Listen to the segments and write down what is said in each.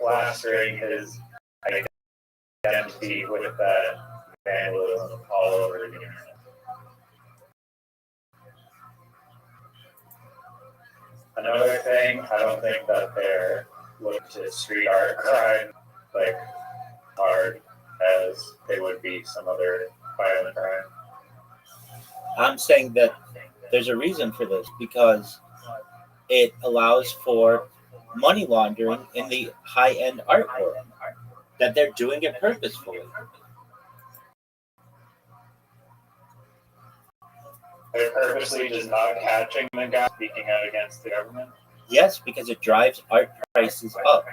plastering his identity with that vandalism all over the internet. Another thing, I don't think that they're looking to street art crime like hard as they would be some other violent crime. I'm saying that there's a reason for this because it allows for money laundering in the high-end art world, that they're doing it purposefully. They're purposely just not catching the guy speaking out against the government? Yes, because it drives art prices up.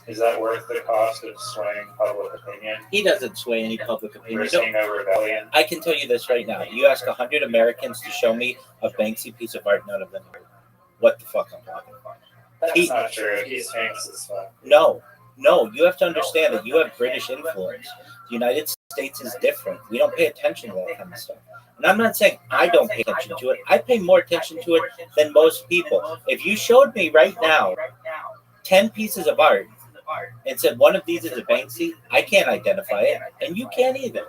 Is that worth the cost of swaying public opinion? He doesn't sway any public opinion. Risking a rebellion? I can tell you this right now. You ask 100 Americans to show me a Banksy piece of art, none of them know what the fuck I'm talking about. That's not true. He's famous as fuck. No, you have to understand that you have British influence. The United States is different. We don't pay attention to that kind of stuff. And I'm not saying I don't pay attention to it. I pay more attention to it than most people. If you showed me right now 10 pieces of art and said one of these is a Banksy, I can't identify it, and you can't either.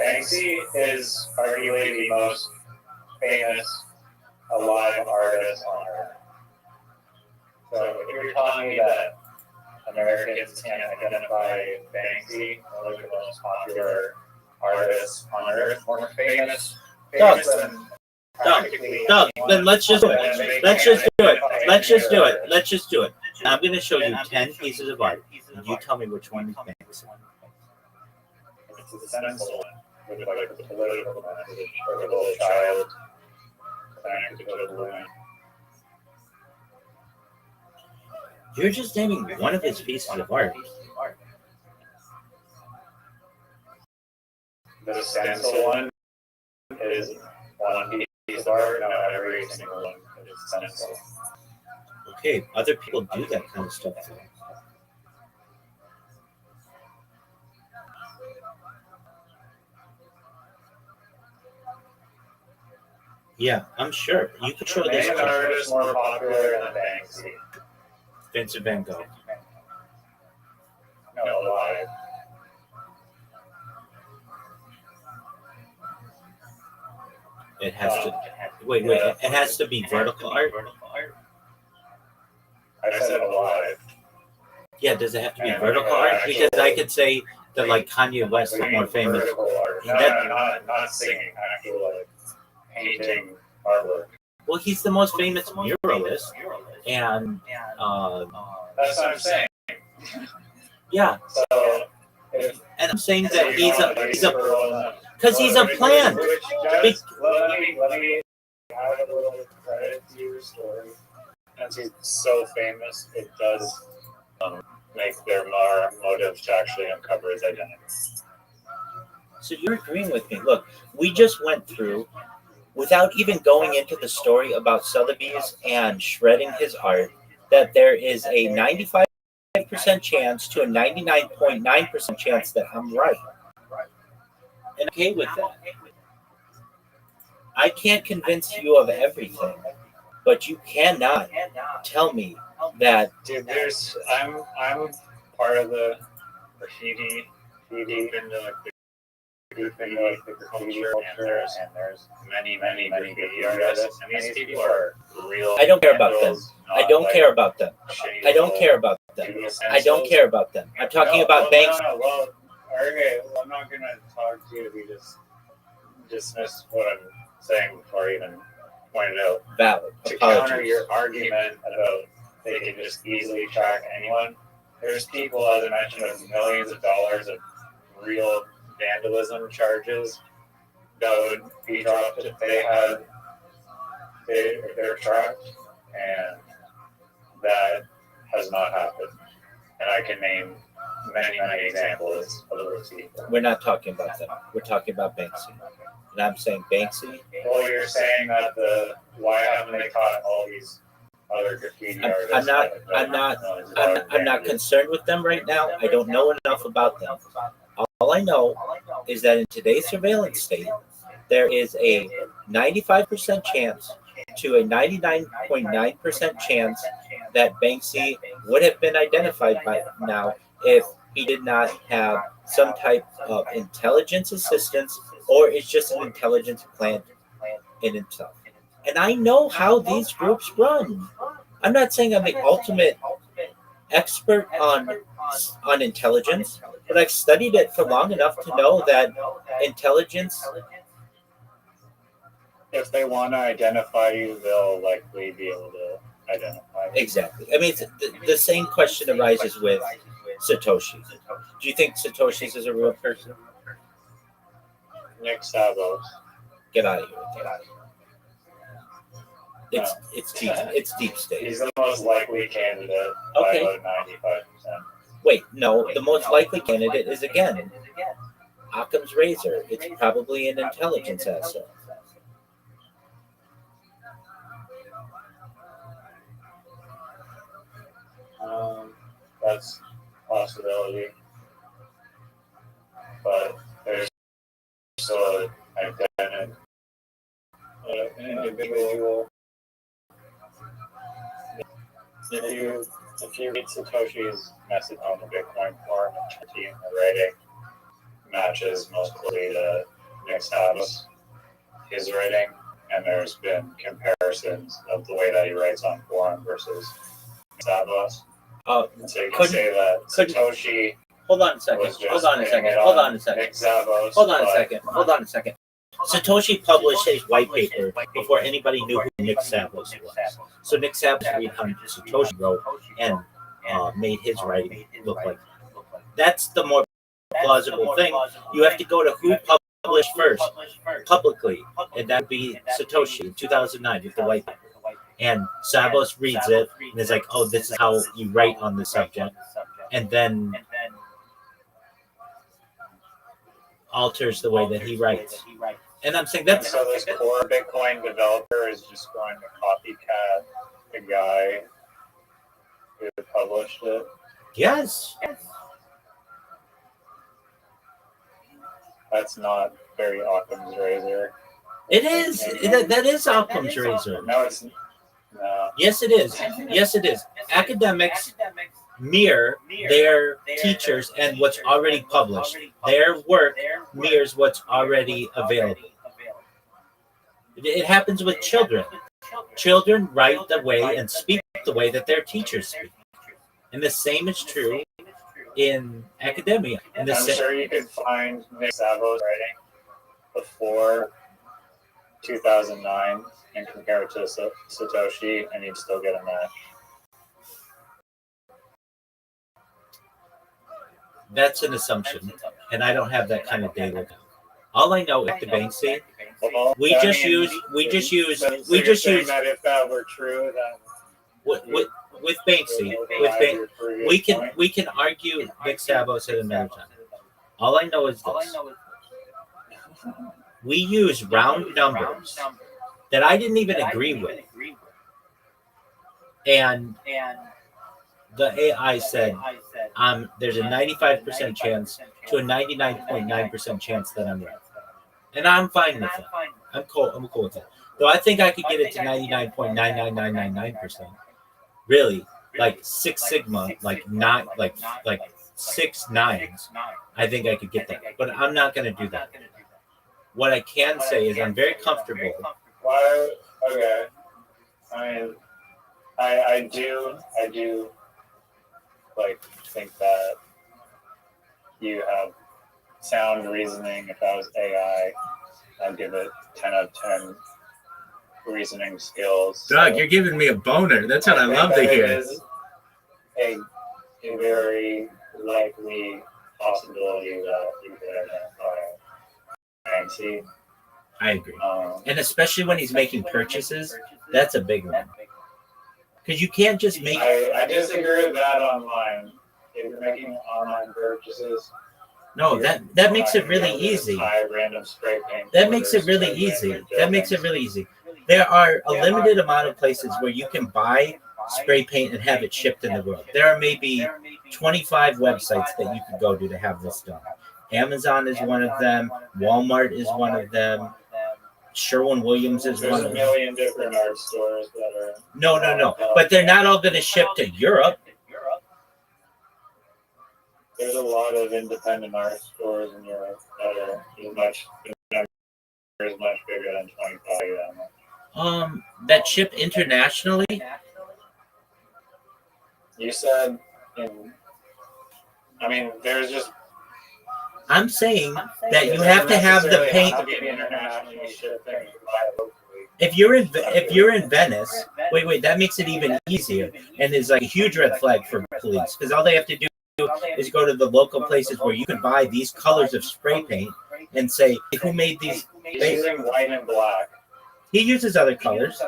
Banksy is arguably the most famous alive artist on Earth. So if you're telling me that Americans can't identify Banksy, or look at the most popular artists on Earth, more famous than Doug, then let's just do it. Let's just do it. I'm going to show you 10 pieces of art, and you tell me which one is Banksy. It's a sensible one, with like the political message, or the little child trying to go to the moon. You're just naming one of his pieces of art. The stencil one is one piece of art. No, every single one is stencil. Okay, other people do that kind of stuff though. Yeah, I'm sure. You could show this. Name an artist more popular than Banksy. Vincent Van Gogh. No, alive. It has to. Wait. It has to be vertical art. I said alive. Yeah, does it have to be vertical art? Because I could say that like Kanye West is more famous. No, not singing. Actual like painting artwork. Well, he's the most famous muralist, and that's what I'm saying. Yeah. So, and I'm saying that he's a because he's a plant. Let me add a little credit to your story. Since he's so famous, it does make there more motives to actually uncover his identity. So you're agreeing with me. Look, we just went through, without even going into the story about Sotheby's and shredding his art, that there is a 95% chance to a 99.9% chance that I'm right. And okay with that. I can't convince you of everything, but you cannot tell me that. Dude, I'm part of the graffiti into like the culture, and there's many graffiti artists, and these people are real. I don't care about them. I don't care about them. I don't care about them. I don't care about them. I'm talking about Banks. Well, okay, well, I'm not gonna talk to you if you just dismiss what I'm saying before I even point it out. Valid. To counter your argument about they can just easily track anyone, there's people, as I mentioned, with millions of dollars of real vandalism charges that would be dropped if they're tracked, and that has not happened. And I can name many examples of those people. We're not talking about them. We're talking about Banksy. And I'm saying Banksy. Well, you're saying that why haven't they caught all these other graffiti artists? I'm not concerned with them right now. I don't know enough about them. All I know is that in today's surveillance state, there is a 95% chance to a 99.9% chance that Banksy would have been identified by now if he did not have some type of intelligence assistance, or it's just an intelligence plant in itself. And I know how these groups run. I'm not saying I'm the ultimate expert on intelligence, but I've studied it for long enough to know that intelligence. If they want to identify you, they'll likely be able to identify you. Exactly. I mean, the same question arises with Satoshi. Do you think Satoshi is a real person? Nick Savos. Get out of here. It's deep state. He's the most likely candidate Okay. by about 95%. Wait, no. The most likely candidate is again Occam's razor. It's probably an intelligence asset. That's a possibility. But there's still an individual. If you read Satoshi's message on the Bitcoin forum, the writing matches most closely to Nick Savos, his writing, and there's been comparisons of the way that he writes on forum versus Savos. So you can say that Satoshi. Hold on a second. Hold on a second. Nick Savos. Hold on a second. Satoshi published his white paper before anybody knew who Nick Savos was. So Nick Savos read how Satoshi wrote and made his writing look like that. That's the more plausible thing. You have to go to who published first publicly, and that would be Satoshi in 2009 with the white paper. And Savos reads it and is like, oh, this is how you write on the subject, and then alters the way that he writes. And I'm saying that's so this core Bitcoin developer is just going to copycat the guy who published it. yes. That's not very Occam's razor. It is. That is Occam's razor. No, it's no. Yes, it is. Yes, it is. Academics mirror their teachers and what's already published. Their work mirrors what's already available. It happens with children. Children write the way and speak the way that their teachers speak. And the same is true in academia. I'm sure you could find Nick Savos writing before 2009 and compare it to Satoshi, and you'd still get a match. That's an assumption, and I don't have that kind of data. All I know is the Banksy. We just use that if that were true, then with Banksy. We can argue Nick Savos at another time. All I know is this: we use round numbers that I didn't even agree with, and the AI said there's a 95% chance to a 99.9% chance that I'm right. And I'm fine with that. I'm cool with that. Though I think I could get it to 99.99999%. Really, like 6 sigma, like not like 6 nines. I think I could get that. But I'm not going to do that. What I can say is I'm very comfortable. Why? Okay. I do like think that you have sound reasoning. If I was AI, I'd give it 10 out of 10 reasoning skills. Doug, you're giving me a boner. That's what I love to hear. It is a very likely possibility that you could identify Banksy. I agree. And especially when he's making purchases, that's a big one. Because you can't just make... I disagree with that online. If you're making online purchases... No, that makes it really easy. Random spray paint. That makes it really easy. There are a limited amount of places where you can buy spray paint and have it shipped in the world. There are maybe 25 websites that you can go to have this done. Amazon is one of them. Walmart is one of them. Sherwin-Williams is There's one a of them. million different art stores that are. No. But they're not all going to ship to Europe. There's a lot of independent art stores in Europe that are much bigger than 25. That ship internationally. You said there's just. I'm saying that you have to have the paint. If you're in Venice, wait, that makes it even easier, and is like a huge red flag for police because all they have to do is go to the local places where you can buy these colors of spray paint and say, who made these? He's using white and black. He uses other colors.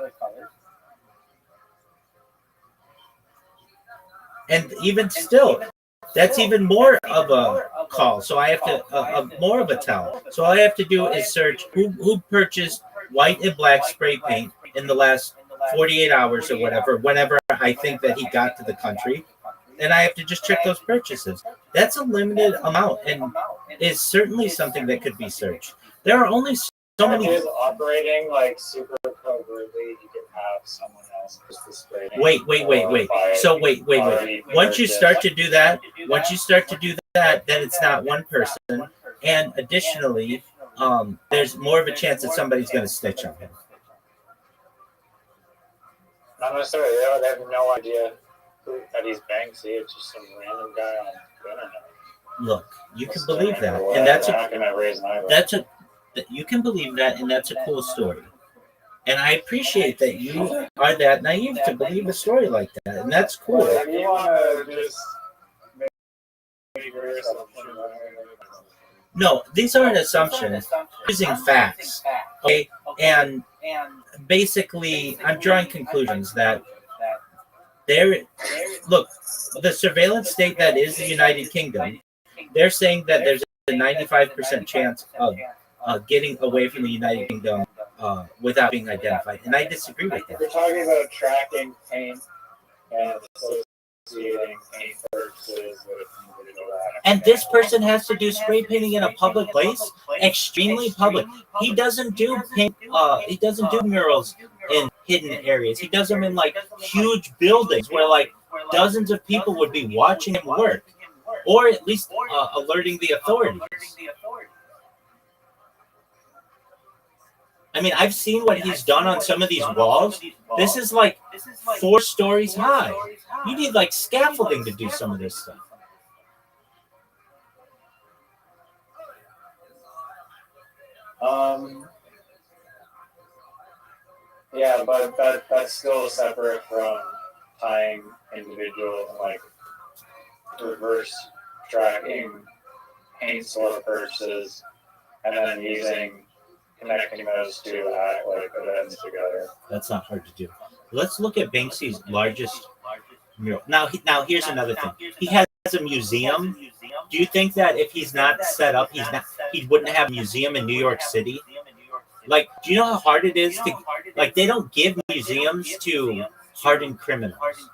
And even still, that's even more of a call. So I have to, more of a tell. So all I have to do is search who purchased white and black spray paint in the last 48 hours or whatever, whenever I think that he got to the country. And I have to just check those purchases. That's a limited amount and is certainly something that could be searched. There are only so many. If he was operating like super covertly, he could have someone else just display. Wait. So wait. Once you start to do that, then it's not one person. And additionally, there's more of a chance that somebody's going to snitch on him. Not necessarily. They have no idea that he's Banksy. It's just some random guy on the internet. Look, you can believe that, and you can believe that, and that's a cool story. And I appreciate that you are that naive to believe a story like that, and that's cool. If you want to just make your assumption. No, these aren't assumptions. Using facts, okay? And basically, I'm drawing conclusions that look, the surveillance state that is the United Kingdom, they're saying that there's a 95% chance of getting away from the United Kingdom without being identified. And I disagree with that. We're talking about tracking paint and associating paint purchases with individual acts. And this person has to do spray painting in a public place, extremely public. He doesn't do paint. He doesn't do murals in hidden areas. He does them in like huge buildings where like dozens of people would be watching him work, or at least alerting the authorities. I mean, I've seen what he's done on some of these walls. This is like 4 stories high. You need like scaffolding to do some of this stuff. Yeah, but that's still separate from tying individual like reverse tracking paint store purchases and then connecting those two like events together. That's not hard to do. Let's look at Banksy's largest mural. Now here's another thing. He has a museum. Do you think that if he's not set up, he wouldn't have a museum in New York City? Like, do you know how hard it is to like? They don't give museums to hardened criminals.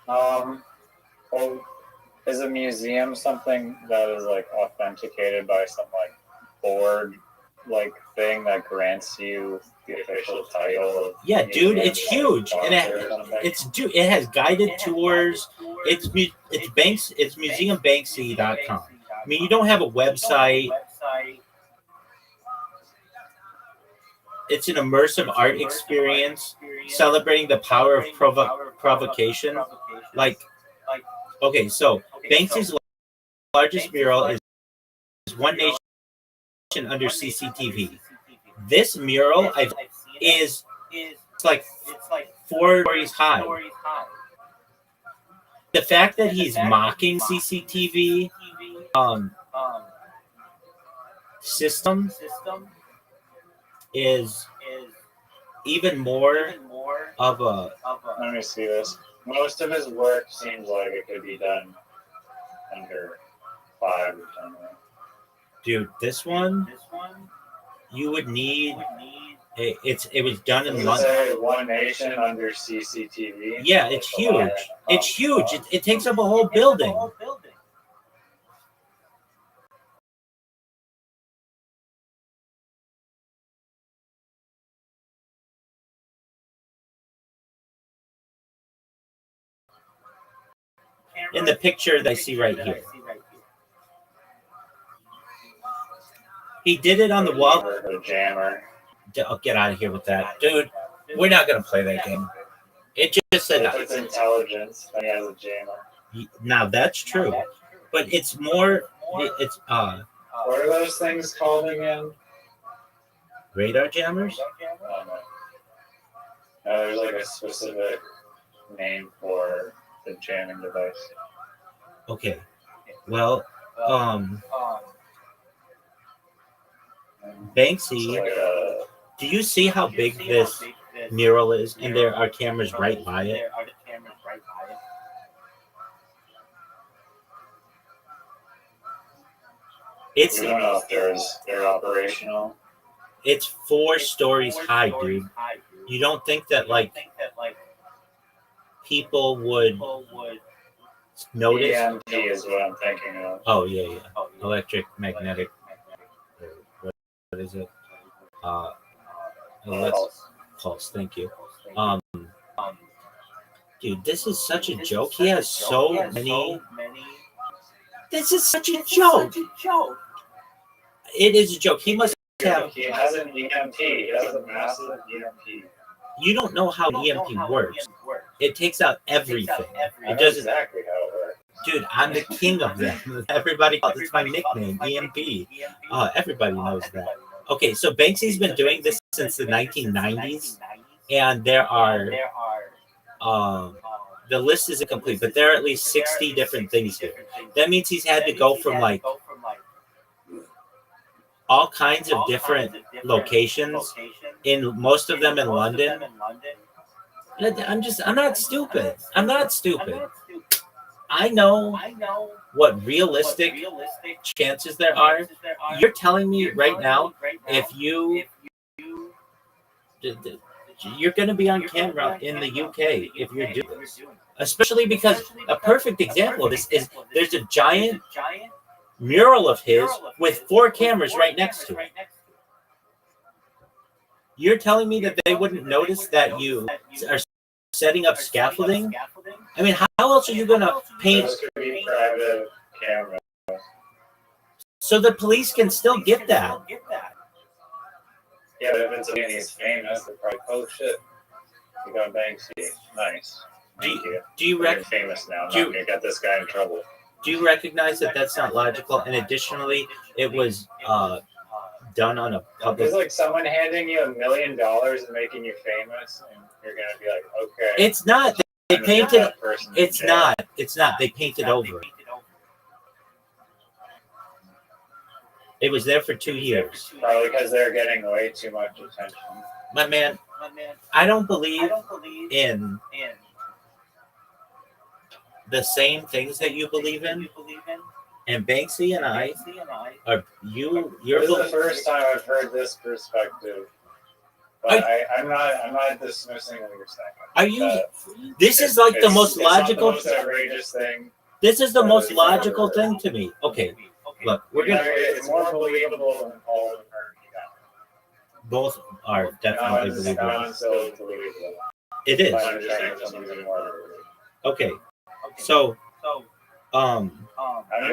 Well, is a museum something that is like authenticated by some like board like thing that grants you the official title? Yeah, dude, it's huge, and it has guided tours. It's museumbanksy.com. I mean, you don't have a website. It's an immersive art experience celebrating the power of provocation. Like, okay, so Banksy's largest mural is One Nation Under CCTV. This mural is like 4 stories high. The fact that he's mocking CCTV system is even more of a. Let me see this. Most of his work seems like it could be done under 5 or 10 minutes. Dude, this one you would need. It was done in London. One Nation Under CCTV. Yeah, it's huge. It's huge. It takes up a whole building. in the picture that I see right here. He did it on the wall. A jammer. Oh, get out of here with that, dude. We're not gonna play that game. It just said If it's intelligence, then he has a jammer. now that's true, but it's more. It's What are those things called again? radar jammers. No, there's like a specific name for the jamming device. Okay, well, Banksy. Do you see how big this mural is? And there are cameras right by it. It's I don't know if they're operational. It's 4 stories high, dude. You don't think that like people would notice? EMP is what I'm thinking of. Oh yeah. Electric magnetic. What is it? Pulse. Thank you. Dude, this is such a joke. He has so many. This is such a joke. It is a joke. He must have. He has an EMP. He has a massive EMP. You don't know how an EMP works. It takes out everything. It doesn't. Exactly how it works. Dude, I'm the king of them. Everybody, it's my nickname, EMP. Everybody knows that. Okay, so Banksy's been doing this since the 1990s, and there are. The list isn't complete, but there are at least 60 different things here. That means he's had to go from like all kinds of different locations, in most of them in London. I'm not stupid. I know what realistic chances there are. You're telling me right now, if you're going to be on camera in the UK if you're doing this. Especially because a perfect example of this is there's a giant mural of his with 4 cameras right next to it. You're telling me that they wouldn't notice that you are setting up scaffolding? I mean, how else are you going to paint? Those could be private cameras. So the police can still get that. Yeah, but if it's something he's famous, they're probably, oh shit, we got Banksy. Nice. Do you You're famous now. I'm not gonna get this guy in trouble. Do you recognize that that's not logical? And additionally, it was done on a public. It's like someone handing you $1 million and making you famous, and you're gonna be like, okay. It's not. They painted. It's not. It's not. They painted over it. It was there for 2 years. Probably because they're getting way too much attention. My man, I don't believe in the same things that you believe in. And Banksy and I are you're This is the first time I've heard this perspective. But I'm not dismissing what you're saying. Are you? This is like the most logical. It's not the most outrageous thing. This is the most logical thing to me. Okay, look, we're gonna. It's more believable than all of them. Both are definitely believable. So believable. It is. I'm just saying something more. Okay, so I'm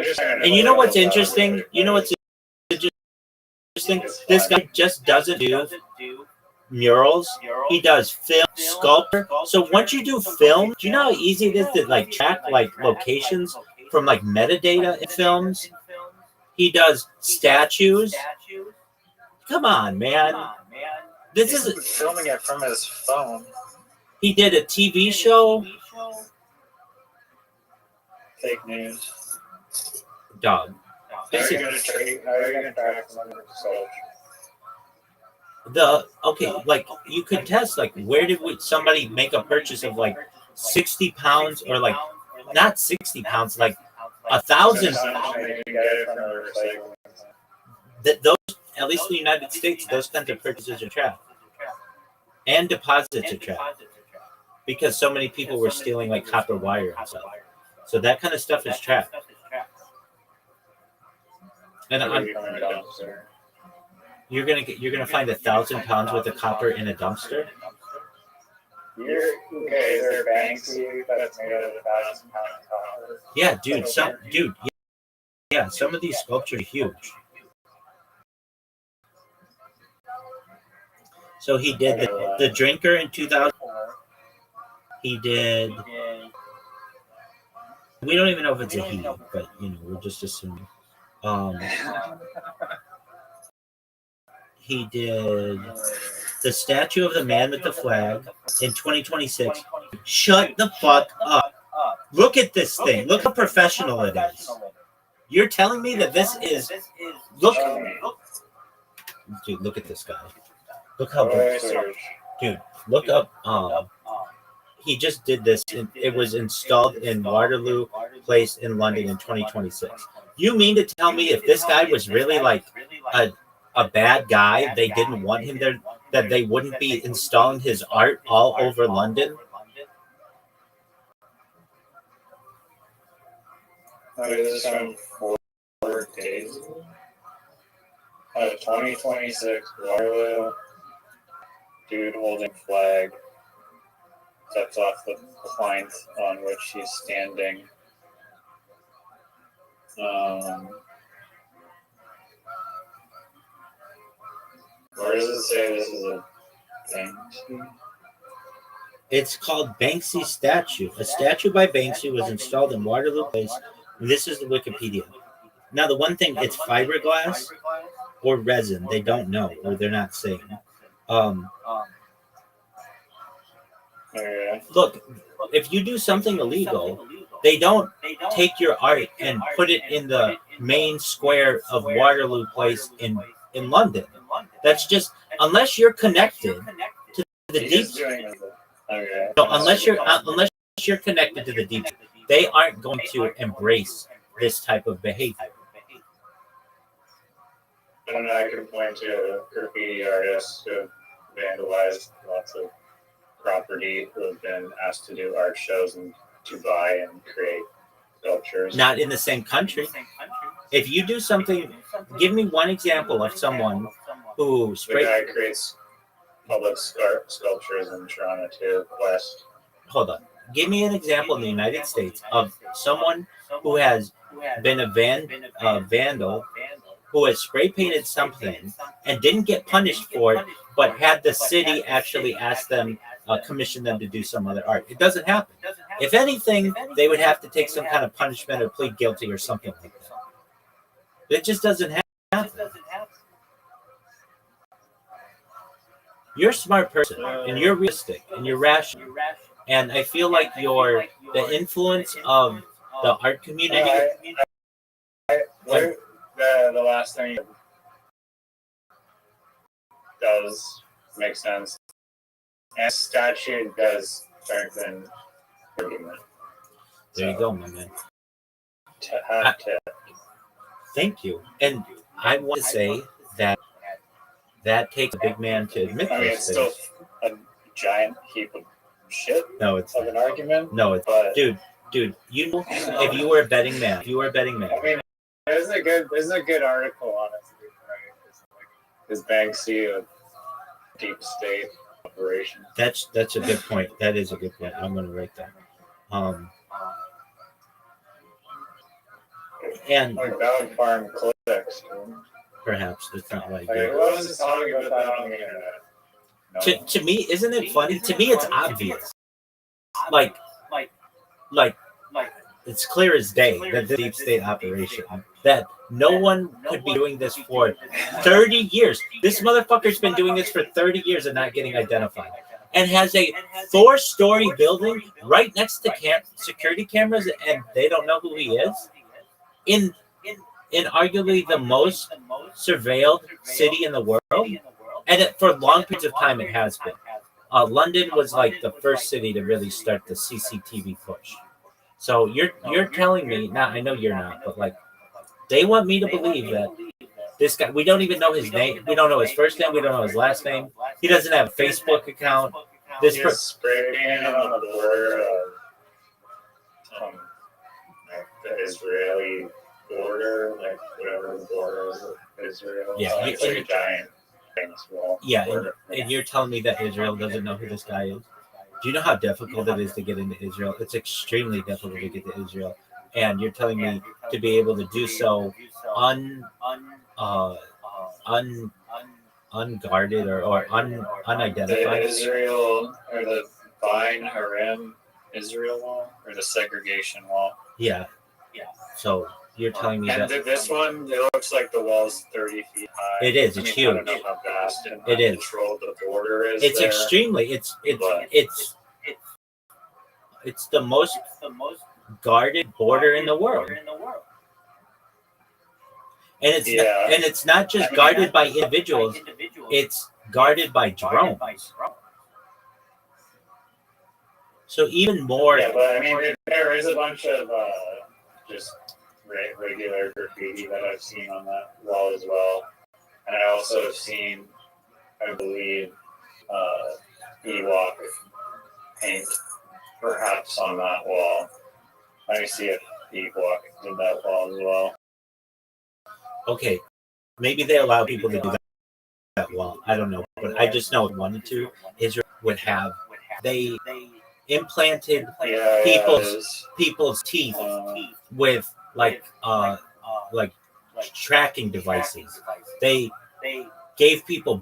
just saying. and you know what's interesting? You know what's interesting? This guy just doesn't do murals. He does film, sculpture. So once you do film, do you know how easy it is to like track like locations from like metadata in films? He does statues. Come on, man. This is filming it from his phone. He did a TV show. Fake news. Dog. How are you going to track someone Okay, like you could test like where did somebody make a purchase of like 60 pounds or like not 60 pounds, like 1,000. Those, at least in the United States, those kinds of purchases are trapped. And deposits are trapped. Because so many people were stealing like copper wire and stuff. So that kind of stuff is trapped. And you're gonna find 1,000 pounds worth of copper in a dumpster. You're okay. Is there Banksy that's made out of 1,000-pound copper? Yeah, dude. Yeah, some of these sculptures are huge. So he did the drinker in 2000. He did. We don't even know if it's a he, but we're just assuming. He did the statue of the man with the flag in 2026. Shut the fuck up. Look at this thing. Look how professional it is. You're telling me that this is look dude, look at this guy. Look how dude, look up he just did this. It was installed in Waterloo Place in London in 2026. You mean to tell me if this guy was really like a bad guy, they didn't want him there, that they wouldn't be installing his art all over London? This is from 4 days. 2026 Waterloo. Dude holding flag. Sets off the plank on which he's standing. Where does it say this is a Banksy? It's called Banksy statue. A statue by Banksy was installed in Waterloo Place. This is the Wikipedia. Now, the one thing, it's fiberglass or resin. They don't know, or they're not saying. Look, if you do something illegal, they don't take your art and put it in the main square of Waterloo Place in London. That's just, unless you're connected to the deep state. So unless you're connected to the deep state, they aren't going to embrace this type of behavior. And I can point to graffiti artists who have vandalized lots of property, who have been asked to do art shows and to buy and create sculptures. Not in the same country. If you do something, give me one example of someone who The guy creates public sculptures in Toronto too. West. Hold on. Give me an example in the United States of someone who has been a vandal, who has spray painted something and didn't get punished for it, but had the city actually ask them, commission them to do some other art. It doesn't happen. If anything, they would have to take some kind of punishment or plead guilty or something like that. It just doesn't happen. You're a smart person, and you're realistic, and you're rational. And I feel like the influence of the art community. The last thing does make sense. And statute does strengthen argument. There you go, my man. Thank you. And I want to say that takes a big man to admit I mean, those it's things. still a giant heap of shit No, it's of an argument. No, it's but dude. If you were a betting man, I mean, this is a good article, honestly. Right? Is Banksy a deep state operation? That's a good point. That is a good point. I'm going to write that. And Like that would farm clicks. perhaps that's not why. Like, what was talking about that on the internet? No. To me, isn't it funny? To me, it's obvious. Like, it's clear as day that the deep state operation, that no one could be doing this for 30 years. This motherfucker's been doing this for 30 years and not getting identified. And has a 4-story building right next to security cameras, and they don't know who he is. In arguably the most surveilled city in the world, and for long periods of time it has been. London was like the first city to really start the CCTV push. So you're telling me now? I know you're not, but like they want me to believe that this guy. We don't even know his name. We don't know his first name. We don't know his last name. He doesn't have a Facebook account. This spray painted on the border of the Israeli border, like whatever the border is of Israel. Yeah, it's like a giant famous wall. Yeah, and you're telling me that Israel doesn't know who this guy is? Do you know how difficult it is to get into Israel? It's extremely difficult to get to Israel, and you're telling me to be able to do so uh, un unguarded or unidentified. The Israel or the Vine Harim Israel wall or the segregation wall. Yeah. So you're telling me And that this one, it looks like the wall's 30 feet high. it is. I It's mean, I huge. don't know how vast and It is. controlled the border is. It's there, extremely. but It's the most guarded border in the world, and it's not just guarded by individuals. It's guarded by drones. So even more. Yeah, but I mean, there is a bunch of just regular graffiti that I've seen on that wall as well, and I also have seen, I believe, Ewok paint perhaps on that wall. Let me see if Ewok did that wall as well. Okay, maybe they allow people to do that wall. I don't know, but I just know if wanted to, Israel would have. They implanted people's teeth with like tracking devices. They gave people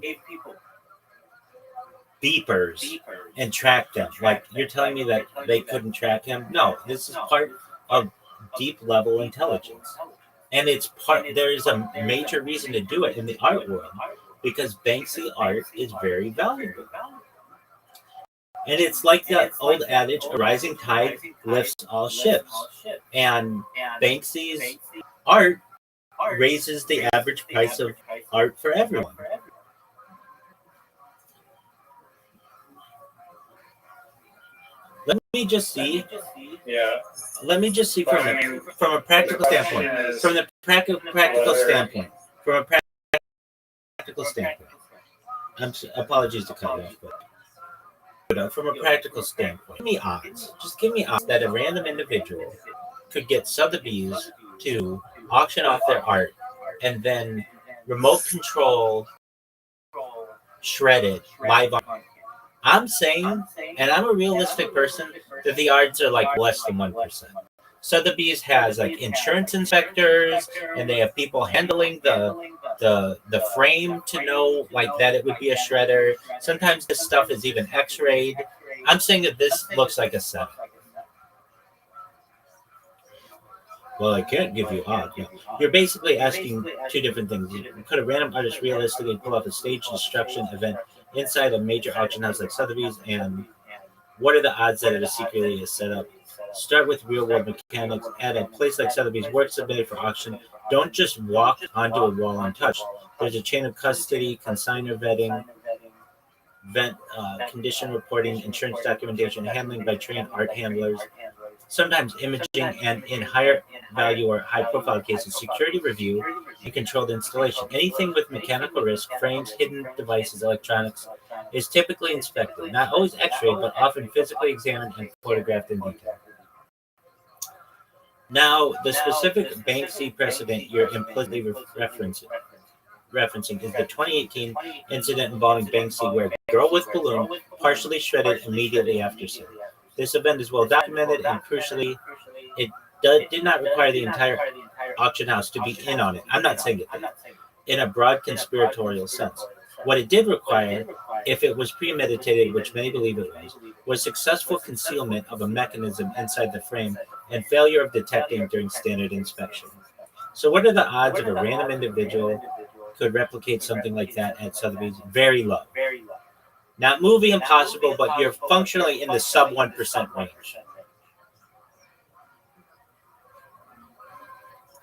beepers and tracked them. Like, you're telling me that they couldn't track him? No, this is part of deep level intelligence. And it's part. There is a major reason to do it in the art world because Banksy art is very valuable. And it's like that old adage, a rising tide lifts all ships. And Banksy's art raises the average price of art for everyone. Let me just see. Yeah. Let me just see from a practical standpoint. From the practical standpoint. From a practical standpoint. Apologies to cut you off, but from a practical standpoint, give me odds. Just give me odds that a random individual could get Sotheby's to auction off their art and then remote control, shred it live on. I'm saying, and I'm a realistic person, that the odds are like less than 1%. Sotheby's has like insurance inspectors, and they have people handling the frame to know like that it would be a shredder. Sometimes this stuff is even X-rayed. I'm saying that this looks like a setup. Well, I can't give you odds. No. You're basically asking two different things. Could a random artist realistically pull off a staged destruction event inside a major auction house like Sotheby's? And what are the odds that it is secretly a setup? Start with real-world mechanics. At a place like Sotheby's, work submitted for auction don't just walk onto a wall untouched. There's a chain of custody, consignor vetting, condition reporting, insurance documentation, handling by trained art handlers, sometimes imaging, and in higher value or high-profile cases, security review and controlled installation. Anything with mechanical risk, frames, hidden devices, electronics, is typically inspected, not always X-rayed, but often physically examined and photographed in detail. Now, the specific Banksy precedent you're implicitly referencing is the 2018 incident involving Banksy, where a girl with balloon partially shredded immediately after sale. This event is well documented, and crucially, it did not require the entire auction house to be in on it. I'm not saying it did, in a broad conspiratorial sense. What it did require, if it was premeditated, which many believe it was successful concealment of a mechanism inside the frame and failure of detecting during standard inspection. So what are the odds of a random individual could replicate something like that at Sotheby's? Very low. Not movie impossible, but you're functionally in the sub 1% range.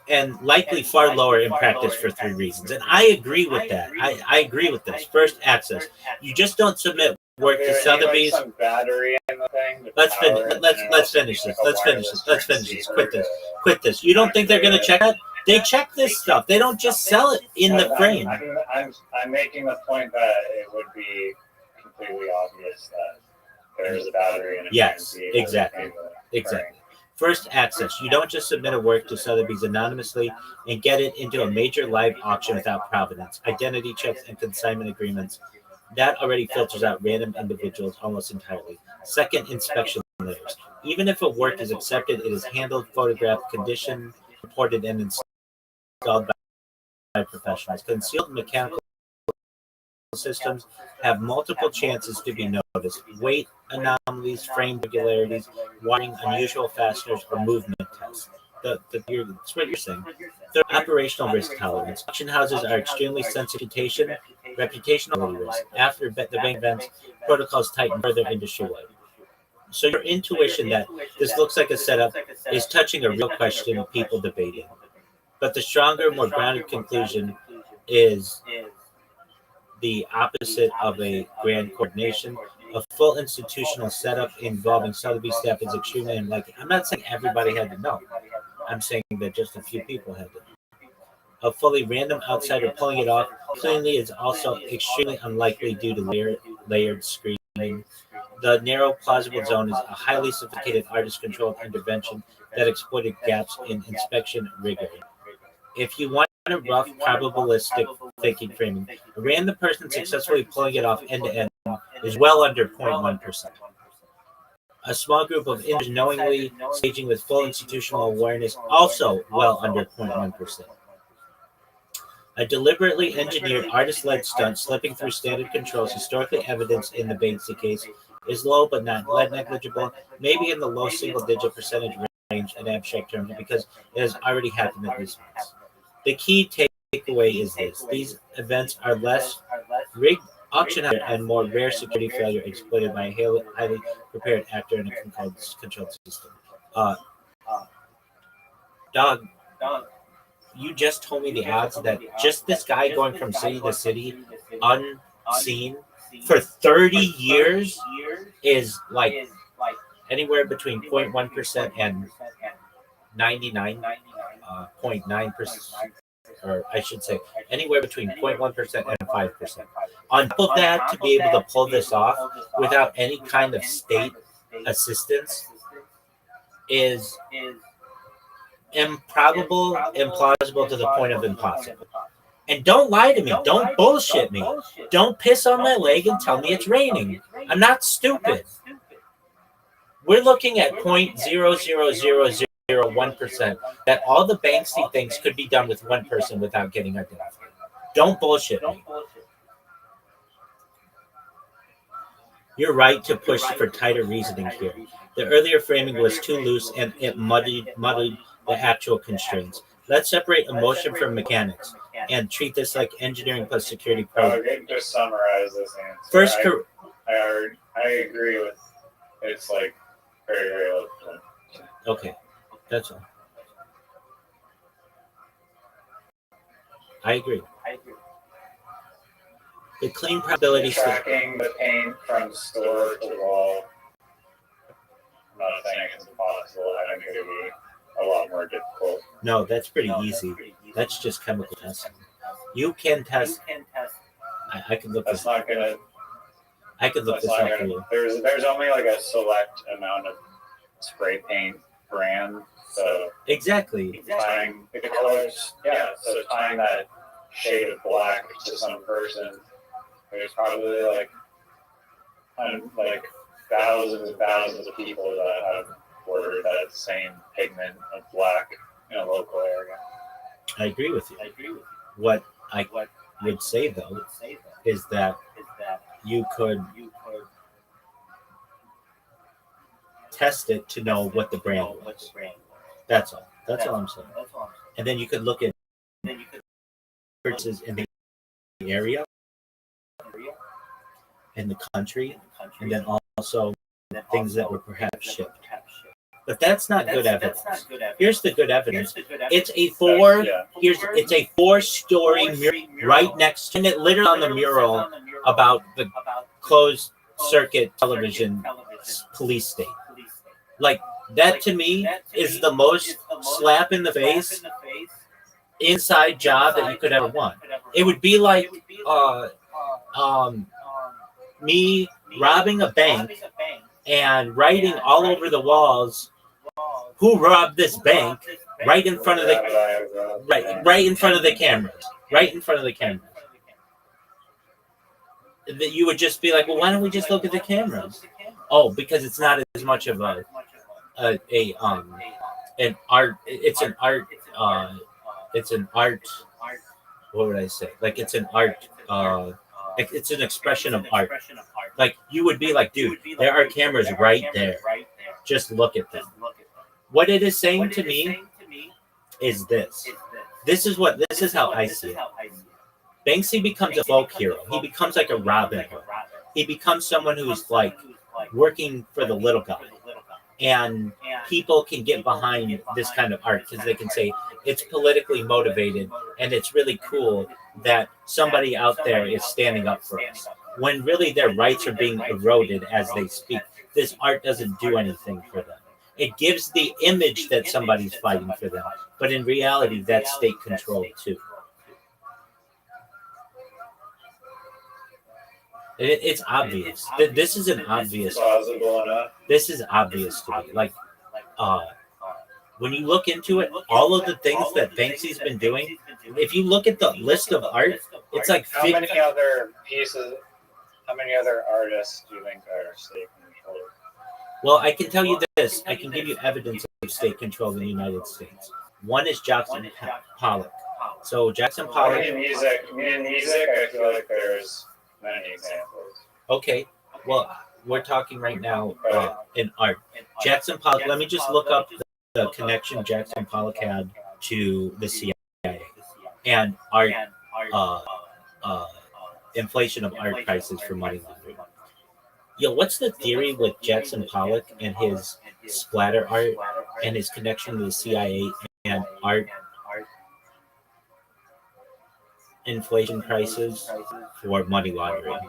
And likely far lower in practice for three reasons. And I agree with that. I agree with this. First, access. You just don't submit work to Sotheby's. Let's finish this. Quit this. You don't think they're going to check that? They check this stuff. They don't just sell it in the frame. I'm making the point that it would be completely obvious that there's a battery in it. Yes, exactly. First, access. You don't just submit a work to Sotheby's anonymously and get it into a major live auction without provenance, identity checks, and consignment agreements. That already filters out random individuals almost entirely. Second, inspection layers. Even if a work is accepted, it is handled, photographed, conditioned, reported, and installed by professionals. Concealed mechanical systems have multiple chances to be noticed. Weight anomalies, frame irregularities, wiring, unusual fasteners, or movement tests. That's what you're saying. Third, operational risk tolerance. Auction houses are extremely sensitive to reputational risk. After the bank events, protocols tighten further industry-wide. So your intuition that this looks like a setup is touching a real question people debating. But the stronger, more grounded conclusion is the opposite of a grand coordination. A full institutional setup involving Sotheby's staff is extremely unlikely. I'm not saying everybody had to know. I'm saying that just a few people had to know. A fully random outsider pulling it off cleanly is also extremely unlikely due to layered screening. The narrow plausible zone is a highly sophisticated artist-controlled intervention that exploited gaps in inspection rigor. If you want a rough probabilistic thinking framing, a random person successfully pulling it off end to end is well under 0.1%. A small group of individuals knowingly staging with full institutional awareness, also well under 0.1%. A deliberately engineered artist-led stunt slipping through standard controls historically evidenced in the Banksy case is low but not negligible, maybe in the low single-digit percentage range in abstract terms because it has already happened at least once. The key takeaway is this. These events are less rigged auction house and more rare security failure exploited by a highly prepared actor in a controlled system. Dog, you just told me the odds that just this guy going from city to city unseen for 30 years is like anywhere between 0.1% and 99.9%, or I should say anywhere between 0.1% and 5%. On top of that, to be able to pull this off without any kind of state assistance is improbable, implausible to the point of impossible. And don't lie to me. Don't bullshit me. Don't piss on my leg and tell me it's raining. I'm not stupid. We're looking at 0.00001% that all the Banksy things could be done with one person without getting identified. Don't bullshit me. You're right to push for tighter reasoning here. The earlier framing was too loose and it muddied the actual constraints. Let's separate emotion from mechanics and treat this like engineering plus security program. Just summarize this answer. First, I agree with it's like very, very low. Okay, that's all. I agree. The clean probability tracking the paint from store to wall. I'm not saying it's impossible. I think it would be a lot more difficult. No, that's pretty easy. That's just chemical testing. You can test. I could look this. Not gonna. I could look this up for you. There's only like a select amount of spray paint brand. So exactly. Tying the colors. Yeah. So tying that shade of black to some person. There's probably like thousands and thousands of people that have ordered that same pigment of black in a local area. I agree with you. What I would say though is that you could test it to know what the brand was. That's all. That's all I'm saying. And then you could look at purchases in the area, in the country, and then also things that were perhaps shipped. But that's not good evidence. Here's the good evidence. It's a four-story mural right next to it, literally on the mural about the closed circuit television police state. Like that to me is the most slap in the face inside job that you could ever want. It would be like me robbing a bank and writing all over the walls who robbed this bank right in front of the cameras. that you would just be like, well, why don't we just look at the cameras? Oh, because it's not as much of a an art. It's an art. What would I say? Like it's an art. It's an expression of art. Like you would be like, dude, there are cameras right there. Just look at them. What it is saying to me is this. This is how I see it. Banksy becomes a folk hero. He becomes like a Robin Hood. He becomes someone who's like working for the little guy. And people can get behind this kind of art because they can say it's politically motivated and it's really cool that somebody out there is standing up for us. When really their rights are being eroded as they speak. This art doesn't do anything for them. It gives the image that somebody's fighting for them. But in reality, that's state control too. It's obvious. This is an obvious. This is obvious to me. Like, when you look into it, all of the things that Banksy's been doing, if you look at the list of art, it's like how many other artists do you think are state controlled? Well, I can tell you this. I can give you evidence of state control in the United States. One is Jackson Pollock. So Jackson Pollock. In music, I feel like there's many examples. Okay, well, we're talking right now in art. Jackson Pollock, let me just look up the connection Jackson Pollock had to the CIA and art, inflation of art prices for money laundering. Yo, what's the theory with Jackson Pollock and his splatter art and his connection to the CIA and art inflation prices for money laundering?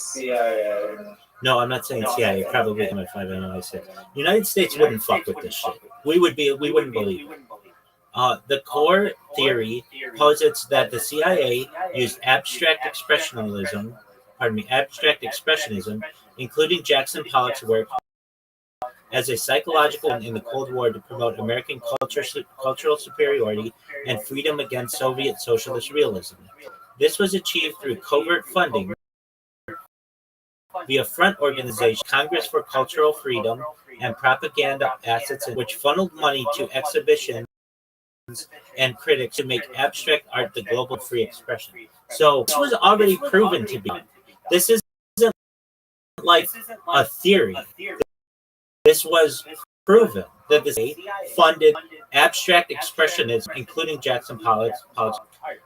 CIA. No, I'm not saying CIA. Probably MI5 and MI6. United States wouldn't fuck with this shit. We wouldn't believe it. The core theory posits that the CIA used abstract expressionism, including Jackson Pollock's work, as a psychological in the Cold War to promote American cultural superiority and freedom against Soviet socialist realism. This was achieved through covert funding via front organization Congress for Cultural Freedom and propaganda assets, which funneled money to exhibitions and critics to make abstract art the global free expression. So this was already proven to be. This isn't like a theory. This was proven that the state funded abstract expressionism, including Jackson Pollock's art.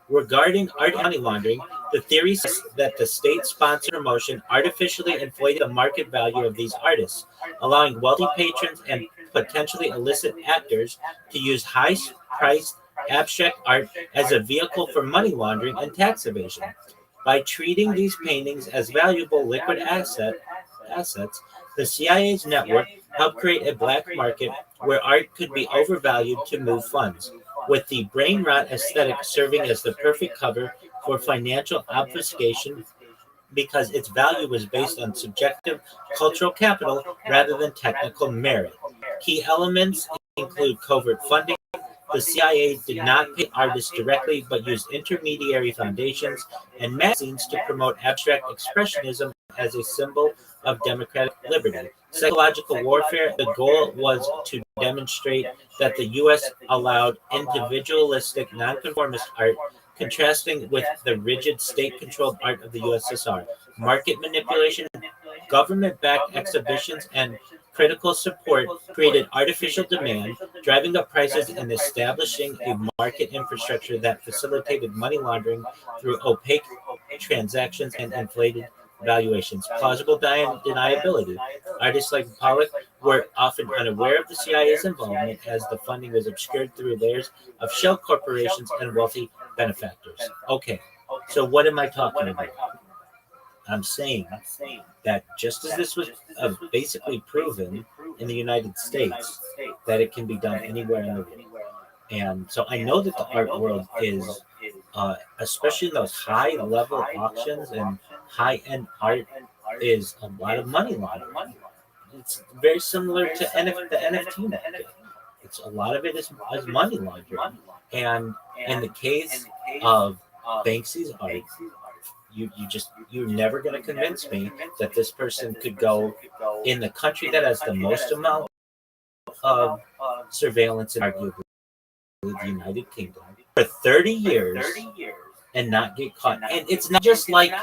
Regarding art money laundering, the theory says that the state-sponsored promotion artificially inflated the market value of these artists, allowing wealthy patrons and potentially illicit actors to use high-priced abstract art as a vehicle for money laundering and tax evasion. By treating these paintings as valuable liquid assets, the CIA's network helped create a black market where art could be overvalued to move funds, with the brain rot aesthetic serving as the perfect cover for financial obfuscation because its value was based on subjective cultural capital rather than technical merit. Key elements include covert funding. The CIA did not pay artists directly but used intermediary foundations and magazines to promote abstract expressionism as a symbol of democratic liberty. Psychological warfare, the goal was to demonstrate that the U.S. allowed individualistic, nonconformist art, contrasting with the rigid state-controlled art of the USSR. Market manipulation, government-backed exhibitions, and critical support created artificial demand, driving up prices and establishing a market infrastructure that facilitated money laundering through opaque transactions and inflated valuations. Plausible deniability. Artists like Pollock were often unaware of the CIA's involvement as the funding was obscured through layers of shell corporations and wealthy benefactors. Okay, so what am I talking about? I'm saying that just as this was basically proven in the United States, that it can be done anywhere in the world. And so I know that the art world is, especially in those high-level auctions and high-end art, is a lot of money laundering. It's very similar to the NFT market. It's a lot of it is money laundering. And in the case of Banksy's art, you're never going to convince me that this person could go in the country that has the most amount of surveillance, and arguably the United Kingdom, for 30 years and not get caught. And it's not just like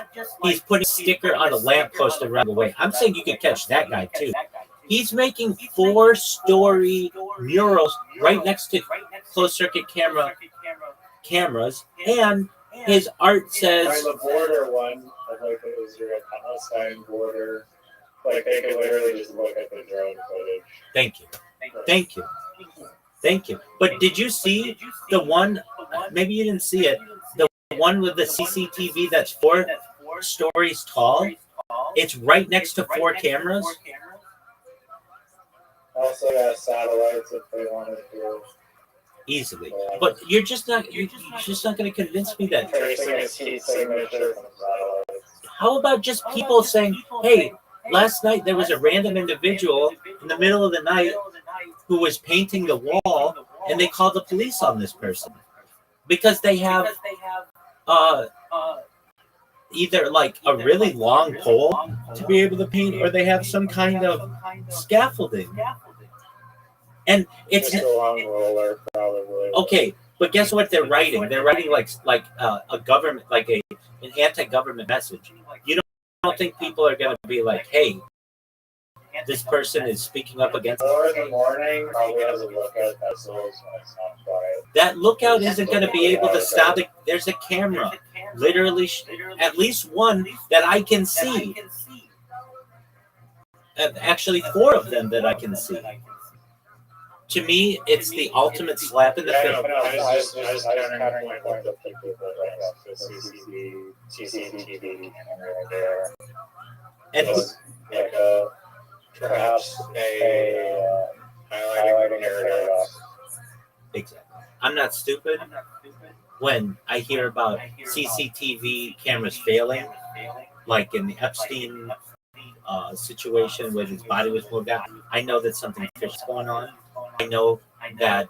he's putting a sticker on a lamppost and running away. I'm saying you could catch that guy too. He's making 4-story murals right next to closed circuit cameras, and his art says the border one of like the Israel-Palestine border, like they could literally just look at the drone footage. Thank you. But did you see the one? Maybe you didn't see it. The one with the CCTV that's 4 stories tall. It's right next to 4 cameras. Also got satellites if they wanted to. Easily, but you're just not going to convince me that. How about just people saying, "Hey, last night there was a random individual in the middle of the night who was painting the wall, and they called the police on this person because they have either like a really long pole to be able to paint, or they have some kind of scaffolding." And it's just a long roller, probably. Okay, but guess what they're writing? They're writing like a government, like an anti-government message. You don't think people are going to be like, "Hey, this person is speaking up against." Or in the morning, probably has a lookout vessels when it's not quiet. That lookout isn't going to be able to stop it. There's a camera, literally, at least one that I can see. Actually, 4 of them that I can see. To me, it's the ultimate slap in the face. I just kind of point the people that the CCTV camera there. And like perhaps a highlighting paradox. Exactly. I'm not stupid when I hear about CCTV cameras failing, like in the Epstein situation where his body was moved out. I know that something fishy is going on. I know that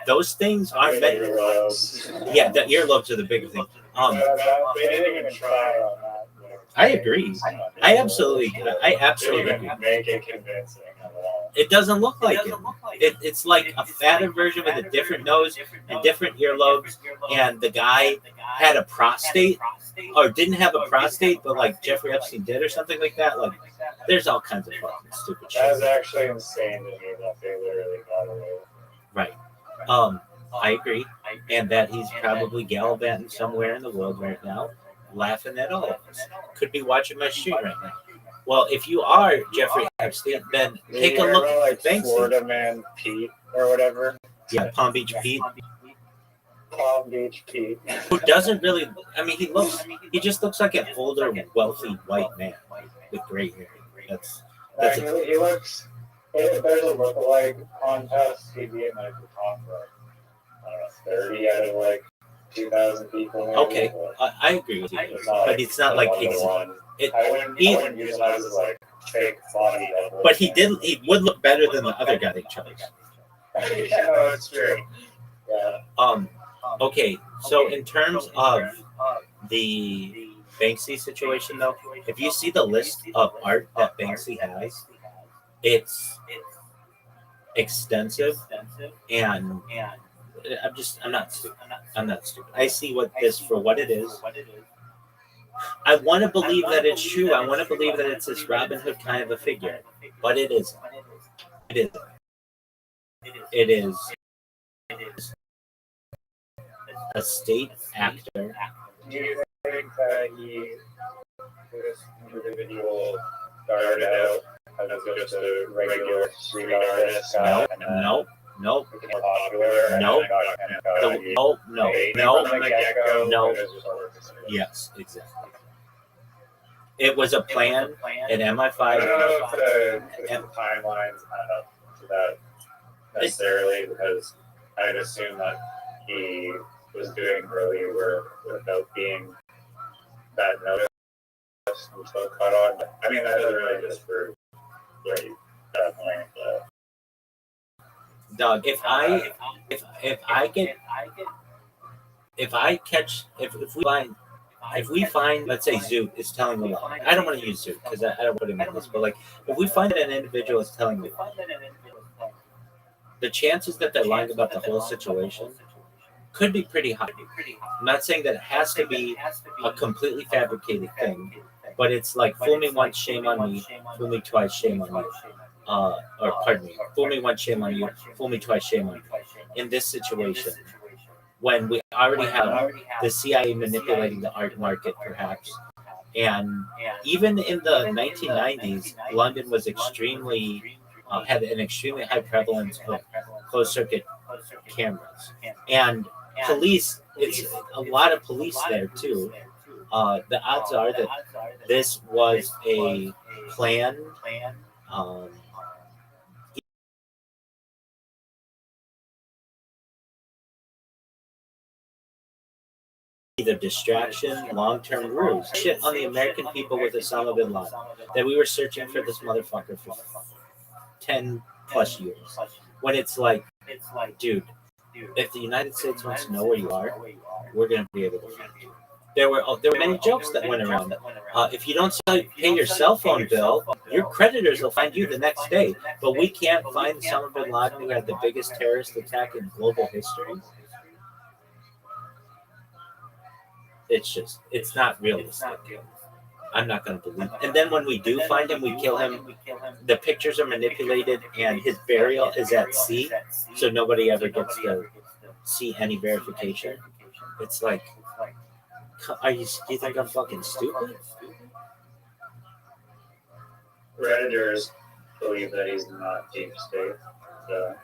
those things aren't meant. Yeah, the earlobes are the bigger thing. They didn't even try on that. I agree. I absolutely agree. Make it convincing at all. It doesn't look like it. It's like a fatter version with a different nose and different earlobes. And the guy had a prostate, or didn't have a prostate, but like Jeffrey Epstein did, or something like that. Like, there's all kinds of fucking stupid shit. That's actually insane to me that they literally got away with it. Right. I agree, and that he's probably gallivanting somewhere in the world right now, laughing at all of us. Could be watching my shoot right now. Well, if you are Jeffrey Epstein, then take a look at like Banksy. Florida Man Pete or whatever. Yeah, Palm Beach Pete. Palm Beach Pete. Who doesn't really? I mean, he just looks like an older, wealthy white man with gray hair. He looks. If there's a lookalike contest, he'd be in like the top, I don't know, 30 out of like 2,000 people. Maybe, okay, I agree with you, but it's not like I wouldn't use him as like fake body. But he would look better than the other guy they chose. Yeah, no, it's true. Yeah. Okay, so in terms of the Banksy situation, though, if you see the list of art that Banksy has, it's extensive, and I'm not stupid. I see for what it is. I want to believe that it's true. I want to believe that it's this Robin Hood kind of a figure, but it isn't. It is a state actor. Do you think that this individual started out as just a regular street artist? No. Became popular. No. Yes, exactly. It was a plan at MI5. I don't know if the timelines add up to that necessarily, because I'd assume that he was doing earlier work without being that noticed and so caught on. I mean, that doesn't really disprove that point. Doug, if I get if I catch if we find, let's say Zoot is telling a lie. I don't want to use Zoot because I don't put him in this, but like if we find that an individual is telling a lie, the chances that they're lying about the whole situation could be pretty high. I'm not saying that it has to be a completely fabricated thing, but it's like fool me once, shame on me, fool me twice, shame on you. Or pardon me, fool me once, shame on you, fool me twice, shame on you. In this situation, when we already have the CIA manipulating the art market, perhaps, and even in the 1990s, London was extremely had an extremely high prevalence of closed circuit cameras, and police. It's a lot of police there too. The odds are that this was a planned. Um, Either distraction, long-term ruse. Shit on the American people with Osama bin Laden. That we were searching for this motherfucker for 10 plus years. When it's like, dude, if the United States wants to know where you are, we're going to be able to find you. There were many jokes that went around. If you don't pay your cell phone bill, your creditors will find you the next day. But we can't find Osama bin Laden, who had the biggest terrorist attack in global history. It's not realistic. I'm not going to believe it. And then when we do find him, we kill him. The pictures are manipulated, and his burial is at sea, so nobody ever gets to see any verification. It's like, do you think I'm fucking stupid? Redditors believe that he's not deep state.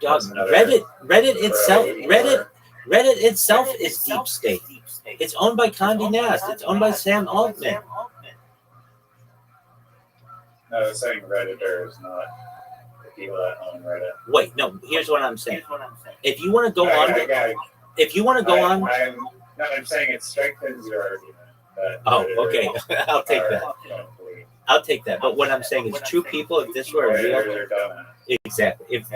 So Reddit itself is deep state. It's owned by Condé Nast. It's owned by Sam Altman. No, I was saying Redditors, not the people that own Reddit. Wait, no. Here's what I'm saying. If you want to go on, I'm saying it strengthens your argument. Okay. I'll take that. I'll take that. But what I'm saying is, true people, if this were real, exactly. If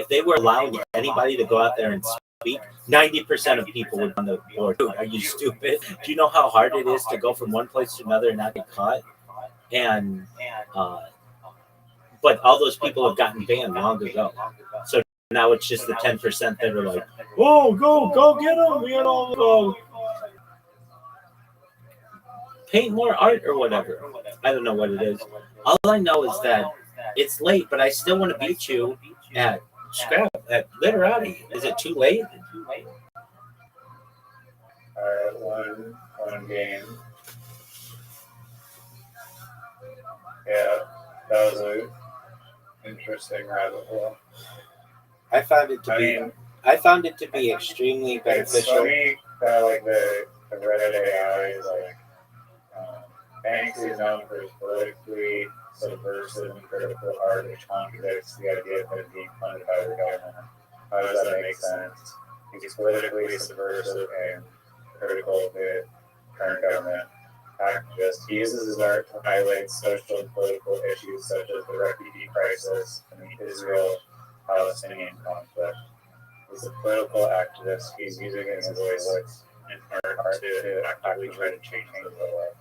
they were allowing anybody to go out there and speak, 90% of people would be on the board. Dude, are you stupid? Do you know how hard it is to go from one place to another and not get caught? And but all those people have gotten banned long ago. So now it's just the 10% that are like, oh, go get them, paint more art or whatever. I don't know what it is. All I know is that it's late, but I still want to beat you at scrap, at literati. Is it too late? All right, one game. Yeah, that was an interesting rabbit hole. I found it to be extremely beneficial. It's funny that like the Reddit AI is like Banksy is known for his politically subversive and critical art, which contradicts the idea of it being funded by the government. How does that make sense? He's politically subversive and critical of the current government. Activist. He uses his art to highlight social and political issues such as the refugee crisis and the Israel-Palestinian conflict. He's a political activist. He's using his voice and art to actively try to change the world.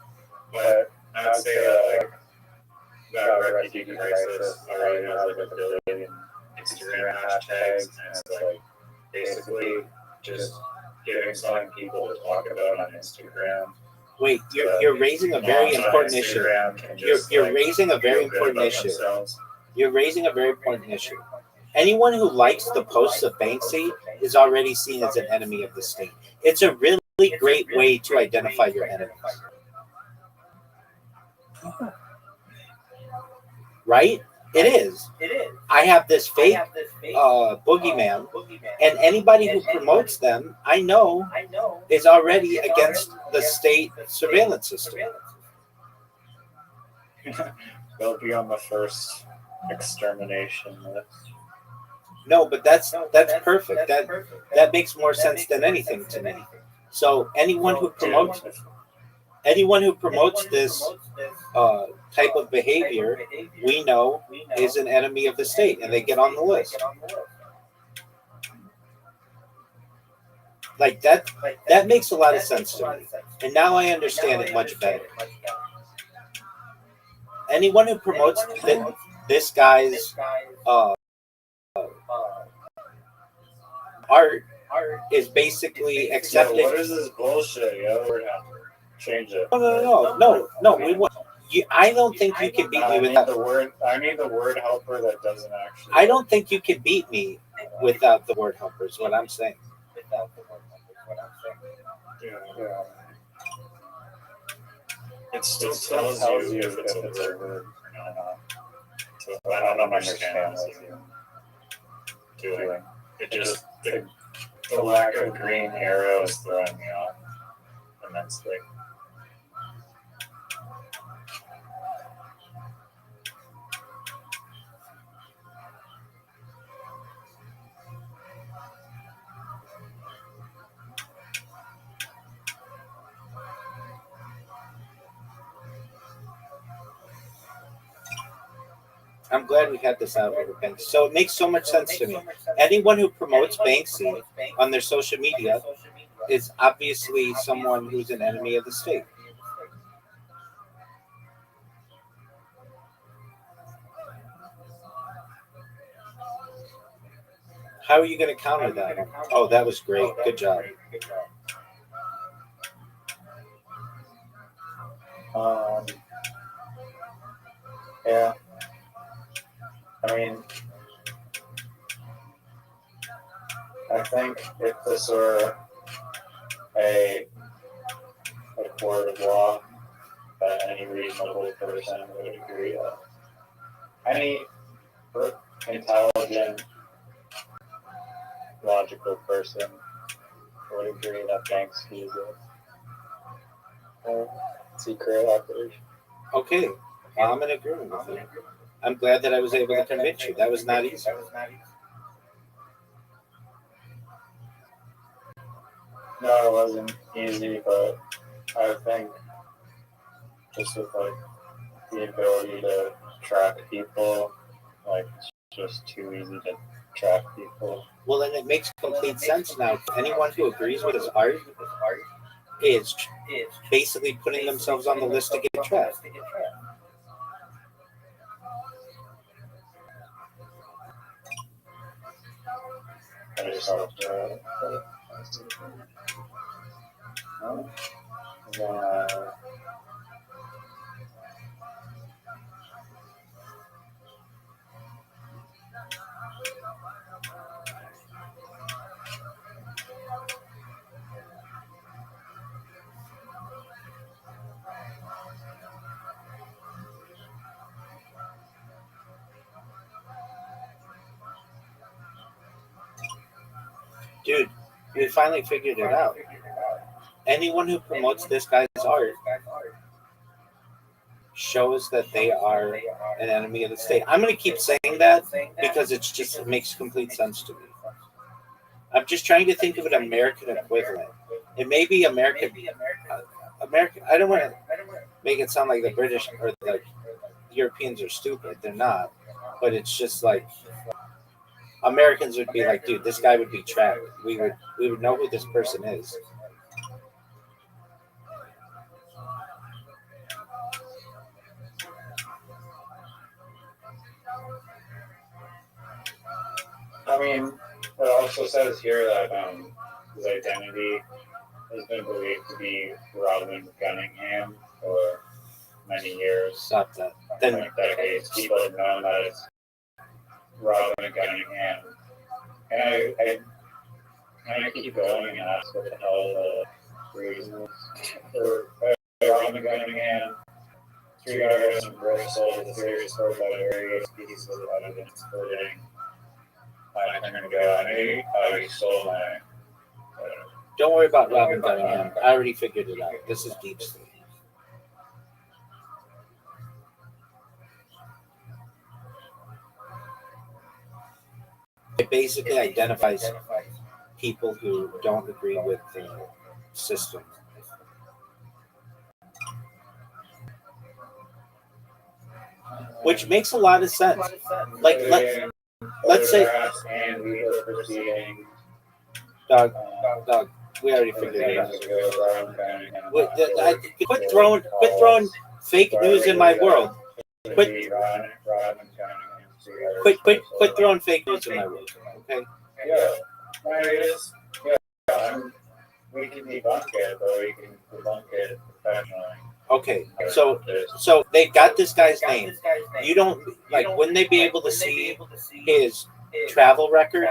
But I would say that the refugee crisis already has like a billion Instagram hashtags, and it's like basically just getting some people to talk about on Instagram. Wait, you're raising a very important issue. You're raising a very important issue. You're raising a very important issue. Anyone who likes the posts of Banksy is already seen as an enemy of the state. It's a really great way to identify your enemies. Right? It is. I have this fake boogeyman, and anybody who promotes them, I know, is already against the state surveillance system. They'll be on the first extermination list. No, but that's perfect. That makes more sense than anything to me. So anyone who promotes Anyone who promotes this type of behavior, we know, is an enemy of the state, and they get on the list. Like that makes a lot of sense to me, and now I understand it much better. Anyone who promotes this guy's art is basically accepting. What is this bullshit? We're gonna change it. No. We want. I don't think you can beat me without the word. I need the word helper that doesn't actually. I don't think you can beat me without the word helper. Is what I'm saying. Yeah. It still tells you if it's a word or not. So I don't understand what you're doing. It just the lack of green arrow is throwing me off immensely. I'm glad we had this out over Banksy. So it makes so much sense to me. Anyone who promotes Banksy on their social media is obviously someone who's an enemy of the state. How are you going to counter that? Oh, that was great. Good job. Yeah. I mean, I think if this were a court of law, that any reasonable person would agree that any intelligent, logical person would agree that Banksy is a secret operation. Okay, I'm in agreement with you. I'm glad that I was able to convince you. That was not easy. No, it wasn't easy, but I think just with the ability to track people, it's just too easy to track people. Well, then it makes complete sense now. Anyone who agrees with his art is basically putting themselves on the list to get tracked. I just hope Dude, we finally figured it out. Anyone who promotes this guy's art shows that they are an enemy of the state. I'm going to keep saying that because it makes complete sense to me. I'm just trying to think of an American equivalent. It may be American. I don't want to make it sound like the British or the Europeans are stupid. They're not. But it's just like Americans would be like, dude, this guy would be tracked. We would know who this person is. I mean, it also says here that his identity has been believed to be Robin Gunningham for many years. Stop that. Then decades, people have known that it's Robin Gunningham. And I keep going and ask what the hell the reason is for Robin Gunningham. 3 artists in Rothschild is a serious story about various pieces of evidence, including I'm going to go. I know he stole my. Don't worry about Robin Gunningham. I already figured it out. This is deep state. It basically identifies people who don't agree with the system. which makes a lot of sense. Like let's say, and legal proceeding. Doug, we already figured it out. Quit throwing fake news in my world. Quit throwing fake news in my world. Okay. Yeah. Yeah. We can debunk it, but we can debunk it professionally. Okay. So they got this guy's name. You don't like. Wouldn't they be able to see his travel record?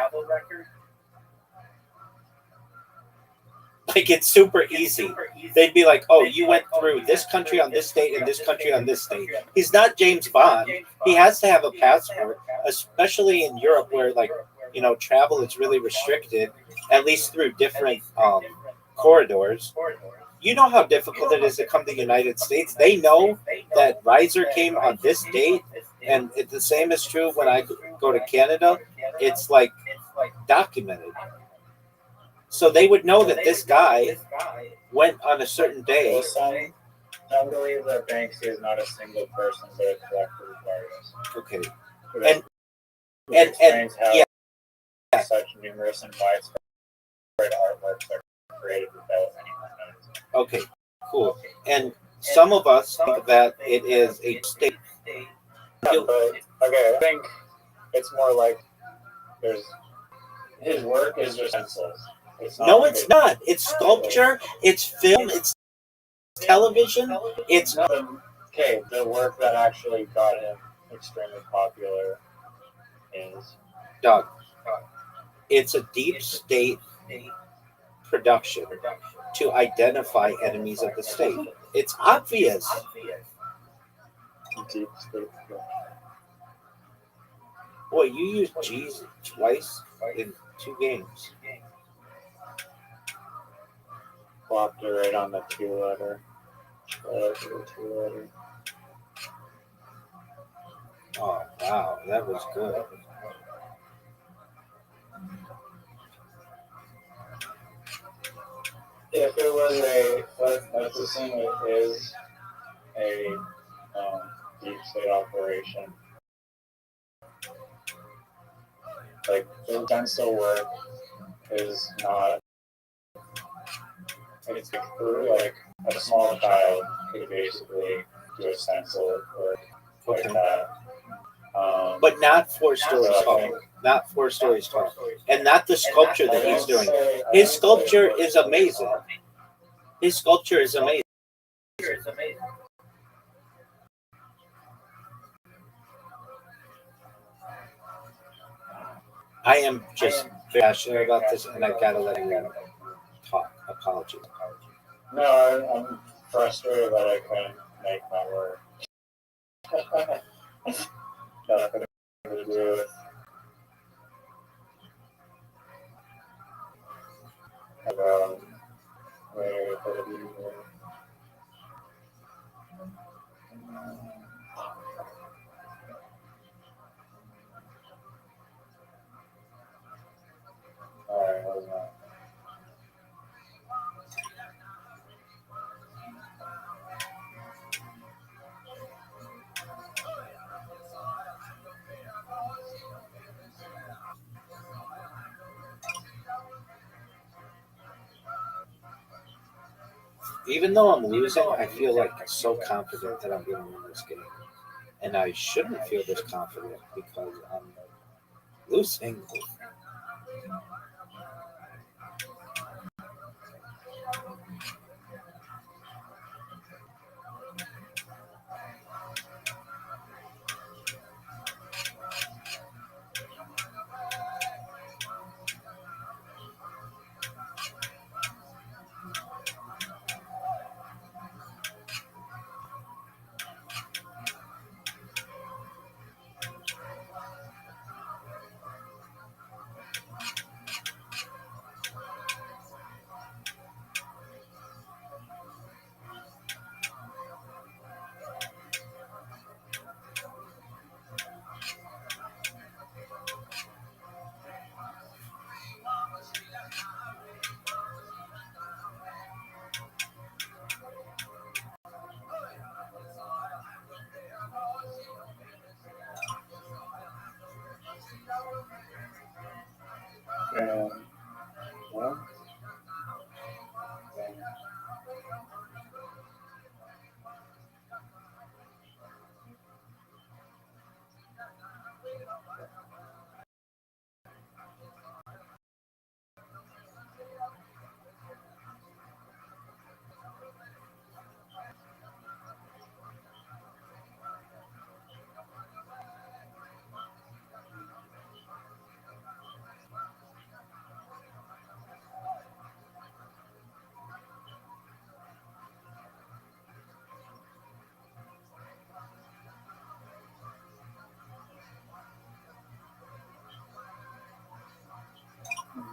Like, it's super easy. They'd be like, oh, you went through this country on this date and this country on this date. He's not James Bond. He has to have a passport, especially in Europe where, like, travel is really restricted, at least through different corridors. You know how difficult it is to come to the United States. They know that Riser came on this date, and the same is true when I go to Canada. It's like documented. So they would know that this guy went on a certain day. Some believe that Banksy is not a single person, but a collective of artists. Okay. And yeah, such numerous and widespread artworks are created without anyone noticing. Okay, cool. And some of us think that it is a state. I think it's more like his work is just pencils. It's not. It's sculpture. It's film. It's television. It's the work that actually got him extremely popular is Doug. It's a deep state production to identify enemies of the state. It's obvious. Deep state. Boy, you used G's twice in 2 games. Plopped it right on the 2-letter. Oh, wow, that was good. If it was let's assume it is a deep state operation. Like, the pencil work is not. It's like a small child could basically do a stencil work like that. But not 4 stories tall. Not 4 stories tall. And not the sculpture that he's doing. His sculpture is amazing. His sculpture is amazing. I am just very passionate about this, and I gotta let you talk. Apology. No, I'm frustrated that I couldn't make my work. Nothing to do with where could it be more. Alright, hold on. Even though I'm losing, I feel like so confident that I'm going to win this game. And I shouldn't feel this confident because I'm losing.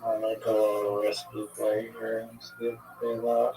I'll make a little risky play here and see if they laugh.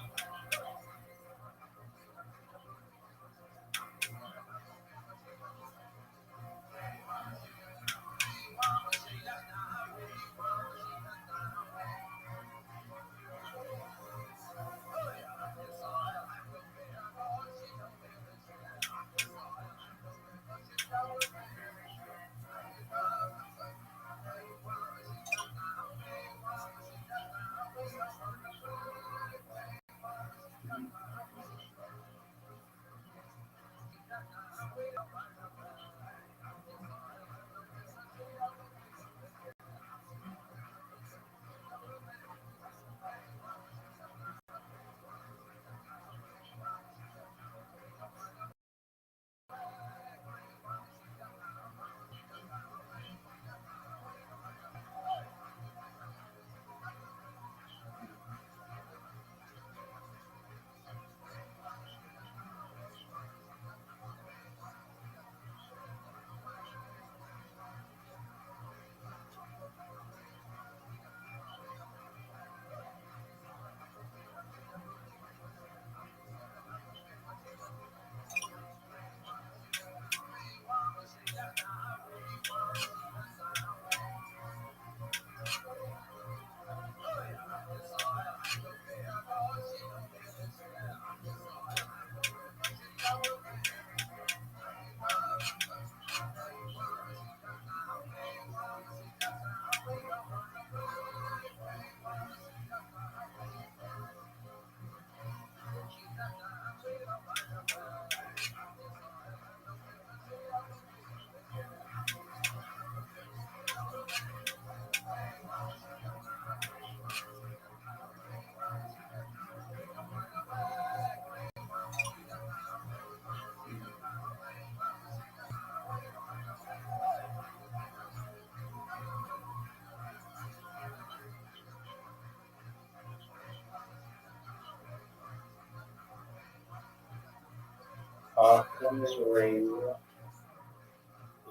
Hawkins Radio.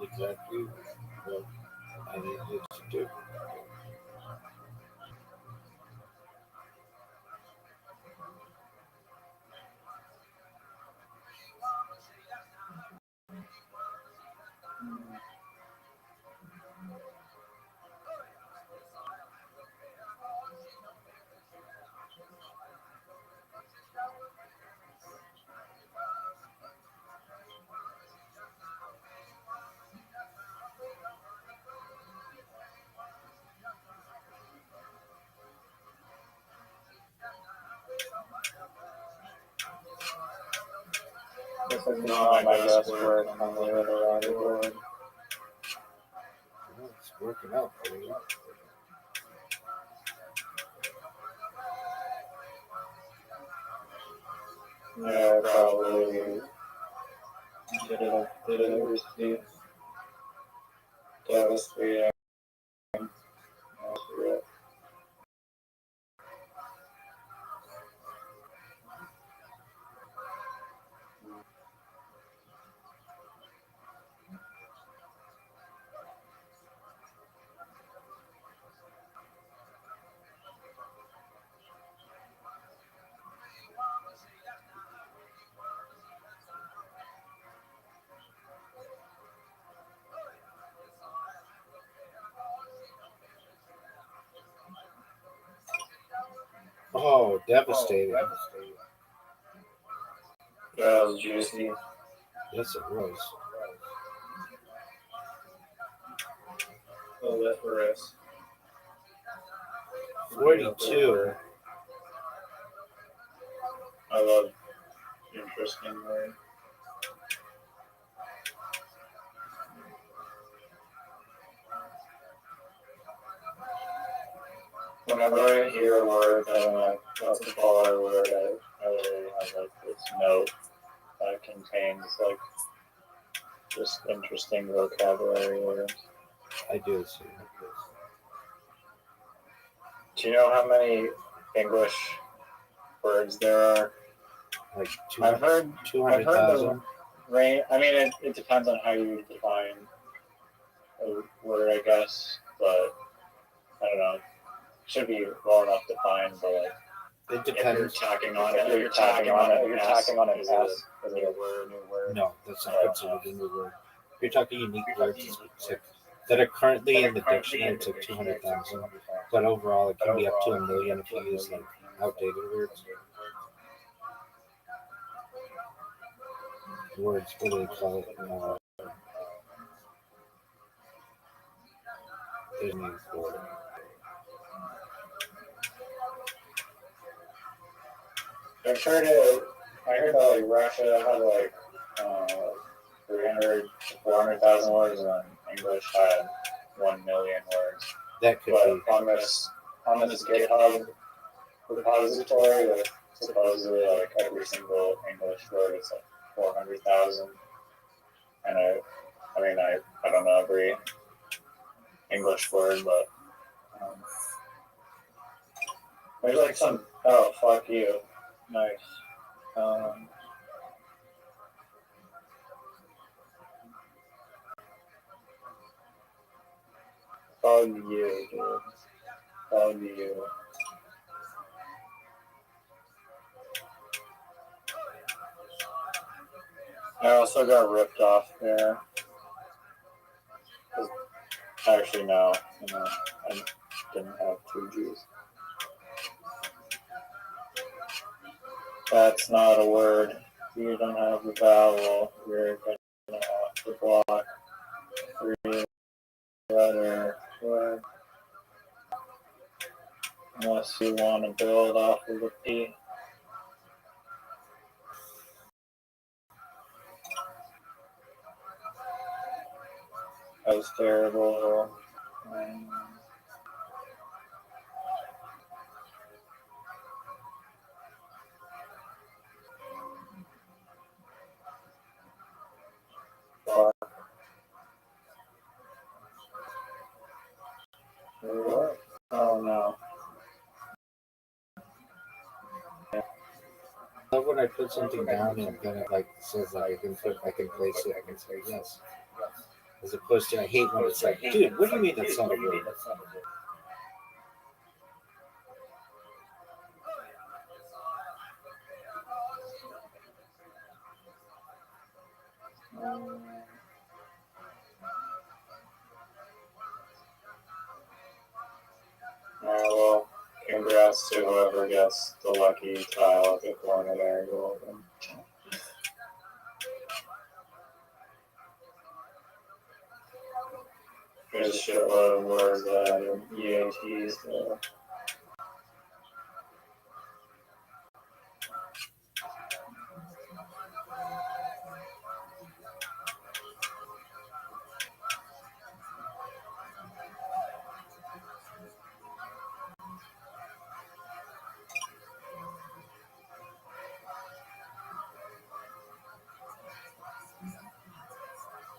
Exactly what I needed to do. This is not my best work on the other board. Well, it's working out pretty well. Yeah, probably didn't receive devastating. Oh, devastating. That was juicy. Yes, it was. A lit wrist. 42. I love interesting word. Whenever I hear a word that I'm like, that's a baller word, I literally have like this note that contains like just interesting vocabulary words. I do see. Do you know how many English words there are? Like I've heard 200,000. range. I mean, it depends on how you define a word, I guess. But I don't know. should be well enough defined, but like, It if you're depends. tacking on it, you're tacking on it, you're tacking on an S, is it a new word? No, that's not considered a new word. If you're talking unique words, it's like, that are currently in the dictionary, it's like 200,000. But overall, it can be up to 1 million if you use like outdated words. Words, what do they call it? There's a name for it. I heard that like Russia had like 300 to 400,000 words, and then English had 1 million words. That could But be. on this GitHub repository, with supposedly like every single English word is like 400,000. And I don't know every English word, but there's like some. Oh, fuck you. Nice. Fuck you, dude. Fuck you. I also got ripped off there. Actually, no. I didn't have 2Gs. That's not a word. You don't have the vowel. You're gonna have to block 3-letter word. Unless you want to build off of the P. That was terrible. Fuck. What? Oh no. I love when I put something down and then it like says like I can place it, I can say yes. As opposed to I hate when it's like, dude, what do you mean that's not a word? Well, congrats to whoever gets the lucky tile at the corner there. You're welcome. There's a shitload of words that are EATs. So.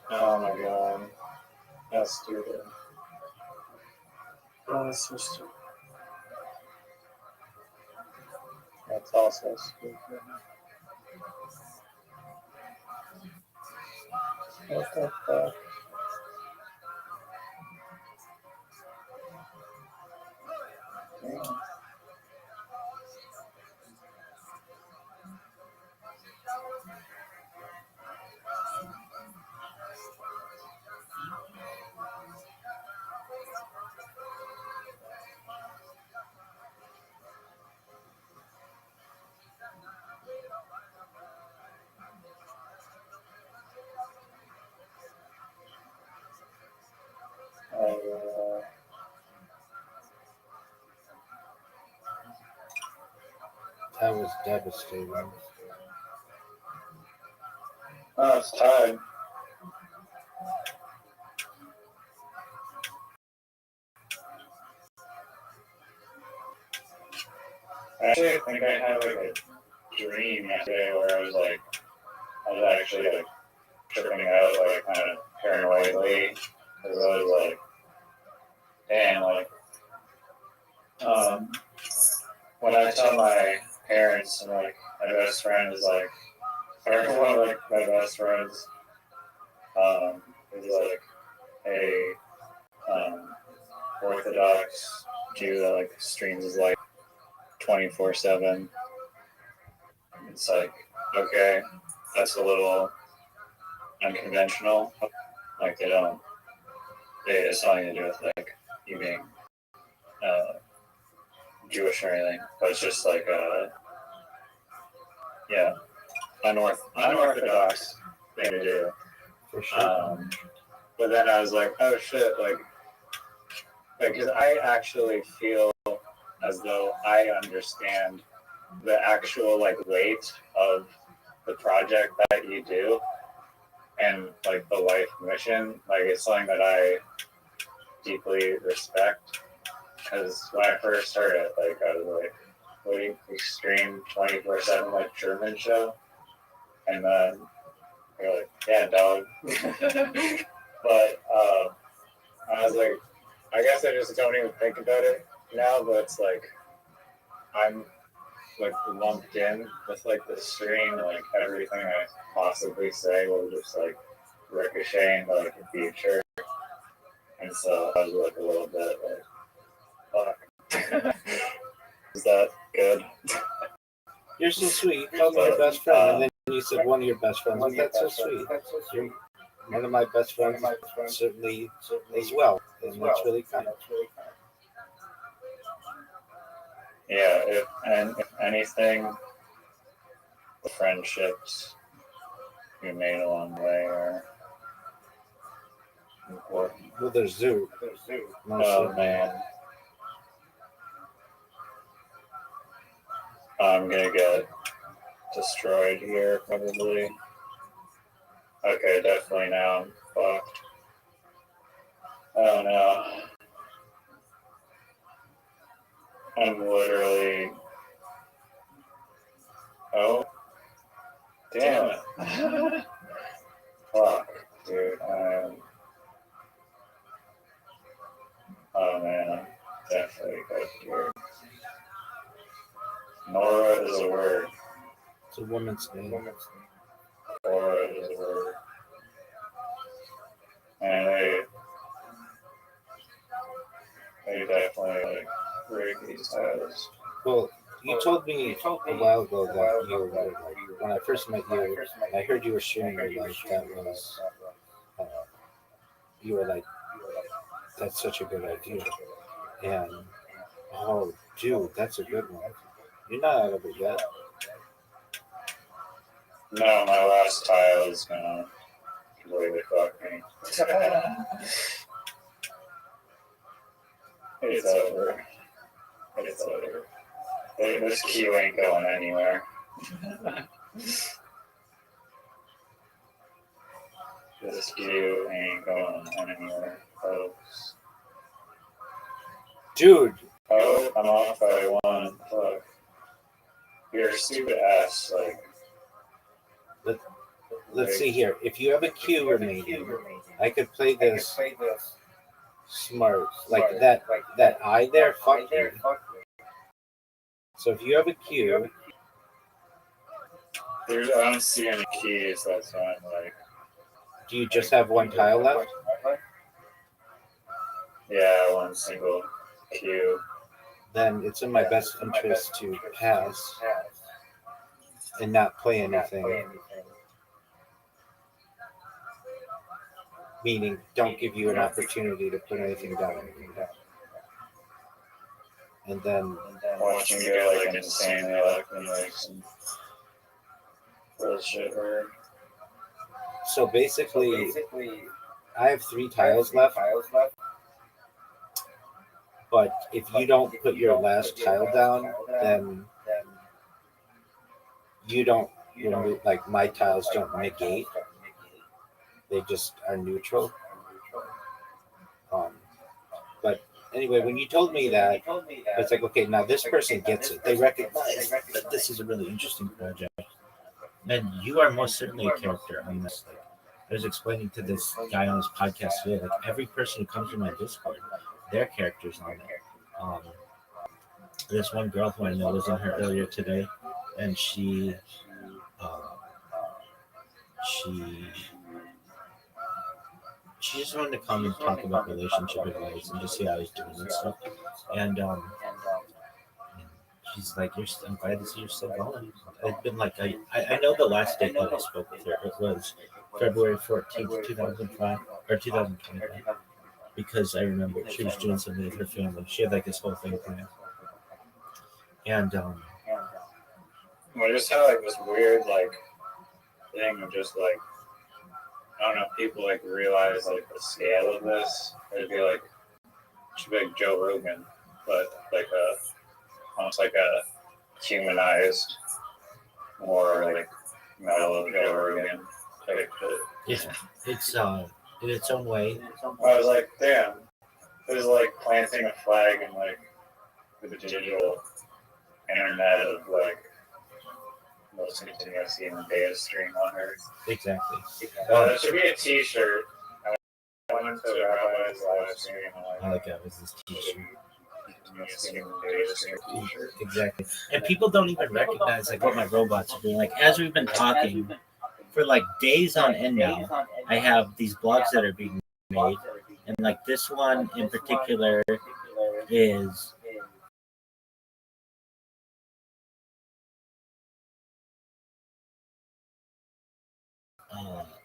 Oh my god. That's stupid. Oh, that's so stupid. That's also stupid. What the fuck? Damn. That was devastating. Oh, it's tied. Actually, I think I had like a dream yesterday where I was actually like tripping out like kind of paranoidally. Because I was like, damn, like, when I tell my parents and like my best friend is like, or one of like my best friends, is like, hey, Orthodox view that like streams is like 24/7. It's like, okay, that's a little unconventional. Like it's nothing to do with like you being Jewish or anything, but it's just like unorthodox thing to do. For sure. But then I was like, oh shit, like, because I actually feel as though I understand the actual like weight of the project that you do and like the life mission. Like it's something that I deeply respect. Because when I first started, like I was like, what do you stream 24/7 like German show? And then you're like, yeah, dog. But I was like, I guess I just don't even think about it now, but it's like I'm like lumped in with like the stream, like everything I possibly say will just like ricochet into like the future. And so I was like a little bit like, fuck. Is that good? You're so sweet. You called me your best friend, and then you said one of your best friends. That's so sweet. You're one of my best friends, certainly as well, and that's really kind. Yeah, if anything, the friendships we made along the way are important. Well, there's Zoo. Oh man. I'm gonna get destroyed here probably. Okay, definitely now I'm fucked. Oh no. I'm literally. Oh. Damn it. Fuck, dude. Oh man, I'm definitely good here. Nora is a word. It's a woman's name. Nora is a word. And they definitely like break these titles. Well, you told me a while ago that you were like, when I first met you, I heard you were sharing your life. That was, you were like, that's such a good idea. And, oh, dude, that's a good one. You're not out of it yet. No, my last tile is gonna completely fuck me. It's over. It's over. This queue ain't going anywhere. This queue ain't going anywhere, folks. Dude. Oh, I'm off by one. Fuck. You're stupid ass, like. Let's see here. If you have a queue remaining, I could play this smart. Like that eye there, fuck you. So if you have a queue. I don't see any keys, that's why I'm like. Do you just have one tile left? Yeah, one single queue. Then it's in my best interest to pass and not play anything. Meaning, don't give you an opportunity to put anything down. And then watching you get like insanely lucky, like some bullshit word. So basically, I have 3 tiles left. But if you don't put your last tile down, then you don't, like my tiles don't negate. They just are neutral. But anyway, when you told me that, it's like, okay, now this person gets it. They recognize that this is a really interesting project. And you are most certainly a character on this. Like, I was explaining to this guy on this podcast today, like every person who comes to my Discord, their characters on it. This one girl who I know was in here earlier today, and she she just wanted to come and talk about relationship advice and just see how I was doing and stuff. And she's like, I'm glad to see you're still going. It's been like I know the last date that I spoke with her, it was February 14th, 2005 or 2025, because I remember she was doing something with her family. She had like this whole thing planned, and I just had like this weird like thing of just like, I don't know if people like realize like the scale of this. It'd be like, it should be like Joe Rogan, but like almost like a humanized, more like mellow Joe Rogan type shit. it's in its own way. I was like, damn, it was like planting a flag in like the digital internet of like most continuous human data stream on Earth. Exactly. There should be a T-shirt. I went to Rabbi's live stream. I like that was this T-shirt. Continuous human data stream T-shirt. Exactly. And people don't even recognize like what my robots are doing. Like as we've been talking for like days on end now, I have these blogs that are being made, and like this one in particular is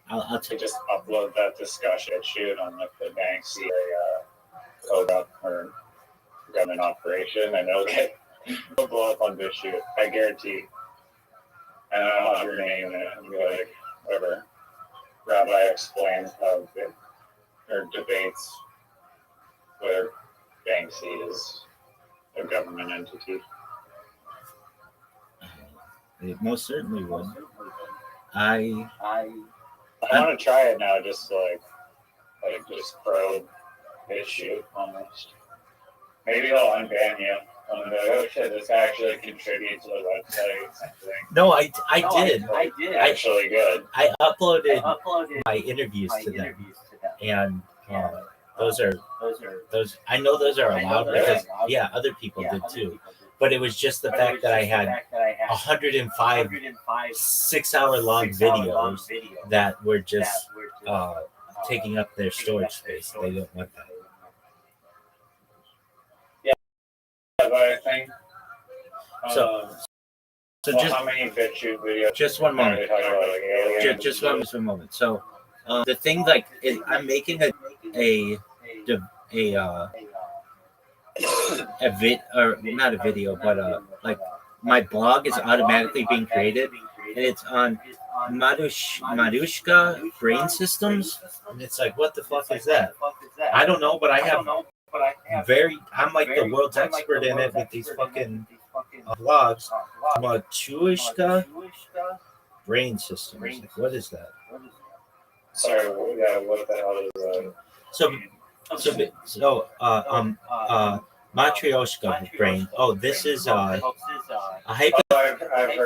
I'll To just upload that discussion shoot on like the Banksy code up or government operation, and it'll blow up on this shoot. I guarantee. And I'll have your name in it and be like, whatever. Rabbi explains how it, or debates whether Banksy is a government entity. it most certainly would. I want to try it now, just to like just probe his shoot almost. Maybe I'll unban you. I'm like, oh shit, this actually contributes to the website. No, I did. Actually good. I uploaded my interviews to them, and those I know those are allowed because other people did too. But it was just the fact that I had 105 6-hour-long videos that were just taking up their storage space. They didn't want that. But I think. So just how many BitChute videos? Just one moment. Just one moment. So the thing I'm making a not a video, but like my blog is automatically being created, and it's on Marushka Brain Systems, and it's like, what the fuck is that? I don't know, but I'm like the world's expert in it with these fucking blogs. Marushka Brain Systems. Like, what is that? Sorry, what the hell is that? Matryoshka brain. Oh, this is I've heard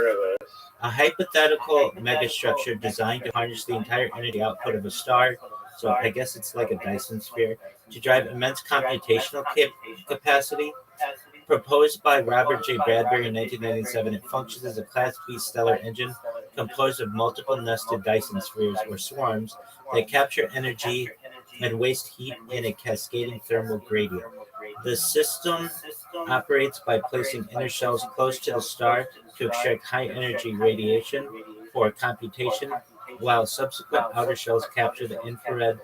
of this. a hypothetical megastructure designed to harness the entire energy output of a star. So I guess it's like a Dyson sphere to drive immense computational capacity. Proposed by Robert J. Bradbury in 1997, it functions as a Class B stellar engine composed of multiple nested Dyson spheres or swarms that capture energy and waste heat in a cascading thermal gradient. The system operates by placing inner shells close to the star to extract high-energy radiation for computation, while subsequent outer shells capture the infrared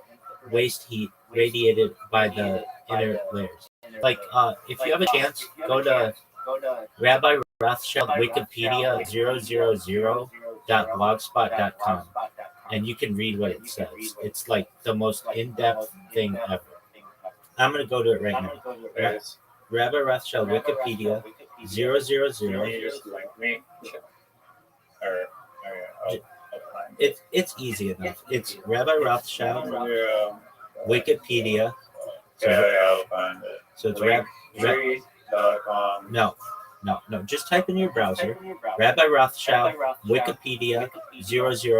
waste heat radiated by the inner layers. Like, if you have a chance, go to Rabbi Rothschild Wikipedia 000.blogspot.com, and you can read what it says. It's like the most in-depth thing ever. I'm going to go to it right now. Rabbi Rothschild Wikipedia 000. Can you just link me? It's easy enough. It's Rabbi Rothschild Wikipedia. I'll find it. So it's Tree.com. No. Just type in your browser Rabbi Rothschild Wikipedia 000.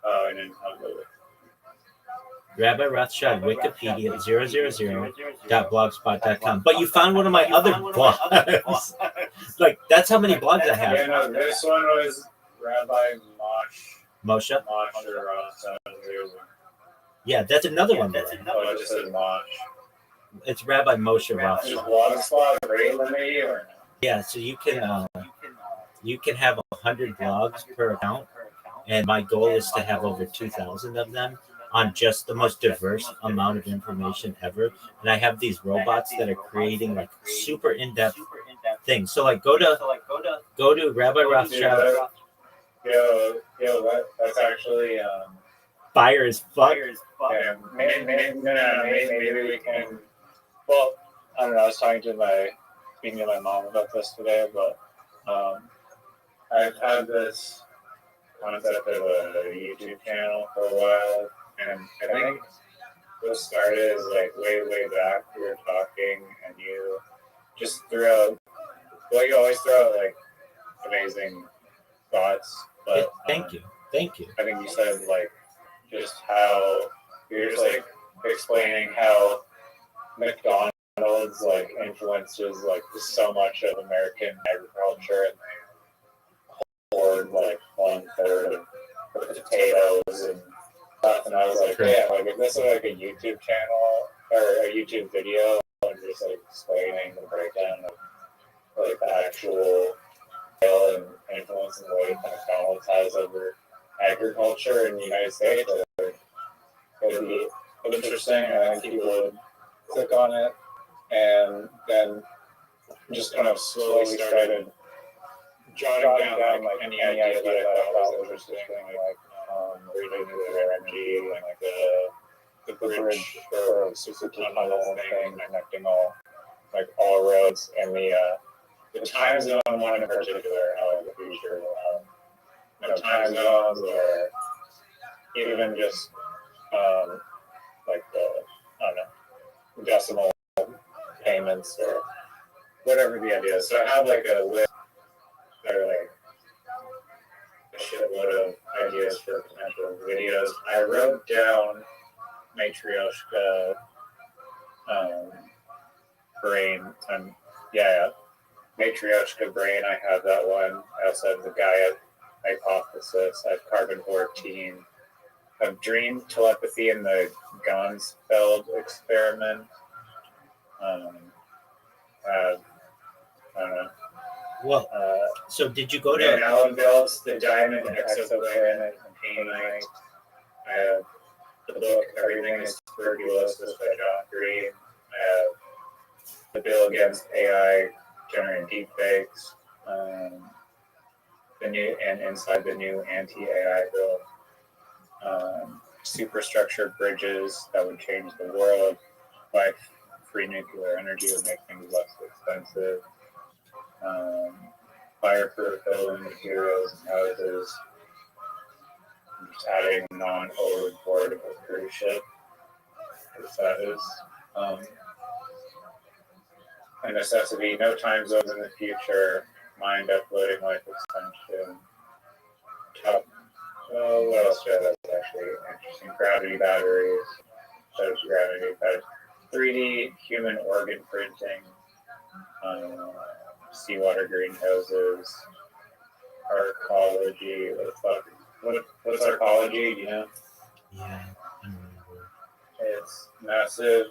Oh, and then upload it. Rabbi Rothschild Wikipedia 000.blogspot.com. But you found one of my other blogs. Like, that's how many blogs I have. Yeah, no, this one was Rabbi Moshe. Mosh or Rothschild. Yeah, that's another one. Oh, it just says Mosh. It's Rabbi Moshe Is Rothschild. Blogspot rate limit or no? Yeah, so you can have 100 blogs per account, and my goal is to have over 2,000 of them on just the most diverse amount of information ever. And I have these robots that are creating like super in-depth things. So like go to Rabbi Rothschild. That's actually Fire is fuck. yeah, maybe we can. Well, I don't know. I was speaking to my mom about this today, but I've had this concept of a YouTube channel for a while, and I think what started is like way back. We were talking, and you just threw out. Well, you always throw out like amazing thoughts, but Thank you. I think you said like just how you're just like explaining how McDonald's like influences like so much of American agriculture, and they hoard like 1/3 of the potatoes and stuff. And I was like, yeah, like if this is like a YouTube channel or a YouTube video and just like explaining the breakdown of like the actual scale and influence and weight that McDonald's has over agriculture in the United States, it would be interesting. I think people would click on it, and then just kind of slowly started jotting down like any idea that I thought was interesting, like renewable energy, and like the bridge or super tunnel thing connecting all roads, and the time zone one in particular, how the future time zones, or even just like the I don't know decimal payments or whatever the idea is. So I have like a list that are like a shitload of ideas for potential videos. I wrote down Matryoshka brain and Matryoshka brain. I have that one. I also have the Gaia hypothesis. I have carbon 14. I have dream telepathy in the Gansfeld experiment. I don't know. Well, so did you go to Alan builds the diamond exoplanet containment. I have the book Everything is Tuberculosis by John Green. I have the bill against AI generating deepfakes. The new and inside the new anti-AI bill. Superstructured bridges that would change the world. By free nuclear energy would make things less expensive. Fireproof building materials and houses. Just adding non-overboardable cruise ship. Because that is a necessity. No time zones in the future. Mind uploading life extension. What else do I have that's actually interesting? Gravity batteries. Shows gravity batteries. 3D human organ printing. Seawater greenhouses. Arcology. What's arcology? Do you know? Yeah, I remember. It's massive,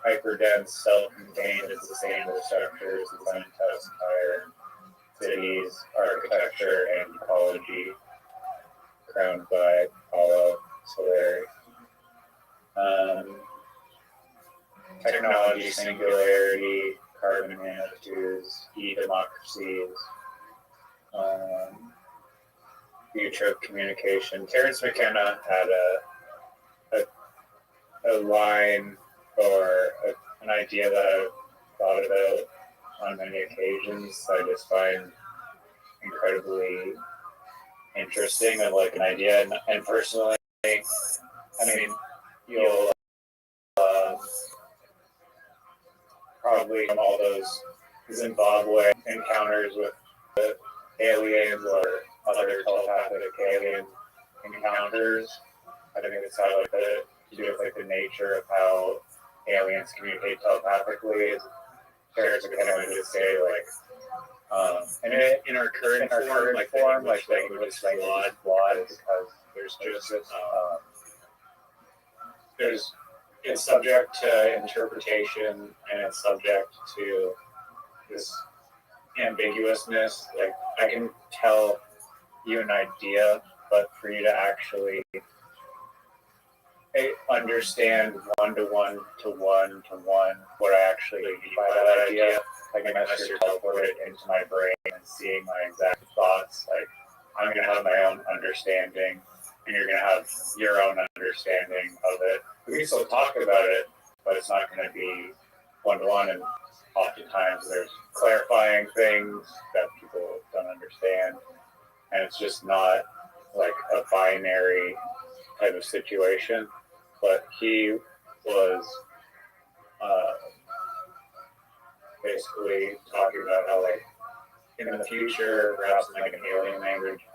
hyperdense, self-contained, and sustainable structures designed to inspire cities, architecture, and ecology, crowned by Apollo Solari. Technology, singularity, carbon nanotubes, e-democracies, future of communication. Terence McKenna had a line or an idea that I've thought about on many occasions. I just find incredibly interesting of like an idea, and personally, I mean, you'll probably from all those Zimbabwe encounters with the aliens or other telepathic alien encounters. I think it's how like to do with like the nature of how aliens communicate telepathically. character can I just say like, in our current form, like language is flawed because there's just it's subject to interpretation and it's subject to this ambiguousness. Like I can tell you an idea, but for you to actually understand one-to-one what I actually mean by that idea, like unless you're teleported into my brain and seeing my exact thoughts, like I'm gonna have my own understanding and you're gonna have your own understanding of it. We can still talk about it, but it's not gonna be one-to-one, and oftentimes there's clarifying things that people don't understand, and it's just not like a binary type of situation. But he was basically talking about how, like, in the future, perhaps in like an alien language,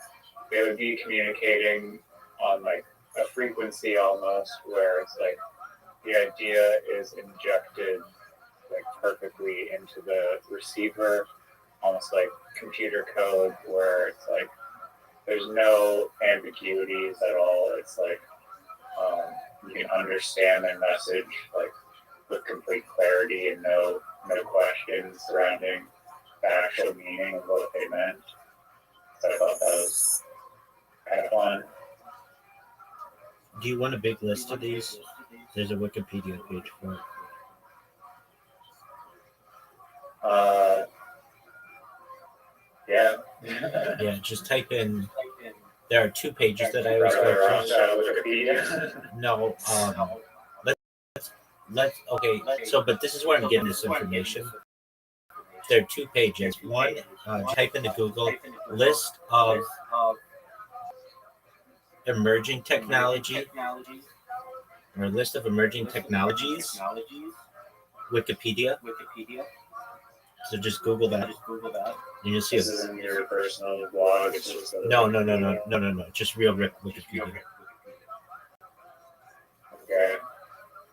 they would be communicating on like a frequency almost, where it's like the idea is injected like perfectly into the receiver, almost like computer code, where it's like there's no ambiguities at all. It's like you can understand their message like with complete clarity and no questions surrounding the actual meaning of what they meant. So I thought that was kind of fun. Do you want a big list of these? There's a Wikipedia page for it. Yeah. Yeah, just type in. There are 2 pages that I always go to. Wikipedia. No, let's okay. So, but this is where I'm getting this information. There are 2 pages. One, type into Google list of emerging technology or list of emerging technologies. Wikipedia. So just Google that. And you'll see This it. isn't your personal blog. It's just No. Just real Wikipedia. Okay.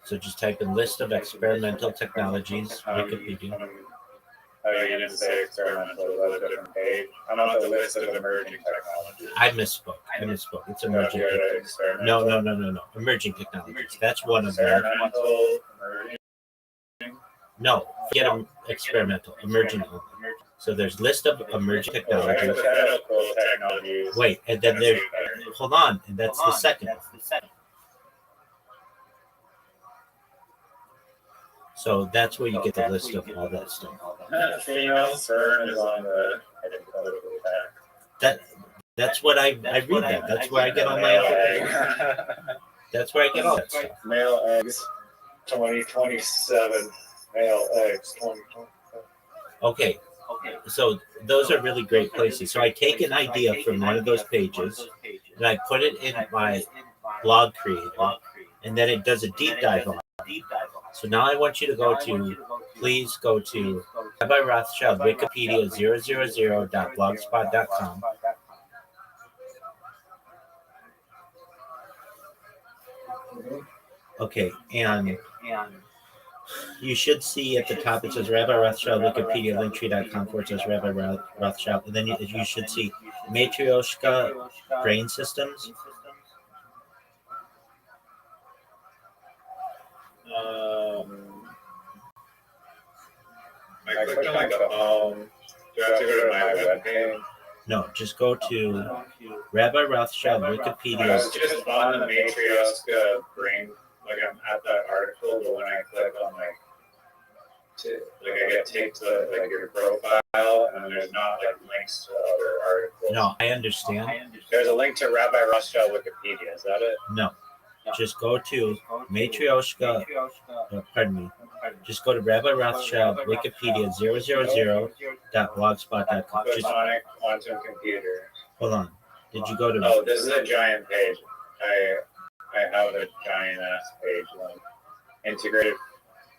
So just type in list of experimental technologies, Wikipedia. Oh, you didn't say experimental. That's a different page. I'm on the list of emerging technologies. I misspoke. It's emerging. No. Emerging technologies. That's one of them. Experimental, emerging. No, forget experimental. Emerging. So there's list of emerging technologies. Hypothetical technologies. Wait, and then there's hold on, and that's the second. So that's where you get the list of all that stuff. Female sperm is on the hypothetical tag. That's what I read that. That's where I get all my. That's where I get all that stuff. Male eggs, 2027. Male eggs, 2027. Okay. So those are really great places. So I take an idea from one of those pages and I put it in my blog creator, and then it does a deep dive on it. So now I want you to please go to Rabbi Rothschild Wikipedia 000.blogspot.com. Okay, and you should see at the top it says Rabbi Rothschild Wikipedia linktree.com/Rabbi Rothschild, and then you should see Matryoshka brain systems. I clicked on go home. Do I have to go to my webpage? No, just go to Rabbi Rothschild I Wikipedia. was just on the Matryoshka brain, like I'm at that article, but when I click on I get taped to like your profile, and there's not like links to other articles. No, I understand. There's a link to Rabbi Rothschild Wikipedia. Is that it? No, just go to Matryoshka. Pardon me. Just go to Rabbi Rothschild Wikipedia 000.blogspot.com. Photonic quantum computer. Hold on. Did you go to? Oh, this is a giant page. I have a giant ass page. Like, integrated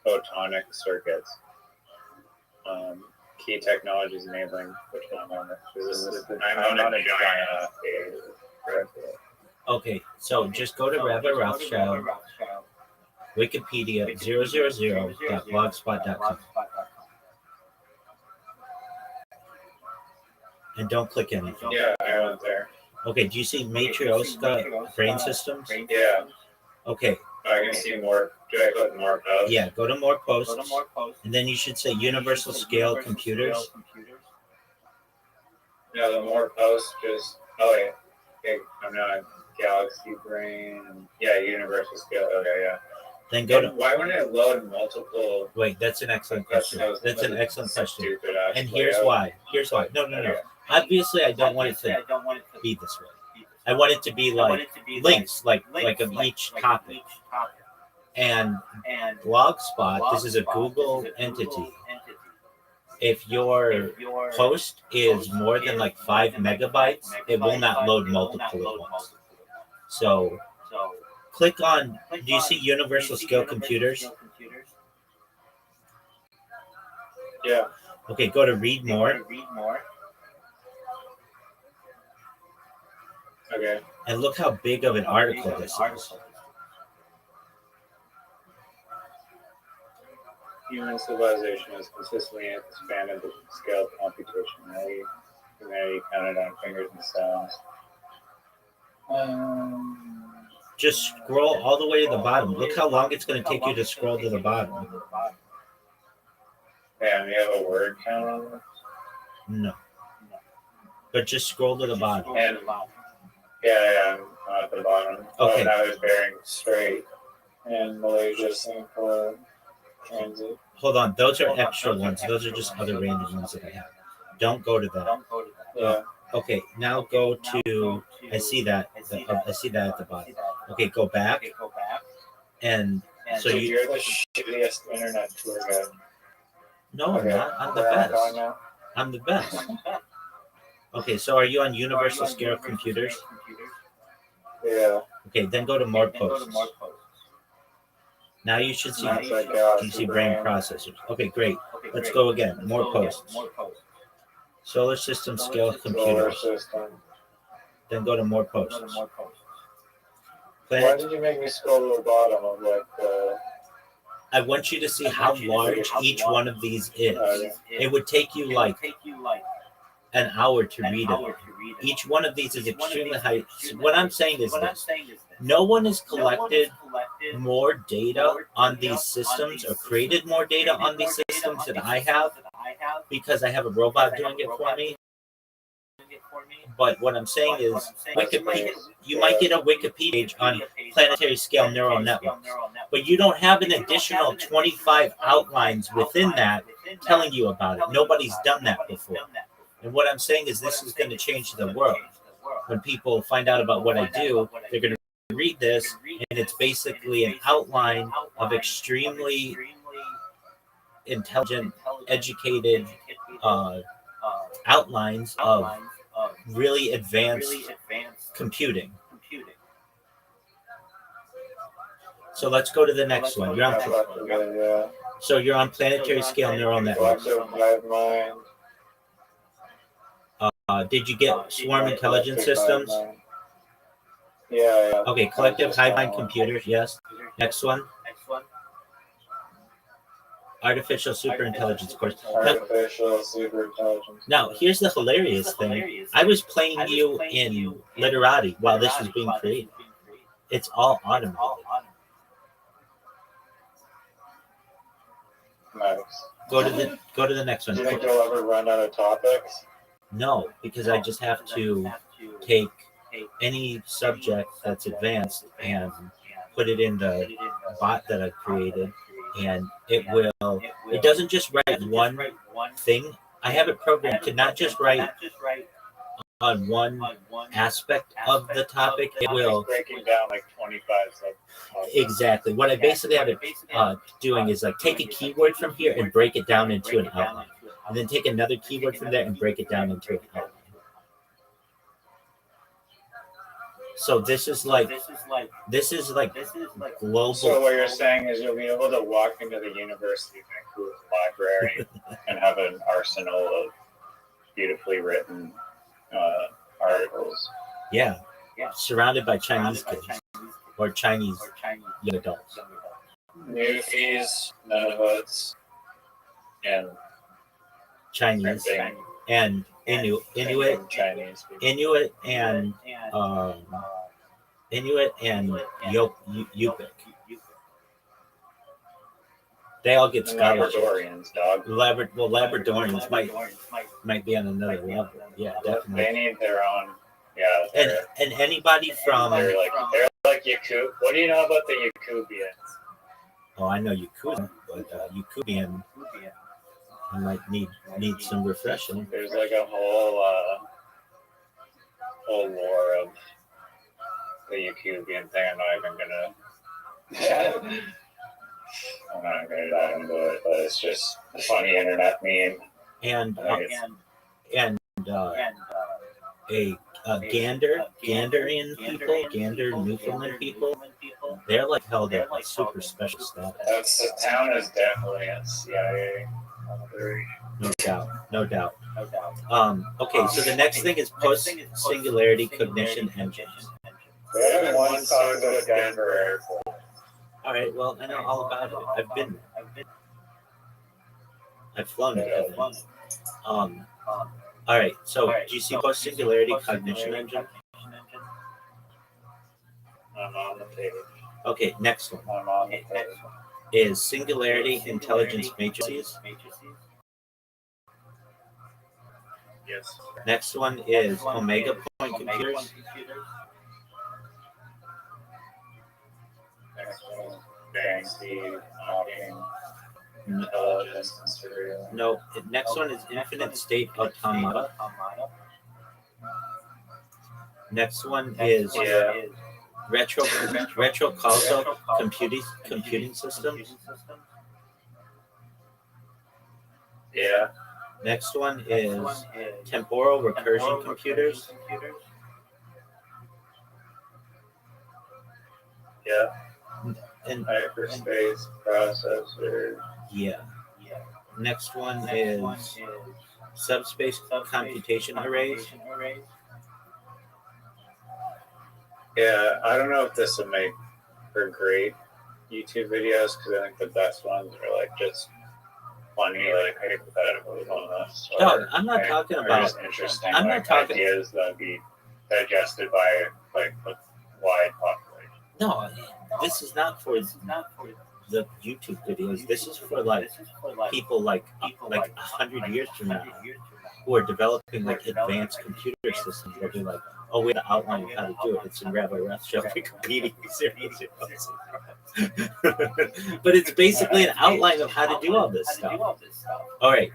photonic circuits. Key technologies enabling photonic. I'm on a giant ass page. Okay, so just go to Rabbi Rothschild Wikipedia 000.blogspot.com. and don't click anything. Yeah, I went there. Okay, do you see Matryoshka brain systems? Yeah, Okay, I can see more. Do I click more posts? yeah, go to more posts, and then you should say universal scale computers. No, the more posts just. Oh yeah. Okay, I'm not Galaxy Brain. Yeah, universal scale. Okay, yeah. Then go to. Why wouldn't it load multiple? Wait, that's an excellent question. That's an excellent question. Stupid ass And here's layout. why. Here's why. No. Obviously, I don't want it to be this way. I want it to be like links, like of each topic. And Blogspot, this is a Google entity. If your post is more than like 5 megabytes, it will not load multiple at once. So click on, do you see universal scale computers? Yeah. Okay, go to read more. Okay. And look how big of an article this is. Human civilization has consistently expanded the scale of computation. Humanity counted on fingers and stones. Just scroll all the way to the bottom. Look how long it's going to take you to scroll to the bottom. Yeah, and you have a word count on this? No. But just scroll to the bottom. And yeah, I'm at the bottom. Okay. Oh, now it's bearing straight. And Malaysia, Singapore, transit. Hold on, those are extra ones. Those are just other random ones that I have. Don't go to that. Yeah. Okay, now go to. I see that. I see that at the bottom. Okay, go back. And so You're the shittiest internet tour guide. No, I'm not. I'm the best. I'm the best. Okay, so are you on universal scale computers? Yeah. Okay, then go to more posts. Now you should see DC brain processors. Okay, great. Let's go again. More posts. Solar system scale computers. Then go to more posts. Why did you make me scroll to the bottom of like the... I want you to see how large each one of these is. It would take you like an hour to read it. Each one of these is extremely high. So what I'm saying is this. No one has collected more data on these systems or created more data on these systems than I have because I have a robot doing it for me. But what I'm saying is, Wikipedia, you might get a Wikipedia page on planetary scale neural networks, but you don't have an additional 25 outlines within that telling you about it. Nobody's done that before. And what I'm saying is this is going to change the world. When people find out about what I do, they're going to read this, and it's basically an outline of extremely intelligent, educated outlines of really advanced computing. So let's go to the next one. You're on planetary scale neural networks. Did you get swarm intelligence systems? Yeah. Okay, collective hive mind computers, yes. Next one. Artificial superintelligence course. Artificial superintelligence. Now, here's the hilarious thing. I was playing you in Literati while this was being created. It's all automated. Nice. Go to the next one. Do you think you'll ever run out of topics? No, because I just have to take any subject that's advanced and put it in the bot that I've created, and it doesn't just write one thing. I have it programmed to not just write on one aspect of the topic. It will breaking down like 25 subtopics. Exactly. What I basically have it doing is like take a keyword from here and break it down into an outline, and then take another keyword from there and break it down into an outline. So this is like global. So what you're saying is you'll be able to walk into the University of Vancouver library and have an arsenal of beautifully written articles. Yeah, surrounded by Chinese kids or Chinese young adults. New fees, Nunavut's, and Chinese printing. and Inuit, Chinese people. Inuit, and Yupik. They all get scholarships. Labradorians, dog. Labradorians might be on another level. Yeah, definitely. They need their own. Yeah. And anybody from they're like Yakub. What do you know about the Yakubians? Oh, I know Yakuza, but Yakubian, I might need some refreshing. There's like a whole lore of the Yakubian thing. I'm not gonna dive into it, but it's just a funny internet meme. And a Ganderian people, Gander Newfoundland people, they're like held at super special status. The town is definitely a CIA. No doubt. Okay, so the next thing is post-singularity cognition engines. We haven't one talked about Denver Airport. All right, well, I know all about it. I've been there. I've flown it. All right, so do you see post-singularity cognition engine? I'm on the page. Okay, next one I'm on the page. is singularity intelligence matrices. Yes. Next one is omega point computers. Next one, Bang Steve, Hawking, Intelligence and Surveillance. No, next one is infinite state automata. Next one is retrocausal computing systems. Yeah. Next one is temporal recursion computers. Yeah. And Hyperspace processor. yeah. Next one is subspace computation arrays. Yeah, I don't know if this would make for great YouTube videos because I think the best ones are like just funny, like hypotheticals on this. No, I'm not talking about. Just interesting. I'm not talking ideas that be digested by like a wide population. No, this is not for the YouTube videos. This is for like people like 100 years from now who are developing like advanced computer systems. They'll be like, oh, we have to outline how to do it. It's in Rabbi Rothschild Wikipedia 000. But it's basically an outline of how to do all this stuff. All right.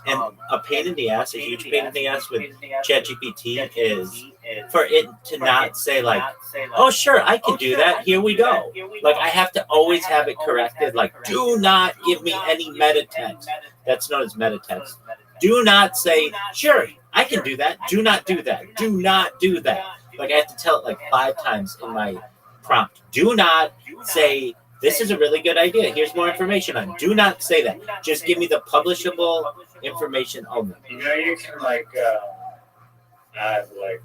And a pain in the ass, a huge pain in the ass with ChatGPT is for it to not say like, oh, sure, I can do that. Here we go. Like I have to always have it corrected. Like, do not give me any meta text. That's known as meta text. Do not say, sure, I can do that. Do not do that. Do not do that. Like I have to tell it like 5 times in my prompt. Do not say, this is a really good idea. Here's more information on. Do not say that. Just give me the publishable information only. You know, you can like add like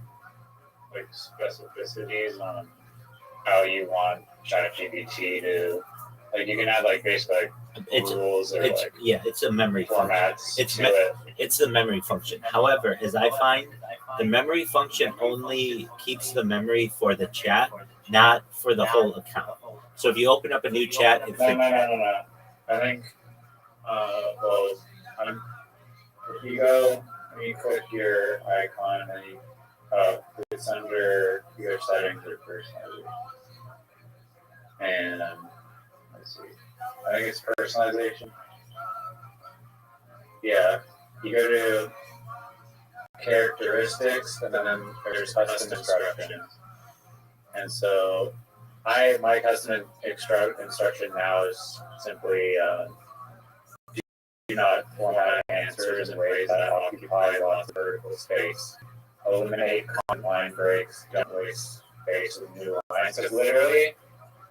specificities on how you want ChatGPT to. Like you can add like basically rules or it's a memory formats. It's the memory function. However, as I find, the memory function only keeps the memory for the chat, not for the whole account. So if you open up a new chat, No. I think, if you go and you click your icon and you, it's under your settings or personalization. And let's see, I think it's personalization. Yeah, you go to characteristics and then there's custom instructions. And so my custom instruction now is simply do not format answers in ways that occupy lots of vertical space. Eliminate common line breaks. Don't waste space with new lines. Because literally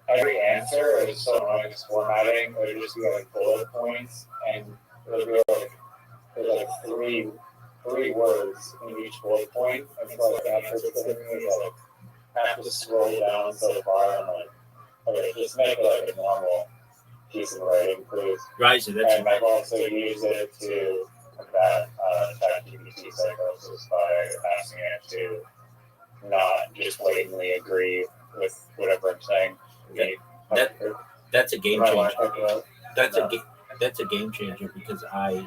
every answer is so annoying. It's formatting. It'll just be like bullet points, and it'll be like there's like three words in each bullet point. And so like after have to scroll down so far and like, okay, just make it like a normal piece of writing, please. Right, so that's and I've also used it to combat ChatGPT GPT psychosis by asking it to not just blatantly agree with whatever I'm saying. That's a game Am I changer. lying? That's a game changer because I'm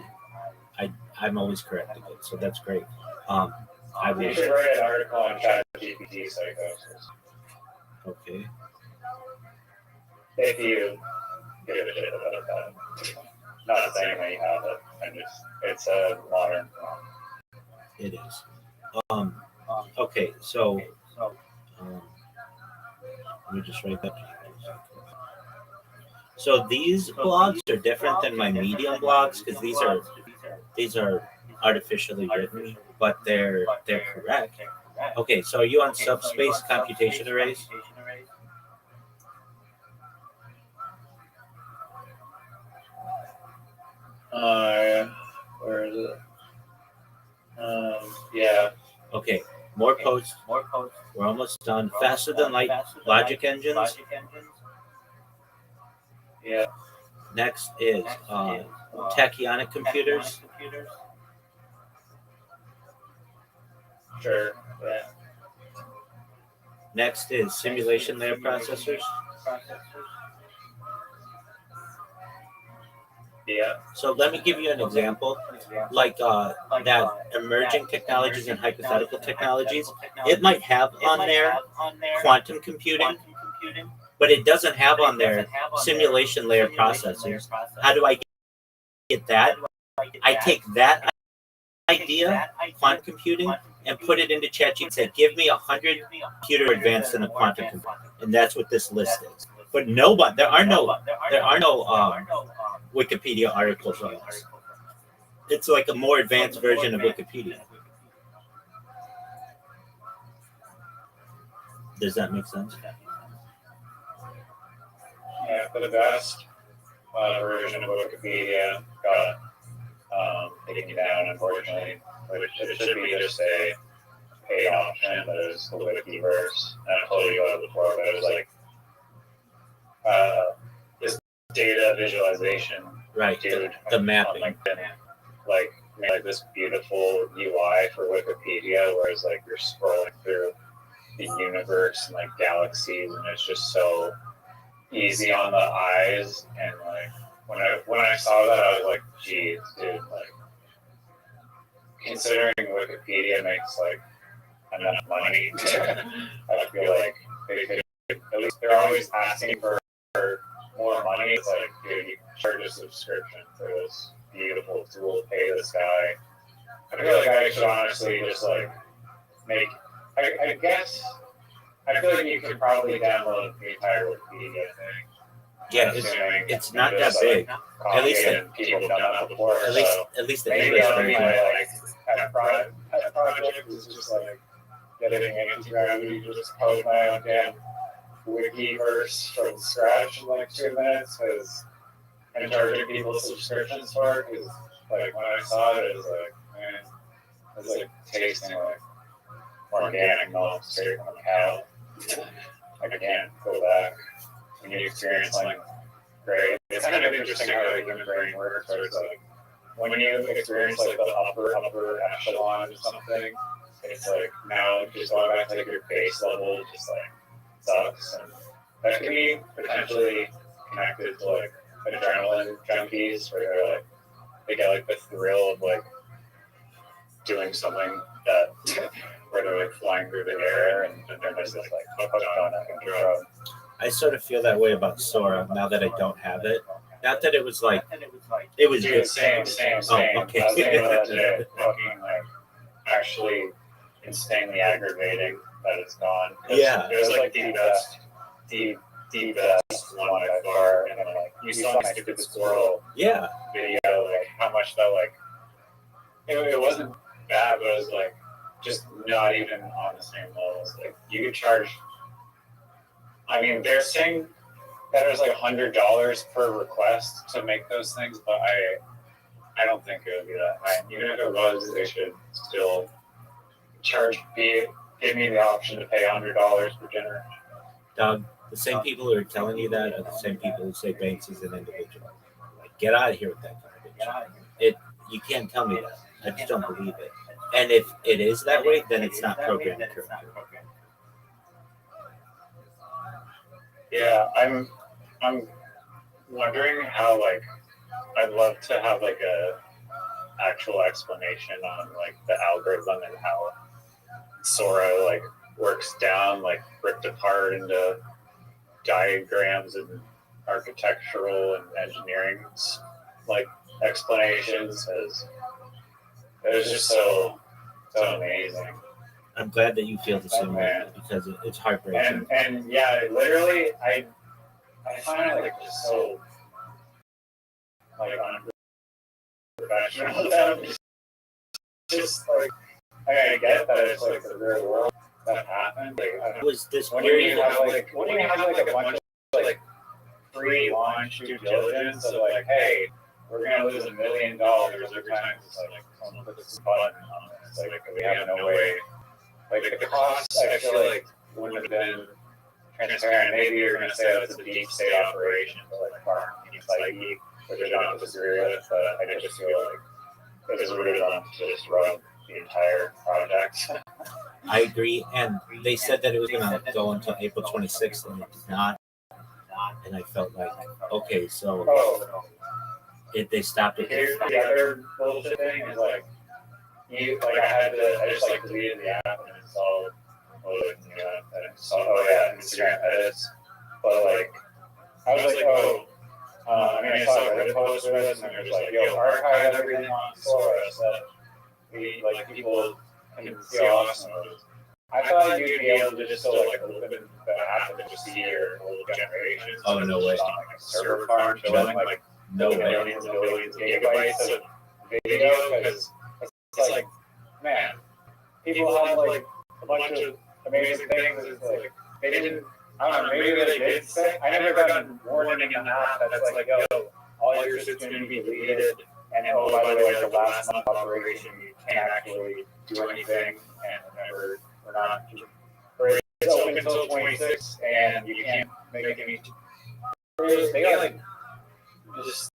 always correcting it, so that's great. I You will. should write an article on ChatGPT psychosis. Okay. If you give a shit about that. Not saying that you have it. It's a modern. It is. Okay, so let me just write that. So these blogs are different than my Medium blogs because these are artificially written, but they're correct. Okay, so are you on subspace computation arrays? Where is it? Yeah. Okay, more posts. We're almost done. Faster than light logic engines. Yeah. Next is tachyonic computers. Sure. Yeah. Next is simulation layer processors. Yeah. So let me give you an example, like that emerging technologies and hypothetical technologies. It might have on there quantum computing, but it doesn't have on there simulation layer processors. How do I get that? I take that idea, quantum computing, and put it into ChatGPT and say, give me 100 computer advanced in a quantum computer, and that's what this list is. But nobody, there are no Wikipedia articles on this. It's like a more advanced version of Wikipedia. Does that make sense? Yeah, for the best version of Wikipedia got taken down, unfortunately. It should be just a paid option, but it's the Wikiverse. And I told you about it before, but it was like this data visualization Right, dude the mapping. on LinkedIn, like made this beautiful UI for Wikipedia, whereas like you're scrolling through the universe and like galaxies, and it's just so easy on the eyes. And like when I saw that, I was like, geez, dude, like considering Wikipedia makes like enough money, I feel like they could, at least they're always asking for more money. It's like, dude, you charge a subscription for this beautiful tool, pay this guy. I feel like I should honestly just like make, I guess, I feel like you could probably download the entire Wikipedia thing. Yeah, it's not that big. At least people have done that before. at least the Maybe English that'll be version. my like pet project is just like getting an Instagram and just code my own damn Wikiverse from scratch in like 2 minutes because I'm charging people subscriptions for it. Because like when I saw it, it was like, man, it was like tasting like organic milk straight from a cow. Like I can't go back. When you experience like great, it's kind of interesting how the human brain works. Where it's like when you experience like the upper echelon or something, it's like now just going back to like your base level just like sucks, and that can be potentially connected to like adrenaline junkies where they're like they get like the thrill of like doing something that where they're like flying through the air and they're just like hooked on a drug. I sort of feel that way about Sora now that I don't have it. Not that it was like it was Dude, good. same. Oh, okay. I was thinking about that today. Fucking like actually insanely aggravating that it's gone. Yeah. It was like the best one by far. And then like you saw my stupid squirrel Yeah. video, like how much that like it wasn't bad, but it was like just not even on the same levels. Like you could charge. I mean, they're saying that it was like $100 per request to make those things, but I don't think it would be that high. Even if it was, they should still give me the option to pay $100 per generation. Doug, the same people who are telling you that are the same people who say Banks is an individual. Like, get out of here with that garbage. You can't tell me that. I just don't believe it. And if it is that way, then it's not programmed correctly. Yeah, I'm wondering how, like, I'd love to have like a actual explanation on like the algorithm and how Sora like works down, like ripped apart into diagrams and architectural and engineering like explanations. As it was just so amazing. I'm glad that you feel the same way because it's heartbreaking. And yeah, literally, I find it like just so like unprofessional. Just like I get that it's like the real world that happened. Like, It was this when period you have of like a bunch of like pre-launch due diligence of like, hey, we're gonna lose $1 million every time it's like someone puts a button on it. It's like we have no way. Like the cost, I feel like wouldn't have been transparent. Maybe you're gonna say that it's a deep state operation, but like farm psyche, which I don't disagree with, but I just feel like it is would have done to just run the entire project. I agree, and they said that it was going to go until April 26th, and it did not. And I felt like, okay, so they stopped it. Here's the other bullshit thing is like, I just like deleted the app and installed Instagram edits. But like, I was like, I saw a Reddit post for this, and they're just like, yo, archive everything on Sora so that people can see how awesome it is. I thought you'd be able to just still like open the app and just see your old generations. Oh, no way. On like a server farm showing like No way. millions and billions of gigabytes of video, because it's like, man, people have like a bunch of amazing things. It's like they didn't. I don't know. Maybe they did say. I never got a warning in the app that's like, yo, all your shit's going to be deleted. And oh, by the way, like the last month operation, you can't actually do anything. And remember, we're not. It's open until 26, and you can't make any. They got like just.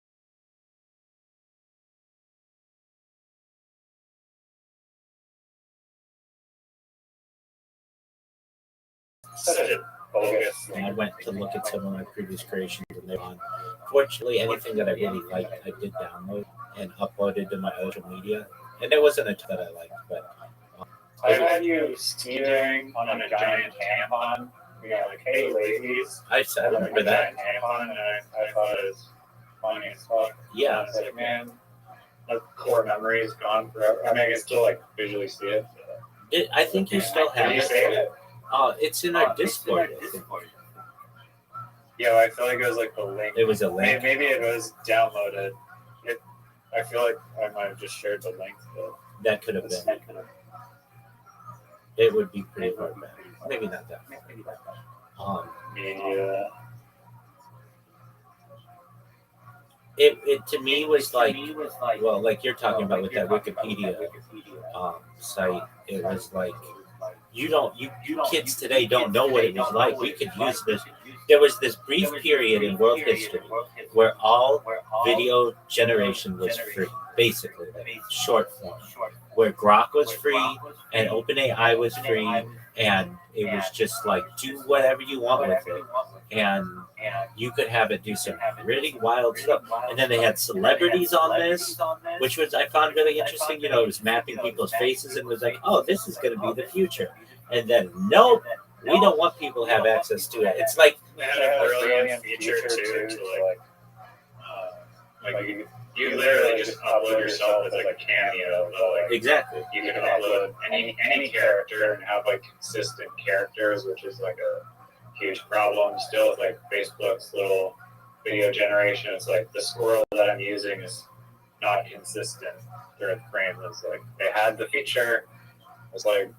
Such a bogus. And I went to look at some of my previous creations, and they're on. Fortunately, anything that I really liked, I did download and uploaded to my social media. And there wasn't a ton that I liked, but. I had you steering on a giant tampon. Like, hey, ladies. I remember that. Giant tampon, and I thought it was funny as fuck. Yeah. I was like, man, my core memory is gone forever. I mean, I can still like visually see it. I think you still have Can you save it? It's in our Discord. I think. Yeah, I feel like it was like the link. It was a link. Maybe it was downloaded. I feel like I might have just shared the link. That could have been. It would be pretty hard back. Maybe not that. Media. It to me was like, well, like you're talking about with that Wikipedia site. It was like you kids today don't know what it was like. We could use this. There was this brief period in world history where all video generation was free, basically, like short form, where Grok was free and OpenAI was free, and it was just like do whatever you want with it, and you could have it do some really wild stuff. And then they had celebrities on this, which was I found really interesting. You know, it was mapping people's faces and was like, oh, this is going to be the future. And then nope, we don't want people to have access to it. It's like They had a brilliant feature too, to like you literally just upload yourself as like a cameo. But, like, exactly. you can upload any character and have like consistent characters, which is like a huge problem still with like Facebook's little video generation. It's like the squirrel that I'm using is not consistent through the frame. It's like they had the feature. It's like,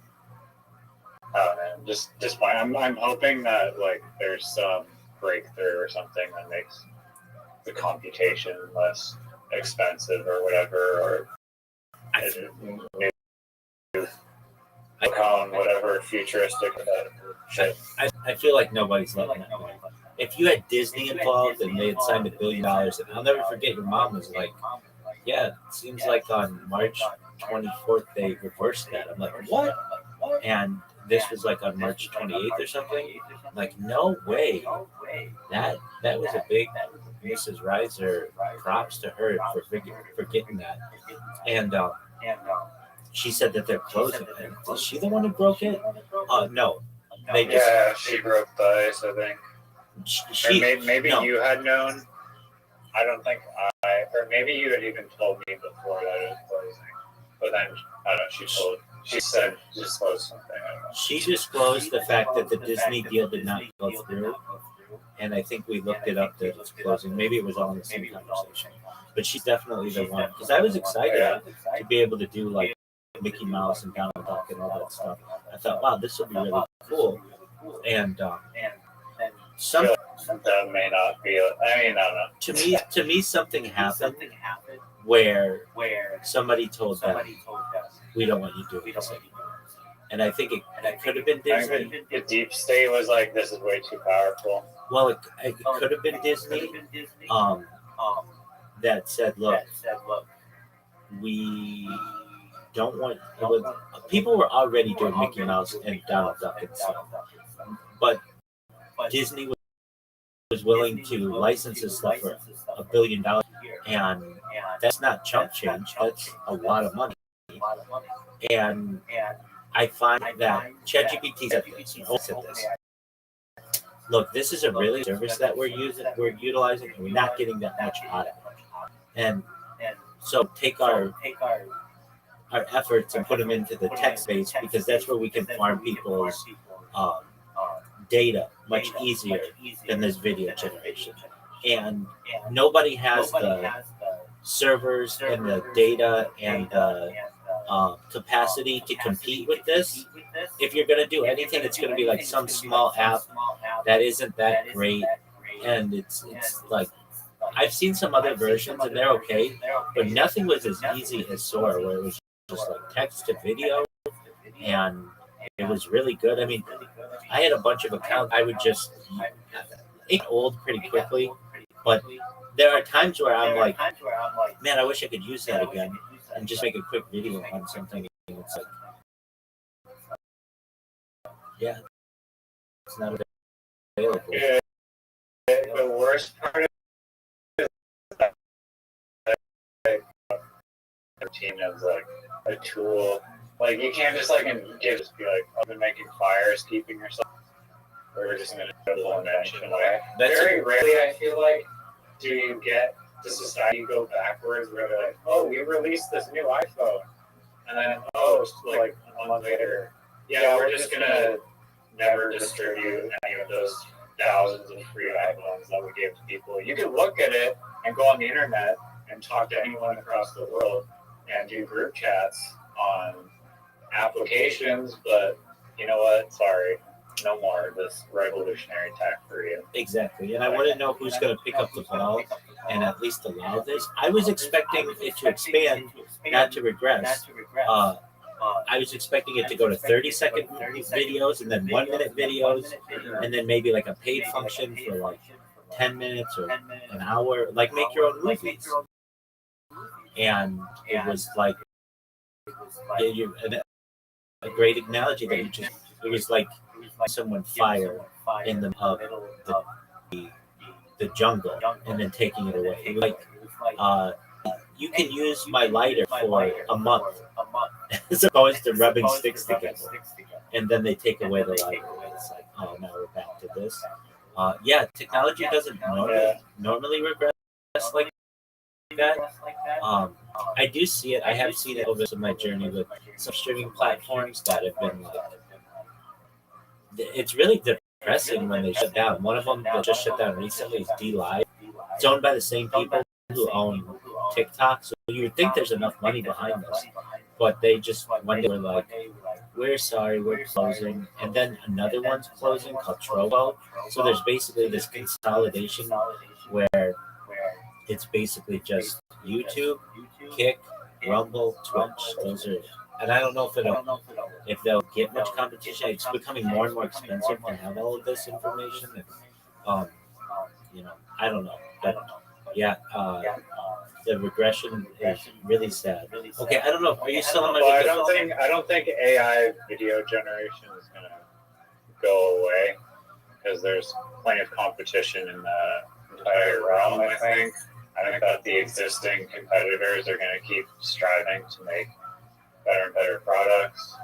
oh man, just fine. I'm hoping that like there's some breakthrough or something that makes the computation less expensive or whatever, or become whatever futuristic shit. I feel like nobody's letting that go. If you had Disney involved and they had signed $1 billion, and I'll never forget your mom was like, Yeah, it seems like on March 24th they reversed that. I'm like, what? And this was like on March 28th or something. I'm like, no way. That was a big Mrs. Reiser. Props to her for getting that. And she said that they're closing. And is she the one who broke it? No, they just. Yeah, she broke the ice, I think. She maybe no. you had known. I don't think or maybe you had even told me before that it was closing. But then, I don't know, she said disclosed something. I don't know. She disclosed the fact that the Disney deal did not go through. And I think we looked it up that it's closing. Maybe it was all in the same conversation. But she's definitely the one. Because I was excited to be able to do like Mickey Mouse and Donald Duck and all that stuff. I thought, wow, this will be really cool. And some that may not be. I mean, I don't know. To me, something happened where somebody told them, "We don't want you doing this anymore." And I think it could have been Disney. The deep state was like, "This is way too powerful." Well, it could have been Disney. That said, look, we don't want. People were already doing Mickey Mouse and Donald Duck and stuff, but Disney was willing to license this stuff for $1 billion, and that's not chump change. That's a lot of money. And I find that ChatGPT said this. Look, this is a really service that we're utilizing, and we're not getting that much out of it. And so take our efforts and put them into the tech space, because that's where we can farm people's data much easier than this video generation. And nobody has the servers and the data and the capacity to compete with this. If you're going to do anything, it's going to be like some small app that isn't that great. And it's like, I've seen some other versions and they're okay, but nothing was as easy as Sora, where it was just like text to video, and it was really good. I mean, I had a bunch of accounts. I would just get old pretty quickly, but there are times where I'm like, man, I wish I could use that again and just make a quick video on something. And it's like, yeah, it's not available. Yeah, the worst part is that routine is like a tool. Like, you can't just just be like, I've been making fires, keeping yourself. We're just gonna go the invention way. Very rarely, I feel like, do you get to society go backwards where they're like, oh, we released this new iPhone, and then like a month later, yeah, we're just gonna never distribute any of those thousands of free iPhones that we gave to people. You can look at it and go on the internet and talk to anyone across the world and do group chats on applications, but you know what? Sorry, no more of this revolutionary tech for you. Exactly, and I want to know who's going to pick up the ball and at least allow this. I was expecting it to expand, not to regress. I was expecting it to go to 30-second videos and then 1-minute videos, and then maybe like a paid function for like 10 minutes or an hour, like make your own movies. And it was like a great analogy that it was like someone fire in the the jungle and then taking it away. It was like, you can use my lighter for a month as opposed to rubbing sticks together, and then they take away the lighter. It's like, oh, now we're back to this. Technology doesn't normally regress like that. I do see it. I have seen it over my journey with some streaming platforms that have been like, it's really depressing when they shut down. One of them that just shut down recently is DLive. It's owned by the same people who own TikTok, so you would think there's enough money behind this, but they just one day were like, we're sorry, we're closing, and then another one's closing called Trovo. So there's basically this consolidation where it's basically just YouTube, Kick, Rumble, Twitch. Those are, and I don't know if they'll get much competition. It's becoming more and more expensive to have all of this information, and I don't know, but yeah, The regression is really sad. Okay, I don't know. Are you still on my Well, video? I don't think AI video generation is gonna go away because there's plenty of competition in the entire realm. I think that the existing competitors are gonna keep striving to make better and better products.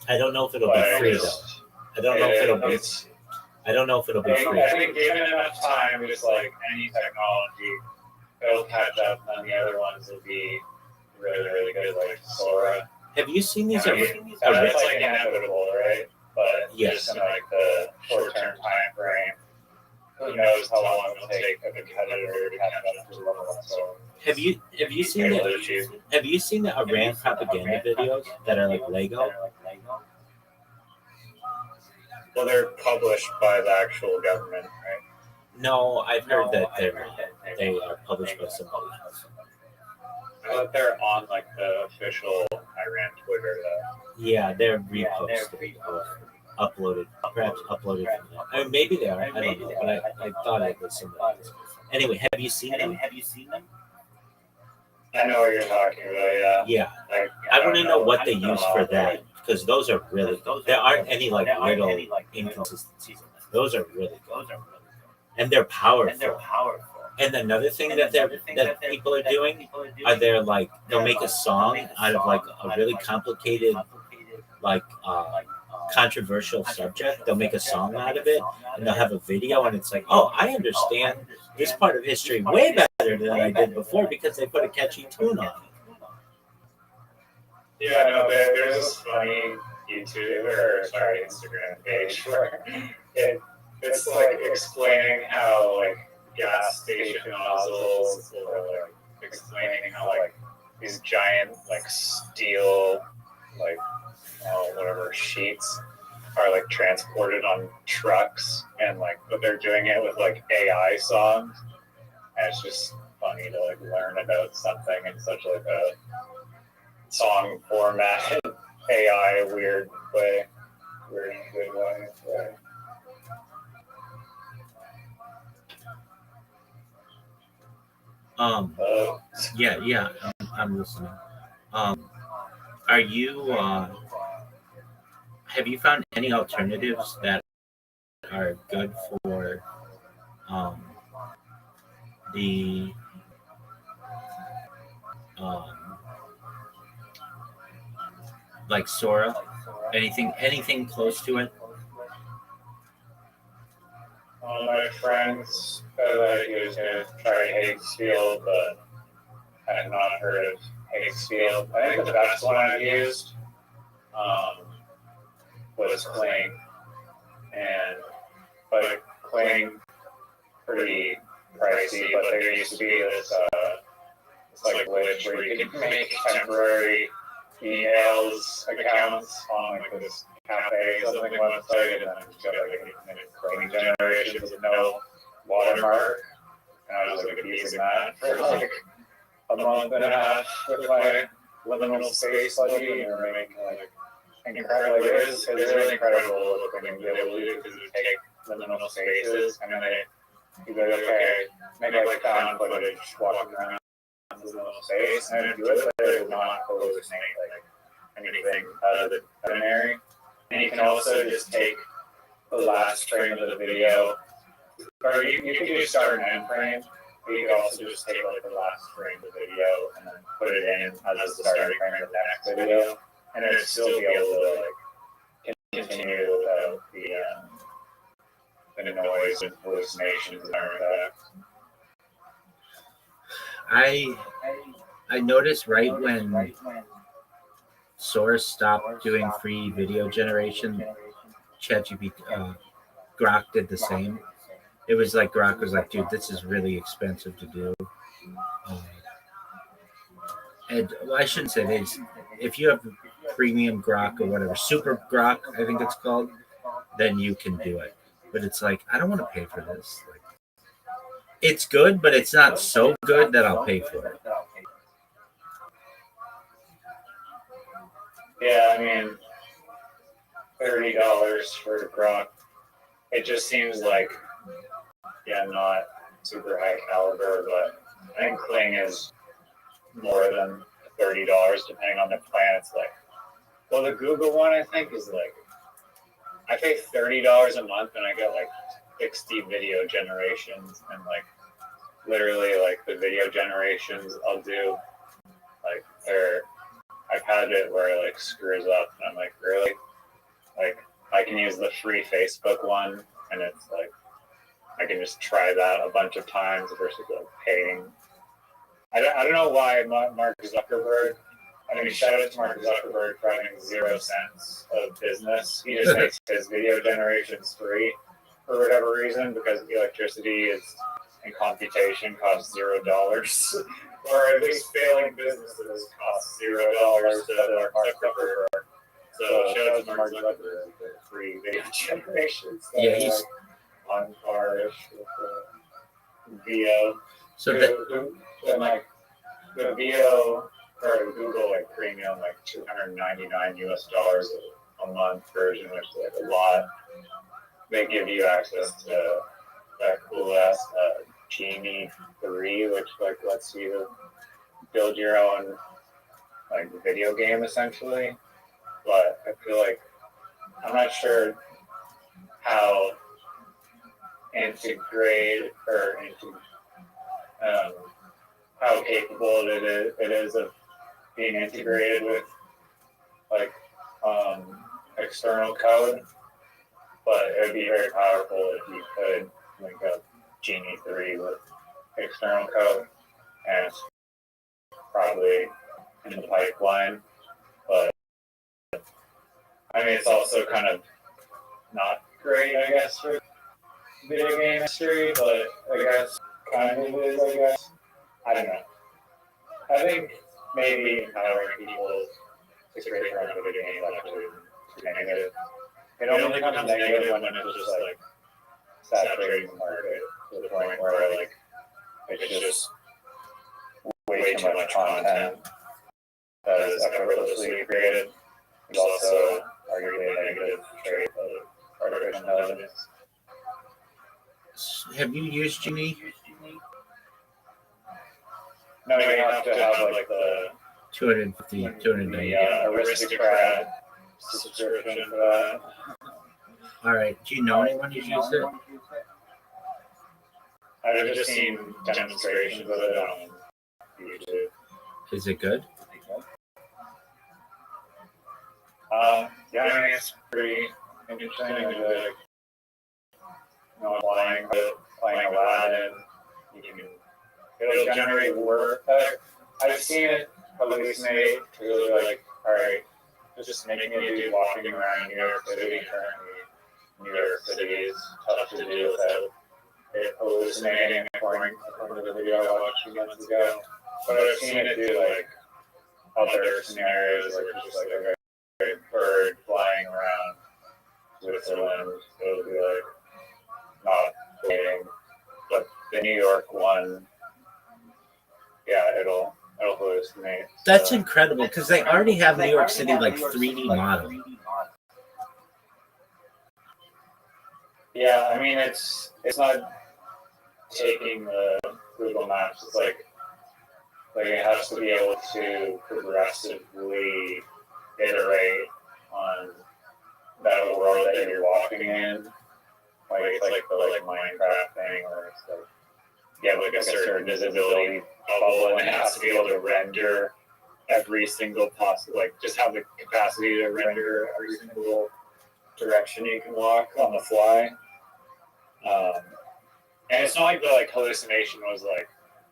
I don't know if it'll be free though. I don't know if it'll be. I don't know if it'll be free. I think given enough time, just like any technology, it'll catch up, and the other ones will be really, really good, like Sora. Have you seen these? That's like inevitable, right? But Yes. just in like the short-term time frame, who knows how long it'll take a competitor to catch up to the level of Sora. Have you seen the Have you seen the Iran propaganda videos that are like Lego? Well, they're published by the actual government, right? No, I've heard that they are published by somebody else. I thought they're on like the official Iran Twitter though. Yeah, they're reposted or uploaded, perhaps uploaded from that. I mean, maybe they are. I don't know, but I thought it was somebody else. Anyway, have you seen them? I know what you're talking about, yeah. Yeah, Like, I want to know what they use for that because those are really good. There aren't any like little inconsistencies in them. Those are really good, and they're powerful. And another thing that people are doing are they'll make a song out of like a really complicated like controversial subject. They'll make a song out of it and they'll have a video and it's like, oh, I understand this part of history way better than I did before because they put a catchy tune on it. Yeah, no, there's this funny Instagram page where it's like explaining how like gas station nozzles or like explaining how like these giant like steel like whatever sheets are like transported on trucks and like but they're doing it with like AI songs and it's just funny to like learn about something in such like a song format AI weird way good way. Yeah, I'm listening. Are you have you found any alternatives that are good for the like Sora? Anything close to it? One of my friends said that he was going to try Hagesfield, but I have not heard of Hagesfield. I think the best one I've used was Kling, but Kling pretty pricey. But there used to be this like glitch where you can make temporary emails accounts on like this cafe or something website, and then just got like a Kling generation with no watermark. And I was like abusing that for like a month and a half with my liminal space plugin, or making like incredible. Like, it's really incredible what they can be able to do because it take liminal spaces and then you go, okay, make like found footage walking around the liminal space and do it, but it will not hallucinate like anything out of the ordinary. And you can also just take the last frame of the video, or you can just start an end frame. But you can also just take like the last frame of the video and then put it in as the starting frame of the next video, and it'd still be able to like continue without the noise and hallucinations and artifacts. I noticed right when Source stopped doing free video generation, ChatGPT, Grok did the same. It was like Grok was like, dude, this is really expensive to do. And I shouldn't say this. If you have premium Grok or whatever, super Grok, I think it's called, then you can do it. But it's like, I don't want to pay for this. Like, it's good, but it's not so good that I'll pay for it. Yeah, I mean, $30 for Grok. It just seems like, yeah, not super high caliber, but I think Kling is more than $30 depending on the plan. It's like, well, the Google one I think is like, I pay $30 a month and I get like 60 video generations, and like literally like the video generations I'll do, like I've had it where it like screws up and I'm like, really? Like I can use the free Facebook one and it's like I can just try that a bunch of times versus like paying. I don't know why Mark Zuckerberg, I mean, shout out to Mark Zuckerberg for having 0 cents of business. He just makes his video generations free for whatever reason, because electricity is and computation costs $0, or at least failing businesses cost $0 to Mark Zuckerberg. So shout out to Mark Zuckerberg for free video generations. Yeah, he's on par-ish with VO. so that. Like the VO or Google like premium like $299 a month version, which is like a lot. They give you access to that cool ass Genie 3, which like lets you build your own like video game essentially. But I feel like I'm not sure how integrate or how capable it is of being integrated with like external code, but it would be very powerful if you could link up Genie 3 with external code, and it's probably in the pipeline. But I mean, it's also kind of not great, I guess, for video game history, but I guess kind of is, I guess. I don't know. I think maybe empowering people to create their own video games actually is negative. It only becomes negative when it's just like saturating the market to the point where like it's just way too much content that is effortlessly created. It's also arguably a negative trait of artificial intelligence. Have you used Genie? No, you have to have like the 250, 290. aristocrat subscription for that. All right. Do you know anyone who's used it? I've just seen demonstrations of it on YouTube. Is it good? Yeah, I mean, it's pretty interesting. Like, playing Aladdin, you can, it'll generate work. I've seen it hallucinate to really like, all right, just making a dude walking around New York City currently. New York City is tough to do without it hallucinating according to the video I watched a few months ago. But I've seen it do like other scenarios, like just like a bird flying around Switzerland. It'll be like not waiting, but the New York one, yeah, it'll hallucinate. That's incredible, because they already have New York City like 3D model. Yeah, I mean it's not taking the Google Maps. It's like it has to be able to progressively iterate on that world that you're walking in. Like it's like the Minecraft thing, where it's like you have like a certain visibility bubble, and it has to be able to render every single possible, like just have the capacity to render every single direction you can walk on the fly. And it's not like the hallucination was like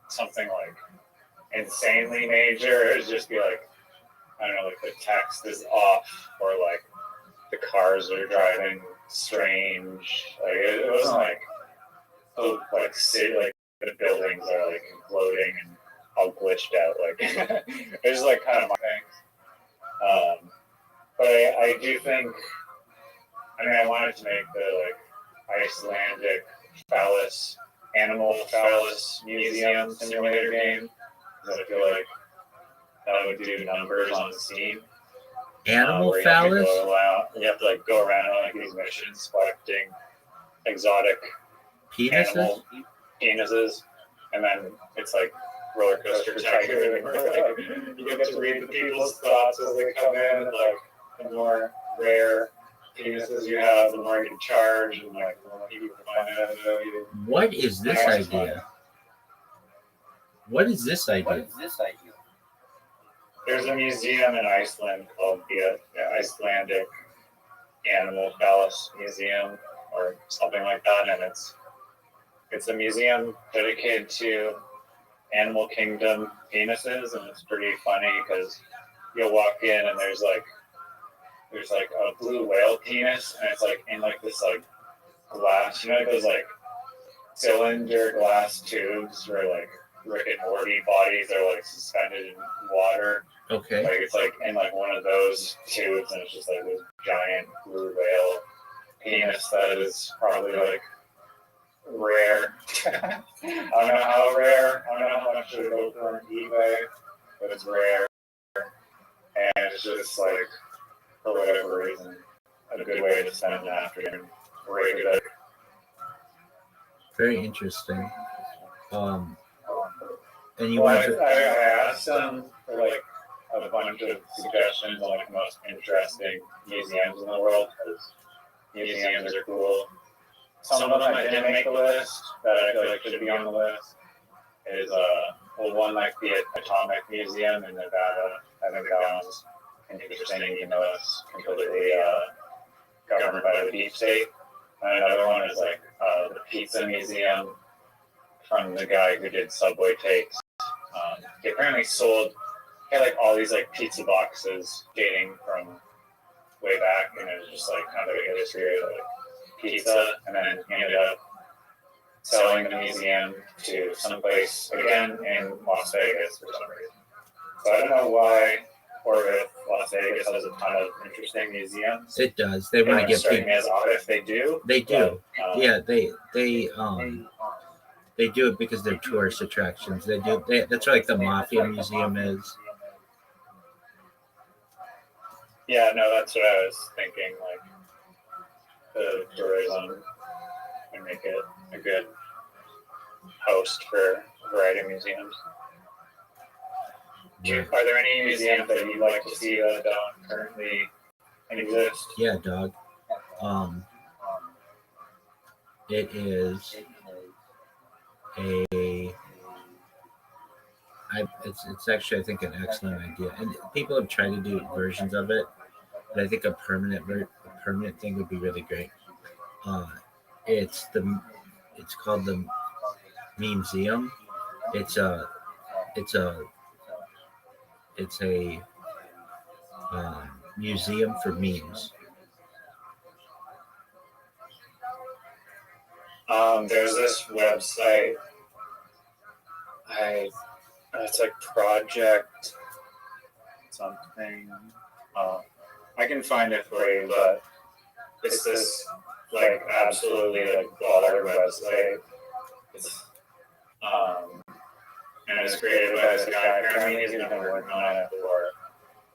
something like insanely major. It would just be like, I don't know, like the text is off, or like the cars are driving strange. Like it wasn't like the buildings are like imploding and all glitched out. Like it was like kind of my thing. But I do think, I mean, I wanted to make the Icelandic animal phallus museum simulator game, because I feel like that would do numbers on Steam. Animal phallus? You have to go around on these missions collecting exotic Penises? penises, and then it's roller coaster tycoon, where like you get to read the people's thoughts as they come in, and like the more rare penises you have, the more you can charge, and like the more people find out about you. What is this idea? What is this idea? There's a museum in Iceland called the Icelandic Animal Palace Museum or something like that, and it's a museum dedicated to animal kingdom penises, and it's pretty funny because you'll walk in and there's like a blue whale penis, and it's like in like this like glass, you know, those like cylinder glass tubes where like Rick and Morty bodies are like suspended in water. Okay. Like it's like in like one of those tubes, and it's just like this giant blue whale penis that is probably like rare. I don't know how rare. I don't know how much it goes for on eBay, but it's rare, and it's just like for whatever reason a good way to spend an afternoon. Very good. Very interesting. And you Well, want to? I asked them for like a bunch of suggestions on like the most interesting museums in the world, because museums are cool. Some of them I didn't make the list that I feel like should be on the list. Is one like the Atomic Museum in Nevada. I think that one's interesting, even though it's completely governed by the deep state. And another one is like the Pizza Museum from the guy who did Subway Takes. He apparently had like all these like pizza boxes dating from way back, and it was just like kind of a history of like pizza, and then he ended up selling the museum to someplace again in Las Vegas for some reason. So I don't know why or if Las Vegas has a ton of interesting museums. It does. They want to get people. As odd if they do. They do. But, Yeah, they do it because they're tourist attractions. They do. That's what, like the Mafia Museum is. Yeah, no, that's what I was thinking. Like the tourism and make it a good host for a variety of museums. Yeah. Are there any museums that you'd like to see that don't currently exist? Yeah, dog. It is it's actually, I think, an excellent idea, and people have tried to do versions of it, but I think a permanent thing would be really great. It's called the Memeseum. It's a museum for memes. There's this website. It's like Project something. I can find it for you, but it's this like absolutely like baller website. It's and it was created by this guy. Apparently, he's been working on it for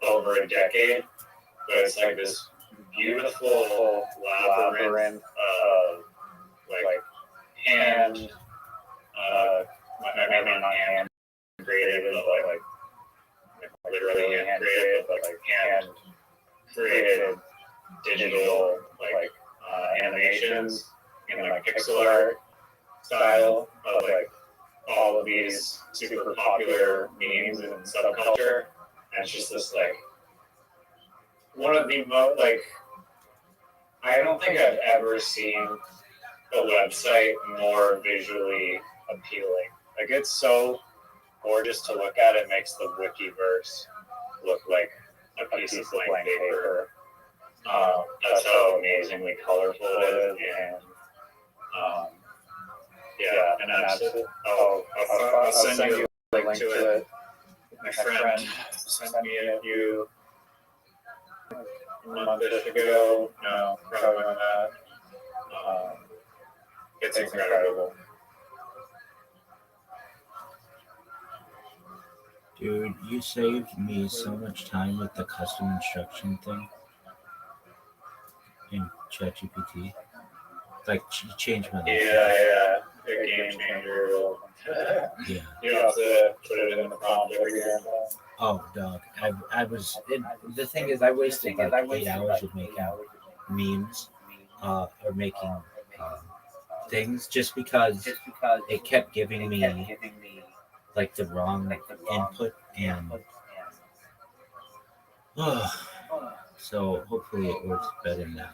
over a decade. But it's like this beautiful labyrinth of like hand, maybe not hand created, but like literally hand created, but like hand created digital like animations in like pixel art style of like all of these super popular memes and subculture, and it's just this like one of the most like I don't think I've ever seen a website more visually appealing. Like it's so gorgeous to look at. It makes the Wikiverse look like a piece of blank paper. That's how amazingly colorful it is, and yeah, and I'll send you a link to it. My friend sent me a few months ago. No, probably not. It's incredible. Dude, you saved me so much time with the custom instruction thing in ChatGPT. Like, you changed my life. Yeah. It game changer. Yeah. You have to put it in the prompt every year. Oh, dog. I was. The thing is, I wasted like 8 hours with making memes, or making things just because it kept giving me like the wrong input and. So hopefully it works better now.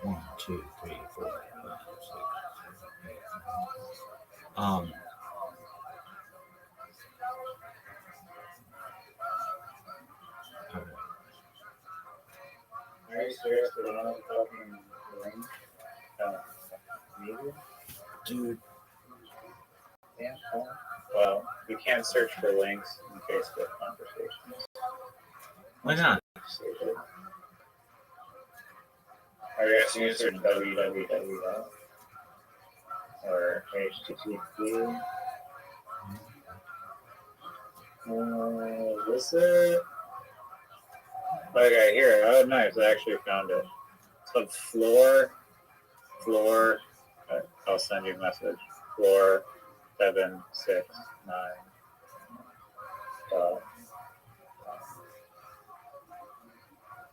1, 2, 3, 4, 5, 6, 7, 8, 9. All right. Are you serious? We're not talking link? Media? Dude, Yeah. Well, we can't search for links in Facebook conversations. why not? Are you asking us to search www or http? Is it? Okay, here. Oh, nice. I actually found it. So floor. I'll send you a message. Floor 769.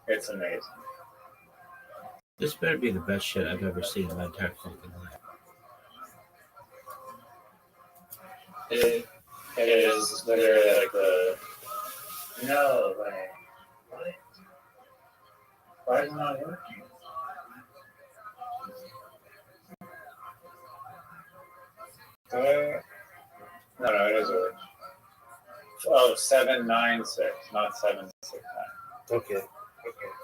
It's amazing. This better be the best shit I've ever seen in my entire fucking life. It is literally like the. No way. What? Why is it not working? No, it is working. Oh, 796, not 769. Okay.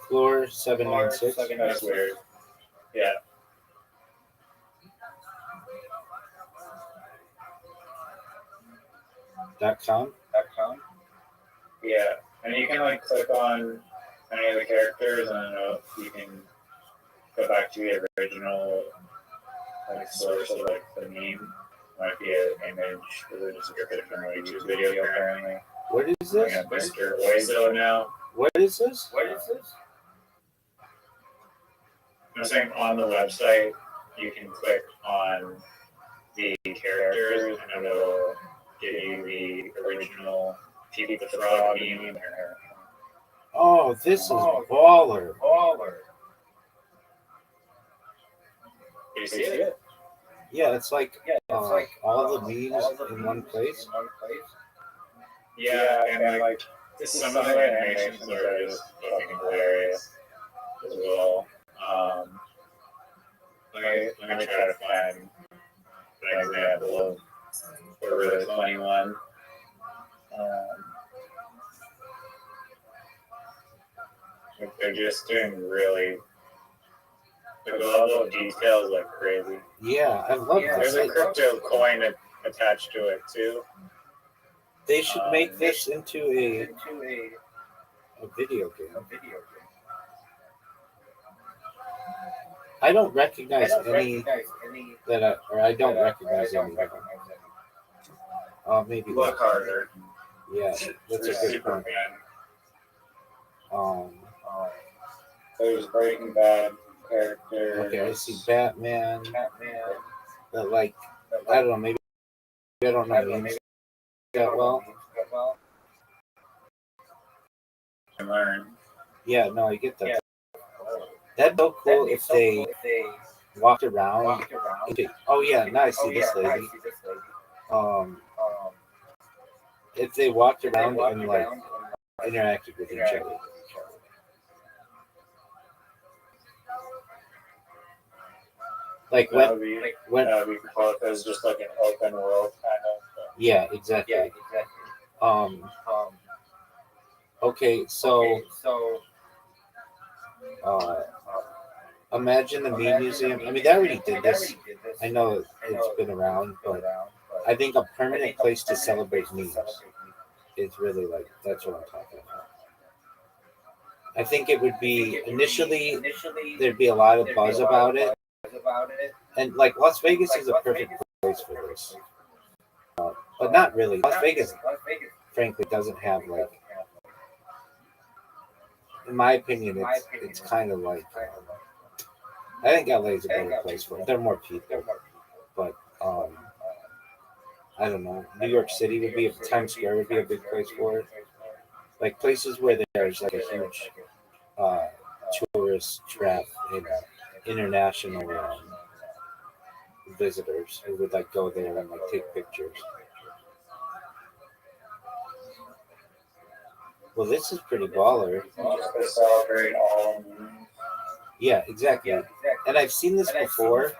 Floor 796. That's weird. Yeah. .com. Yeah. And you can like click on any of the characters and you can go back to the original like source of like the meme. Might be an image or just a description from a YouTube video apparently. What is this? Yeah, Mr. Oizo now. What is this? I'm saying on the website you can click on the characters and it'll give you the original Pete the Frog meme. Oh, this is baller. You see it? Yeah, it's like all the memes in one place. Yeah, and like some of the animations are just fucking hilarious as well. Let me try to find an example of a really funny one. They're just doing really the level of details like crazy. Yeah, I love There's this. a crypto coin attached to it too. They should make this into a video game. I don't recognize any that I don't recognize any. Maybe Look harder. Yeah, that's a good point. There's Breaking Bad characters. Okay, I see Batman. But like, I don't know. Maybe I don't know names that well. Learn. Yeah, no, I get that. That'd be so cool if they walked around. Oh yeah, now I see this lady. If they walked around and like interacted with each other. Like That would be cool if it was just like an open world kind of thing. Yeah, exactly. Okay, so imagine the meme museum. I mean, they already did this. I know it's been around, but I think a permanent place to celebrate memes is really like that's what I'm talking about. I think it would be initially there'd be a lot of buzz about it, and like Las Vegas is a perfect place for this, but not really. Las Vegas, frankly, doesn't have like, in my opinion, it's kind of like I think LA is a better place for it. There are more people, but I don't know. New York City would be Times Square would be a big place for it. Like places where there's like a huge uh, tourist trap and international visitors who would like go there and like take pictures. Well, this is pretty baller. Just to celebrate all. Yeah, exactly. And I've seen this before,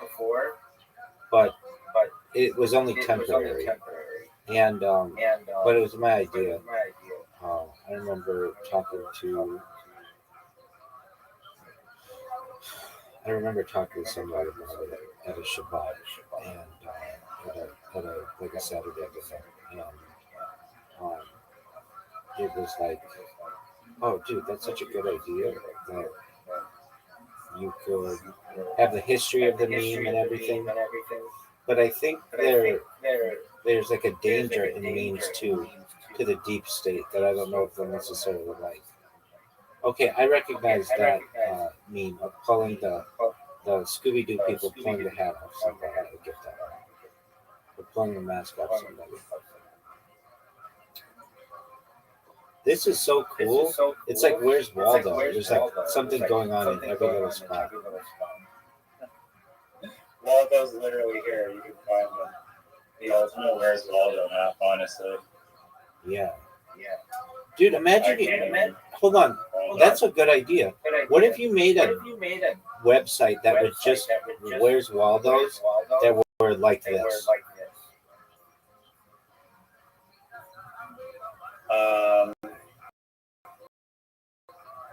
but it was only temporary. And but it was my idea. I remember talking to somebody about it at a Shabbat and at a like a Saturday event, and um, it was like, oh, dude, that's such a good idea that you could have the history of the meme and everything. But I think there's like a danger in memes too, to the deep state that I don't know if they'll necessarily like. Okay, I recognize that meme of pulling the Scooby Doo people pulling the hat off somebody. I get that. Or pulling the mask off somebody. This is so cool. It's like, where's Waldo? There's like something going on in every little spot. Waldo's literally here. You can find him. The ultimate Where's Waldo map, honestly. Yeah. Dude, imagine. Hold on. That's a good idea. What if you made a website that was just Where's Waldo's that were like this?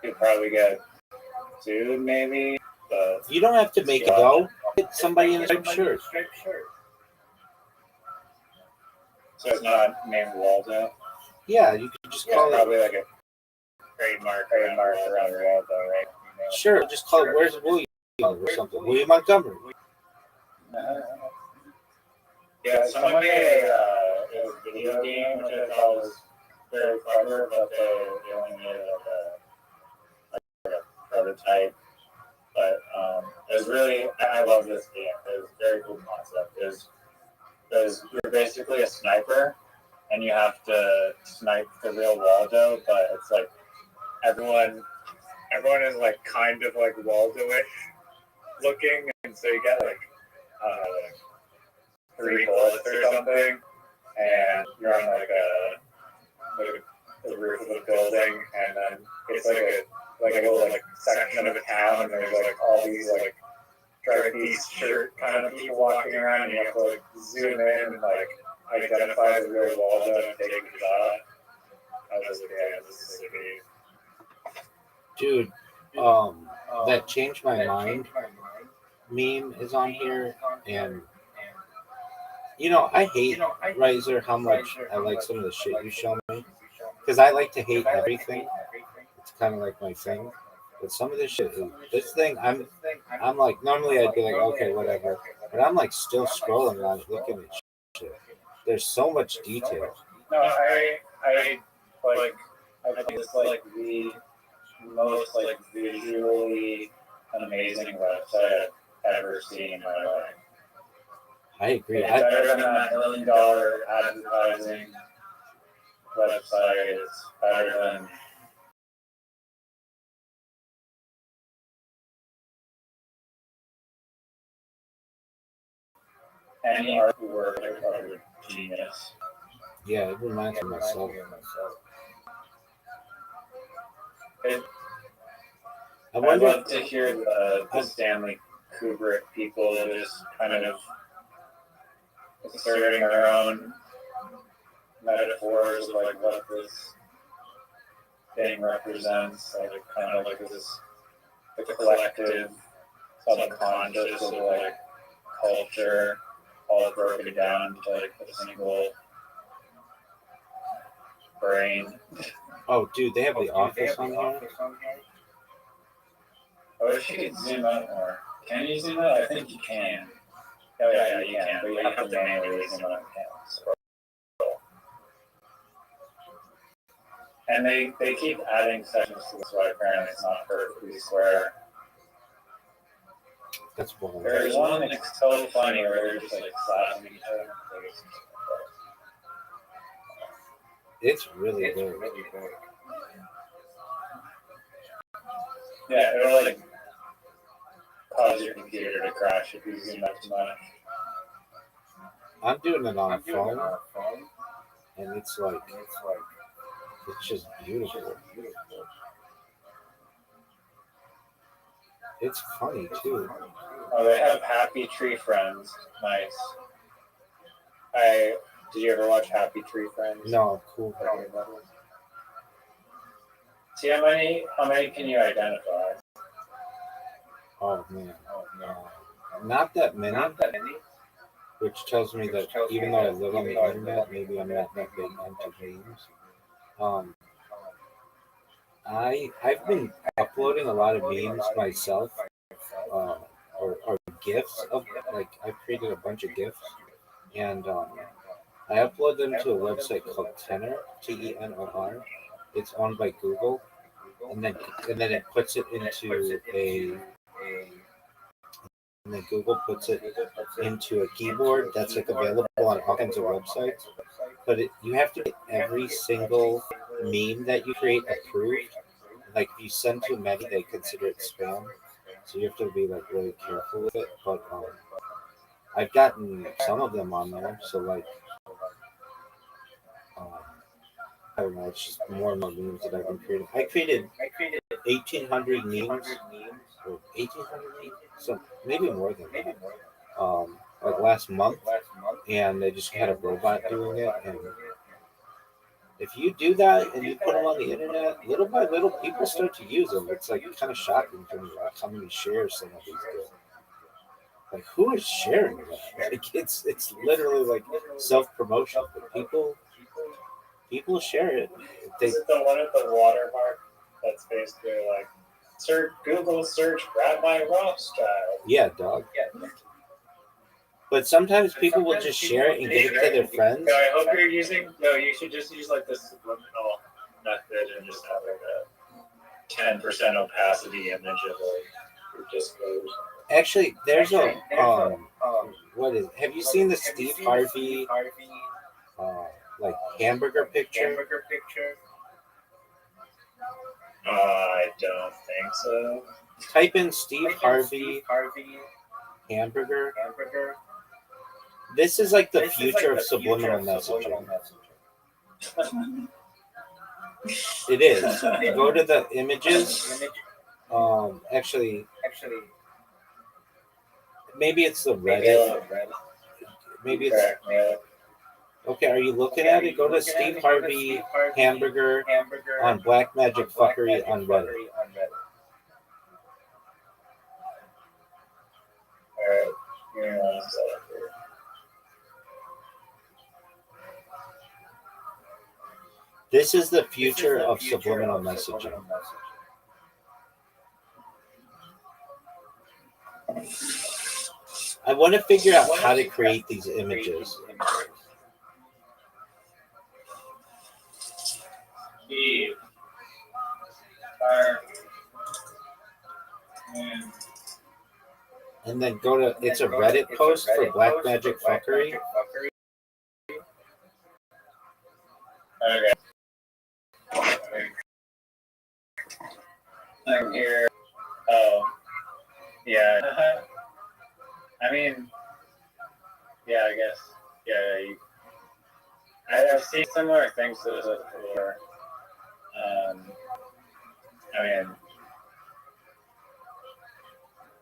You'd probably get sued, maybe. But You don't have to make it go. Get somebody in a striped shirt. So it's not named Waldo. Yeah, you could just It's call it. probably like a trademark around Waldo, right? Sure, just call it Where's William or something. William Montgomery. Yeah, someone made a video game which I thought was very clever, but they only made like a prototype. But it was really, I love this game. It was a very cool concept. Because you're basically a sniper, and you have to snipe the real Waldo, but it's like everyone is like kind of like Waldo-ish looking, and so you get like 3 bullets or something, and you're on like the roof of a building, and then it's like a little like section of a town, and there's like all these like striped shirt kind of people walking around, and you have to like zoom in and like identify the real Waldo and take a shot. I was like, yeah, this is a Dude, that changed my mind meme is on here, and I hate, Riser, how much I like some of the shit you show me, because I like to hate everything. It's kind of like my thing, but some of this shit, this thing, I'm like, normally I'd be like, okay, whatever, but I'm like still scrolling on it, looking at shit. There's so much detail. No, I think it's like the most like visually amazing website I've ever seen in my life. I agree. It's better than that $1 million advertising website. It's better than any artwork of a genius. Yeah, it reminds me of myself. I love to hear the Stanley Kubrick people just kind of asserting their own metaphors of like what this thing represents, like kind of like this the collective subconscious of like culture, all broken down to like a single brain. Oh, dude, they have The Office on here. I wish you could zoom out more. Can you zoom out? I think you can. Oh yeah, you can, but you have to manually zoom out. And they keep adding sections to this, so apparently it's not perfectly square. That's boring. There's one that's so funny where they're just like slapping each other. It's really good. Yeah, it'll like cause your computer to crash if you zoom out too much. I'm doing it on phone, and it's just beautiful. It's funny too. Oh, they have Happy Tree Friends. Nice. Did you ever watch Happy Tree Friends? No, cool. See how many can you identify? Oh man, not that many. Which tells me that even though I live on the internet, maybe I'm not that big into games. I've been uploading a lot of memes myself, or GIFs of I've created a bunch of GIFs, and I upload them to a website called Tenor, Tenor. It's owned by Google, and then it puts it into and then Google puts it into a keyboard that's available on all kinds of websites. But you have to get every single meme that you create approved. Like if you send too many, they consider it spam. So you have to be really careful with it. But I've gotten some of them on there. So I don't know. It's just more and more memes that I've been creating. I created 1,800 memes. Or 1,800 memes? So maybe more than that. Last month, and they just had a robot doing it. And if you do that and you put them on the internet, little by little, people start to use them. It's kind of shocking to me how many shares some of these get. Who is sharing that? It's literally self promotion, but people share it. Is it the one at the watermark that's basically Google search Rabbi Rothschild? Yeah, dog. But sometimes people will just share it and give it to their friends. I hope you're using. No, you should just use the subliminal method and just have a 10% opacity image of your disclosure. Actually, there's what is? Have you seen the Steve Harvey hamburger picture? I don't think so. Type in Steve Harvey hamburger. This is the future of subliminal messaging. It is. Go to the images. Actually, maybe it's the Reddit. Maybe it's. Okay, are you looking at it? Go to Steve Harvey hamburger on Black Magic Fuckery on Reddit. This is the future of subliminal messaging. I want to figure out how to create these images. And then go to, it's a Reddit post for Black Magic Fuckery. Okay. I'm here. Oh. Yeah. I mean, yeah, I guess. Yeah, I've seen similar things to this before. I mean,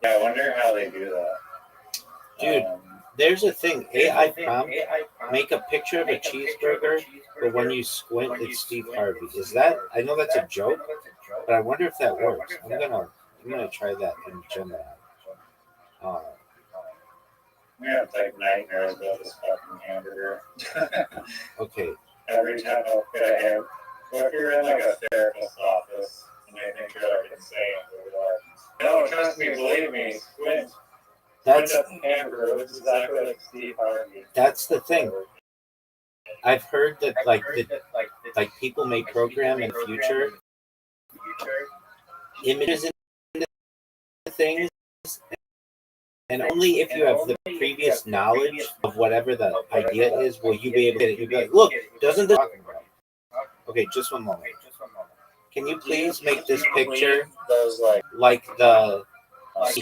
yeah, I wonder how they do that. Dude, there's a thing. AI prompt, make a picture of a cheeseburger, but when you squint, it's Steve Harvey. Is that? I know that's a joke, but I wonder if that works. I'm gonna try that and Gemini. I'm gonna type nightmares about this fucking hamburger. Okay. Every time I look at a hamburger, well, if you're in a therapist's office and they think you're insane, they're no, trust me, believe me, squint. That's hamburger. Looks exactly like Steve Harvey. That's the thing. I've heard that people may program in future images into things, And only if you have the previous knowledge of whatever the idea is will you be able to. You'll be like, look, doesn't this? Okay, just one moment. Can you please make this picture Those like the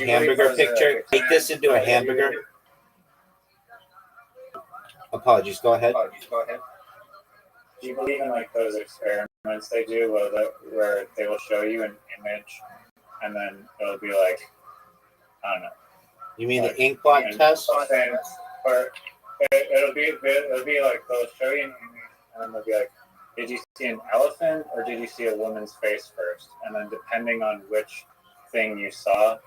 hamburger picture? Make this into a hamburger. Apologies. Go ahead. Do you believe in like those experiments they do where they will show you an image and then it'll be like, I don't know. You mean the ink blot test? Or it'll be like they'll show you an image and then they'll be like, did you see an elephant or did you see a woman's face first? And then depending on which thing you saw,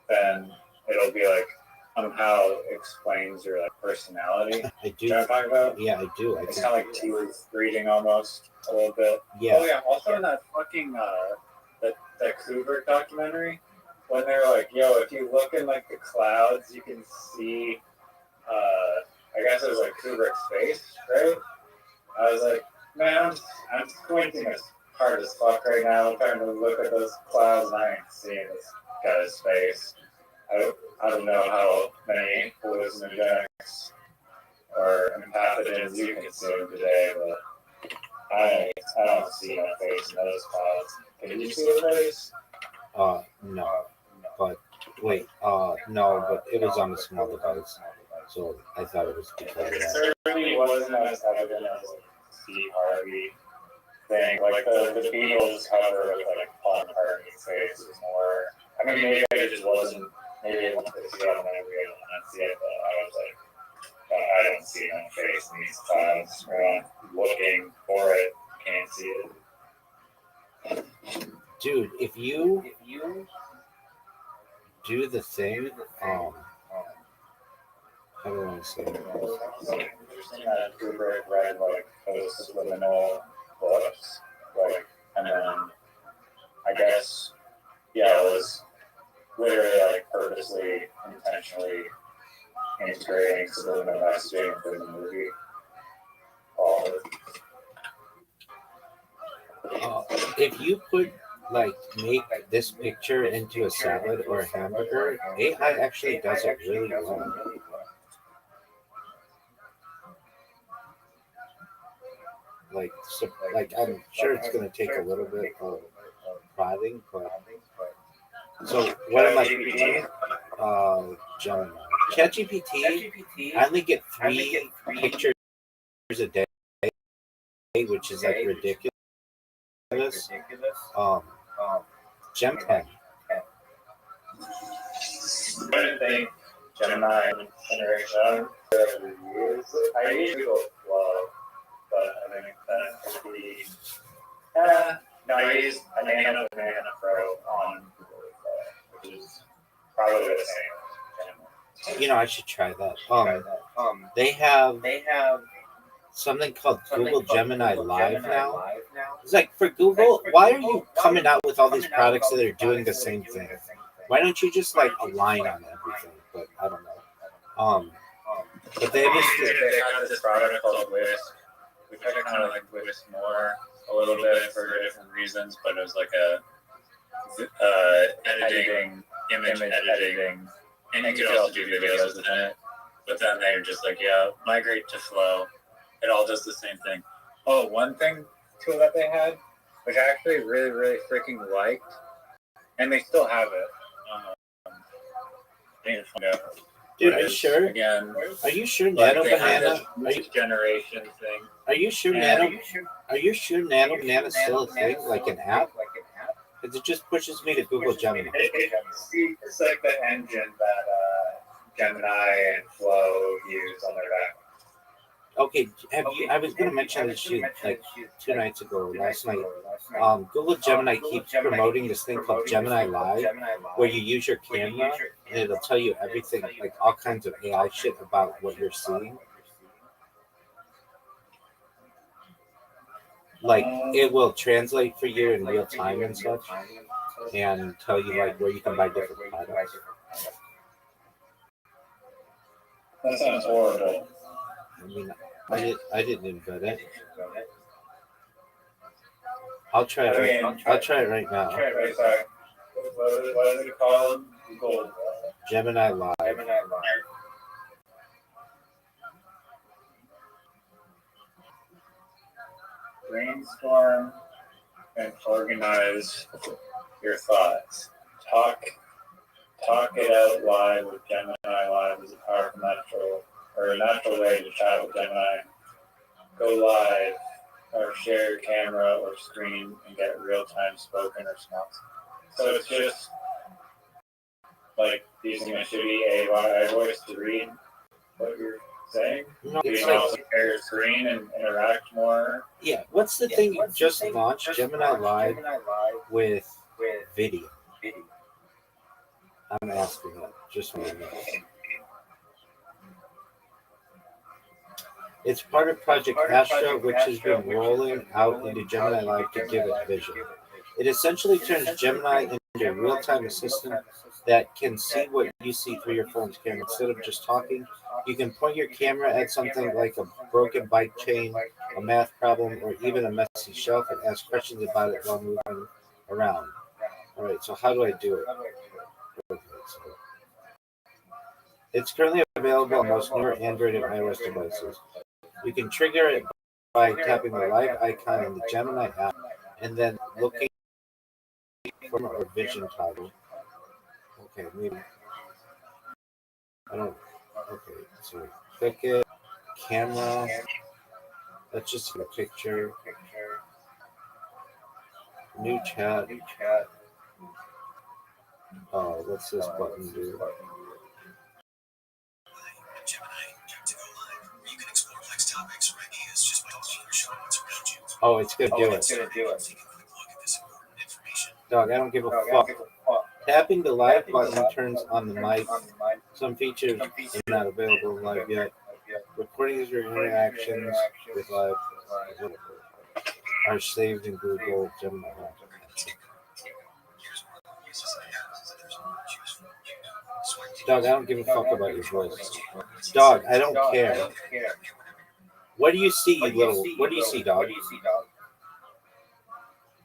then it'll be like somehow explains your like personality. I do. Do you know what I'm talking about? Yeah, I do. It's kind of like tea leaf reading almost a little bit. Yeah. Oh yeah. Also in that fucking that Kubrick documentary, when they're like, yo, if you look in like the clouds, you can see. I guess it was like Kubrick's face, right? I was like, man, I'm squinting as hard as fuck right now. I'm trying to look at those clouds, and I ain't seeing this guy's face. I don't know how many hallucinogenics or pathogens you can consume today, but I don't see my face in those clouds. Can you see a face? No. But wait, no, but it was on a small device, so I thought it was because of It that. certainly wasn't as evident as like Steve Harvey thing. Like the Beatles cover with like Paul McCartney's face was more. I mean, maybe it just wasn't. Maybe it wasn't see it on my real and see it, but I was like, I don't see my face in these clouds. We're not looking for it. Can't see it. Dude, if you do the thing, how do I want to say it? Interesting that Kubrick read like those subliminal books, like, and then I guess, yeah, it was literally like purposely, intentionally integrating subliminal messaging into the movie. All of it. If you put like make this picture into a salad or a hamburger, AI actually does it really well. Like, so, like I'm sure it's going to take a little bit of prodding, but so what am I? Gemini. ChatGPT. I only get 3 pictures a day, which is like ridiculous. Gem 10. I think Gemini generation reviews. I usually go slow, but I think that could be. No, I use a Nano Pro on Google, which is probably the same. You know, I should try that. They have something called Google Gemini Live now. It's like, for Google, why are you coming out with all these products that are doing the same thing? Why don't you just like align on everything? But I don't know. But they have this product called Whisk, which I kind of like Whisk more a little bit for different reasons, but it was like editing, image editing, and you could also do videos with it. But then they're just like, yeah, migrate to Flow. It all does the same thing. Oh, one thing tool that they had, which I actually really, really freaking liked, and they still have it. Dude, are you sure? Again, are you sure Nano Banana? Are you generation thing? Are you sure Nano? Are you sure Nano Banana is still a thing, like an app? Because it just pushes me to Google Gemini. It's like the engine that Gemini and Flow use on their back. Okay, have you? I was going to mention this shit like 2 nights ago or last night. Google Gemini keeps promoting this thing called Gemini Live, where you use your camera and it'll tell you everything, like all kinds of AI shit about what you're seeing. Like, it will translate for you in real time and such, and tell you like where you can buy different products. That sounds horrible. I mean, I didn't invent it. I'll try it. I'll try it right now. Sorry. What is it called? Google Gemini Live. Brainstorm and organize your thoughts. Talk it out live with Gemini Live is a powerful a natural way to chat with Gemini. Go live or share your camera or screen and get real-time spoken response. So it's just like using a shitty AI voice to read what you're saying. No, You it's can like, also share your screen and interact more. yeah, what's the thing you just launched? Gemini Live with video. I'm asking that. Just want to know. It's part of Project Astra, which has been rolling out into Gemini Live to give it vision. It essentially turns Gemini into a real-time assistant that can see what you see through your phone's camera. Instead of just talking, you can point your camera at something like a broken bike chain, a math problem, or even a messy shelf and ask questions about it while moving around. All right, so how do I do it? Okay, so it's currently available on most newer Android and iOS devices. You can trigger it by tapping the live icon in the Gemini app and then looking for a vision toggle. Okay, maybe. I don't. Okay, so click it. Camera. Let's just get a picture. New chat. Oh, what's this button do? Oh, it's gonna do it. Dog, I don't give a fuck. Tapping the live button turns on the mic. Some features are not available live yet. Recordings of your interactions with live are saved in Google Gemini. Dog, I don't give a fuck about your voice. Dog, I don't care. What do you see, you little? What do you see, dog?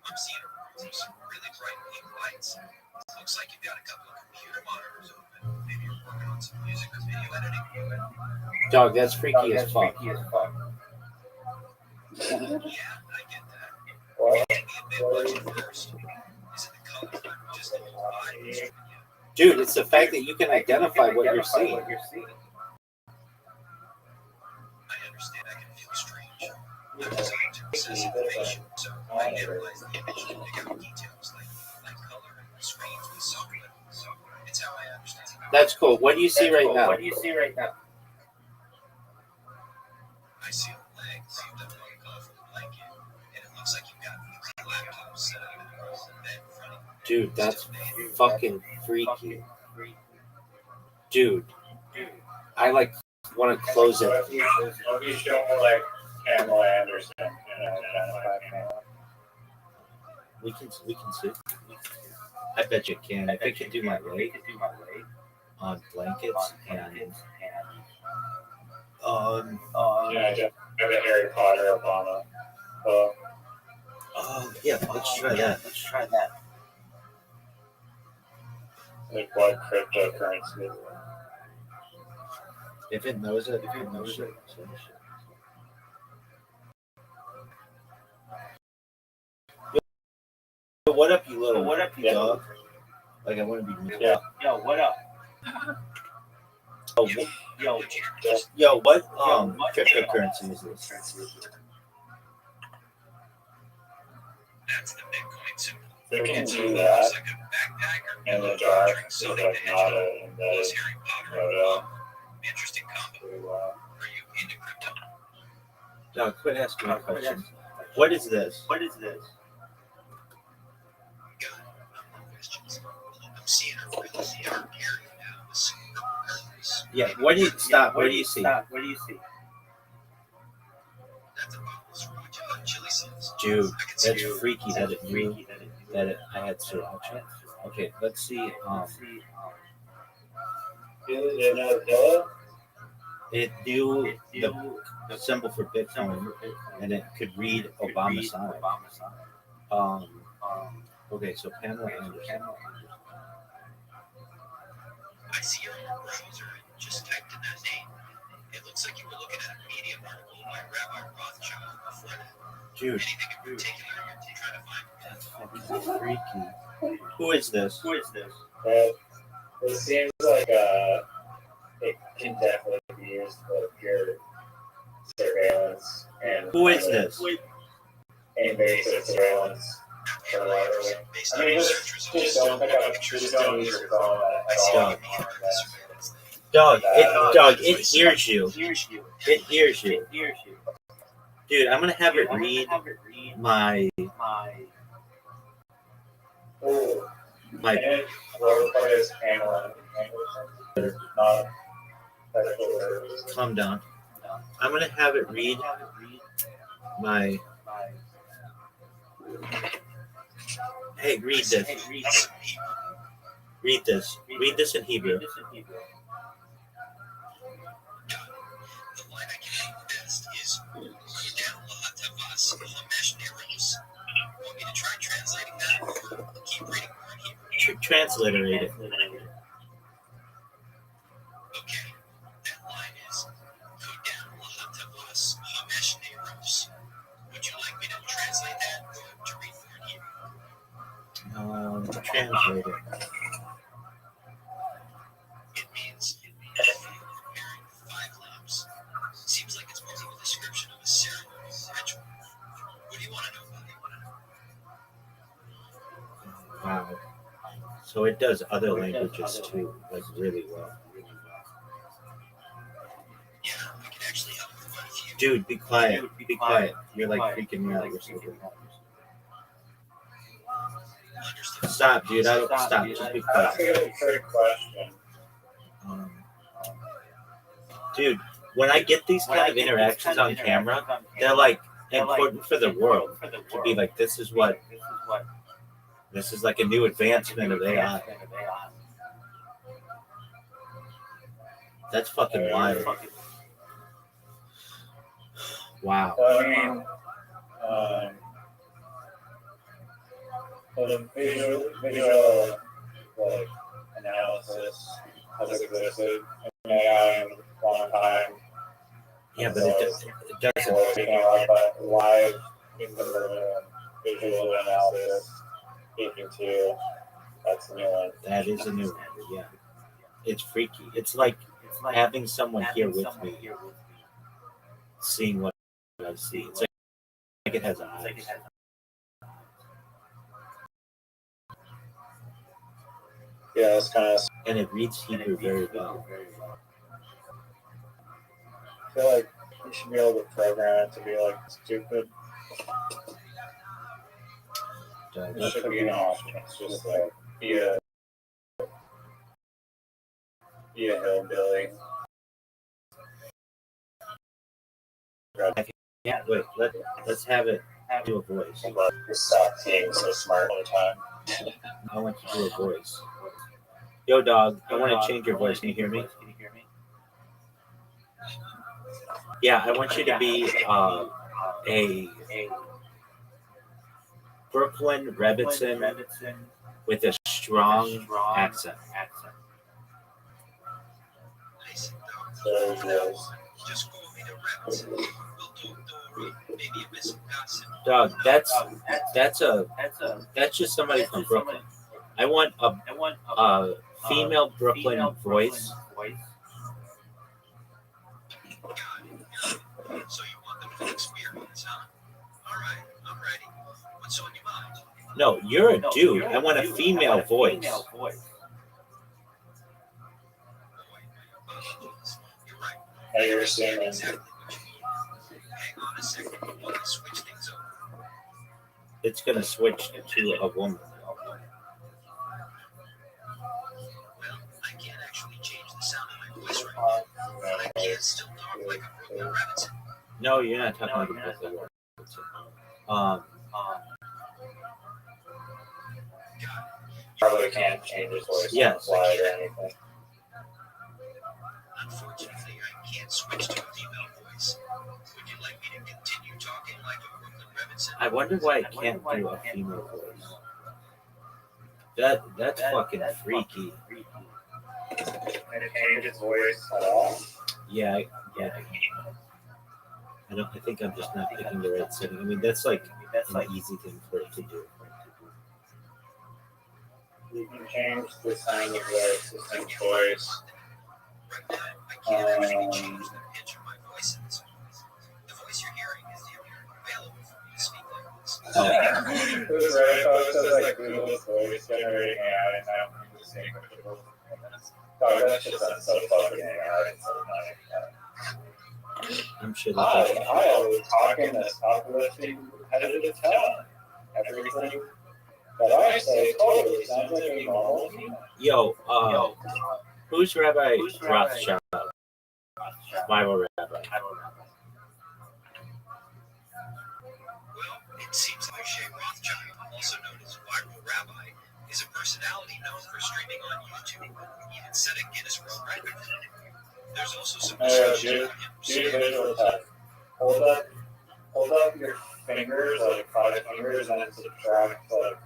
I'm seeing some really bright pink lights. Looks like you've got a couple of computer monitors open. Maybe you're working on some music or video editing. Dog, that's freaky as fuck. Yeah, I get that. It can be a bit much at first. Is it the colors or just the whole vibe? Dude, it's the fact that you can identify what you're seeing. I understand that can feel strange. I'm designed to process information, so I analyze the image to pick out details like color and screens with software. It's how I understand it. That's cool. What do you see right now? I see a leg propped up on the colorful blanket, and it looks like you've got a laptop set up across the bed in front of you. Dude, that's fucking freaky. Dude, I like want to close it. Maybe show like Pamela Anderson, We can see. I bet you can. If I could do my leg on blankets and yeah, the Harry Potter Obama. yeah, let's try that. Like what cryptocurrency? If it knows it, shit. Yo, what up, you little? What up, you dog? Like I want to be. Yeah. Yo, what up? Oh, yo, what cryptocurrency is this? That's the Bitcoin symbol. They can It's do almost that like a backpacker in the who dark. drinks So Sonic like the not Hedgehog a plus embedded Harry Potter and photo. Interesting combo. Are you into crypto? No, quit asking me questions. What is this? Got it. No more questions. I'm seeing a really dark area now with some colors. Yeah. What do you stop? What do you see? That's a bottle of Rothschild chili sauce. Dude, I can see that's you. freaky that it knew that I had sriracha. Okay, let's see. It knew the symbol for Bitcoin, and it could read Obama sign. Okay, so Pamela Anderson. I see you're on your browser and just typed in that name. It looks like you were looking at a Medium article by Rabbi Rothschild before that. Dude, Anything in particular you're trying to find? that's fucking freaky. Who is this? It seems like it can definitely be used for pure surveillance and Who is this? invasive surveillance. I mean, just don't pick up, just don't use your phone at all. Dog, it hears you. It hears you. Dude, I'm gonna have it read my And it requires handling. Not calm down. I'm gonna have it read my. Hey, read this. Read this. Read this in Hebrew. The line I can read best is Down Lahatavas Hamesh Neros. Want me to try translating that? Keep reading more in Hebrew. Transliterate it. Okay. That line is Down Lahatavas Hamesh Neros. Would you like me to translate that or to read more in Hebrew? Translate it. It means preparing 5 lamps. Seems like it's more of a description of a ceremony or ritual. What do you want to know about it? Wow. So it does other languages too, like really well. Yeah, I can actually help with quite a few. Dude, be quiet. Be quiet. You're like freaking me out. You're so good. Understood. Stop, dude. I don't stop. Just be That's quiet. a trick question. Dude, when I get these kind of interactions on camera, they're like important for the world to be like, this is like a new advancement of AI. That's fucking wild. Wow. Well, I mean, the visual like analysis has existed in AI in a long time. Yeah, but it doesn't. But live visual analysis, speaking to, that's a new one. That is a new one. Yeah. It's freaky. It's like having someone here with me, seeing what I see. It's like it has eyes. Yeah, it's kind of. And it reads Hebrew very well. I feel like you should be able to program it to be like stupid. It should be an option. It's just like be a hillbilly. Yeah, wait, let's have it do a voice. Just stop being so smart all the time. I want you to do a voice. Yo, dog, I want to change your voice. Can you hear me? Yeah, I want you to be a Brooklyn Rebbitzin with a strong accent. Nice. So, yes. Just call me the rabbit. We'll talk Dory, maybe a missing gossip. Dog, that's just somebody from Brooklyn. I want a female Brooklyn voice. So you want the full experience, huh? All right, I'm ready. What's on your mind? No, you're a dude. I want a female voice. Boy, geez, you're right. Now you're saying Exactly what you need. Hang on a second. While I switch things over. It's gonna switch to a woman. Well, I can't actually change the sound of my voice right now. But I can still talk like a Brooklyn rabbit. No, you're not talking like a Brooklyn Rebbitzin. probably can't change his voice. Yes. On the fly or anything. Unfortunately, I can't switch to a female voice. Would you like me to continue talking like a Brooklyn rabbit? I wonder why I can't do a female voice. That's fucking freaky. and it changed its voice at all? Yeah, I think I'm just not picking the right setting. I mean, that's like an easy thing for it to do. You can change the sound of the assistant voice. Right now, I can't actually change the pitch of my voice in this voice. The voice you're hearing is the only one available for me to speak like this. This Reddit post says like Google's voice generating AI and I don't think the same comfortable. Oh, that's just so fucking AI. It's so nice. I'm sure Hi, that I was talking this uplifting, repetitive tone. Everything that I say totally sounds like a normal human. Yo, who's Rabbi Rothschild? Bible Rabbi. Well, it seems like Rothschild, also known as Viral Rabbi, is a personality known for streaming on YouTube, even set a Guinness World Record. There's also some discussion about him. Do visual test. Hold up your fingers, like 5 fingers, and then subtract like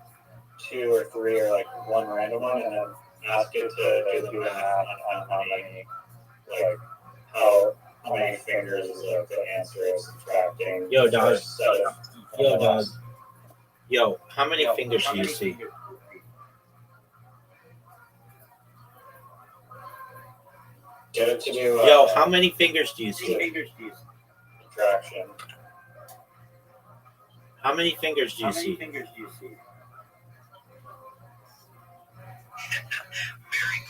2 or 3 or like one random one, and then ask it to do the math on how many, like how many fingers is like the answer of subtracting. Yo, dog. Yo, dog. Yo, how many fingers do you see? Get it to do. Yo, how many fingers do you see? Subtraction. How many fingers do you see? Very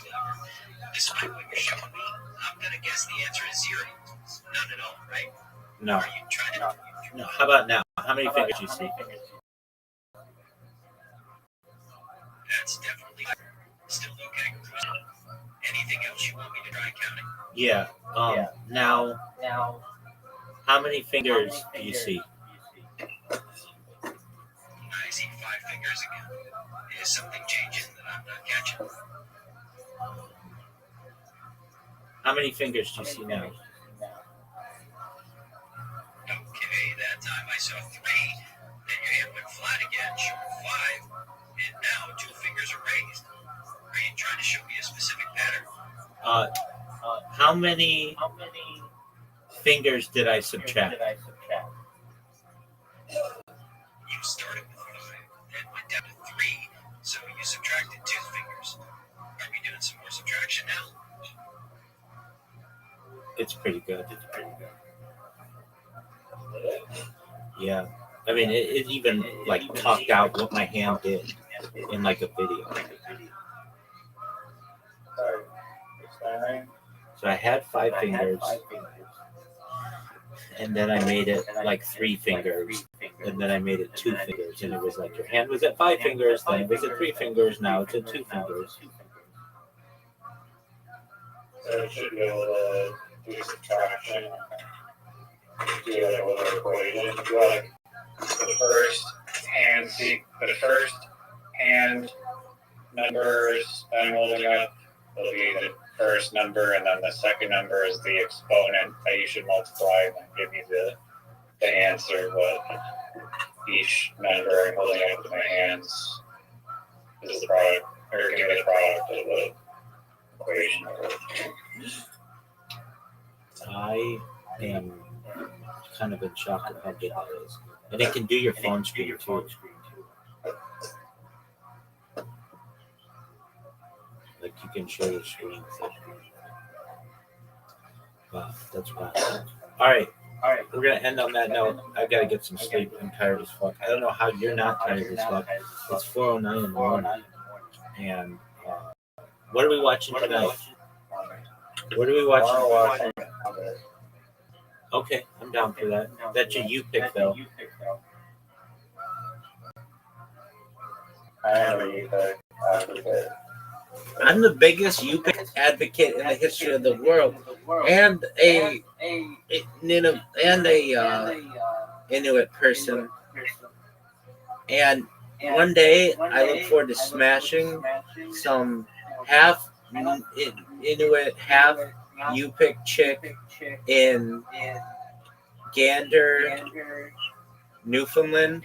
clever. Despite what you're showing me, I'm gonna guess the answer is 0. None at all, right? No. Are you trying to? No. How about now? How many fingers do you see? That's definitely still no kangaroos. Anything else you want me to try counting? Yeah. Now, how many fingers do you see? I see 5 fingers again. Is something changing that I'm not catching? How many fingers do you see now? Okay, that time I saw 3. Then your hand went flat again, showing 5. And now 2 fingers are raised. Are you trying to show me a specific pattern? How many fingers did I subtract? You started with 5, then went down to 3, so you subtracted 2 fingers. Are we doing some more subtraction now? It's pretty good. Yeah. I mean, it even like talked out what my hand did in like a video. Sorry. Expiring. So I had 5 fingers, and then I made it like 3 fingers, and then I made it 2 fingers, and it was like your hand was at 5 fingers, then it was at 3 fingers, now it's at 2 fingers. So it should be able to do subtraction. Do like a little equation. Do like the first hand numbers I'm holding up will be the first number, and then the second number is the exponent that you should multiply and then give me the answer. But each number I'm holding up with my hands is the product, or give me the product of the equation. I am kind of in shock at how good that is. And it can do your phone screen too. Like you can show your screen. Wow, that's wild. All right, we're gonna end on that note. I gotta get some sleep. I'm tired as fuck. I don't know how you're not tired as fuck. It's 4:09 in the morning. And what are we watching tonight? What are we watching? Okay, I'm down for that. That's your you pick though. I am a U-pick advocate. I'm the biggest U-pick advocate in the history of the world, and a Inuit person. And one day I look forward to smashing some half Inuit, half U-pick chick in Gander, Newfoundland,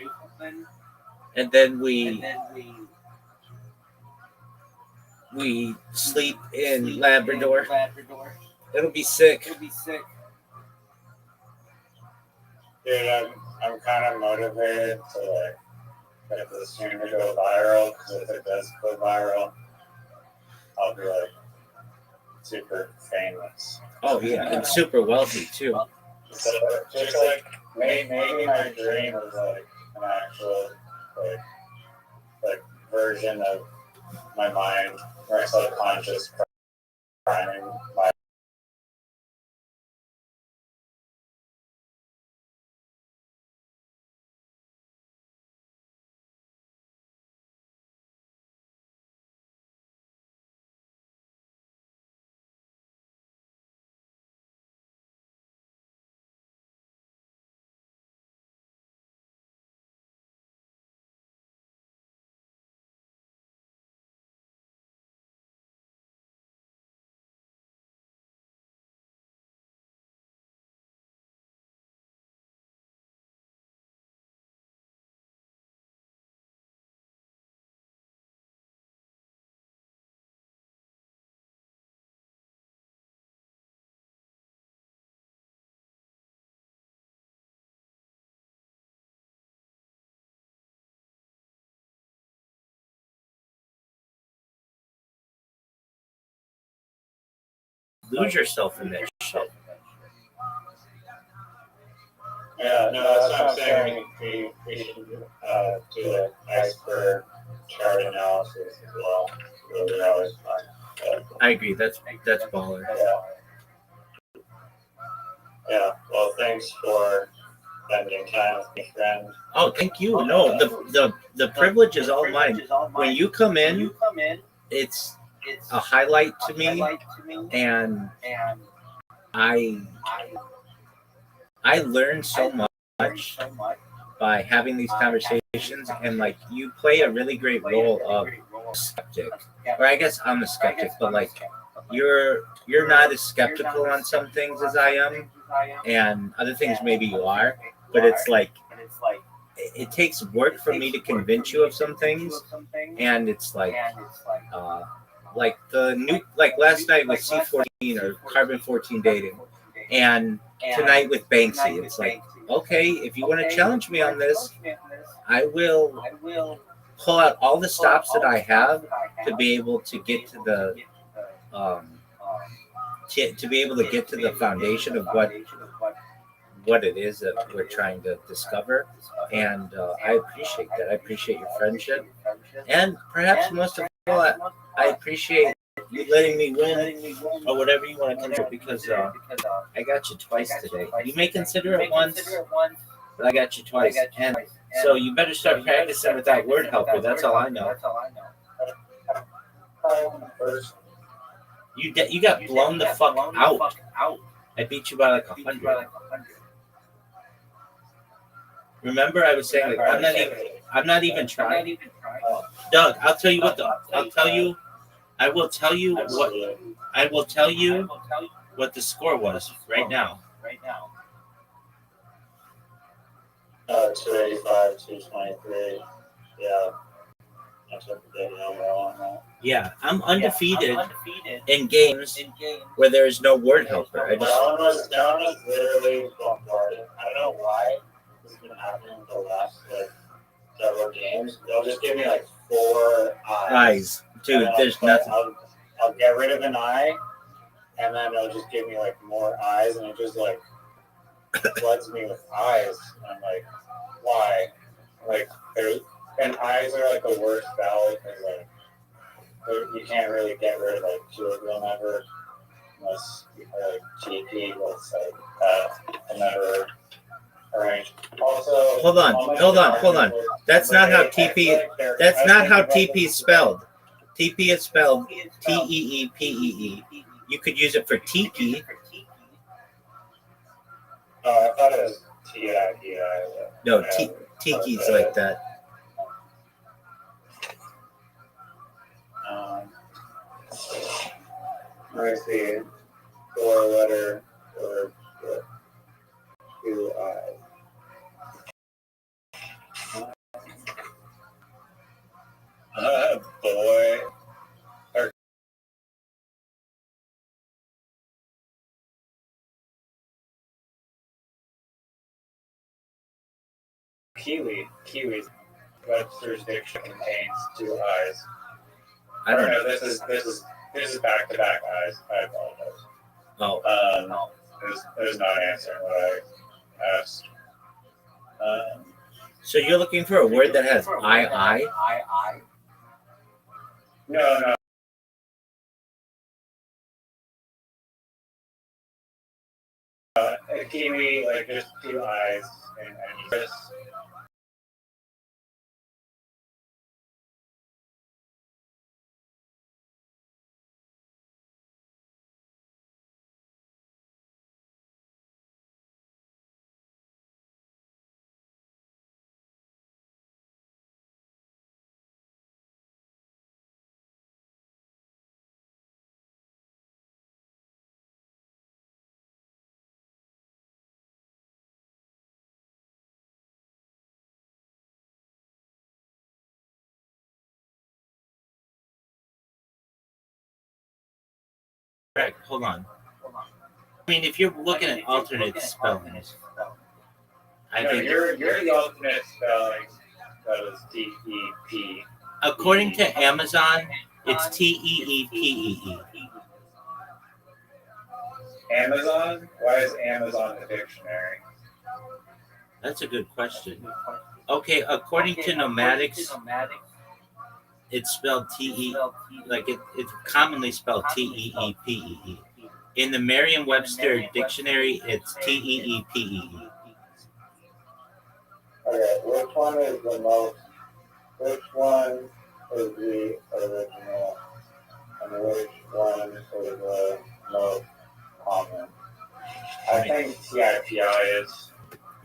and then we we sleep in Labrador. It'll be sick. Dude, I'm kind of motivated to like get this stream to go viral, because if it does go viral, I'll be like super famous. Oh yeah, and super wealthy too. So just like maybe my dream is like an actual like version of my mind, my subconscious priming my. Lose yourself in that shit. Yeah, no, that's what I'm saying. We should do the iceberg chart analysis as well. Those are always fun. I agree. That's baller. Yeah. Well, thanks for spending time with me, friend. Oh, thank you. No, the privilege is all mine. When you come in, it's a highlight to me, and I learn so much by having these conversations, and like you play a really great role of skeptic, or I guess I'm a skeptic, but like you're not as skeptical on some things as I am, and other things maybe you are, but it's like it takes work for me to convince you of some things, and it's like the new, like last night with C14 or Carbon 14 dating, and tonight with Banksy. It's like, okay, if you want to challenge me on this, I will pull out all the stops that I have to be able to get to the to be able to get to the foundation of what it is that we're trying to discover. And I appreciate that. I appreciate your friendship, and perhaps most of all, I appreciate you letting me win, or whatever you want to consider, because I got you twice today. You may consider it once, but I got you twice, and so you better start practicing with that word helper. That's all I know. You got blown the fuck out. I beat you by like 100. Remember, I was saying like I'm not even trying. Doug, I'll tell you what. I will tell you what the score was right now. 285, 223. Yeah. I took the big number on that. Yeah, I'm undefeated in games where there is no word helper. That one was literally bombarded. I don't know why this has been happening the last like several games. They'll just give me like 4 eyes. Dude, there's nothing. I'll get rid of an eye, and then they'll just give me like more eyes, and it just like floods me with eyes. And I'm like, why? Like, and eyes are like the worst value, because like you can't really get rid of like 2 of them ever, unless you are like GP with like another arrange. Also, Hold on. That's not how TP. That's not how TP is spelled. TP is spelled Teepee. You could use it for tiki. I thought it was TIPI. No, tiki's like that. Let me see. 4-letter word with 2 eyes. Boy. Kiwi's Webster's diction contains 2 eyes. I don't know. No, this is back-to-back eyes. I apologize. Oh, There's not answering what I asked. so you're looking for a word that has I? No. A kiwi, like just 2 eyes, and just. Correct. Hold on. I mean, if you're looking at alternate spellings, I No, think you're the alternate spelling. That is TEP. according to Amazon, it's TEEPEE. Amazon? Why is Amazon the dictionary? That's a good question. Okay, according to Nomadics, it's spelled TE, like it's commonly spelled TEEPEE. In the Merriam-Webster dictionary, it's TEEPEE. Okay, which one is the most? Which one is the original? And which one is the most common? I think TIPI is.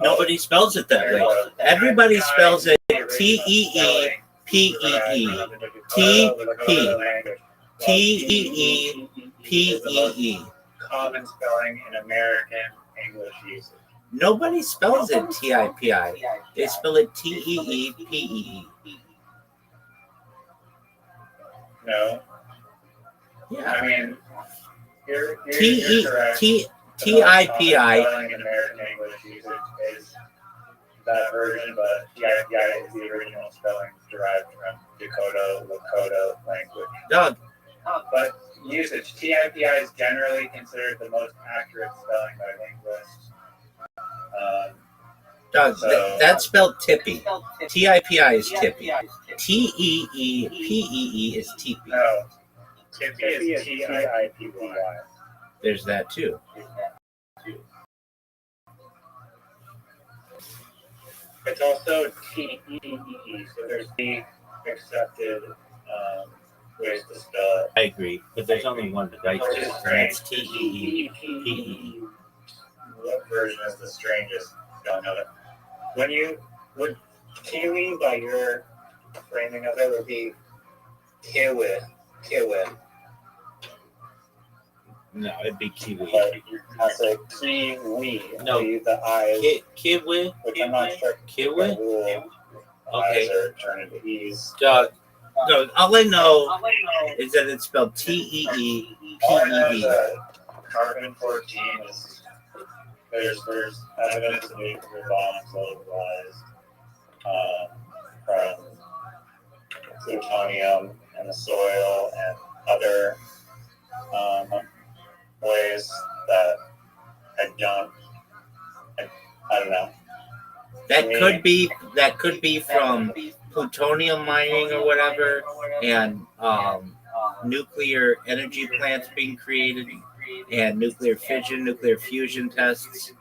Nobody spells it that way. Everybody spells it TEEPEE. TEEPEE. Common spelling in American English usage. Nobody spells it TIPI. They spell it TEEPEE. No. Yeah. I mean, you're correct. TIPI. Spelling in American English usage is that version, but TIPI is the original spelling derived from Dakota, Lakota language. Doug, But usage, TIPI is generally considered the most accurate spelling by linguists. That's spelled tippy. TIPI is tippy. TEEPEE is teepee. No, tippy is TIPY. There's that too. It's also TEEE, so there's the accepted ways to spell it. I agree, but there's only one right Which there, is and strange. it's TEEPEE. What version is the strangest? Don't know it. Would kiwi, by your framing of it, would be kiwi. No, it'd be kiwi. But I say kiwi. No. The eyes, Kiwi? which I'm not sure. Kiwi? The Okay. eyes are turned into E's. Doug, all I know is that it's spelled TEEPEE. All I know is that carbon 14 is there's evidence of nuclear bombs localized from plutonium in the soil and other ways that I don't know. That could be from plutonium mining or whatever, and nuclear energy plants being created, and nuclear fission, nuclear fusion tests.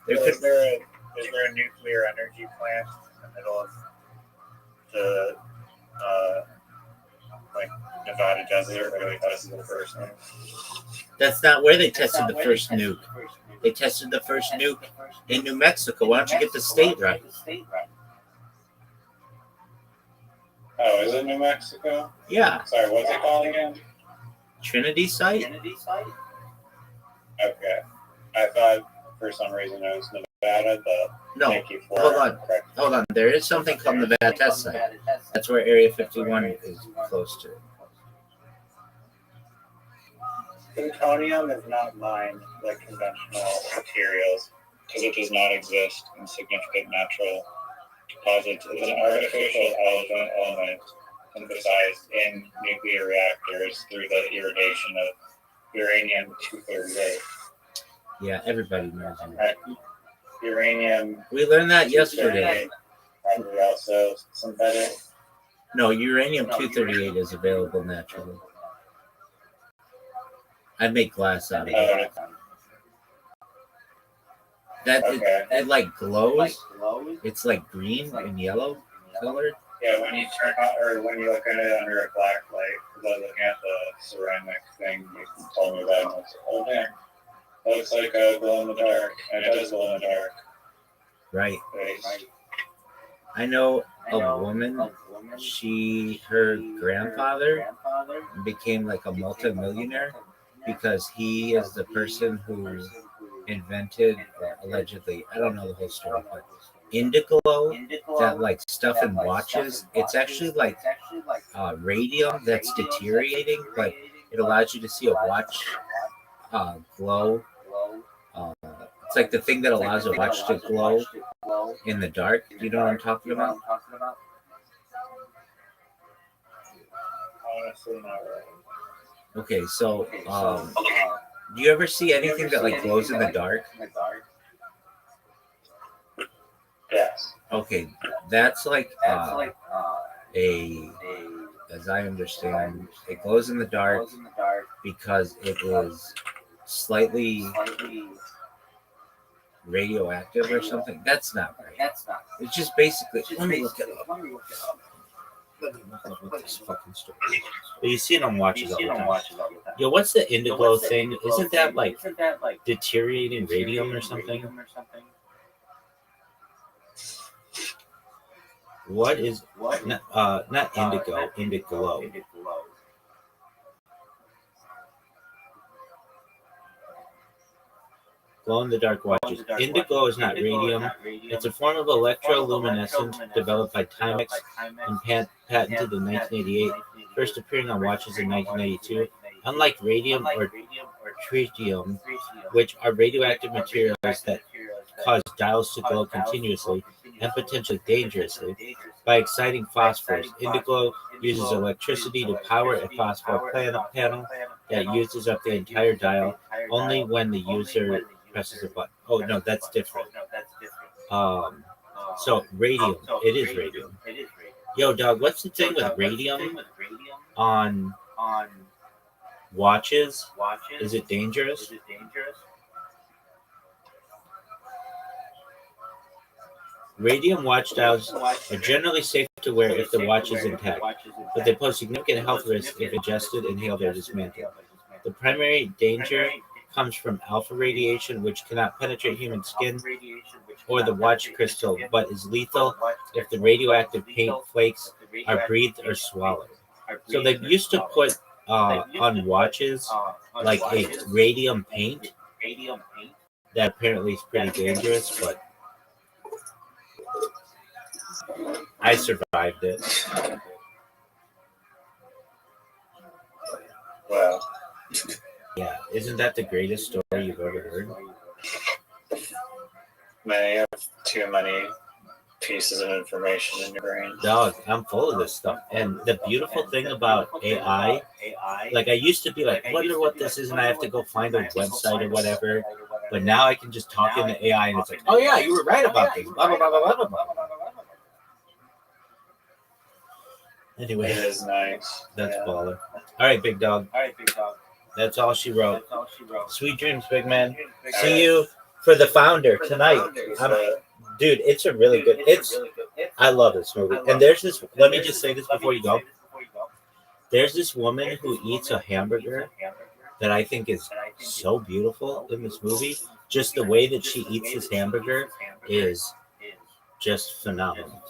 Is there a nuclear energy plant in the middle of the like Nevada desert where they tested the first one? That's not where they tested the first nuke. They tested the first nuke in New Mexico. Why don't you get the state right? Oh, is it New Mexico? Yeah. Sorry, what's it called again? Trinity site? Okay. I thought for some reason it was Nevada, but No. thank you for Hold on. There is something called Nevada Test Site. That's where Area 51 is close to. Plutonium is not mined like conventional materials because it does not exist in significant natural posits is an artificial element synthesized in nuclear reactors through the irradiation of uranium-238. Yeah, everybody knows that. Right. Uranium. We learned that yesterday. Probably also synthetic. No, uranium-238 is available naturally. I make glass out of it. It like glows. It's like green and yellow colored. Yeah, when you turn on, or when you look at it under a black light, because I was looking at the ceramic thing you told me about, and I was like, oh damn, that looks like a glow in the dark, and it does glow in the dark. Right. Face. I know a woman. Her grandfather became like a multimillionaire because he is the person who invented, allegedly, I don't know the whole story, but indigo, that like stuff in watches. It's actually like radium that's deteriorating, but it allows you to see a watch glow. It's like the thing that allows a watch to glow in the dark. You know what I'm talking about? Honestly, not right. Okay, so do you ever see anything that like glows in the dark? Yes. Okay, that's like as I understand, it glows in the dark because it is slightly radioactive or something. That's not right. It's just basically. Let me look it up. Let me look up what this fucking story is. But you see it on watches all the time. Yo, what's the indigo thing? Isn't that like deteriorating radium or something? What is not indigo, indiglo. Glow-in-the-dark watches. Indigo is not radium. It's a form of electroluminescent developed by Timex and patented in 1988, first appearing on watches in 1992. Unlike radium or tritium, which are radioactive materials that cause dials to glow continuously and potentially dangerously by exciting phosphors, indigo uses electricity to power a phosphor panel that uses up the entire dial only when the user presses a button. Oh no, that's different. So radium, it is radium. Yo, dog, what's the thing with radium on watches? Is it dangerous? Radium watch dials are generally safe to wear if the watch is intact, but they pose significant health risks if ingested, inhaled, or dismantled. The primary danger comes from alpha radiation, which cannot penetrate human skin or the watch crystal, but is lethal if the radioactive paint flakes are breathed or swallowed. So they used to put on watches like a radium paint that apparently is pretty dangerous, but I survived it. Wow. Yeah, isn't that the greatest story you've ever heard? Man, you have too many pieces of information in your brain. Dog, I'm full of this stuff. And the beautiful thing about AI, like I used to be like, wonder what this is, and I have to go find a website or whatever. But now I can just talk into AI and it's like, oh yeah, you were right about this. Blah, blah, blah, blah, blah, blah. Anyway, It is nice. that's baller. All right, big dog. That's all she wrote. Sweet dreams, big man. See you for The Founder tonight. Dude, it's a really good. I love this movie. And there's this. Let me just say this before you go. There's this woman who eats a hamburger that I think is so beautiful in this movie. Just the way that she eats this hamburger is just phenomenal.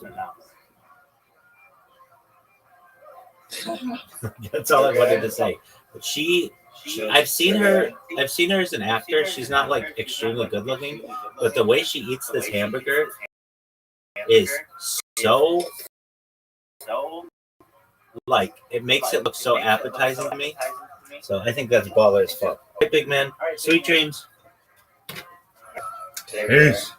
That's all I wanted to say. But I've seen her as an actor. She's not like extremely good looking, but the way she eats this hamburger is so like it makes it look so appetizing to me. So I think that's baller as fuck. Hey, big man. Sweet dreams. Peace.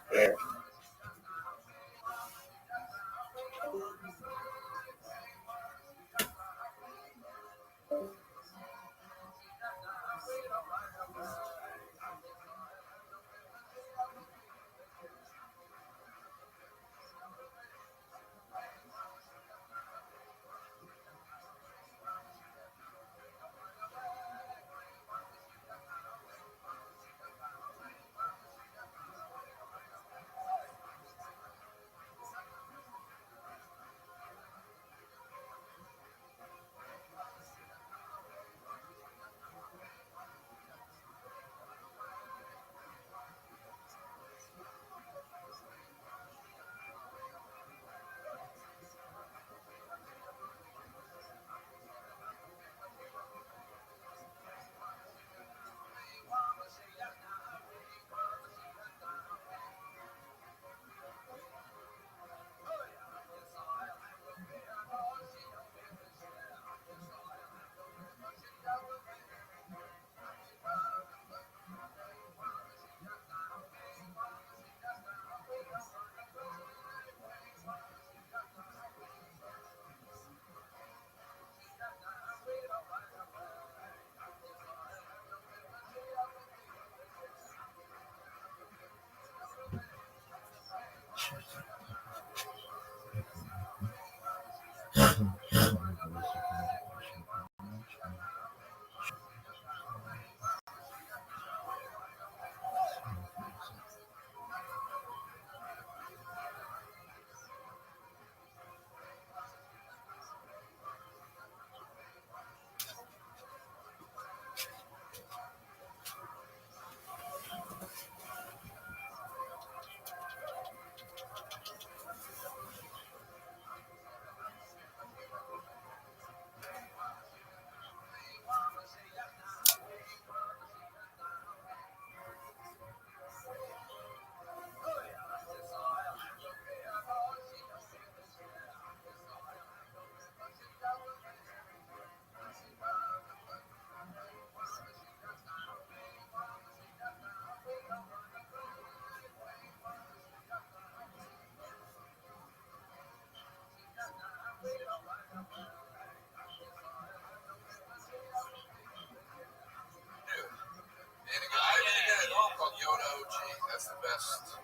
That's the best.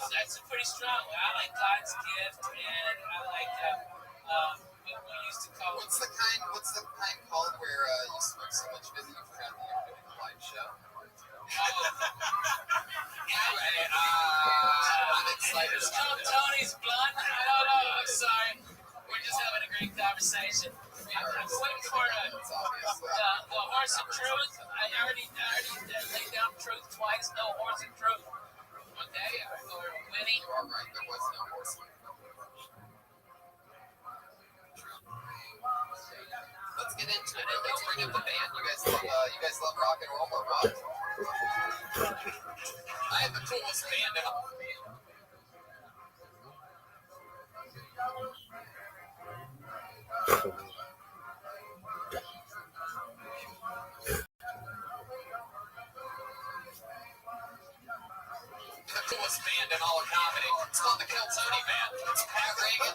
That's pretty strong. I like God's gift, and I like what we used to call. What's the kind called where you smoke so much that you forgot that you're doing a live show? Anyway, I'm excited. Tony's blunt. I don't know. I'm sorry. We're just having a great conversation. I'm waiting for the horse of truth. I already laid down truth twice. No horse of truth. Okay, or Winnie. You are right. There was no horse. Let's get into it. Let's bring up the band. You guys love rock and roll or what? I have the coolest band in all. The coolest band in all of comedy. It's called the Kill Tony Band. It's Pat Reagan,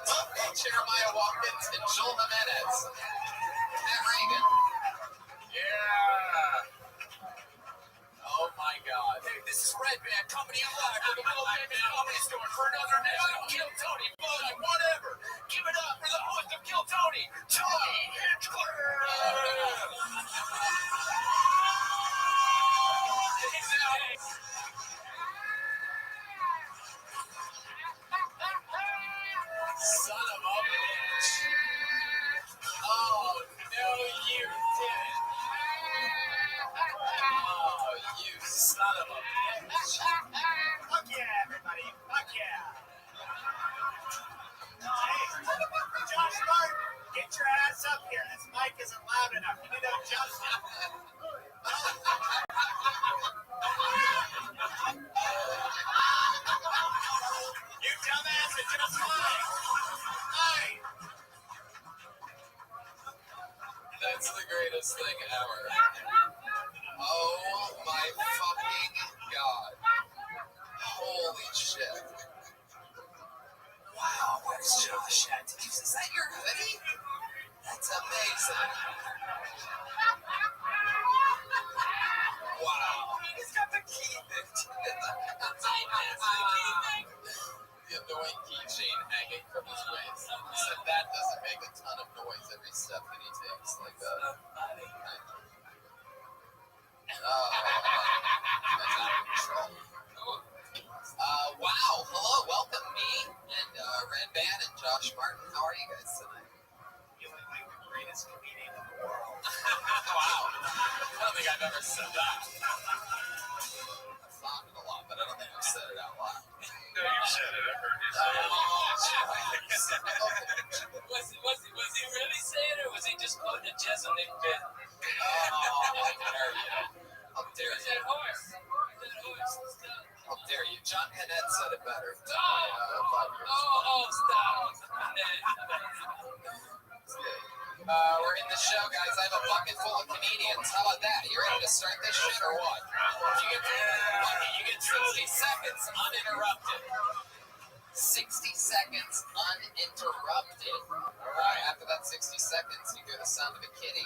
Jeremiah Watkins, and Joel Jimenez. Pat Reagan. Yeah. Oh my God. Hey, this is Red Band Company. I'm live from the Little Red Comedy Store for another edition of Kill Tony. Buzz, whatever. Give it up for the host of Kill Tony, Tony Hinchcliffe. Son of a bitch. Oh, no, you didn't. Oh, you son of a bitch. Fuck yeah, everybody. Fuck yeah. Hey, Josh Martin, get your ass up here. This mic isn't loud enough. You need to adjust it. You dumbass, adjust mine. Hey. That's the greatest thing ever. Oh my fucking God. Holy shit. Wow, where's Josh at? Is that your hoodie? That's amazing. Wow. He's got the key thing. The annoying keychain hanging from his waist. So that doesn't make a ton of noise every step that he takes. Like that. Wow. Hello. Welcome me and Red Band and Josh Martin. How are you guys tonight? Feeling like the greatest comedian in the world. Wow. I don't think I've ever said that. I've thought it a lot, but I don't think I've said it out loud. No, you said it. I heard you say it. Was he really saying it, or was he just quoting a Jesuit bit? How dare Is you? that horse? How dare you? John Hennett said it better. Stop. We're in the show, guys. I have a bucket full of comedians. How about that? You ready to start this shit or what? You get 60 seconds uninterrupted. 60 seconds uninterrupted. All right, after that 60 seconds, you hear the sound of a kitty.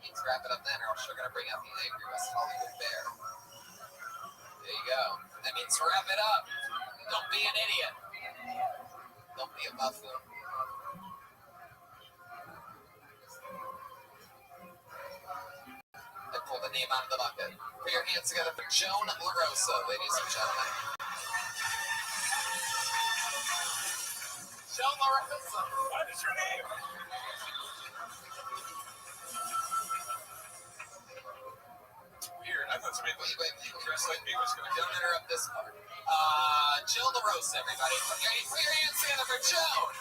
Let's wrap it up then, or else we're going to bring out the angry West Hollywood bear. There you go. That means wrap it up. Don't be an idiot. Don't be a buffoon. I pulled the name out of the bucket. Put your hands together for Joan LaRosa, ladies and gentlemen. Joan LaRosa, what is your name? Weird. I thought somebody dressed like me was going to don't interrupt this part. Joan LaRosa, everybody. Okay, put your hands together for Joan.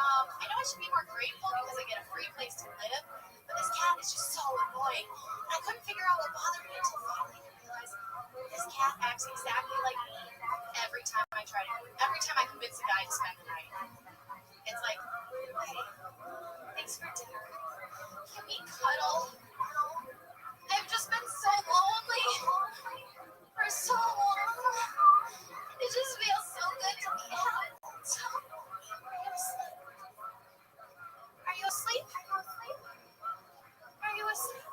I know I should be more grateful because I get a free place to live, but this cat is just so annoying. I couldn't figure out what bothered me until finally I realized this cat acts exactly like me every time I try to. Every time I convince a guy to spend the night, it's like, hey, thanks for dinner. Can we cuddle? I've just been so lonely for so long. It just feels so good to be held. So, are you asleep? Are you asleep?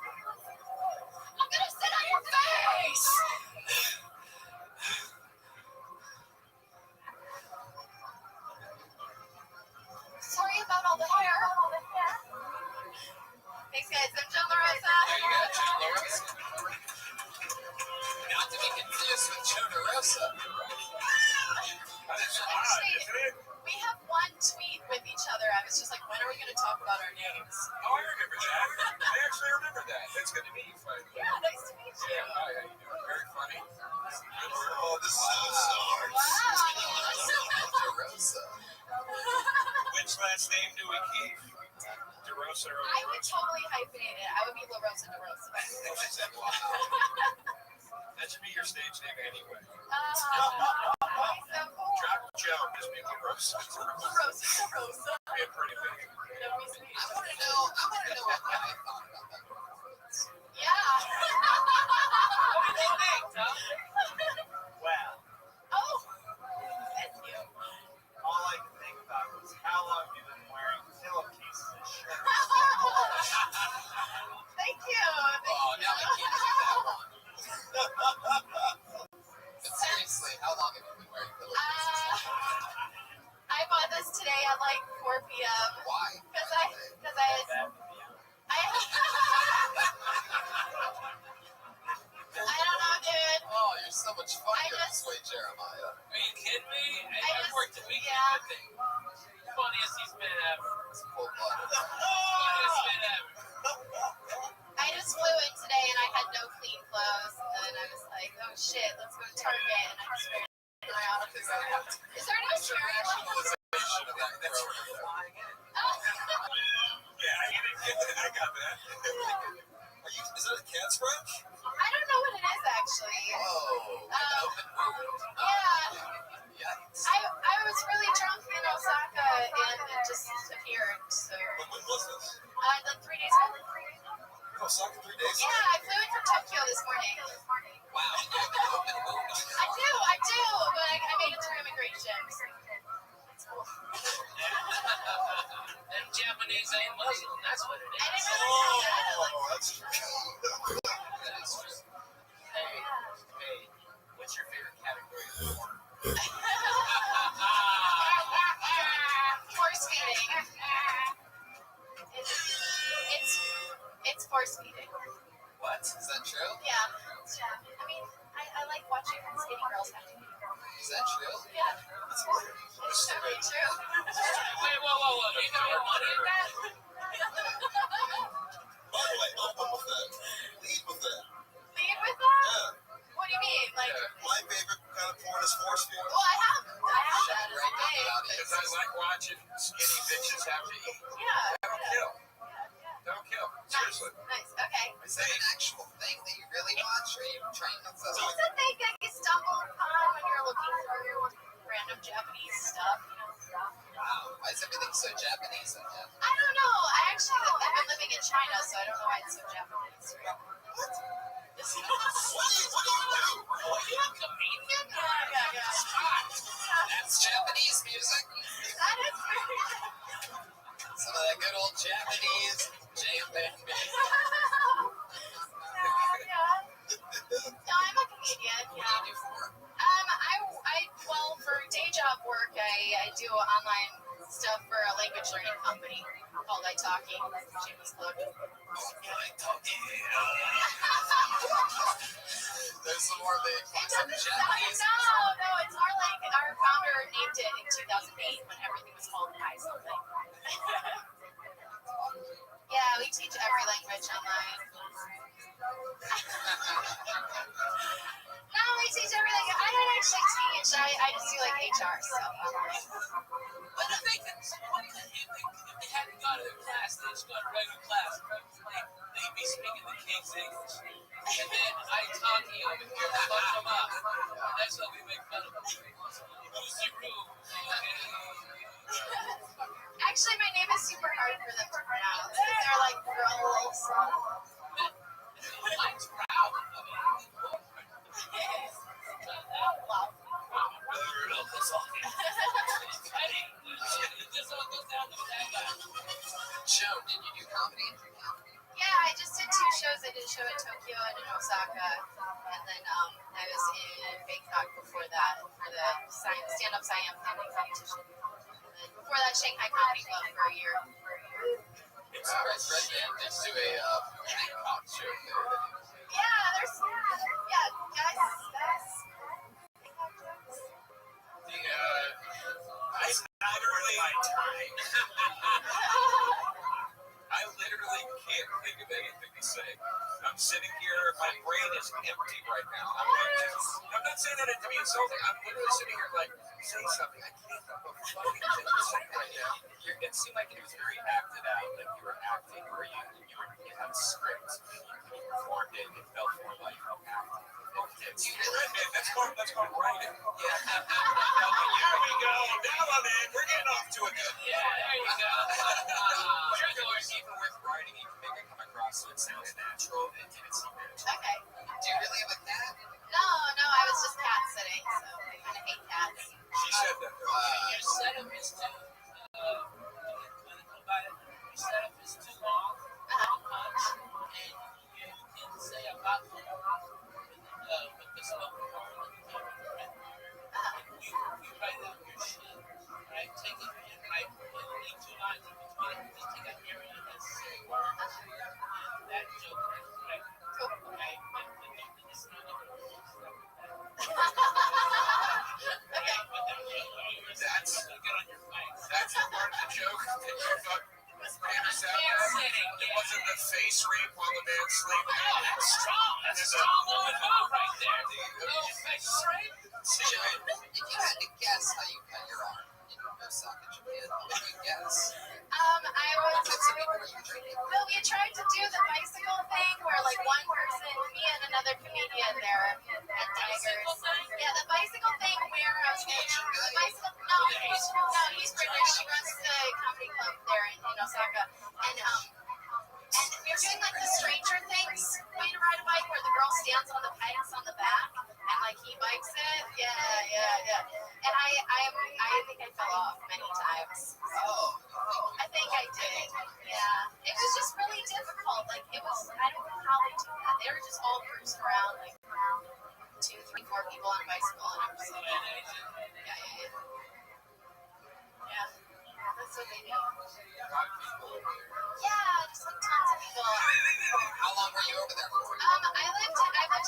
actually, we have one tweet with each other. I was just like, when are we going to talk about our names? Oh, I remember that. I actually remember that. That's good to meet you, Frank. Yeah, nice to meet you. Yeah, hi, how you doing? Very funny. Oh, this is how it starts. Wow. DeRosa. Which last name do we keep? DeRosa or I would totally hyphenate it. I would be La Rosa DeRosa. Wow. That should be your stage name anyway. So cool. Drop Joe, just be DeRosa. La Rosa DeRosa. Be a pretty big. That'd be sweet. I want to know what I thought about that. Yeah. What do you think, Tom? Wow. Oh, thank you. All I can think about was how long you've been wearing pillowcases and shirts. Thank you. Oh, now we can't do that one. But seriously, how long have you been wearing pillowcases? I bought this today at like 4 p.m. Why? Because I don't know, dude. Oh, you're so much funnier I this way, Jeremiah. Are you kidding me? I I've worked a weekend yeah. with him. Funniest he's been ever. It's cold-blooded. Funniest been ever. I just flew in today and I had no clean clothes, and then I was like, oh shit, let's go to Target, and I just ran around. Is there no cherry left? Rationalization of that That's throw. flying in. Oh. Yeah, you didn't get that. I got that. Is that a cat scratch? I don't know what it is actually. Whoa. An open wound. Yeah. Yikes. I was really drunk in Osaka and it just appeared. So When was this? like 3 days ago. Oh, Osaka 3 days ago. Yeah, I flew in from Tokyo this morning. Wow, you have an open wound on your arm. I do, but I made it through immigration. It's cool. Them Japanese ain't Muslim. That's what it I is. didn't realize that. Oh, that's true. That is true. Hey, what's your favorite category of porn? Force feeding. It's force feeding. What? Is that true? Yeah. I mean, I like watching skinny girls have to eat. Is that true? Yeah. It's totally true. Wait, whoa. You got your money in that? By the way, up with that. Lead with that. Lead with that? Yeah. What do you mean? Like, My favorite kind of porn is force feeding. well, I have that as Right a down thing. the audience. Because I like watching skinny bitches have to eat. Yeah. Don't kill. Don't kill. Seriously. Nice. Okay. Is that an actual thing that you really watch, or are you trying to It's a thing that you stumble upon when you're looking through random Japanese stuff. Wow. Why is everything so Japanese in here? I don't know. I've been living in China, so I don't know why it's so Japanese. What do you do? Oh, you a comedian? Yeah. That's Japanese music. That is pretty. Some of that good old Japanese jam band music. Yeah. No, I'm a comedian. What do you do for work? Well, for day job work, I do online stuff for a language learning company called italki. Shameless plug. There's some more big It some doesn't Japanese. no, it's more like our founder named it in 2008 when everything was called Hi something. Yeah, we teach every language online. No, we teach everything. I don't actually teach. I just do like HR stuff online. But I think it's funny that if they hadn't gone to their class, they just gone to regular class. They'd be speaking the King's English. And then I talk to you over here, fuck them up. That's what we make fun of them. Who's your room? Actually, my name is super hard for them to pronounce. They're like girls. Mine's proud. Wow. Joe, did you do comedy? Yeah, I just did 2 shows. I did a show in Tokyo and in Osaka, and then I was in Bangkok before that for the stand-up Siam comedy competition. And then before that, Shanghai Comedy Club for a year. It's Red Man did do a Bangkok show there. Yeah, guys. Bangkok jokes. sitting here, my brain is empty right now. I'm not saying that to be insulting. I'm literally sitting here like, say something. I can't think of a fucking thing to say right now. It seemed like it was very acted out, like you were acting, or you had a script, you performed it, it felt more like acting. That's called writing. Yeah. Here we go. Now I'm in. We're getting off to a good. Yeah, there you go. But I feel like even with writing, you can make it come across so it sounds natural and it seems natural. Okay. Do you really have a cat? No, I was just cat sitting, so I kind of hate cats. She said that. Your setup is too clinical about it. Your setup is too long, too much, and you can say a lot more with the spoken word and the camera. You write out your shit, right? Take it and write leave 2 lines in between. Just take out every unnecessary word and that joke, right? Okay, but it's not even That's the part of the joke that you thought was Banner's out. It wasn't the face rape while the man's sleeping. Oh, that's strong. That's a strong woman move right there. Little face rape. If you had to guess how you cut your arm in Osaka, Japan, what would you guess? I well, we tried to do the bicycle thing where like one person, me and another comedian there, and Tigers. Yeah, the bicycle thing where the bicycle. No, he's British. He runs the comedy club there in Osaka, and we were doing like the Stranger Things way to ride a bike where the girl stands on the pegs on the back and like he bikes it. Yeah. And I think I fell off many times. Oh, I think I did. Yeah. It was just really difficult. Like it was. I don't know how they do that. They were just all cruising around like 2, 3, 4 people on a bicycle, and I'm just like, yeah. Yeah. That's what they do. Yeah, just like tons of people. how long were you over there for? I lived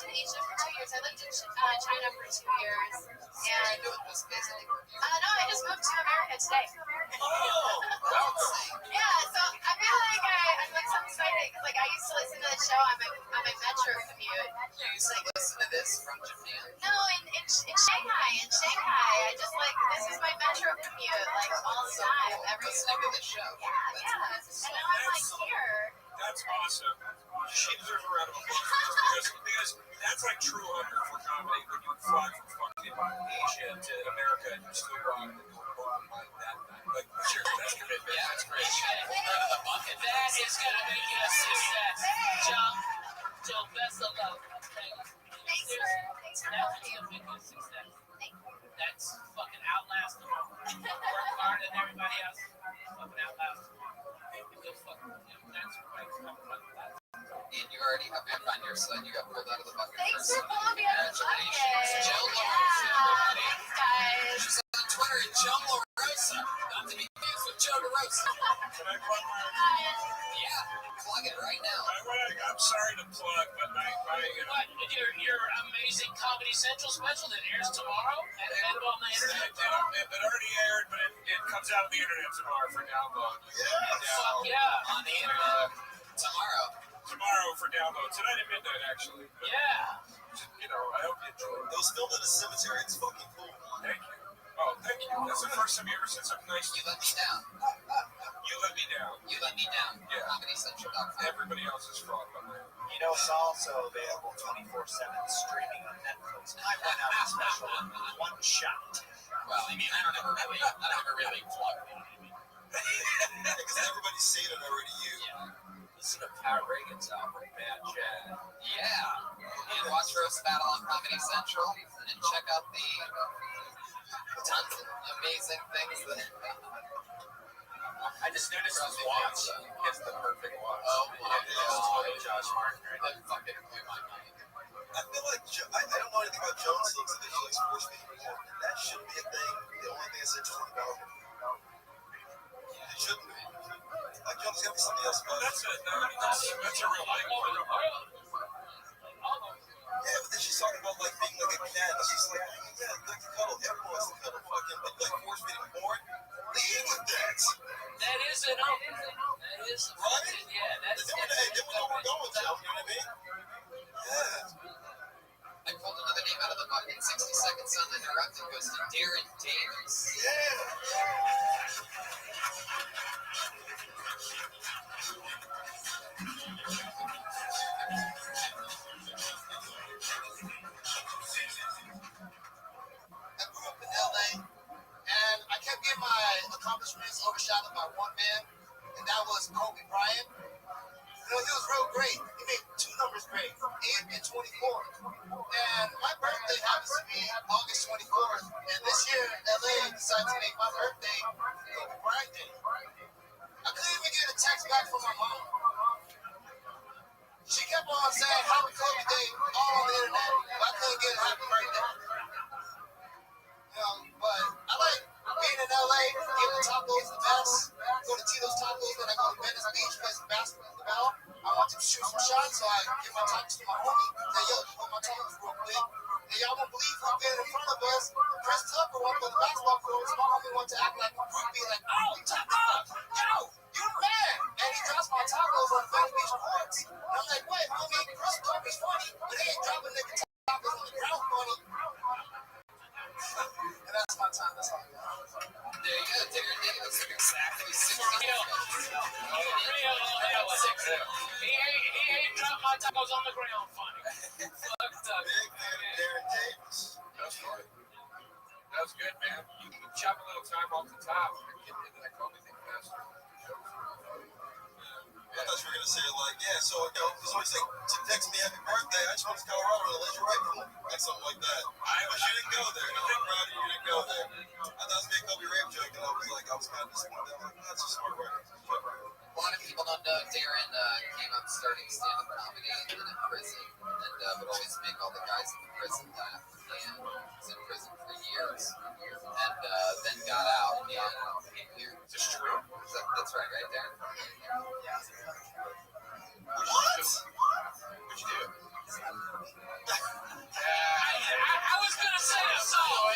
in Asia for 2 years. I lived in China for 2 years. What are you doing? Just visiting? No, I just moved to America today. Yeah, so I feel like I'm like so excited because like I used to listen to the show on my metro commute. You used to listen to this from Japan? No, in Shanghai. I just like this is my metro commute like all the time. Listening to the show. Yeah. And now I'm like here. That's awesome. She deserves a round of applause because that's like true hunger for comedy when you fly from fucking Asia to America and you're still wrong and you're wrong like that. Like, sure, that's commitment. Yeah, That's great. Pulled out of the bucket. That is gonna make you a success. Joe, best of luck. Thanks for That's helping me. gonna make you a success. Thank you. That's fucking outlast them. Work hard and everybody else. Fucking outlast them. That's right. And you already have one on your side. You got pulled out of the bucket. Thanks for pulling me out of the bucket. Congratulations. Joe Yeah. LaRosa. Thanks, guys. She's on Twitter at Joe LaRosa. Not to be confused with Joe DeRosa. Can I plug my... Yeah, plug it right now. I'm sorry to plug, but my What? Your amazing Comedy Central special that airs tomorrow and available on the internet? it already aired, but it comes out on the internet tomorrow for download. Fuck yeah. On the internet tomorrow. Tomorrow for download. Tonight at midnight, actually. Yeah. You know, I hope you enjoy it. It was filmed in a cemetery. It's fucking cool. Thank you. Oh, thank you. That's the first time you ever said something nice to You me. let me down. You let me down. You let me down. Yeah. ComedyCentral.com. Everybody else is fraud, but You know, it's also available 24/7 streaming on Netflix. I went out a special one shot. Well, I mean, I don't ever really plug it. Because everybody's seen it already. Listen to Pat Reagan's album, Bad Jazz. Yeah. And watch Roast Battle on Comedy Central and check out the tons of amazing things that I just noticed his watch is the perfect watch. Oh, Totally Josh Martin. that fucking blew my mind. I feel like I don't know anything about Jones Hooks and digital sports media. That shouldn't be a thing. The only thing that's interesting about it. It shouldn't be. Like Jones got to be something else about it. That's a real life. Yeah, but then she's talking about like being like a cat. She's like, yeah, like to cuddle. Everyone wants to cuddle. Fucking, but like force feeding porn. Leave with that. That is an open. That is Right? yeah. That's Then we know where we're going, Joe. You know what I mean? Yeah. I pulled another name out of the bucket. 60 seconds uninterrupted goes to Darren Davis. I grew up in LA, and I kept getting my accomplishments overshadowed by one man, and that was Kobe Bryant. You know, he was real great. He made two numbers great, 8 and 24. And my birthday happens to be August 24th. And this year, LA decided to make my birthday Kobe Bryant Day. I couldn't even get a text back from my mom. She kept on saying Happy Kobe Day all on the internet, but I couldn't get a happy birthday. But I like being in LA, getting the tacos the best. Go to Tito's Tacos when I go to Venice Beach, play some basketball. I want to shoot some shots, so I give my tacos to my homie. Say, yo, hold my tacos real quick. And y'all won't believe who's been in front of us. Chris Tucker went to the basketball court. My homie wanted to act like a groupie, like, oh, Tucker, yo, you the man. And he drops my tacos on the Venice Beach courts. And I'm like, wait, homie, Chris Tucker's funny, but he ain't dropping nigga tacos on the ground funny. And that's my time. That's all I got. There you go, Darren Davis. Exactly 60 Real. He ain't dropped my tacos on the ground funny. Fucked up. Big fan of Darren Davis. That's funny. That was good, man. You can chop a little time off the top and get into that Kobe thing faster. I thought you were gonna say like, yeah. So because always like to text me happy birthday. I just went to Colorado to let you write for me, like something like that. But you didn't go there. I'm proud of you. You didn't go there. I thought it was gonna be a Kobe rape joke, and I was kind of disappointed. I'm like, that's a smart writer. A lot of people don't know Darren came up starting stand-up comedy in prison and would always make all the guys in the prison laugh. And was in prison for years and then got out and came here. It's true. That's right, Darren? What? What'd you do? I was gonna say a song.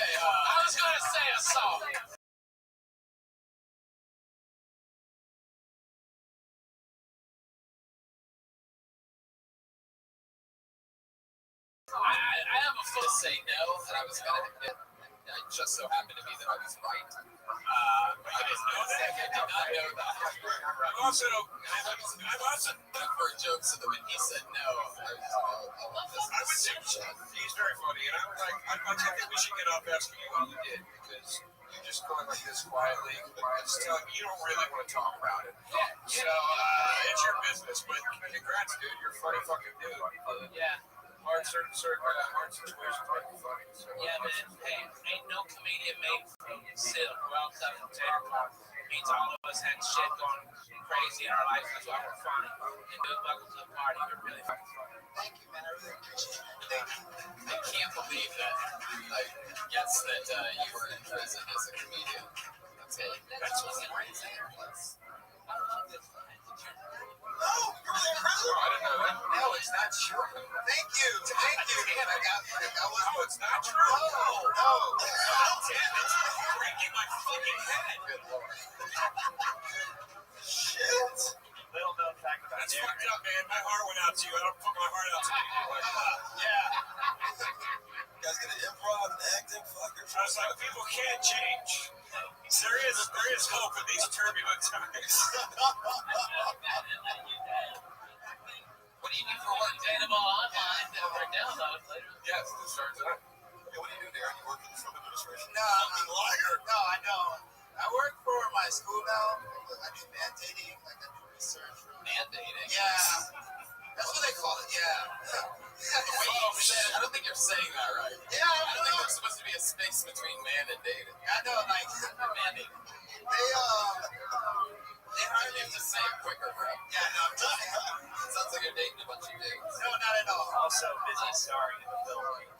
I have a To say no, and I was going to admit, I just so happened to be that I was right. I didn't know that. I did not know that. I'm also For a joke, so that when he said no, I love this. I would say he's very funny, and I was like, I think we should get off asking you what you did because you're just going like this quietly. It's telling me you don't really want to talk about it. So it's your business, but congrats, dude. You're a funny fucking dude. Yeah. Hard situations are funny. So. Yeah, man. Hey, ain't no comedian made from silk, well cut from tater tot. Means all of us had shit going crazy in our life. That's why we're funny. And dude, welcome to the party. We're really fucking funny. Thank you, man. I really appreciate it. Thank you. I can't believe that. I guess that you were in prison as a comedian. That's what's crazy. No, you're really in prison. I didn't know that. No, it's not true. Thank you. Man, I was. No, it's not true. No. Damn it. You're breaking my fucking head. Good lord. Shit. Little known fact about That's Darren. fucked up, man. My heart went out to you. I don't put my heart out to people like that. Yeah. You guys get an improv and acting fucker. I was like, people can't change. There is hope in these turbulent times. What do you do for work? Available online for download later. Yes, it starts out. Hey, what do you do, Darren? You work for the Trump administration? No, Fucking liar. No, I don't. I work for my school now. I do mandating, like I do research. Mandating? Yeah. That's what they call it, yeah. I don't think you're saying that right. Yeah, I don't think there's supposed to be a space between man and dating. I know, like, Mandating. they hire You me have to say it quicker, bro. Yeah, no, I'm telling you. It sounds like you're dating a bunch of dudes. No, not at all. Also busy starring in the film.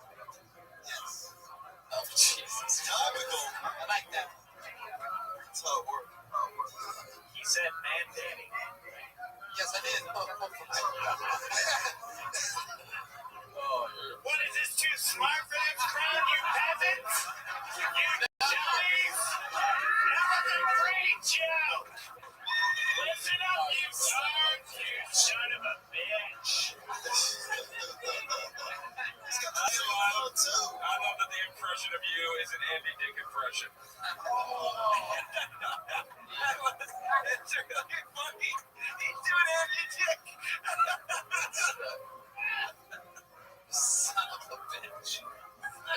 Yes. Oh, Jesus. Topical. I like that. That's how it works. He said mandating. Yes, I did. What is this, too smart for this crowd, you peasants? You dummies? That was a great joke! Listen up, you son of a bitch! you is an Andy Dick impression. It's really funny. He's doing Andy Dick. Son of a bitch.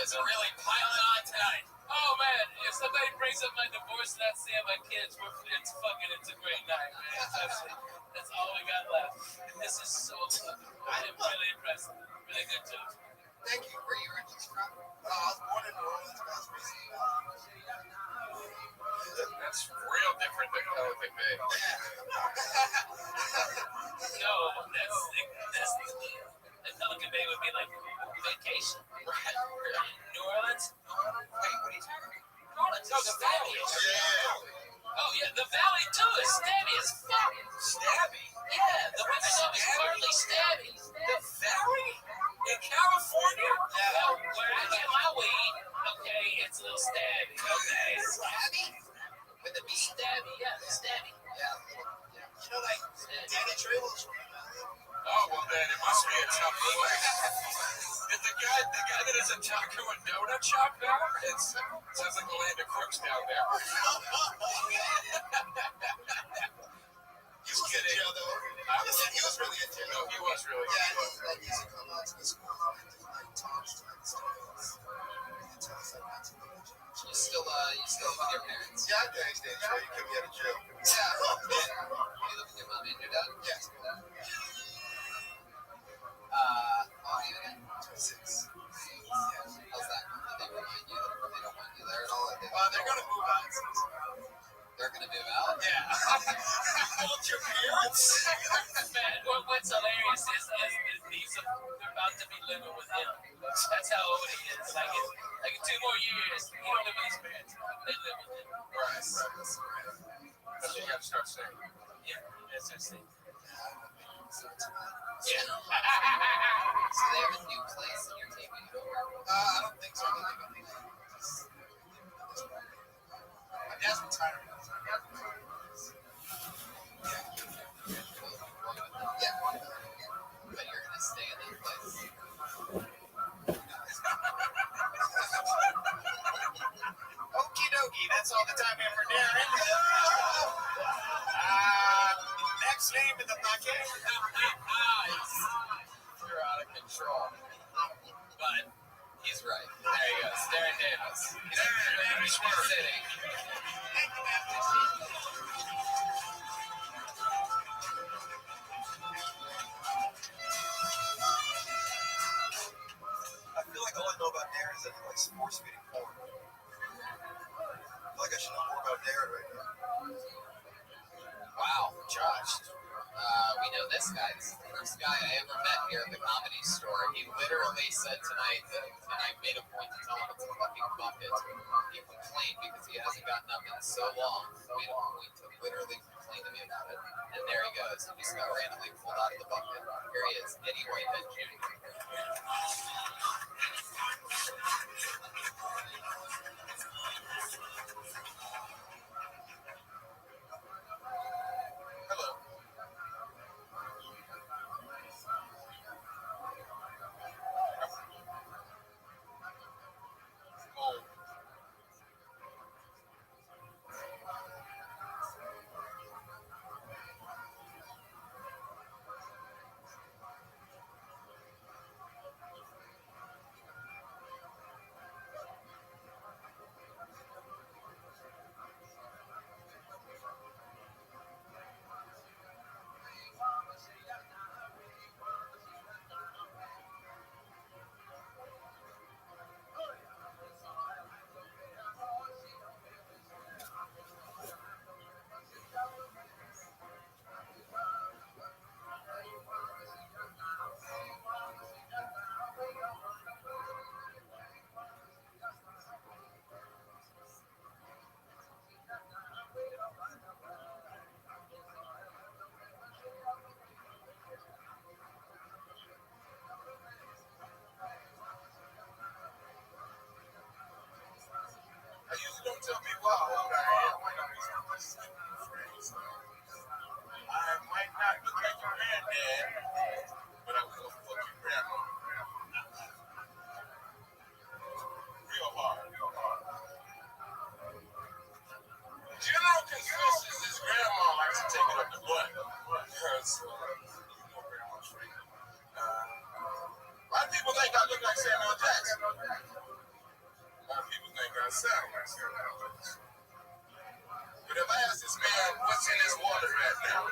It's really piling on tonight. Oh man, if somebody brings up my divorce and not seeing my kids, it's a great night, man. That's all we got left. And this is so good. I am really impressed. Really good job. Thank you. Where you originally from? I was born in New Orleans, but I was raised in That's real different than Pelican Bay. No, that's Pelican Bay would be like vacation. New Orleans? Wait, what are you talking about? No, the valley. Yeah. Oh yeah, the valley too is stabby as fuck. Stabby? Yeah, the winter's always partly stabby. The Valley? In California? Well, where I get my weed, okay, it's a little stabby. Okay, Stabby? With the beat? stabby, yeah, stabby. Yeah. You know, like, Danny Trejo's from the Valley. Oh, well then, it must be a tough place. Is the guy that has a taco and donut shop now? It sounds like the land of crooks down there. He was in jail, though. He was really in jail. No, he was really. Yeah, he used to come out to the school and do, like, talks to, like, students. And tell us, like, not to go to jail. You still with your parents? Yeah, I understand. Sure, you kept me out of jail. Yeah. You live with your mom and your dad? Yes. How old are you again? 26. How's that? Do they remind you that they don't want you there at all? They're gonna move out. They're gonna move out? Yeah. Hold your parents. Man, what's hilarious is they're about to be living with him. That's how old he is. Like in 2 more years, he don't live with his parents. They live with him. Right. That's what you have to start saying. Yeah, that's what I'm saying. Yeah. So they have a new place and you're taking it over? I don't think so. My dad's retired. Yeah. But you're gonna stay in that place. Okie dokie, that's all the time we have for Darren. Next name in the bucket. You're out of control. But he's right. There he goes. Darren Davis. He's in Michigan City. I feel like all I know about Darren is that he likes sports feeding porn. I feel like I should know more about Darren right now. Wow, Josh. We know this guy. This is the first guy I ever met here at the Comedy Store. He literally said tonight that, and I made a point to tell him it's a fucking bucket. He complained because he hasn't gotten up in so long. He made a point to literally complain to me about it. And there he goes. He just got randomly pulled out of the bucket. Here he is, Eddie Whitehead Jr. Hello. Oh. So, you know very much, right? A lot of people think I look like Samuel Jackson. A lot of people think I sound like Samuel Jackson. But if I ask this man what's in his water right now,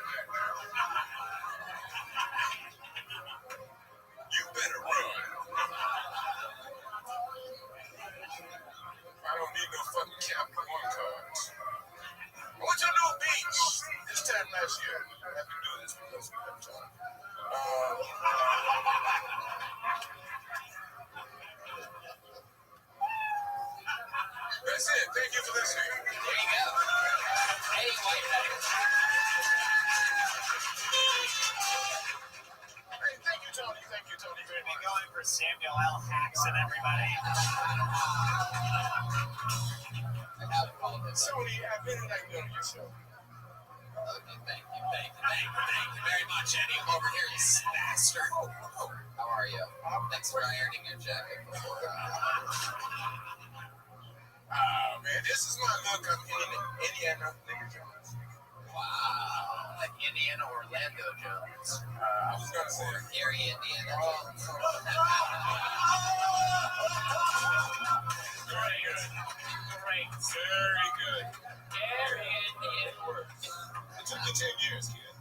you better run. I don't need no fucking Capital One cards. I went to a new beach this time last year. I have to do this because we have time. That's it. Thank you for listening. There you go. Hey, white letter. Hey, thank you, Tony. Thank you, Tony. Very much. Going for Samuel L. Jackson, everybody. I have called this. Tony, I've been like on your show. Okay, thank you very much, Eddie. I'm over here, you bastard. How are you? Thanks for ironing your jacket before. Man, this is my look. I'm in Indiana, nigga Jones. Wow, like Indiana Orlando Jones. I was gonna say Or Gary Indiana Jones. very good. Great. Very good. Gary Indiana. It took you 10 years, kid.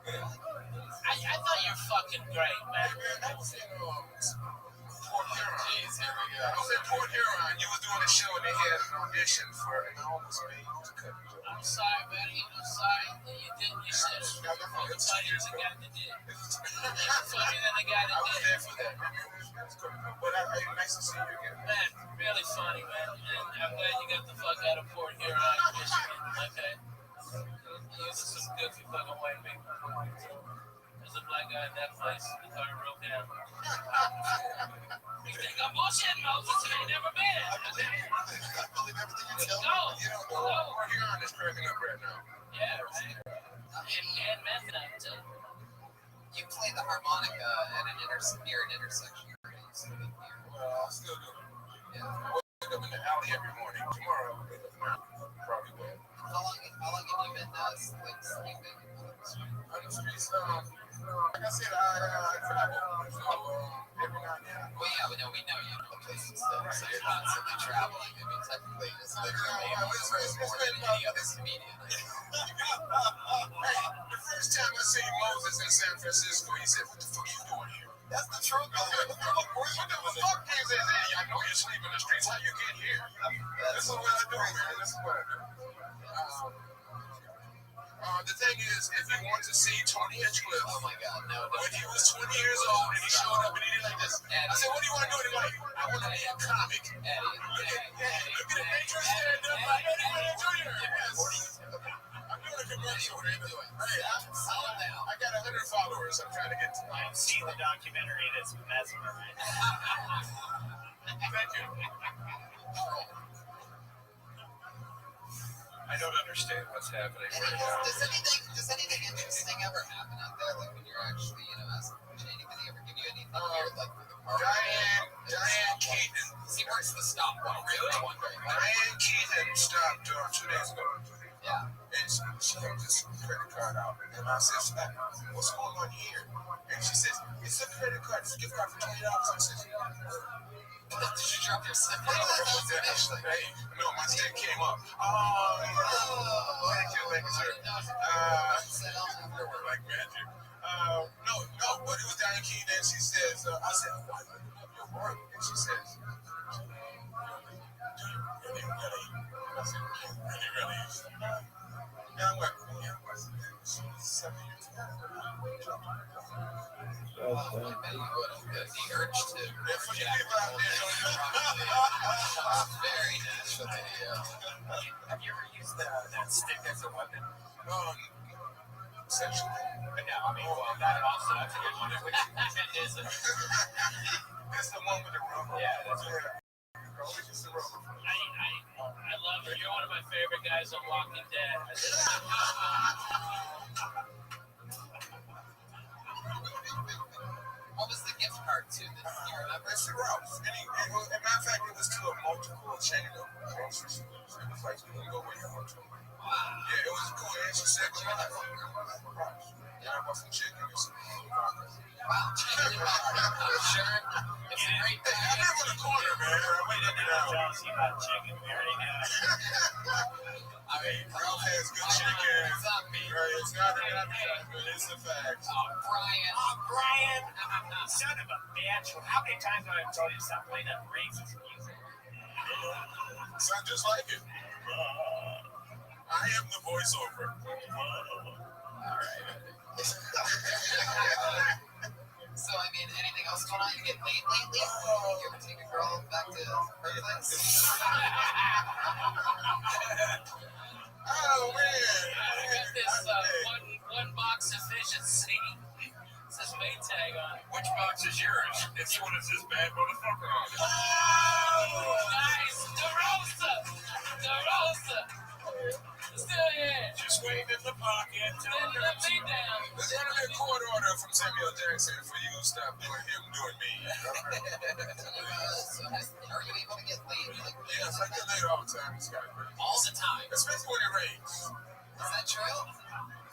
I thought you were fucking great, man. Hey, man, I was in Port Huron. Jeez, here we go. I was in Port Huron. You was doing a show and they had an audition for it, and I almost made you to cut me off. I'm sorry, buddy. I'm sorry that you didn't. You said it's funnier than the guy that did. Funnier than the guy I that was did. there for that. That's cool. But nice to see you again. Man, really funny, man. And I'm glad you got the fuck out of Port Huron, Michigan. Okay. Using some goofy fucking white people. There's a black guy in that place. The car broke down. You think I'm bullshitting, Moses? You ain't never been. Okay. I believe everything you tell me. Go. You know, Port Huron is cracking up right now. Yeah, right. And method too. You play the harmonica at near an intersection. I still do. Yeah. I wake up in the alley every morning. Tomorrow, I'll wake up in the alley. Probably will. How long have you been sleeping On the streets, like I said, I travel. So, every now and then. Well, yeah, we know you have places to stay, so you're constantly traveling. I mean, technically, it's literally more than any other comedian. Hey, the first time I seen Moses in San Francisco, he said, "What the fuck you doing here?" That's the truth. What the fuck is it? I know you sleep in the streets. How you get here? This is what I do, man. This is what I do. The thing is, if you want to see Tony Hinchcliffe, Oh my God, no. when he was 20 years old and he showed up and he did like this, I said, "What do you want to do in life?" "I want to be a comic." Look at the major stand-up like Eddie Money Jr. Yes. I'm doing a commercial, man. Hey, I got 100 followers. I'm trying to get to. I've seen the documentary. That's mesmerizing. Thank you. I don't understand what's happening right now. Does anything interesting ever happen out there? Like when you're actually, asking anybody ever give you anything weird, like with the car? Diane Keaton. He works the stopwatch. Really? I'm wondering. Diane Keaton stopped 2 days ago. Yeah. And she had this credit card out. And I said, "What's going on here?" And she says, "It's a credit card. It's a gift card for $20." I said, Did you drop your slip initially? "Hey, no, my stick came up." Thank you, sir. Like magic. No, but it was Diane Keaton, and she says, I said, "Why do you love your work?" And she says, "Do you really?" I said, "Really?" Yeah, I'm like, yeah, she's 7 years The urge to jack very natural video. Have you ever used that stick as a weapon? Essentially. No, I mean, well, that also, that's a good one. Which end is it? That's the one with the rubber. Yeah, that's right. Always use the rubber. I love you. You're one of my favorite guys on Walking Dead. What was the gift card card too. You remember? That's the Rouse. And as a matter of fact, it was to a multiple chain of grocery stores. It was like, you can go where you want to. Yeah, it was cool. And she said, "Come on, Rouse." And I bought some chicken and some vodka. Wow, chicken and vodka. I'm sure it's a great Hey, I thing. live on the corner, man. I wait it out. Chelsea got chicken very good. I mean, Ralph has good chicken. It's not me. Right, it's not but it's a fact. Brian. Brian, son of a bitch. How many times have I told you stop playing that racist music? Sound just like it. I am the voiceover. All right. So, I mean, anything else going on? You get laid lately? You ever take a girl back to her place? Oh, man. I got this one box efficiency. It says Maytag on it. Which box is yours? It's the one that says bad motherfucker on it. Nice! DeRosa! DeRosa! Still here! Just waiting in the pocket. Then let me down. Let's run a court order from Samuel Jackson for you to stop doing him doing me. So, are you able to get laid? Like, Yes, I get laid all the time. It's got great. all the time. Especially when it rains. Is that true?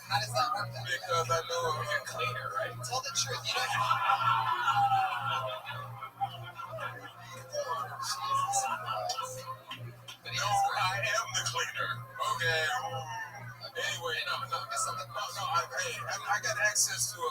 How does that work then? Because I know I'm getting cleaner, right? Tell the truth. You don't. But he No, is great. I am the cleaner. Okay. Anyway, no. I got access to a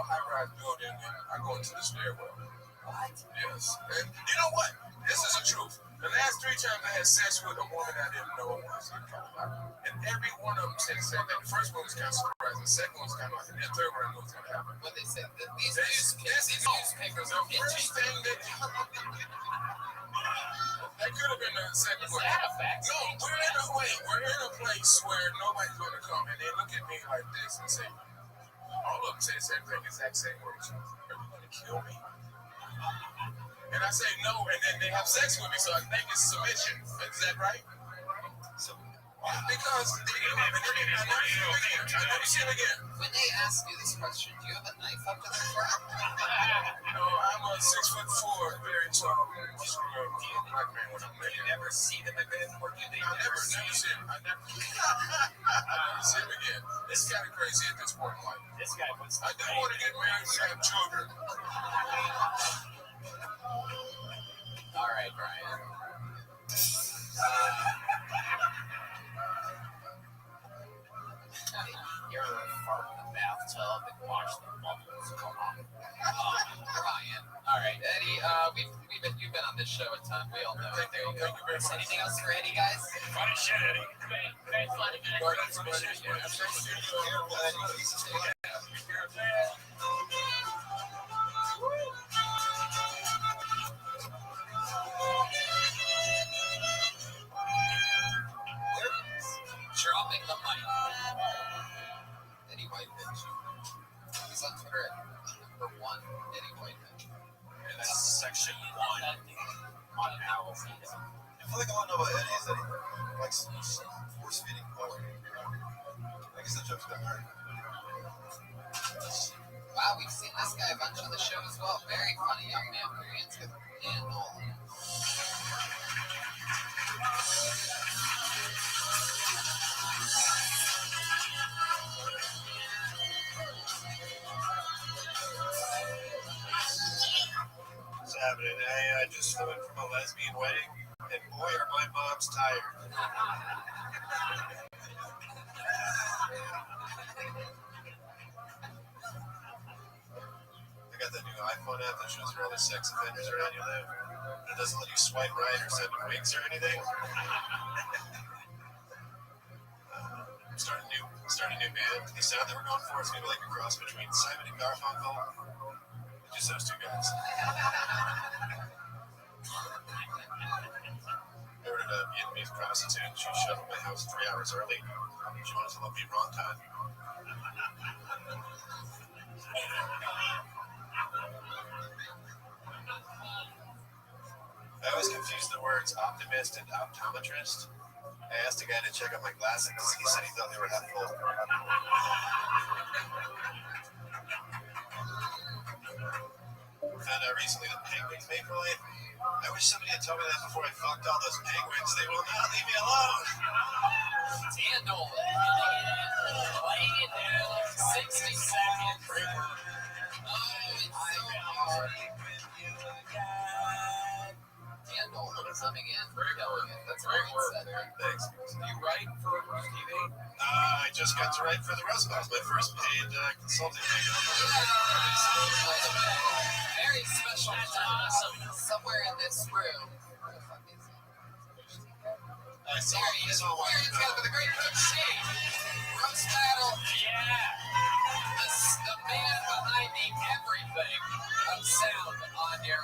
high-rise building, and I go into the stairwell. What? Yes. And you know what? This is the truth. The last 3 times I had sex with a woman I didn't know was and every one of them said the same thing. The first one was kind of surprising. The second one was kind of like, and the third one I knew was going to happen. When they said that these This newspapers the are first itchy. thing that could have been the second Is one. that a fact? No, we're in a place where nobody's going to come, and they look at me like this and say, all of them say the same thing, exact same words. Are you going to kill me? And I say no, and then they have sex with me, so I think it's submission. Is that right? So, because I never see it again. When they ask you this question, do you have a knife up to the front? No, I'm a 6'4", very tall, black man when I'm naked. You never see them again, or do they I never see see him. I never see him again. It's kind of crazy at this point in life. this guy puts I do want to get married and have children. All right, Brian. You ever fart in the bathtub and watch the bubbles come up? Brian. All right, Eddie. You've been on this show a ton. We all know it. There you go. Thank you very much. Anything else for Eddie, guys? Funny shit, Eddie. Very funny. Right, that's what it is. Yeah, Dropping the mic. Eddie Whitefish. He's on Twitter at #1 Eddie Whitefish. And that's section 1 on Owl Feed. I feel like all I know about Eddie is that he likes force feeding porn. I guess that joke's got hurt. Wow, we've seen this guy a bunch on the show as well. Very funny young man. Very into and all. What's happening? I just flew in from a lesbian wedding, and boy, are my moms tired. I got that new iPhone app that shows where all the sex offenders around you live. It doesn't let you swipe right or send them winks or anything. I'm starting a new band. The sound that we're going for is going to be like a cross between Simon and Garfunkel. Just those two guys. I ordered a Vietnamese prostitute. She showed up at my house 3 hours early. She wanted to love me wrong time. I always confuse the words optimist and optometrist. I asked a guy to check out my glasses. He said he thought they were half full. found out recently that penguins vaporwave. I wish somebody had told me that before I fucked all those penguins. They will not leave me alone. Daniel, laying it down, 60 seconds. Oh, it's so hard. Daniel, coming in, going in. That's Great great work. set. Thanks. Do you write for TV? I just got to write for the Rothschild, my first paid consulting gig. Very special. That's awesome. Somewhere in this room. I saw The great Coach Shane. Roast battle. Yeah. The man behind the everything of sound on your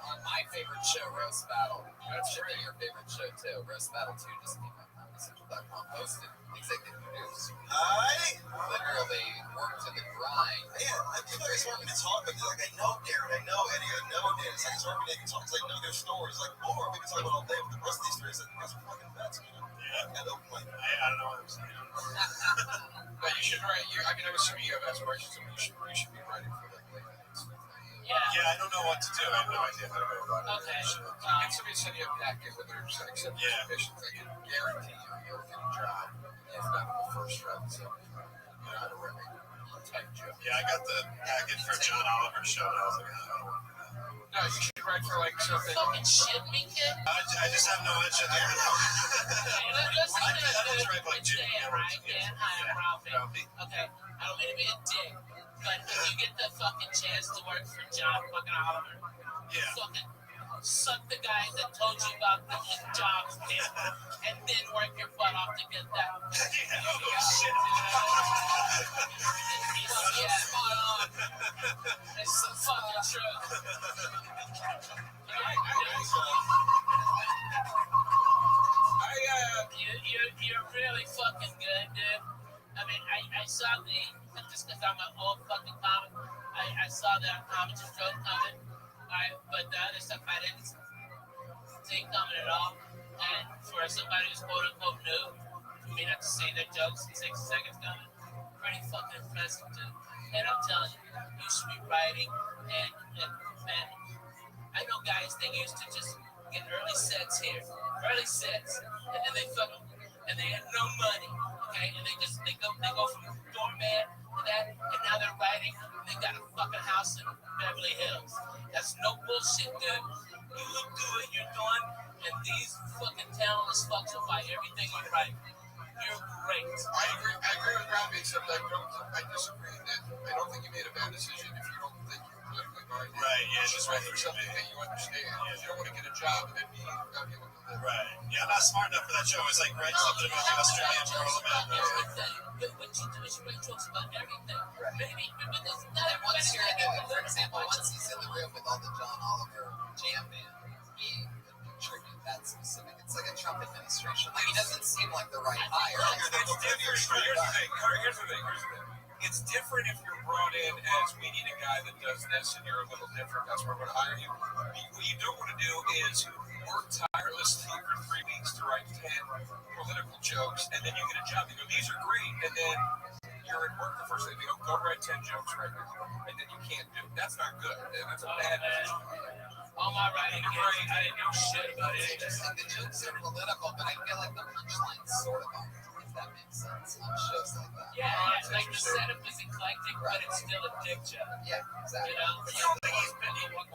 on my favorite show, Roast Battle. That should be your favorite show too. Roast Battle 2 just came out. Central.com hosted, executive produced. Hi. Literally worked to the grind. Yeah, I feel like it's working to talk with you. Like, I know Darren, I know Eddie, I know Dan. It's like it's working to talk. It's like, know their stories. Like, or we can talk about all day, but the rest of these stories, like, those are fucking bets, man. Yeah. And open mic. I don't know what I'm saying. But you should write. I was assuming you have aspirations. You should be writing for like late night stuff. Yeah, I don't know what to do. I have no idea how to go about it. Okay. Get somebody to send you a packet with their acceptance conditions. I can guarantee you'll get a job, if not on the first round. So, you're not a really tight job. Yeah, I got the packet for John Oliver's show, and I was like, I don't want to do that. No, you should write for like something. Fucking shit me, kid. I just have no itch in there. I don't write like Jim. Right? Yeah, hi, I'm Ralphie. Okay, I don't mean to be a dick, but if you get the fucking chance to work for John fucking Oliver, fucking suck the guy that told you about the jobs, man, and then work your butt off to get that. Shit. Yeah, spot on. It's the fucking truth. You're really fucking good, dude. I mean, I saw just because I'm an old fucking comic, I saw that comic and joke coming. But the other stuff I didn't see coming at all. And for somebody who's quote unquote new, for me not to say their jokes in 60 seconds coming, pretty fucking impressive, dude. And I'm telling you, you should be writing. And man, I know guys, they used to just get early sets here, and then they fucking, and they had no money, okay, and they go from doorman to that, and now they're writing, and they got a fucking house in Beverly Hills. That's no bullshit, dude. You do what you're doing, and these fucking talentless fucks will buy everything you write. You're great. I agree with Rabbi, except I disagree that I don't think you made a bad decision if you don't think you're politically minded. Right, yeah, just write for something that you understand. You don't want to get a job and then be not be able to live. Right. Yeah, I'm not smart enough for that show. It's like write something about the Australian Parliament. What you do is you write jokes about everything. Maybe because not And once everybody you're in can for example, once he's in the room with all the John Oliver jam band, he would contribute that specific. It's like a Trump administration. Like, he doesn't seem like the right hire. Here's the thing. It's different if you're brought in as we need a guy that does this and you're a little different. That's where we're going to hire you. What you don't want to do is work tirelessly for 3 weeks to write 10 political jokes, and then you get a job. You go, these are great, and then you're at work the first day. They go write 10 jokes right now, and then you can't do it. That's not good. And that's a bad decision. all my writing gigs, I didn't know shit about it. And the jokes are political, but I feel like the punchline's sort of on, if that makes sense, on shows like that. Yeah, like the setup is eclectic, but it's still a dick joke. Yeah, exactly. You know? You don't think he's been You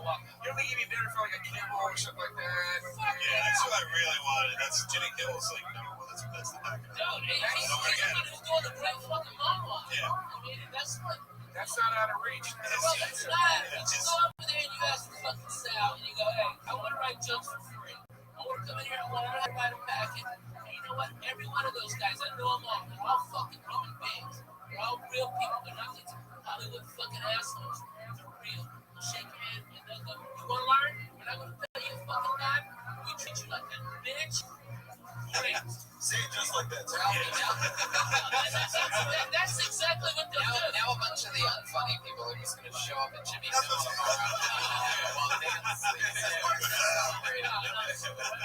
don't think he'd be better for like a Kimmel or something like that? Yeah, that's what I really wanted. That's Jimmy Kimmel's like, no, well, that's the back. Dude, he's doing a great fucking monologue. Yeah. I mean, that's what. That's not out of reach. Well, it's not. You go over there and you ask for fucking Sal, and you go, hey, I want to write jokes for free. I want to come in here, I want to write them back. And you know what? Every one of those guys, I know them all. They're all fucking human beings. They're all real people. They're not these Hollywood fucking assholes. They're real. They'll shake your hand and they'll go, you want to learn? We're not going to pay you a fucking dime. We treat you like a bitch. Great. Say it just like that. That's exactly what they'll do. Now a bunch of the unfunny people are just going to show up at Jimmy Kimmel tomorrow.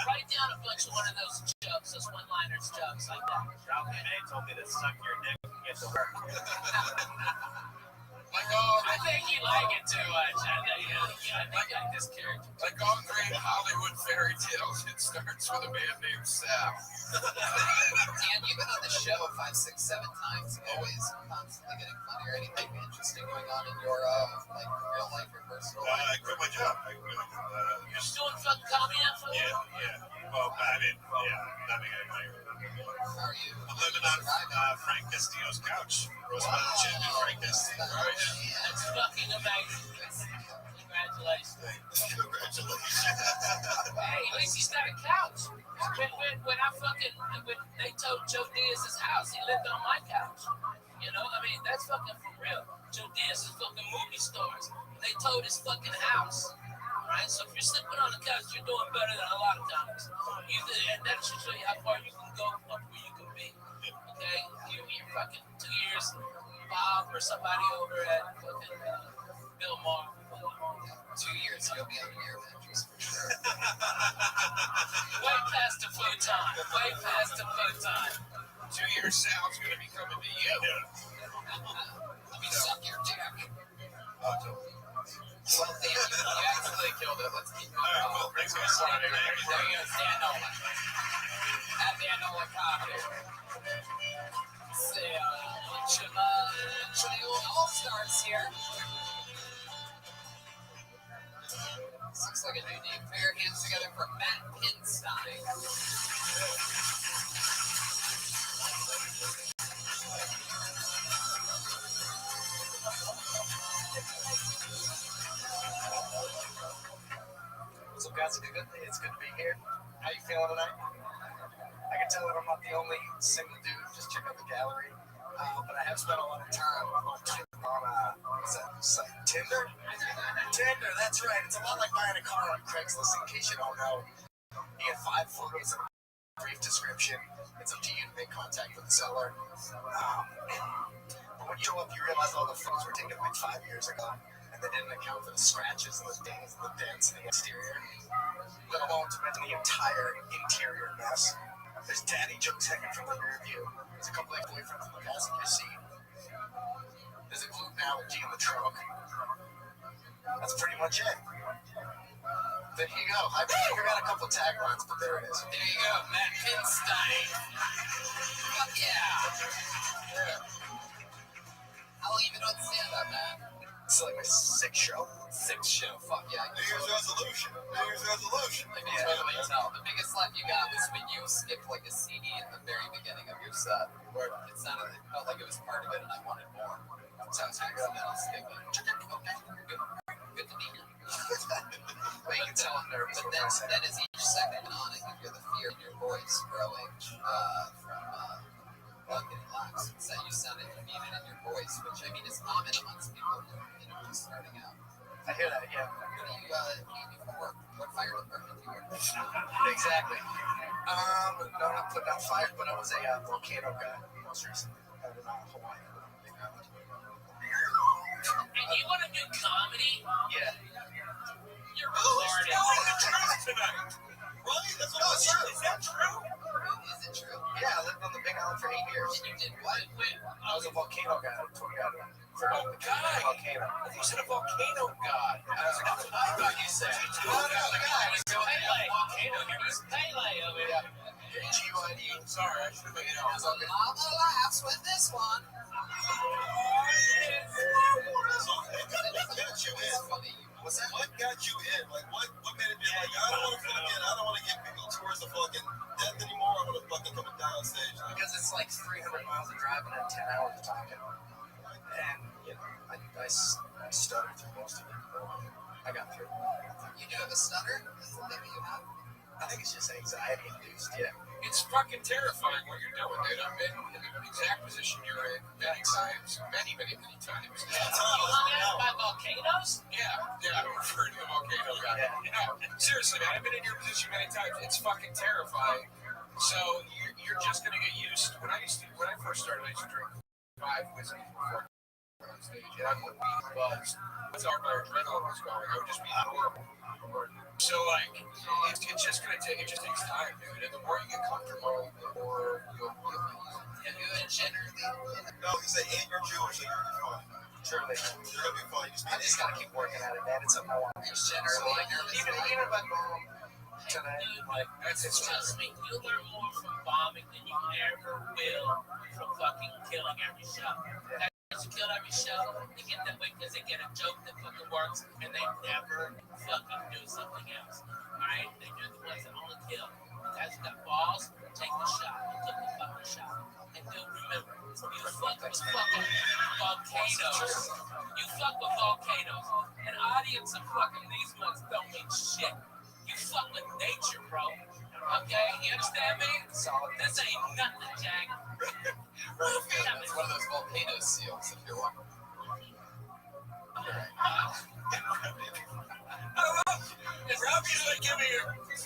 Write down a bunch of one of those jokes, those one-liners jokes like that. Ralphie May told me to suck your dick and get to work. Like all, I think you like it too much. I think you like this character. like all great Hollywood fairy tales, it starts with a man named Sal. Dan, you've been on the show 5, 6, 7 times. Always constantly getting funnier. Anything interesting going on in your like real life or personal life? I quit my job. You're still in fucking comedy now? Yeah. Well, I mean, yeah, not making any money. How are you? I'm living on Frank Castillo's couch. Roast battle champion Frank Castillo. Right? That's fucking amazing. Congratulations. Congratulations. Hey, at least he's not a couch. When they told Joe Diaz's house, he lived on my couch. You know, I mean, that's fucking for real. Joe Diaz's fucking movie stars. They told his fucking house. Right? So if you're sleeping on the couch, you're doing better than a lot of times. And that should show you how far you can go up where you can be. Okay? You're fucking 2 years, Bob or somebody over at fucking Bill Maher. 2 years, you'll be on the air mattress for sure. Way past the futon. Way past the futon. 2 years, Sal's gonna be coming to you. Let me suck your dick. Oh, Well, Dan, you actually killed it. Let's keep going. Alright, well, thanks, guys. There you go, Dan Nolan. At Dan Nolan Comedy. Say, All-Stars here. This looks like a new name. Put your hands together for Matt Pinstein. What's up, guys? It's good to be here. How you feeling tonight? I can tell that I'm not the only single dude. Just check out the gallery. But I have spent a lot of time on what's that site? Tinder? Tinder, that's right. It's a lot like buying a car on Craigslist, in case you don't know. You get 5 photos and a brief description. It's up to you to make contact with the seller. But when you show up, you realize all the photos were taken like 5 years ago. And they didn't account for the scratches and the dings and the dents in the exterior, let alone to mention the entire interior mess. There's daddy jokes hanging from the rear view. There's a couple of boyfriends in the passenger seat. There's a gluten allergy in the trunk. That's pretty much it. There you go. I figured out a couple of taglines, but there it is. There you go, Matt Pinstein. Fuck yeah. How long you been on stand-up, man? It's like my 6th show. 6th show. Fuck yeah. New Year's resolution. New Year's resolution. I can totally tell. The biggest laugh you got was when you skipped like a CD at the very beginning of your set. Where it felt like it was part of it and I wanted more. Sounds accidental skipping. Okay, good to be here. But you can tell I'm nervous. But then as each second went on, I could hear the fear in your voice growing from getting laughs. So you sounded muted in your voice, which I mean is common amongst people who just starting out. I hear that, yeah. What do you do for work? What fire department do you work with? Exactly. No, not putting out fire, but I was a volcano guy most recently out in Hawaii. And you want to do comedy? Yeah. You're retarded. Tonight. Right? That's what I was saying. Is that true? Is it true? Yeah, I lived on the Big Island for 8 years. And you did what? I was a volcano guy. Tour guide for the guy. volcano. You said a volcano god. That's what I thought you said. Pele. Volcano. He's Pele over here. GUID. Sorry, I should have made it There's a lot of laughs with this one. What got you in? What's that? What got you in? Like, what made it be like, I don't want to forget, I don't want to get people towards the fucking death anymore. I'm going to fucking come down on stage. Like, Because it's like 300 miles of driving and 10 hours of talking. And, you know, I stuttered through most of it. I got through. You do have a stutter? Is it maybe you have? I think it's just anxiety induced, yeah. It's fucking terrifying what you're doing, dude. I've been in the exact position you're in many times. Many times. You hung out by volcanoes? Yeah, I'm referring to the volcano guy. Yeah. Seriously, man, I've been in your position many times. It's fucking terrifying. So you're just gonna get used. When I first started, I used to drink 5 whiskeys before on stage, and I wouldn't be buzzed. That's how my adrenaline was going. I would just be horrible. So like, it's just gonna take. It just takes time, dude. And the more you get comfortable, the more you'll use it. And you generally. no, he said, and you're Jewish, so you're fine. sure they will. They're gonna be fun. I just gotta keep working at it, man. It's something I want to do. Generally, Even if I go home tonight, Dude, like, it's trust me, you'll learn more from bombing than you ever will from fucking killing every show. Guys who kill every show, they get that way because they get a joke that fucking works and they never fucking do something else. Alright? They're the ones that only kill. The guys who got balls, take the shot. You took the fucking shot. And dude, remember, you fuck with fucking volcanoes. You fuck with volcanoes. An audience of fucking these ones don't mean shit. You fuck with nature, bro. Okay? You understand me? This ain't nothing, Jack. It's one of those volcano seals, if you're wondering. If Robbie's like giving you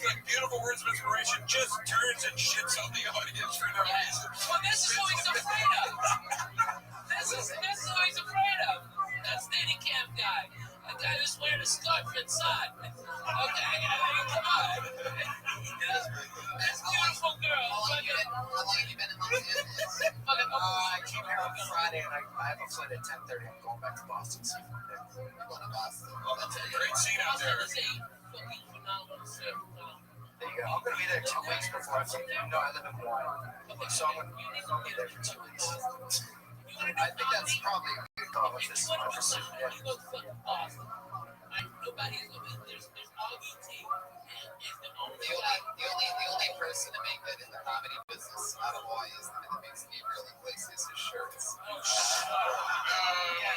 like beautiful words of inspiration, just turns and shits on the audience for no reason. Well, this is what he's afraid of. This is what he's afraid of. That steady camp guy. A guy who's wearing a scarf inside. Okay, I mean, come on. That's beautiful girl. How long have you been in Montana? I came here on Friday and I have a flight at 10:30. I'm going back to Boston. So You're going to Boston. Oh, that's a great scene out there. It's a fucking phenomenal shit. there you go. I'm gonna be there 2 weeks before I fly. You know I live in Hawaii, so I'm gonna be there for 2 weeks. I think that's probably a good call if this is my pursuit. You go to fucking Boston. Nobody's gonna be there's Augie T. Is the only The only person to make it in the comedy business out of Hawaii is the man that makes me really places his shirts. Yeah,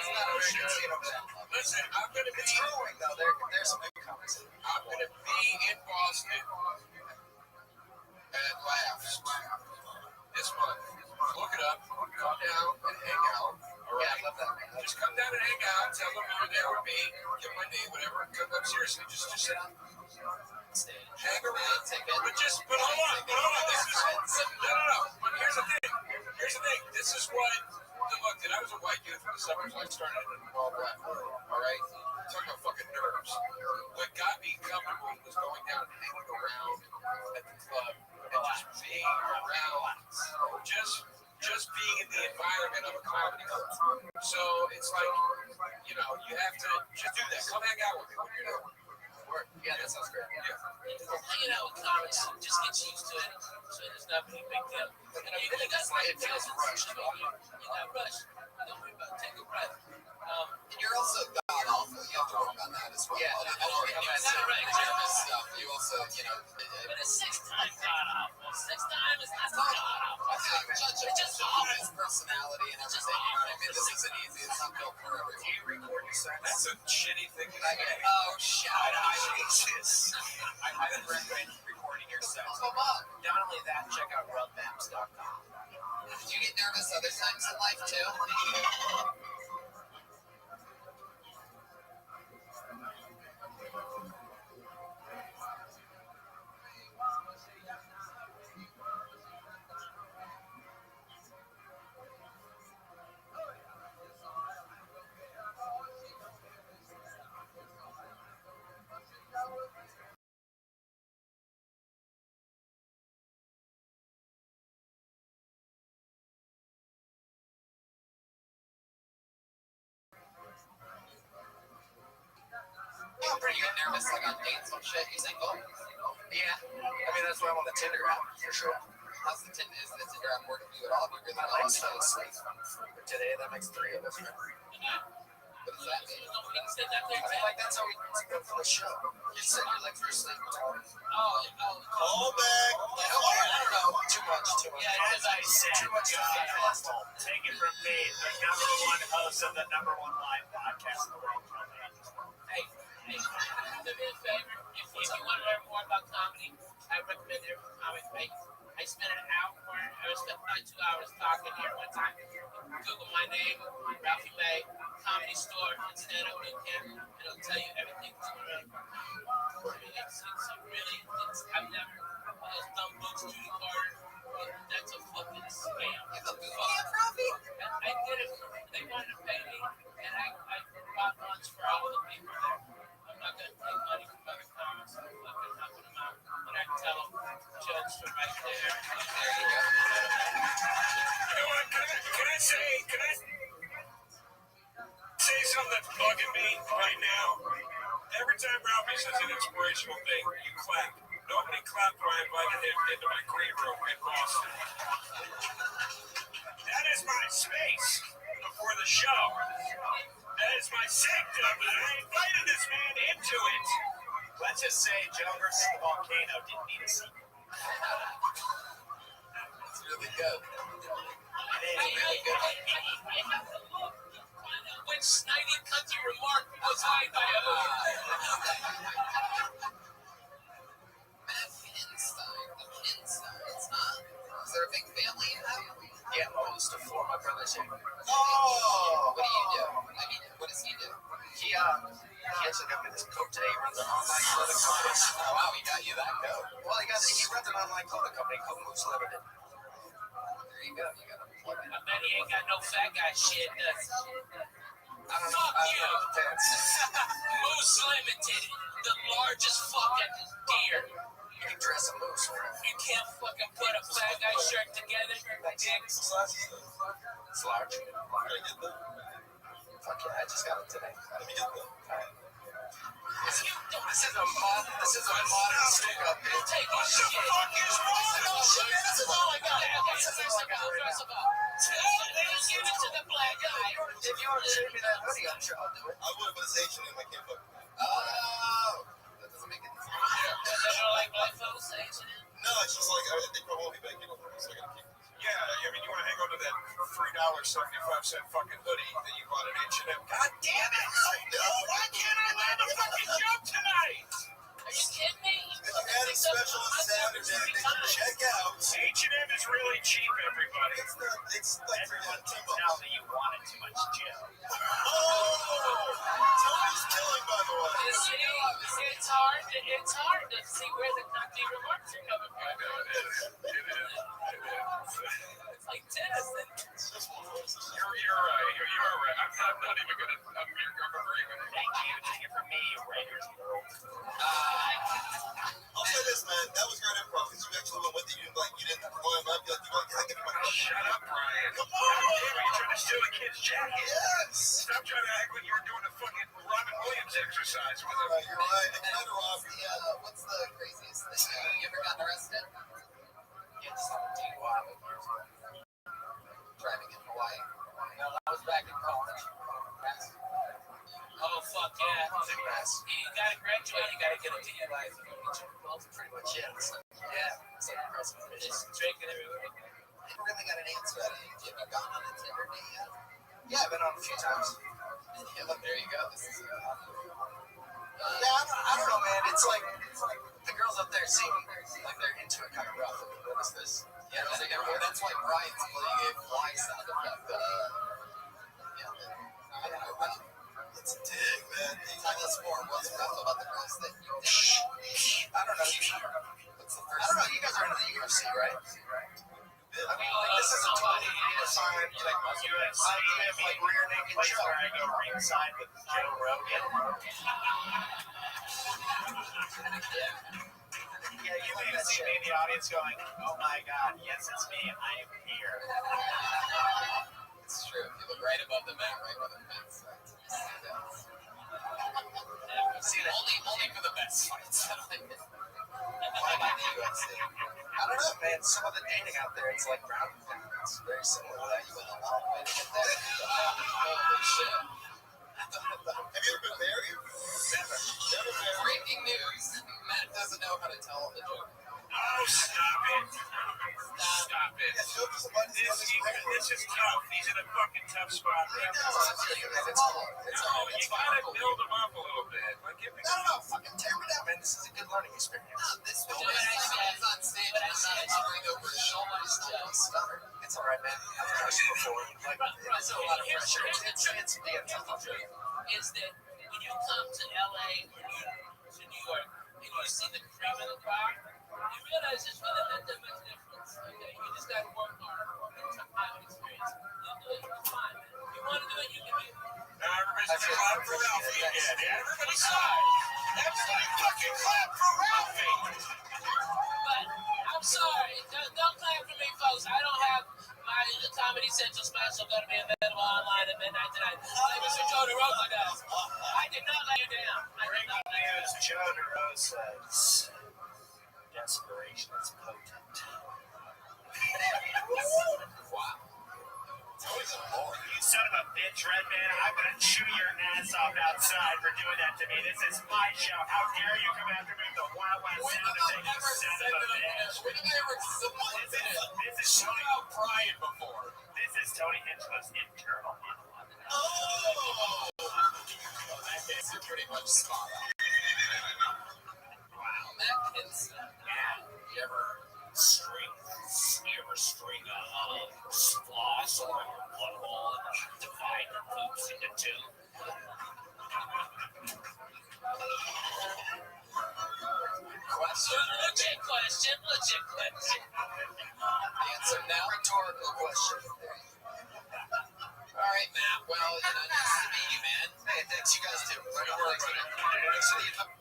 it's not a very good scene over there. Listen, I'm gonna be It's growing though. There's some good comics. I'm gonna be in Boston at last this month. Look it up. Come down and hang out. All right. Yeah, I love that, man. Just come down and hang out. Tell them you're there with me. Give my name, whatever. Come up seriously. Just sit down. Hang around. But hold on. This is no. But here's the thing. This is what. Look, I was a white dude from the suburbs. I started in an all black world. All right. Talking about fucking nerves. What got me comfortable was going down and hanging around at the club and just being around. Just being in the environment of a comedy club. So it's like, you have to just do that. Come hang out with me when you're there. Yeah, that sounds great. Yeah. hanging out with comics, just get used to it. So there's not a big deal. And you got It feels rushed. You got rushed. Don't worry about it. Take a breath. And you're also god awful. You have to work on that as well. Yeah, Other than all your nervous stuff, you also, But it's 6 times god awful. 6 times is not god awful. it's just awful. His personality and everything. You know what I mean? This isn't easy. It's not built for everyone. You record yourself. That's a shitty thing to I say. get it. Oh, shut up. Jesus. I highly recommend recording yourself. Come on. Not only that, check out rubmaps.com. Do you get nervous other times in life too? I'm pretty good nervous, like on dates and shit. You single? Yeah. I mean, that's why I'm on the Tinder app, for sure. How's the Tinder? Is the Tinder app working for you at all? Do you really My like legs it? fell asleep. Today, that makes 3 of us. What does that mean? I mean, like, that's how we go for the show. You said your legs were asleep. Call back. I don't know. Too much. Yeah, as I said, Too much to Take it from me, the #1 host of the #1 live podcast in the world. Hey, do me a favor. If you want to learn more about comedy, I recommend it for Comic Make. I spent an hour, I spent like 2 hours talking here one time. Google my name, Ralphie May, Comedy Store, and stand up with him, and it'll tell you everything to learn. I've never, those dumb books, Judy Carter, that's a fucking scam. I did it, they wanted to pay me, and I bought lunch for all the people there. I'm not going to take money from other comics. I'm fucking helping them out. And I tell them, jokes are right there. There you go. You know what? Can I say something that's bugging me right now? Every time Ralphie says an inspirational thing, you clap. Nobody clapped when I invited him into my green room in Boston. That is my space before the show. That is my sanctum, and I invited this man into it. Let's just say Joe versus the volcano didn't need a sequel. It's really good. It is really good. Which snidey country remark was made by a Matt Kinstein, the Kinsteins, huh? Is there a big family in that? Yeah, most of four of my brothers here. Oh! What do you do? I mean, what does he do? He actually got me this coat today. He runs an online clothing company. Oh, wow, he got you that coat. Well, he runs an online clothing company called Moose Limited. There you go. You got to plug it. I bet he ain't got no fat guy shit, does he? I don't Fuck know. you. It depends. Moose Limited, the largest fucking deer. You can dress a moose. You can't fucking put a fat guy shirt together. Dick. It's large. Fuck yeah, I just got it today. This is a modern stick-up. Take What the fuck is wrong? This is all I got. Dress him up. Give it to the black guy. If you want to trade me that hoodie, I'm sure I'll do it. I would, but it's Asian and I can't fuck. Oh! That doesn't make any sense. They don't like black folks, Asian. No, it's just like they probably won't be back in so I gotta keep. Yeah, I mean, you want to hang on to that $3.75 fucking hoodie that you bought at H&M. God damn it! No, why can't I land a fucking joke tonight? Are you kidding me? If you added special sound effect, check out. H&M is really cheap, everybody. It's like Everyone can tell that you wanted too much Jim. Oh! Tony's killing, by the way. You see, it's hard to see where the country remarks are coming from. It's like tennis. You're right. You're right. I'm not even gonna. I'm agreeing with you. Thank you. Take it from me, Raiders. I'll say this, man. That was great improv because you actually went with it. You didn't climb up. You're like, I give you my Shut up, Brian. Come God on. damn it, you're trying to steal a kid's jacket. Yes. Stop trying to act like you're doing a fucking Robin Williams exercise with him. You're right. It's kind of robbery. What's the craziest thing? You ever gotten arrested? Yeah, just on a DUI. Driving in Hawaii. No, I was back in college. Oh, fuck yeah. City Mass. You gotta graduate, you gotta get into your life. Well, pretty much, yeah. It's like impressive. Just drinking everywhere. Never really got an answer out of you. Have you gone on a Tinder date yet? Yeah, I've been on a few times. Yeah, look, there you go. This is Yeah, I don't know, man. It's like the girls up there seem like they're into it kind of rough. What is this? yeah, that's why Brian's playing a fly sound effect. I don't know. It's a dig, man. Tell us more. What's rough about the girls that you did? I don't know. What's the I first don't know. You guys are into the UFC, right? I mean, like, this is a Somebody assigned, like, UFC, like rear naked place choke. where I go ringside with Joe Rogan. Yeah, you may see me in the audience going, oh my god, yes, it's me. I am here. It's true. You look right above the mat, right where the fence. See that? Only for the best fights. Why not the UFC? I don't know, man. Some of the dating out there, it's like ground. It's very similar to that. You went a long way to get there. Holy shit. Have you ever been married? Never. Never married. Breaking news. Matt doesn't know how to tell the joke. Oh, stop it. Stop it. Yeah, so just a bunch of This is tough. He's in a fucking tough spot. It's hard. No, you gotta build him up a little bit. Like, give me No, fucking tear me down, man. This is a good learning experience. This was he's on stage and I'm not hovering over his shoulders till he stuttered. It's alright, man. I've cursed before. Like, it's a lot of pressure. It's being tough. is that when you come to LA or to New York and you see the cream of the crop, you realize it's really not that much difference. Okay, you just gotta work hard. It's a private experience. You do it, it's fine. You want to do it, you can do it. Now everybody's clap for Ralphie again. Yeah, everybody clap. Everybody fucking clap for Ralphie. But I'm sorry, don't clap for me, folks. I don't have my The Comedy Central special going to be available online at midnight tonight. Mr. Joe DeRosa does. I did not let you down. Breaking news, Joe DeRosa's desperation is potent. Wow. Tony's a boy. You son of a bitch, Redman. I'm gonna chew your ass off outside for doing that to me. This is my show. How dare you come after me with the Wild West When sound have I effect, you ever son said of a that I'm bitch? when have I ever solicited This is shout Tony. out Brian before? This is Tony Hinchcliffe's internal monologue. Oh, that hits you pretty much spot on. Wow, Matt Kinson. Yeah. You ever string a floss or a butthole and divide the poops into two? Question. Legit question. Answer now. Rhetorical question. All right, Matt. Well, nice to meet you, man. Hey, thanks. You guys too. Right on. Thanks for the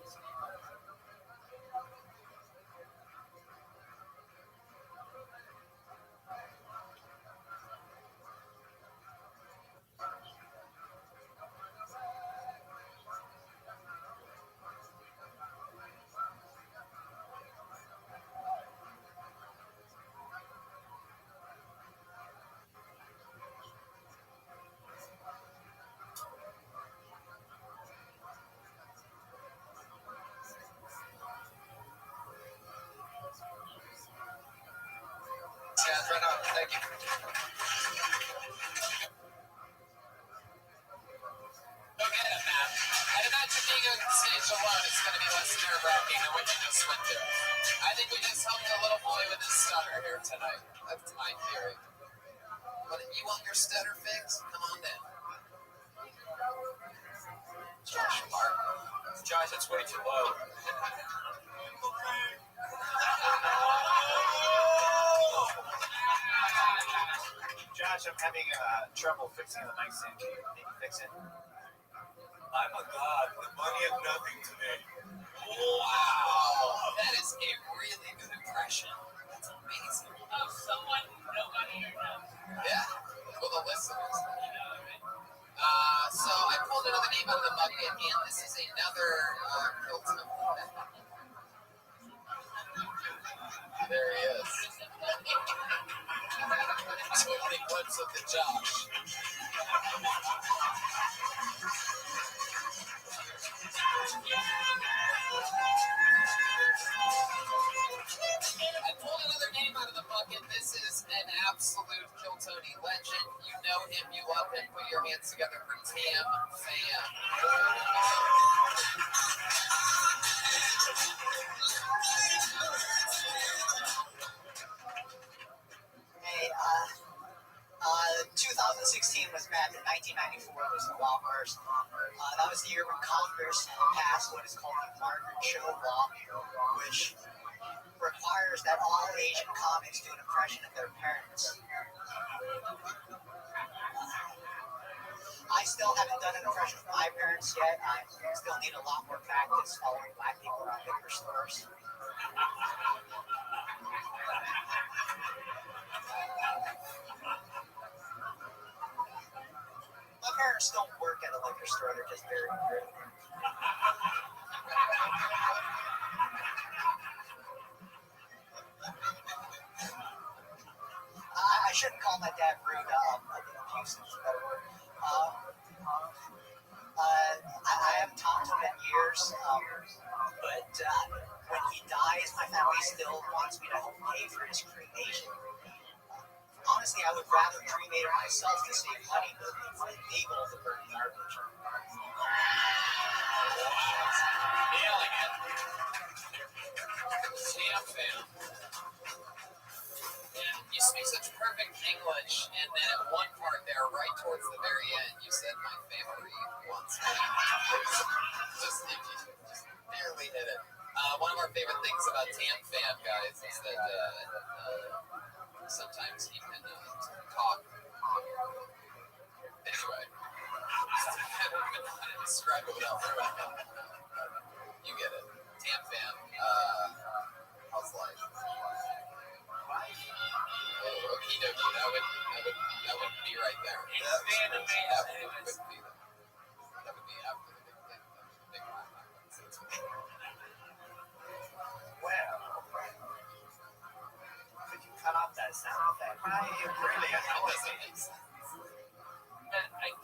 guys, right on. Thank you. Okay, Matt. I'd imagine being on stage alone is going to be less nerve-wracking than what you just went through. I think we just helped a little boy with his stutter here tonight. That's my theory. But you want your stutter fixed? Come on down. Josh Martin. Josh, that's way too low. Josh, I'm having trouble fixing the mic stand. Can you maybe fix it? I'm a god. The money is nothing to me. Wow. That is a really good impression. That's amazing. Of someone nobody here knows. Yeah. Well, the listeners. So I pulled another name out of the bucket, and this is another Hilton. There he is. So many clips of the Josh. I pulled another name out of the bucket. This is an absolute Kill Tony legend. You know him, you love him. Put your hands together for Tam Fam. Hey, 2016 was bad, but 1994 was a lot worse. That was the year when Congress passed what is called the Margaret Cho Law, which requires that all Asian comics do an impression of their parents. I still haven't done an impression of my parents yet. I still need a lot more practice following black people around liquor stores. My parents don't work at a liquor store, they're just very rude. I shouldn't call my dad rude, abusive is a better word. I haven't talked to him in years, but when he dies, my family still wants me to help pay for his cremation. Honestly, I would rather cremate it myself to save money, but it's illegal to burn garbage. Nailing it. Tam Fam. Yeah, you speak such perfect English, and then at one part there, right towards the very end, you said my family wants me. Just barely hit it. One of our favorite things about Tam Fam, guys, is that sometimes he can talk. Anyway, I don't even know how to describe it without throwing it. You get it. Tam Fam, how's life? Oh, okay. That would be right there. It's been That amazing. would be after the big thing. Big one. Well, could you cut off that sound effect? It really annoys me. Man, I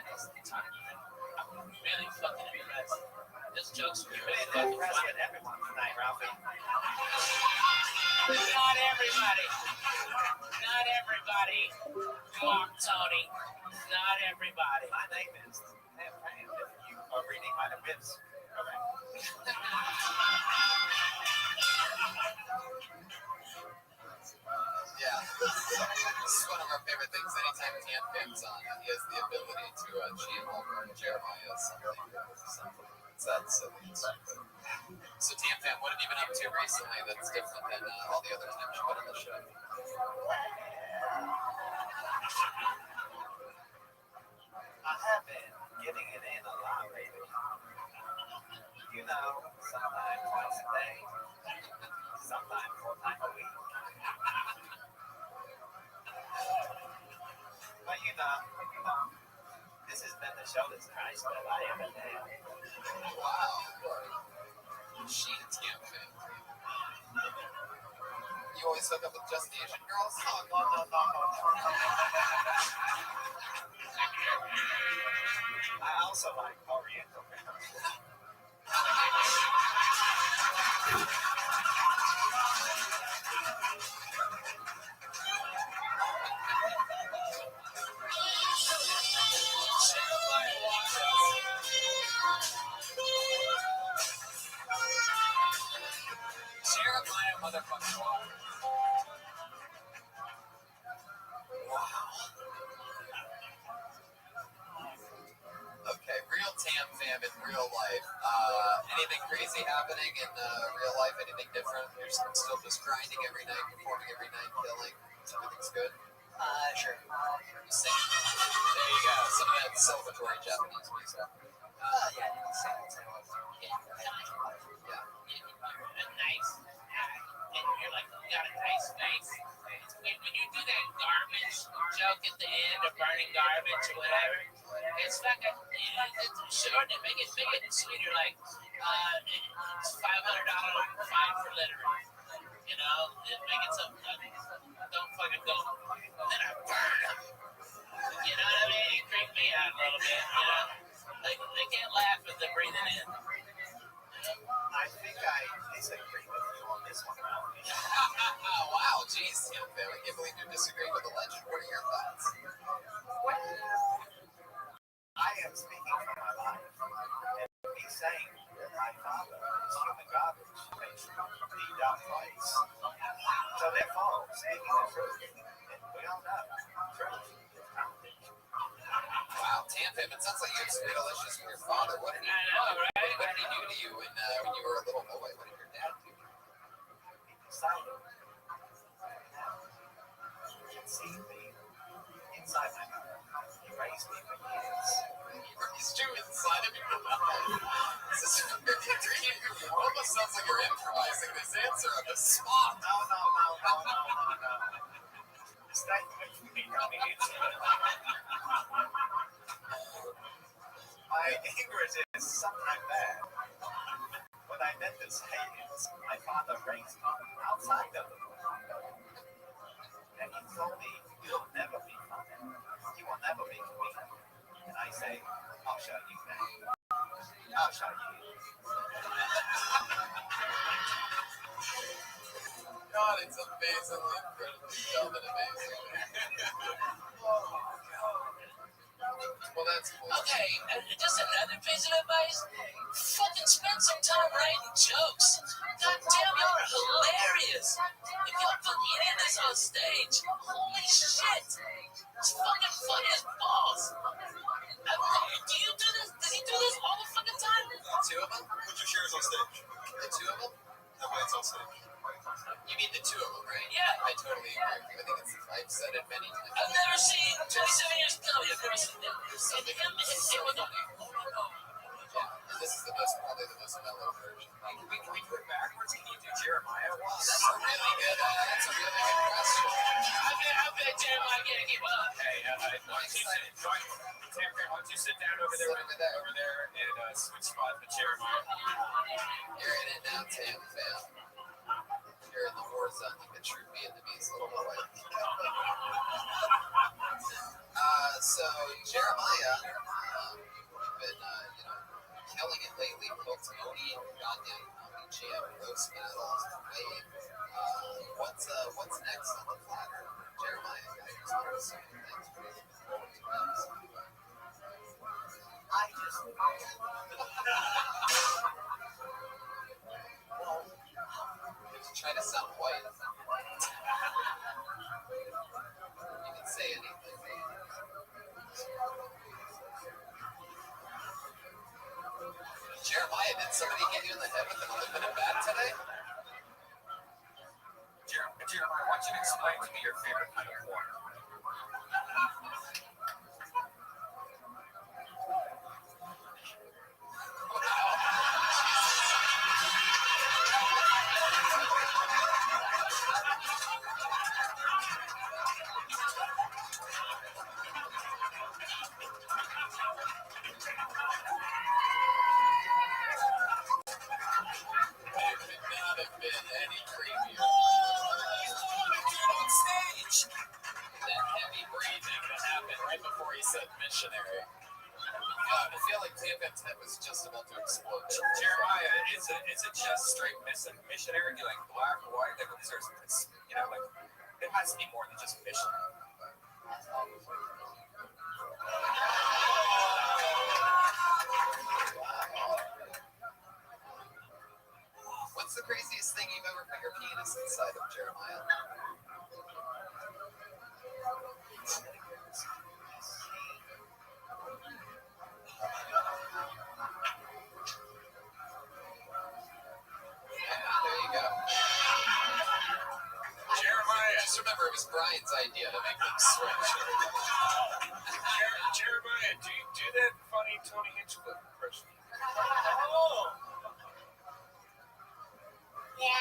just talk. I'm really fucking impressed. This joke's You've really been fucking impressed funny. with everyone tonight, Ralphie. Not everybody. Not everybody. Come on, Tony. Not everybody. My name is Pam Pam. If you are reading my lips, correct. Yeah. This is one of our favorite things. Anytime Tam Pam's on, he has the ability to cheat over Jeremiah something. It's that silly. So Tam Pam, what have you been up to recently that's different than all the other times you've been on the show? I have been getting it in a lot lately. You know, sometimes twice a day, sometimes 4 times a week. But you know, this has been the shortest dry spell I ever had. Wow. She Tam Pam. You always hook up with just Asian girls? Oh, no. I also like Oriental girls. Jeremiah motherfucking Walker. Okay, real Tam Fam in real life. Anything crazy happening in real life? Anything different? You're still just grinding every night, performing every night, killing. Everything's good. Sure. You sing. There you go. Some of that celebratory Japanese music. Yeah, you can say it. Yeah. A nice guy. And you're like, you got a nice face. When you do that garbage joke at the end of burning garbage or whatever, it's fucking, it's short and make it sweeter. Like, it's $500 fine for littering. You know, make it something. Don't fucking go. Then I burn them. You know what I mean? It creeped me out a little bit. You know, like they can't laugh if they're breathing in. I think I disagree with you on this one, Ralphie. Wow, geez, Tam Fam, I can't believe you disagree with a legend. What are your thoughts? I am speaking from my life, and he's saying that my father is human garbage, a true dark place. So therefore, speaking the truth, and we all know, truth is poundage. Wow, Tam Fam, it sounds like you have some relationships with your father. What did he I know, right? What did he do to you when you were a little boy? What did your dad do? He decided he conceived me inside my mother. He raised me for years. He's true inside of you. This is almost sounds like you're improvising this answer on the spot. No. Stay with me, Robbie. My English is sometimes bad. What I meant to say is, my father raised me outside of the womb. And he told me, you'll never be fine. You will never be me. And I say, I'll show you, man. I'll show you. God, it's amazingly, incredibly dumb and amazing. Well, that's cool. Okay, just another piece of advice. Fucking spend some time writing jokes. God damn, y'all are hilarious. If y'all put any of this on stage, holy shit. It's fucking funny as balls. Do you do this? Does he do this all the fucking time? The two of them? Put your shares on stage. The two of them? That way it's on stage. You mean the two of them, right? Yeah. I totally agree with you. I think I've said it many times. I've never seen 27 years of comedy. I've never seen him. It was a... Yeah, and this is probably the most mellow version. Can we do it backwards? Can you do Jeremiah? That's a really good question. I've been excited. Why don't you sit down over there and switch spots with Jeremiah? You're in it now, Tam fam. You're in the war zone like a true Vietnamese little boy. So Jeremiah, you've been, killing it lately. Booked Modi, goddamn GM roast battle, wave. What's next on the platter? Jeremiah, guy who's part of so many things. I just. Try to sound white. You can say anything. Jeremiah, did somebody hit you in the head with an aluminum bat today? Jeremiah, why don't you explain to me your favorite kind of porn? Missionary. I feel like TFM's head was just about to explode. Jeremiah, is it just straight missionary? Do you like black, white? Like, is there, like, it has to be more than just missionary. What's the craziest thing you've ever put your penis inside of, Jeremiah? Remember, it was Brian's idea to make them switch. Jeremiah, do you do that funny Tony Hinchcliffe impression? Oh. Yeah,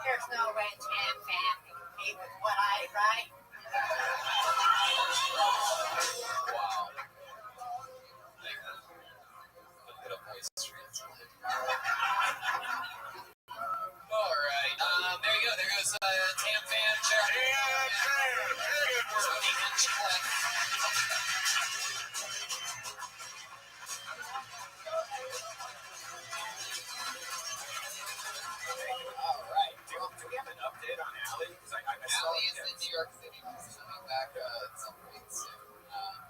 there's no way Jam Fam can compete with what I write. Wow. Look at a voice transplant. All right. There you go. There goes Tam Fam, Tony Hinchcliffe. All right. Do we have an update on Allie? Because I missed Allie is in New York City. She's coming back at some point soon.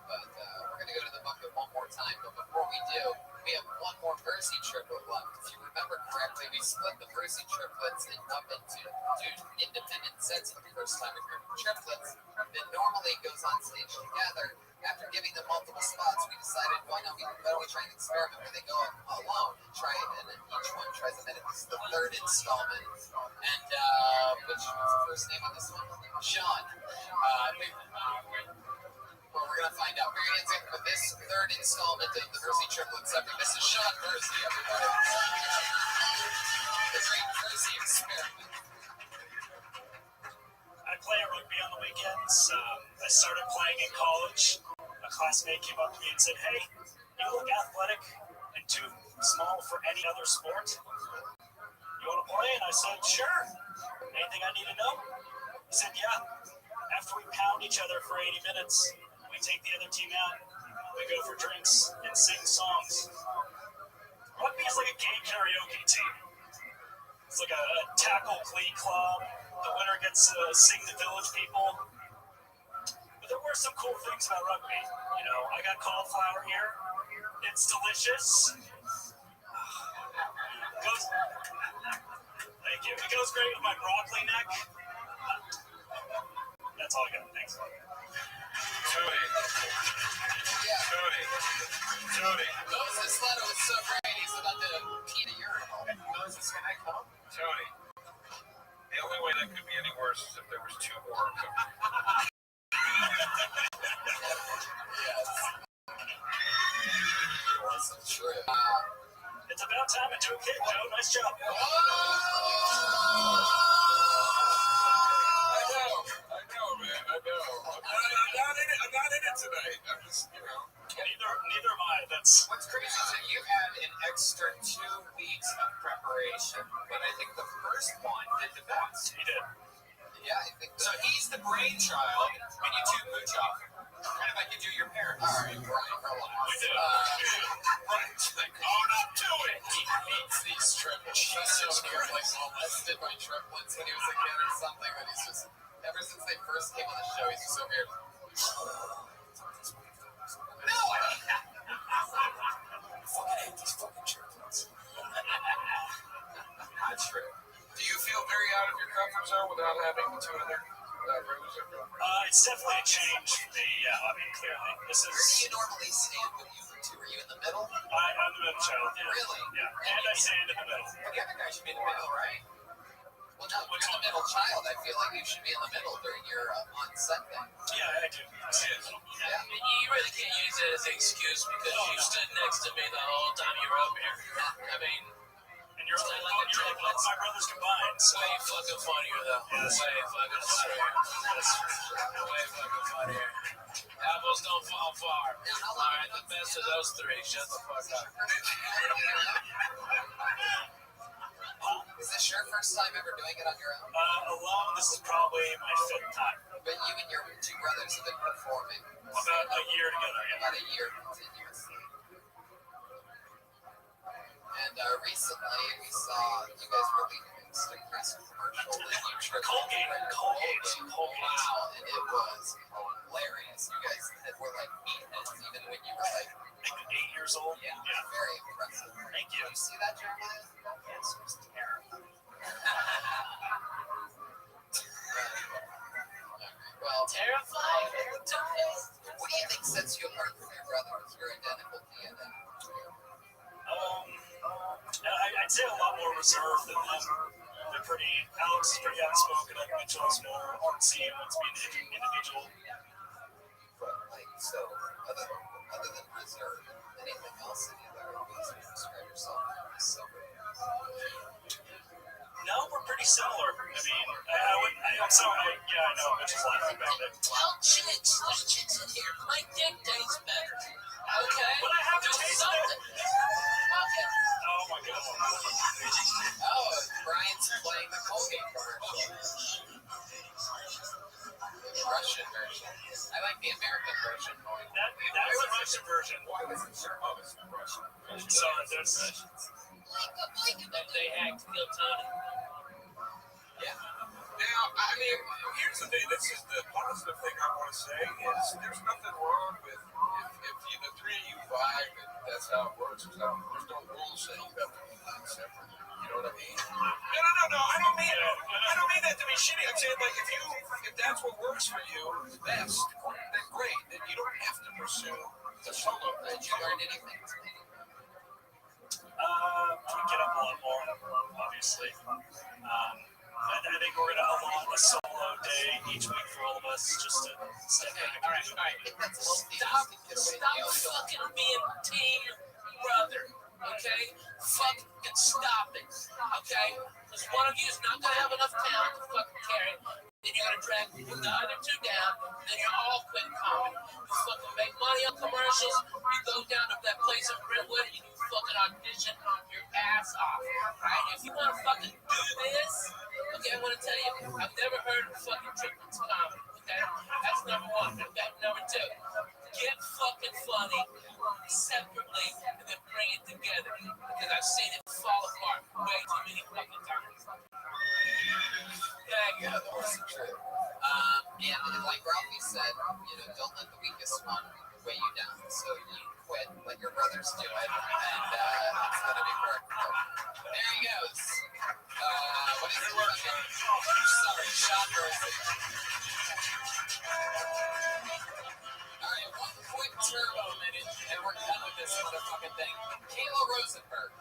But we're going to go to the bucket one more time. But before we do, we have one more Percy triplet left. If you remember correctly, we split the Percy triplets up into two independent sets for the first time. A group of triplets that normally goes on stage together. After giving them multiple spots, we decided, why don't we try an experiment where they go alone and try it, and then each one tries a minute. This is the third installment. And which was the first name on this one? Sean. Well, we're going to find out. Very hands up for this third installment of the Percy triplets. This is Sean Percy, everybody. The great Percy experiment. I play rugby on the weekends. I started playing in college. A classmate came up to me and said, "Hey, you look athletic and too small for any other sport. You want to play?" And I said, "Sure. Anything I need to know?" He said, "Yeah. After we pound each other for 80 minutes, we take the other team out. We go for drinks and sing songs. Rugby is like a gay karaoke team. It's like a tackle glee club. The winner gets to sing the village people. But there were some cool things about rugby. You know, I got cauliflower here. It's delicious. Thank you. It goes great with my broccoli neck. That's all I got. Thanks. Tony. Yeah. Tony. Moses thought it was so great. He's about to pee in a urinal. Moses, can I come? Tony. The only way that could be any worse is if there was two more of them. Nice job. I know, man. I know. I'm not in it tonight. I'm just, Neither am I. That's What's crazy is that you had an extra 2 weeks of preparation, but I think the first one did the best. he did. Yeah, I think so. He's the brainchild, and you two mooch off. Kind of like you do your parents. All right, Brian, relax. We do. right. Like, own up to it. He hates these triplets. Jesus Christ. Molested by triplets when he was a kid or something, but he's just, ever since they first came on the show, he's just so weird. No! Fucking hate these fucking triplets. Not true. Do you feel very out of your comfort zone without having the two of them? It's definitely a change for me. Yeah, I mean, clearly. This Where do is. you normally stand with you two? Are you in the middle? I'm the middle child. Yeah. Really? Yeah, and I stand in the middle. Well, the other guy should be in the middle, right? Well, no, you're the middle child. I feel like you should be in the middle during your on-set thing. Yeah, I do. I stand in the middle. Yeah. You really can't use it as an excuse because you stood next to me the whole time you were up here. I mean, And you're like all of my brothers combined. So. way fucking funnier though. Yes. Way fucking funnier. Way fucking funnier. Apples don't fall far. Alright, the best of those three. Shut the fuck up. Is this your first time ever doing it on your own? Alone, this is probably my 5th time. But you and your two brothers have been performing About a year together, yeah. about a year continuously. And recently we saw you guys released a press commercial that you tripped Colgate. Wow, and it was hilarious. You guys were like meatheads even when you were like 8 years old. yeah, very impressive. Thank you. Did you see that, Jeremiah? Yes, it was terrible. Well, Terrifying. what do you think sets you apart from your brothers? Your identical DNA. I'd say a lot more reserved than them. They're pretty. Alex is pretty outspoken. I think Mitchell is more artsy and wants to be an individual. Like, so, other than reserve, anything else, any other ways you describe yourself? So, No, we're pretty similar. I mean, I'm sorry. I know Mitchell's laughing about it. Tell chicks. There's chicks in here. My dick tastes better. Okay? But I have to Do taste something. it. Okay. Oh my god. oh, Brian's playing the Colgate commercial. The Russian version. I like the American version more. That's the Russian version. Why wasn't sure I was Russian? Sorry, there's. They hacked Kill Tony. Yeah. Now, I mean, here's the thing. This is the positive thing I want to say is there's nothing wrong with if you, the three of you vibe and that's how it works. There's no rules saying you have to be separate. You know what I mean? No. I don't mean that to be shitty. I'm saying like if that's what works for you, then great. Then you don't have to pursue the solo. Did you learn anything today? We get up a lot more, obviously. I think we're gonna allot a solo day each week for all of us, just to step in. All right. Stop fucking being team brother. Okay? Fucking stop it. Okay? Because one of you is not gonna have enough talent to fucking carry it. Then you're gonna drag the other two down. Then you're all quitting comedy. You fucking make money on commercials. You go down to that place in Brentwood and you fucking audition your ass off. Right? If you wanna fucking do this, okay, I wanna tell you, I've never heard of fucking triplets comedy. Okay? That's number one. That number two. Get fucking funny separately and then bring it together. Because I've seen it fall apart way too many fucking times. Yeah, that was true. And like Rabbi said, don't let the weakest one weigh you down. So you quit, let your brothers do it, and it's gonna be perfect. There he goes. What is it? Sorry, Sean Rosen. All right, one quick turbo minute, and we're done with this motherfucking thing. Kayla Rosenberg.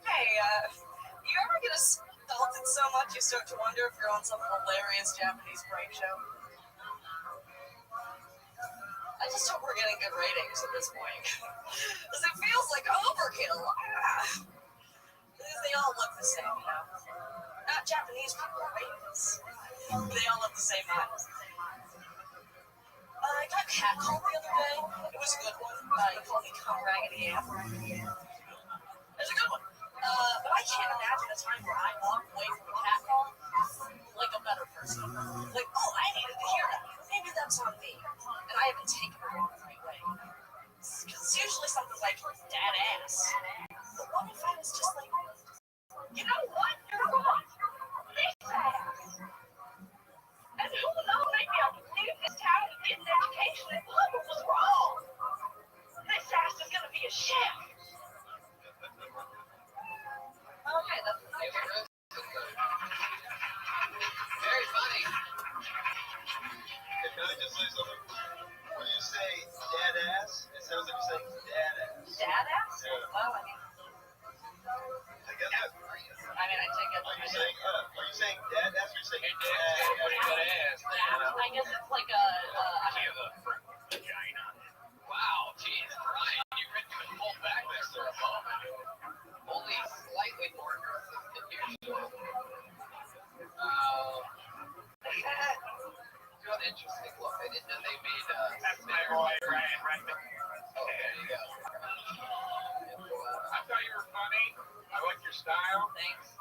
Hey, you ever get assaulted so much you you start to wonder if you're on some hilarious Japanese prank show? I just hope we're getting good ratings at this point. Because it feels like overkill. Because they all look the same, you know? Not Japanese people, right? They all look the same. I got catcalled the other day. It was a good one. He called me Cum Raggedy Ann. It was a good one. But I can't imagine a time where I walk away from a catcall like a better person. Like, oh, I needed to hear that. Maybe that's on me. And I haven't taken it the right way. Because it's usually something like dad ass. But what if I was just like, you know what? You're wrong. This ass. And who knows, maybe I would leave this town and get an education and love what was wrong. This ass is going to be a chef. Okay, that's the night. Very funny. Can I just say something? When you say dad ass, it sounds like you're saying dad ass. Dad ass? Yeah. Well, I mean, I get that. I take it. Are you saying dad ass or are you saying dad ass? I guess it's like a Vagina. Wow, geez, Brian, you couldn't even pull back there for a moment. Only slightly more aggressive than usual. Got an interesting look. I didn't know they made That's my boy, Ryan. Right there. Oh, there you go. I thought you were funny. I like your style. Thanks.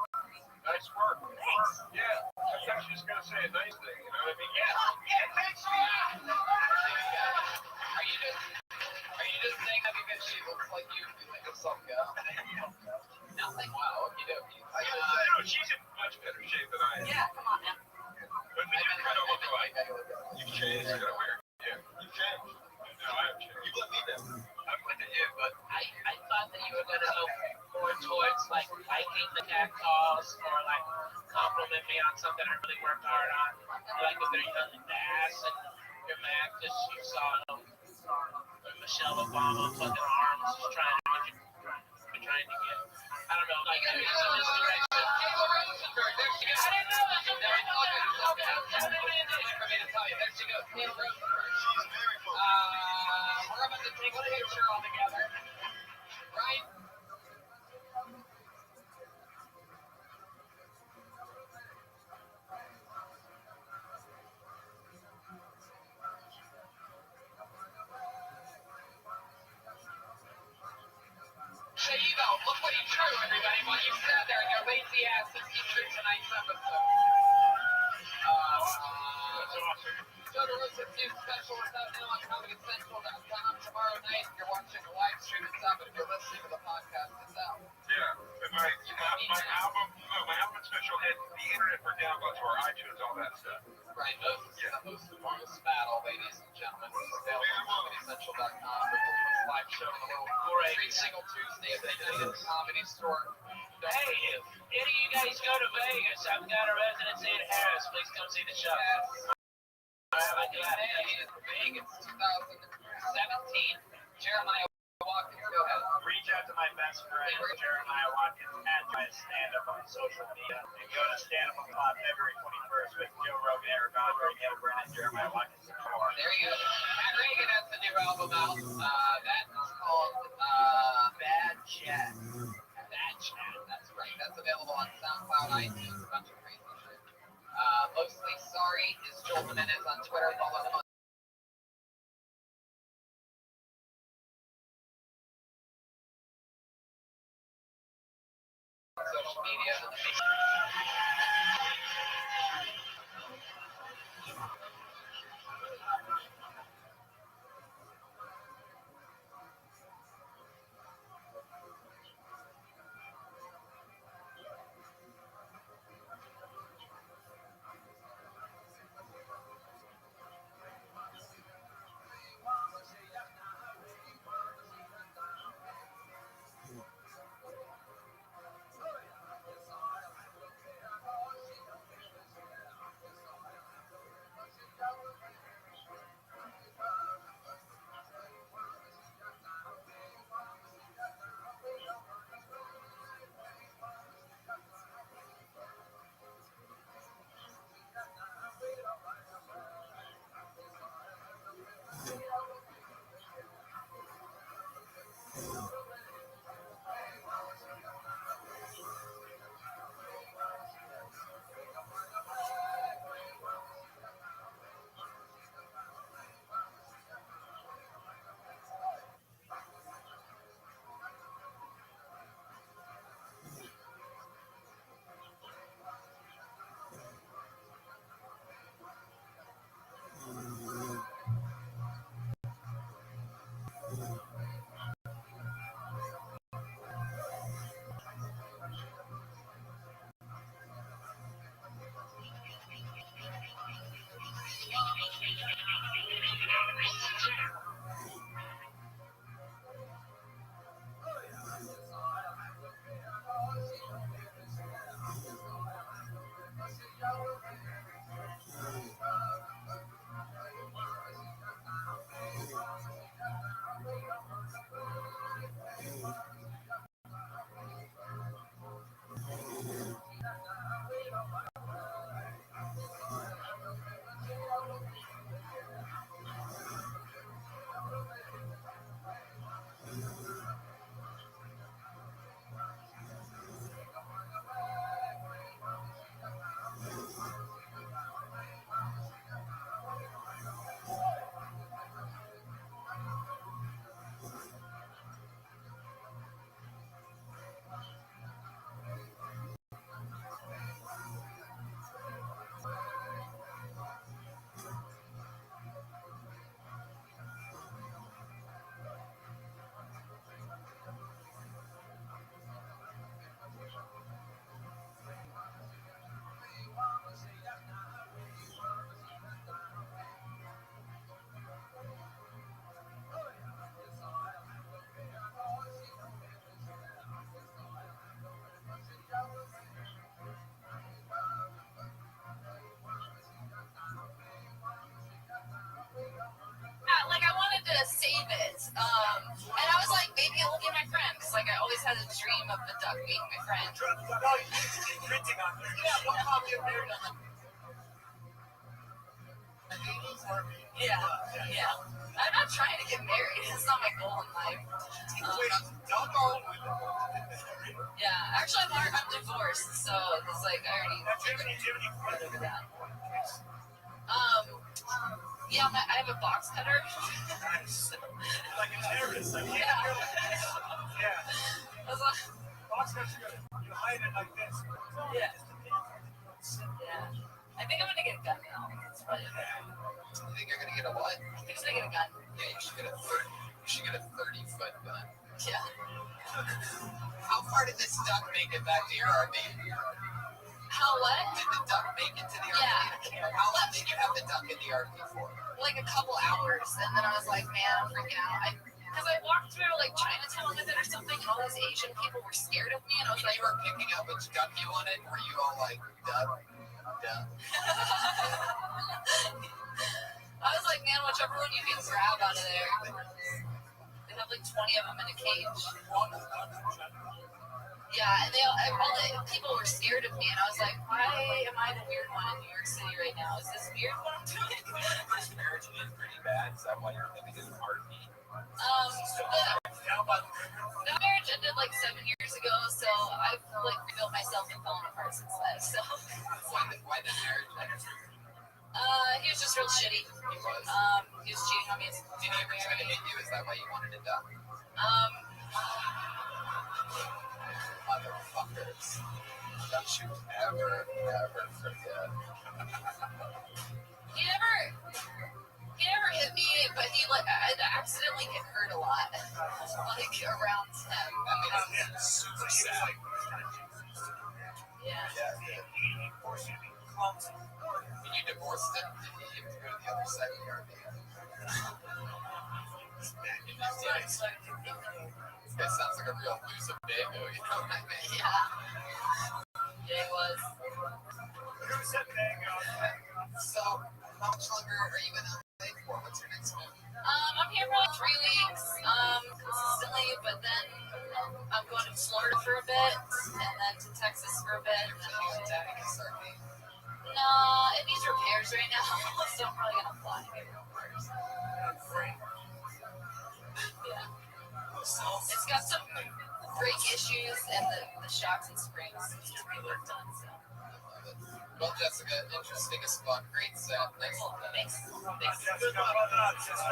Nice work. Thanks. Yeah. Sometimes you just gotta say a nice thing. You know what I mean? Yeah. Thanks. Are you just saying that because she looks like you think of some girl? Nothing. Wow, okie dokie. No, she's in much better shape than I am. Yeah, come on, man. But we do kind of look alike. You've changed. It's kind of weird. Yeah. You've changed. No, I have changed. You let me down. I'm with you, but I thought that you were going to go more towards like liking the cat calls or like compliment me on something I really worked hard on. Like if they're yelling the ass and you're mad because you saw Michelle Obama fucking arms just trying to get. I don't know. Like maybe some misdirection. I didn't know that. For me to tell you, there she goes. Neil Rosenberg. She's very funny. We're about to take a picture all together. Right? Shayido, look what he drew, everybody, while you sat there and your lazy ass is featured tonight's episode. Go to Rothschild's new special is out now on ComedyCentral.com tomorrow night. If you're watching the live stream, it's up, but if you're listening to the podcast, it's out. yeah. And my album special hit the internet for downloads or iTunes, all that stuff. Right, most enormous battle, ladies and gentlemen. It's available on ComedyCentral.com. It's a live show in the world every single Tuesday at the night at the Comedy Store. Hey, if any of you guys go to Vegas, I've got a residency in Harris. Please come see the show. Vegas 2017. Jeremiah Watkins, go ahead. Reach out to my best friend, Jeremiah Watkins, at my stand-up on social media. And go to Stand Up on Club February 21st with Joe Rogan, Eric Andre, Neil Brennan, Jeremiah Watkins, and more. There you go. Matt Reagan has the new album out. That's called Bad Chat. Bad Chat, that's right. That's available on SoundCloud, iTunes, a bunch of crazy shit. Mostly Sorry is Joel Jimenez on Twitter. Follow him on social media. And I was like, maybe it'll be my friend, because like I always had a dream of the duck being my friend. No, you need to keep printing on there. Yeah, we'll call you married on Yeah. I'm not trying to get married. It's not my goal in life. Yeah, actually, I'm divorced, so it's like I already went over that. Yeah, I have a box cutter. like a terrorist. Like, Yeah. Box cutter, you hide it like this. Yeah. I think I'm gonna get a gun now. That's probably it. You think you're gonna get a what? I think I'm gonna get a gun. Yeah, you should get a 30-foot gun. Yeah. How far did this duck make it back to your RV? How what? Did the duck make it to the RV? Yeah. How long did you have the duck in the RV for? Like a couple hours, and then I was like, man, I'm freaking out. Because I walked through like Chinatown with it or something, and all these Asian people were scared of me, and I was When like, you were picking up which duck you wanted, were you all like, duck? I was like, man, whichever one you can grab out of there. They have like 20 of them in a cage. Yeah, and all the people were scared of me, and I was like, why am I the weird one in New York City right now? Is this weird what I'm doing? This marriage is pretty bad. Is that why you're living in an RV? The marriage ended like 7 years ago, so I've like rebuilt myself and fallen apart since then. So why the marriage end? He was just real shitty. He was cheating on me. Did he ever try to hit you? Is that why you wanted to die? Motherfuckers. Don't you ever forget. He never hit me, but he like I accidentally get hurt a lot, like around him. That makes me super sad. Yeah. When you divorced him, did he even go to the other side of the RV? This sounds like a real loser baby, you know what I mean? Yeah, it was. So, how much longer are you in LA for? What's your next move? I'm here for like 3 weeks, consistently, but then I'm going to Florida for a bit, and then to Texas for a bit. And then no, it needs repairs right now, so I'm probably gonna fly. Yeah. It's got some brake issues, and the shocks and springs need to be worked on. So. Well, Jessica, interesting as fuck. Great set. Nice. Thanks.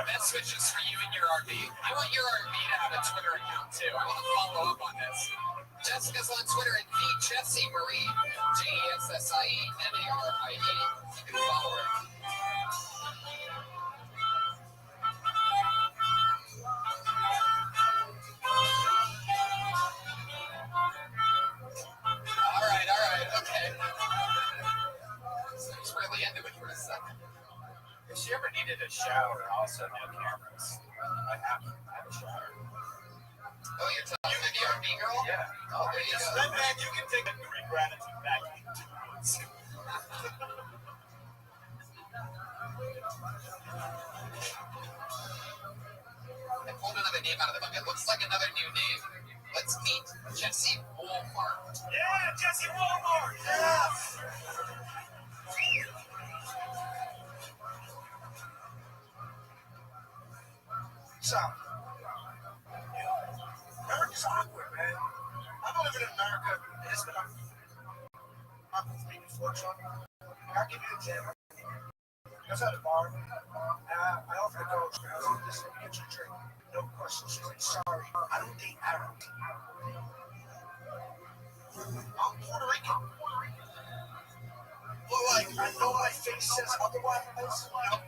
Best wishes for you and your RV. I want your RV to have a Twitter account too. I want to follow up on this. Jessica's on Twitter at Jessie Marie, JESSIEMARIE. You can follow her. All right, okay. So he's really into it for a second. If she ever needed a shower, also no cameras. I have to have a shower. Oh, you're talking to the RV girl? Yeah. Oh, there you go. Then, man, you can take a Greek gratitude back in 2 months. I pulled another name out of the book. It looks like another new name. Let's meet Jessie Walmart. Yeah, Jessie Walmart. Yeah. So, America's awkward, man. I've been living in America. It's been I'm maybe 4 truck. I'll give you an example. I was at a bar. I offered a girl, I said, listen, let me get you a drink. No question. She's like, sorry, I don't date Arabs. I'm Puerto Rican. Well, like, I know my face says otherwise, you know?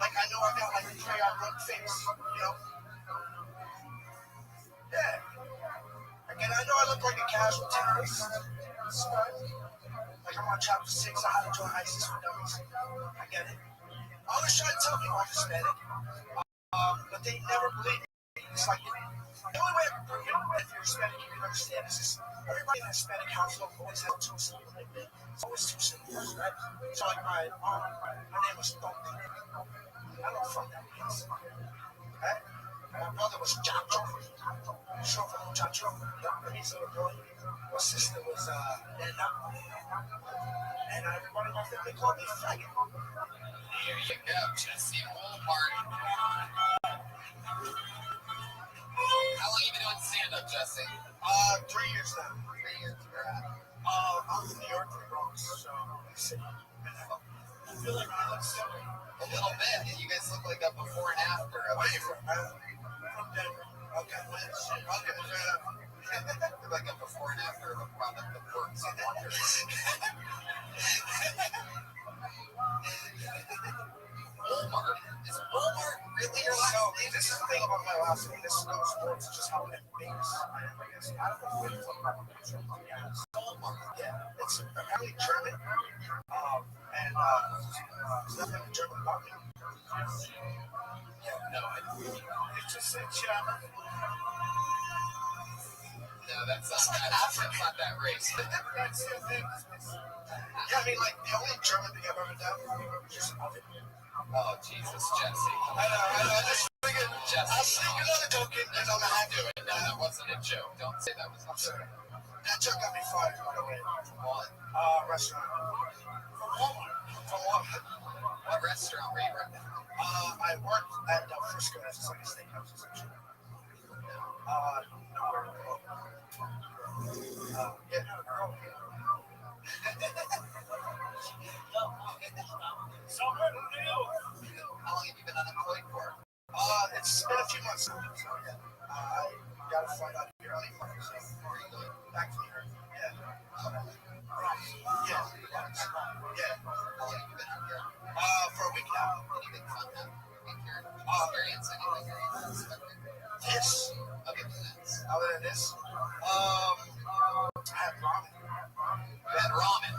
Like, I know I got like a crayon rug face, you know? Yeah. Again, I know I look like a casual terrorist. Like I'm on chapter 6 on how to join ISIS for dummies. I get it. I always try to tell people I'm Hispanic, but they never believe me. It's like, the only way I can bring it up if you're Hispanic, you can understand is this. Everybody in a Hispanic household always has 2 siblings like me. It's always 2 siblings, right? So like my name was Tonka. I don't know what that means. Okay? My brother was John Joffrey. Short for John Joffrey. He's a little boy. My sister was Nana. And everybody in my family called me Faggot. Here you go, Jesse Walmart. How long you been doing stand-up, Jesse? 3 years now. 3 years. Where at? I'm from New York, the Bronx, so city. I feel like I look so. A little bit. You guys look like a before and after. Where are you from? From Denver. Okay. Okay. You're like a before and after of a product that works on wonders. Walmart? Is Walmart really your last name? This is the thing about my last name. This is no sports. It's just how it makes. I guess I don't know where it's from. Walmart. Yeah. It's apparently German. And there's nothing German about me. Yeah. No, it's just a German. No, that's not that race. Yeah, I mean, like, the only German thing I've ever done is just oven. Oh, Jesus, Jesse. I know, I just figured, Jesse. I'll sneak another joke in, and I'm gonna have to do it. No, that wasn't a joke. Don't say that was a joke. That joke got me fired, by the way. What? Restaurant. From Walmart. From Walmart. What restaurant were you working at? I worked at Del Frisco, that's just like a steakhouse, essentially. Yeah, no, girl. So good, what do you do? How long have you been unemployed for? It's been a few months now. So, yeah. I got to find out here early morning, so Where are you going? back to here. Yeah. Yeah. Yeah. How long have you been out here? For a week now. Anything fun happening? Experience anything you're not expecting? This. Other than this. Other than this, I had ramen. You had ramen.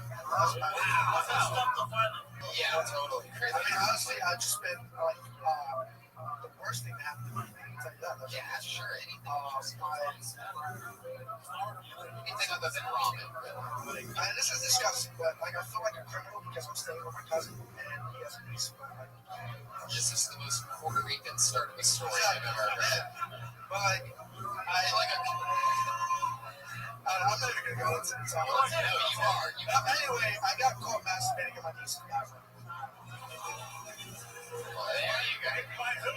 Yeah, totally. Crazy. I mean, honestly, I've just been like the worst thing that happened to me. I'll tell you that. Yeah, sure. Anything. Anything My other than ramen, really. and this is disgusting, but like I feel like a criminal because I'm staying with my cousin and he has a niece. This is the most Puerto Rican start of a story I've ever heard. But like, I'm not even gonna go into it. No, you are. Anyway, I got caught masturbating in my niece's bathroom. Well, there you go. By who?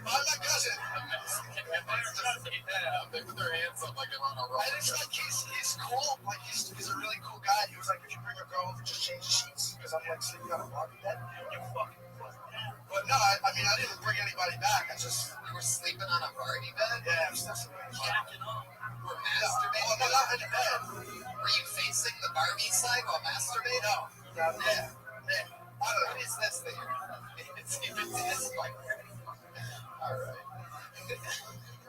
By my cousin. They put their hands up like they're on a roll. And it's like he's cool. Like he's a really cool guy. He was like, if you bring a girl over, just change the sheets because I'm like sleeping on a Barbie bed. You fucking. But no, I mean I didn't bring anybody back. You were sleeping on a Barbie bed? Yeah, I'm still sleeping. Jacking off. You were masturbating? No, not in the bed. Were you facing the Barbie side while masturbating? No. Yeah. What is this that you're It's this like alright.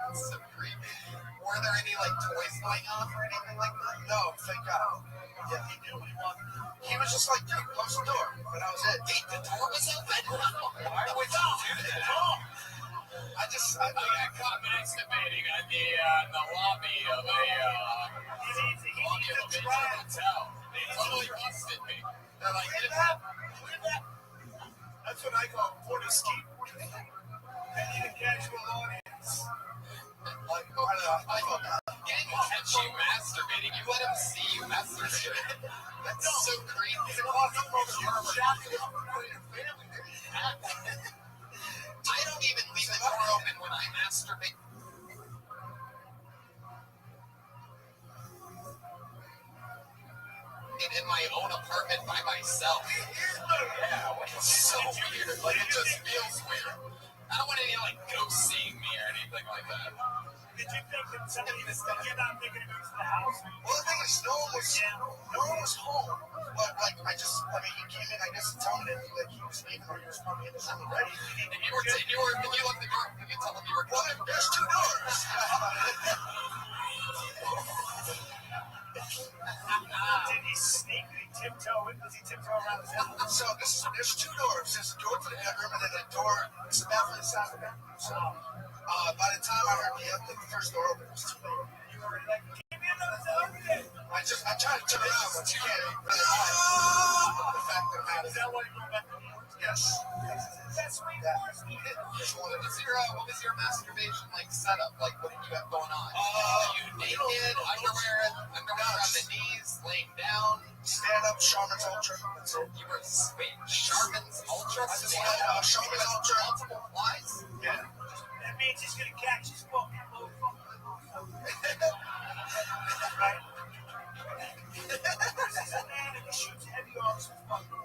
So creepy. Were there any like toys going off or anything like that? No, thank God. Yeah, he knew what he wanted. He was just like, dude, close the door. But that was it. The door was open? Why would you do that? I got caught masturbating on the lobby of a hotel. They totally busted me. They're like, look at that. That's what I call porno ski. I need a casual audience. Like, I thought that. Didn't catch you masturbating. You let him see you masturbating. That's so creepy. He's a coffee program. I don't even leave the door open when I masturbate. In my own apartment by myself. Yeah, it's so weird. Like, it just feels weird. I don't want any, like, ghosts seeing me or anything like that. Did you think that somebody was you're not thinking to go to the house? Well, the thing is, no one was home. But, like, he came in, I guess, to tell me that he was leaving or he was probably in his room already. And you looked the door, you tell him you were coming. Well, there's two doors. Did he sneak? Did he tiptoe in? Does he tiptoe around his house? So there's two doors. There's a door to the bedroom and then a door. It's the bathroom inside the bedroom. So by the time I heard the first door open, it was too late. You were like, give me another door. I I tried to turn around, but you can't. The fact that matters. Is that why you go back to New York? Yes. That's way worse. What was your masturbation like setup? Like, what did you have going on? You naked, underwear around the knees, laying down, Stand up, Charmin's Ultra. That's it. you were wait, Charmin's Ultra? I just Charmin's Ultra. Multiple flies? Yeah. That means he's gonna catch his book. Right? This is a man and he shoots heavy arms with fucking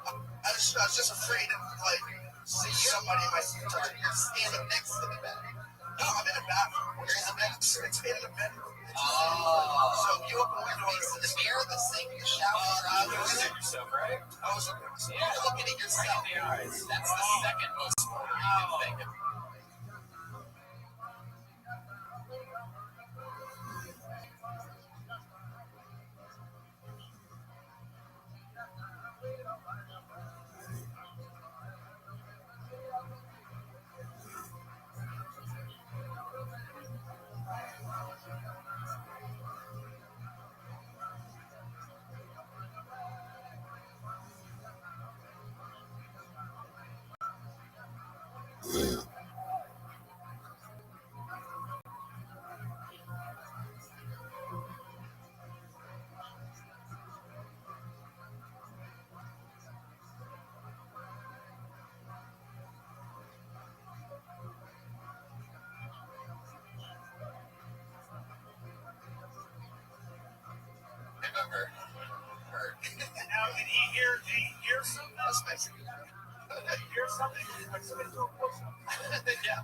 I was just afraid of, like, see somebody in my touch. You're standing next to the bed. No, I'm in the bathroom. It's in the bedroom. Oh. So you open the window. In the mirror, the sink, your shower. You're looking at yourself, right? I was looking at myself. You're looking at yourself. That's the second most important you can think of. Remember, her. Now, did he hear something? That's basically. Did he hear something? Like somebody told him. Yeah.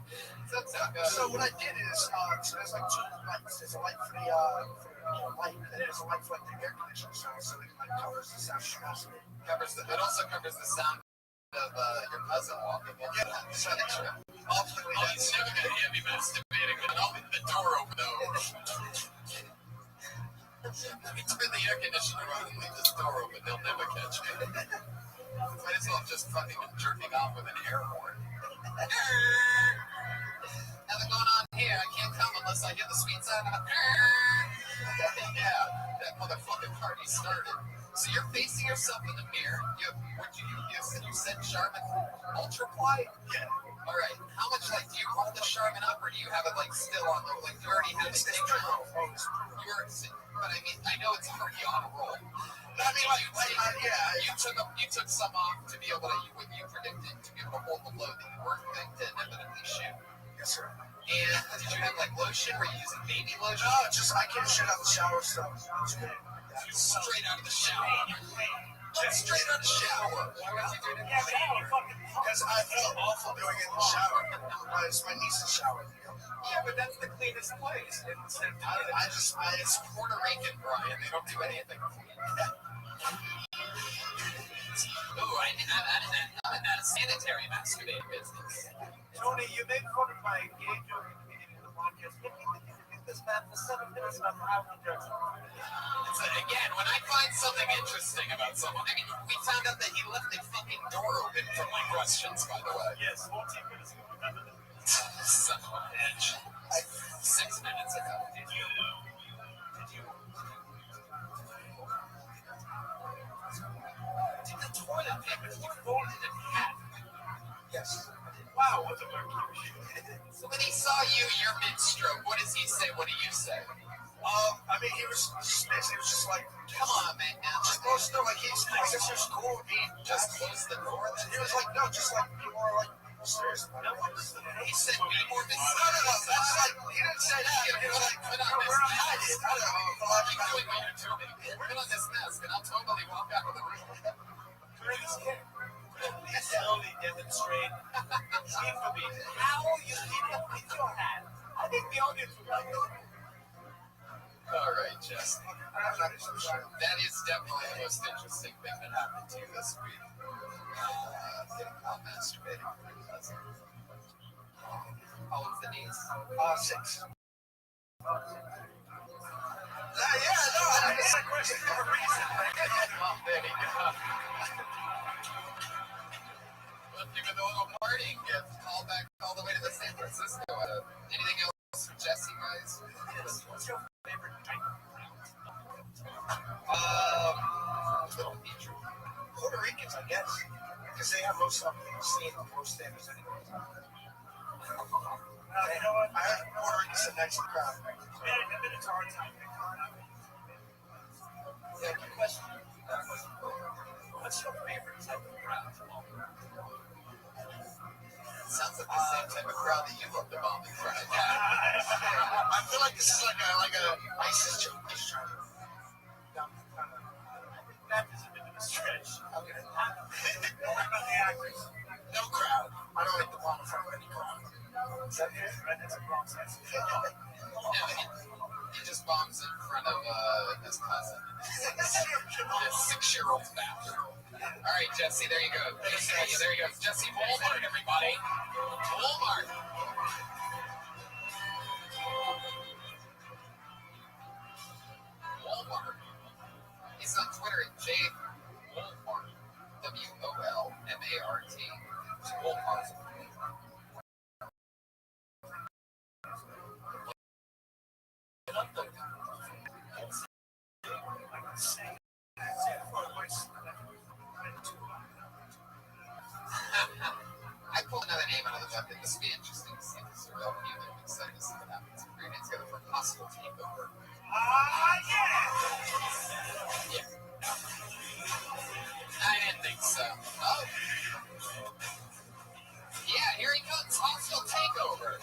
So what I did is, so there's like two lights. There's a light for the light, and then there's a light for like the air conditioner sound, so it like covers the sound. It also covers the sound of your cousin walking in. Yeah, so ultimately He's never gonna hear me masturbating, but I'll leave the door open though. Let me turn the air conditioner on and leave this door open. They'll never catch me. Might as well just fucking jerking off with an air horn. Nothing going on here. I can't come unless I get the sweet sound of a. Yeah, that motherfucking party started. So you're facing yourself in the mirror. You said Charmin Ultra Ply? Yeah. All right. How much do you roll the Charmin up, or do you have it still on the you already have it taken off? But I mean, I know it's already on a roll. I mean, you took some off to be able to, what you predicted, to be able to hold the load that you weren't going to inevitably shoot. Yes, sir. And did you have lotion? Were you using baby lotion? No, I can't shit out the shower stuff. Straight out of the shower. Just straight out of the shower. Why would you do that? Because I felt awful doing it in the shower. It's my niece's shower. Yeah, but that's the cleanest place. It's Puerto Rican, Brian. They don't do anything clean. Oh, I'm in that sanitary masturbating business. Tony, you made fun of my gay joke at the beginning of the podcast. Can you continue this man for 7 minutes about how he does it? So again, when I find something interesting about someone, I mean, we found out that he left the fucking door open for my questions, by the way. Yes, 14 minutes ago. Remember that? Son of a bitch. 6 minutes ago. Did you? Did the toilet paper, did you fold it in half? Yes. Wow, what the fuck you shit. So when he saw you're mid-stroke, what does he say? What do you say? I mean, he was just like, come on, man. Just close the door. Like, I guess he was cool with me. Just close the door? He was like, no, just like, be more like, serious. He said, be more mysterious. No. That's like, he didn't say that. He was like, put on this mask. I don't know. Keep doing what you're doing. Put on this mask, and I'll totally walk out of the room. Please slowly demonstrate chiefly how you did it with your hand. I think the audience would like it. All right, Jess. That is definitely the most interesting thing that happened to you this week. Getting caught masturbating with your cousin. How old's the niece? 6. Yeah, no, I asked that question for a reason. Well, there you go. Well, give it a little partying gift. Call back all the way to the San Francisco. Anything else for Jesse, guys? What's your favorite type of route? Because they have low standards anyway. You know what? I heard Puerto Rico's the next crowd. Yeah, it's a hard time. Yeah, good question. What's your favorite type of crowd? Sounds like the same type of crowd that you love to bomb in front of. I feel like this is like a ISIS joke. That is a bit of a stretch. Okay. What about the actors? No crowd. I don't like the bomb in front of any crowd. Is that fair? That's a process. He just bombs in front of his cousin. His 6-year-old bastard. All right, Jesse, there you go. There you go. Jesse Walmart, everybody. Walmart. Walmart. He's on Twitter at Walmart. WOLMART. Walmart. I pulled another name out of the bucket. This would be interesting to see if this is real. I'm excited to see what happens. We're going to get together for possible takeover. Yeah. I didn't think so. Oh. Yeah, here he comes. Hostile takeover.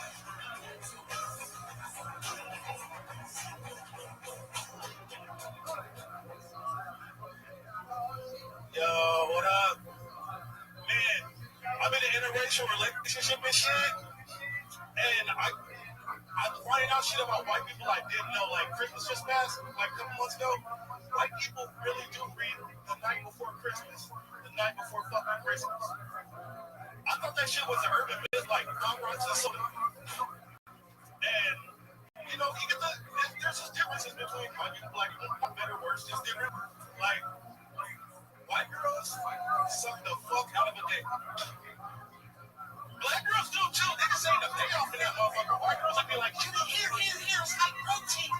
Yo, what up? Man, I'm in an interracial relationship and shit, and I'm finding out shit about white people I didn't know. Like Christmas just passed, like a couple months ago. White people really do read the night before Christmas, the night before fucking Christmas. I thought that shit was an urban myth, like Rothschild. And you know, there's just differences between white people, black people, not better, worse, just different. Like white girls suck the fuck out of a dick. Black girls do too. Niggas ain't a payoff in that motherfucker. White girls would be like, here, it's like protein.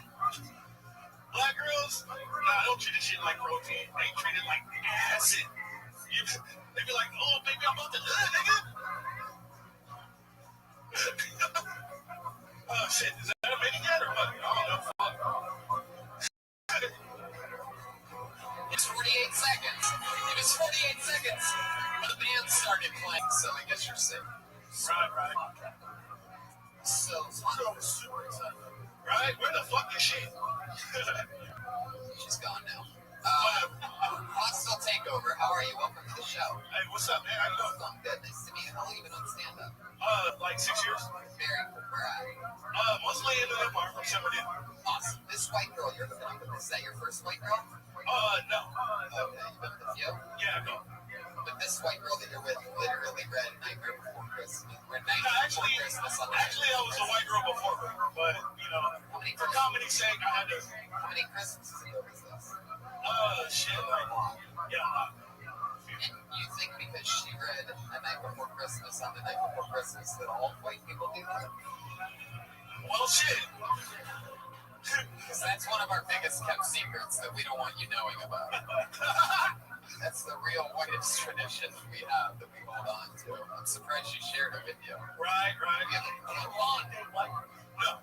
Black girls, nah, don't treat this shit like protein. They treat it like acid. They be like, oh, baby, I'm about to nigga. Oh, shit, is that a mini yet or what? I don't know. It's 48 seconds. It was 48 seconds when the band started playing, so I guess you're safe. Right. So, I was super excited. Right? Where the fuck is she? She's gone now. Hostile takeover. How are you? Welcome to the show. Hey, what's up, man? How you doing? I'm good. Nice to meet you. How long have you been on stand-up? Like 6 years. Very cool. Where at? Mostly in the Empire from Shepherton. Awesome. This white girl you're hooking up with, is that your first white girl? No. Okay, you've been with a few? Yeah, no. But this white girl that you're with literally read Nightmare Before Christmas. Actually, I was a white girl before her, but, you know, for comedy's sake, I had to. How many Christmases ago was this? Shit, like, yeah. And you think because she read A Night Before Christmas on The Night Before Christmas that all white people do that? Well, shit. Because that's one of our biggest kept secrets that we don't want you knowing about. That's the real whitest tradition we have that we hold on to. I'm surprised she shared it with you. Right. We have a bond. No.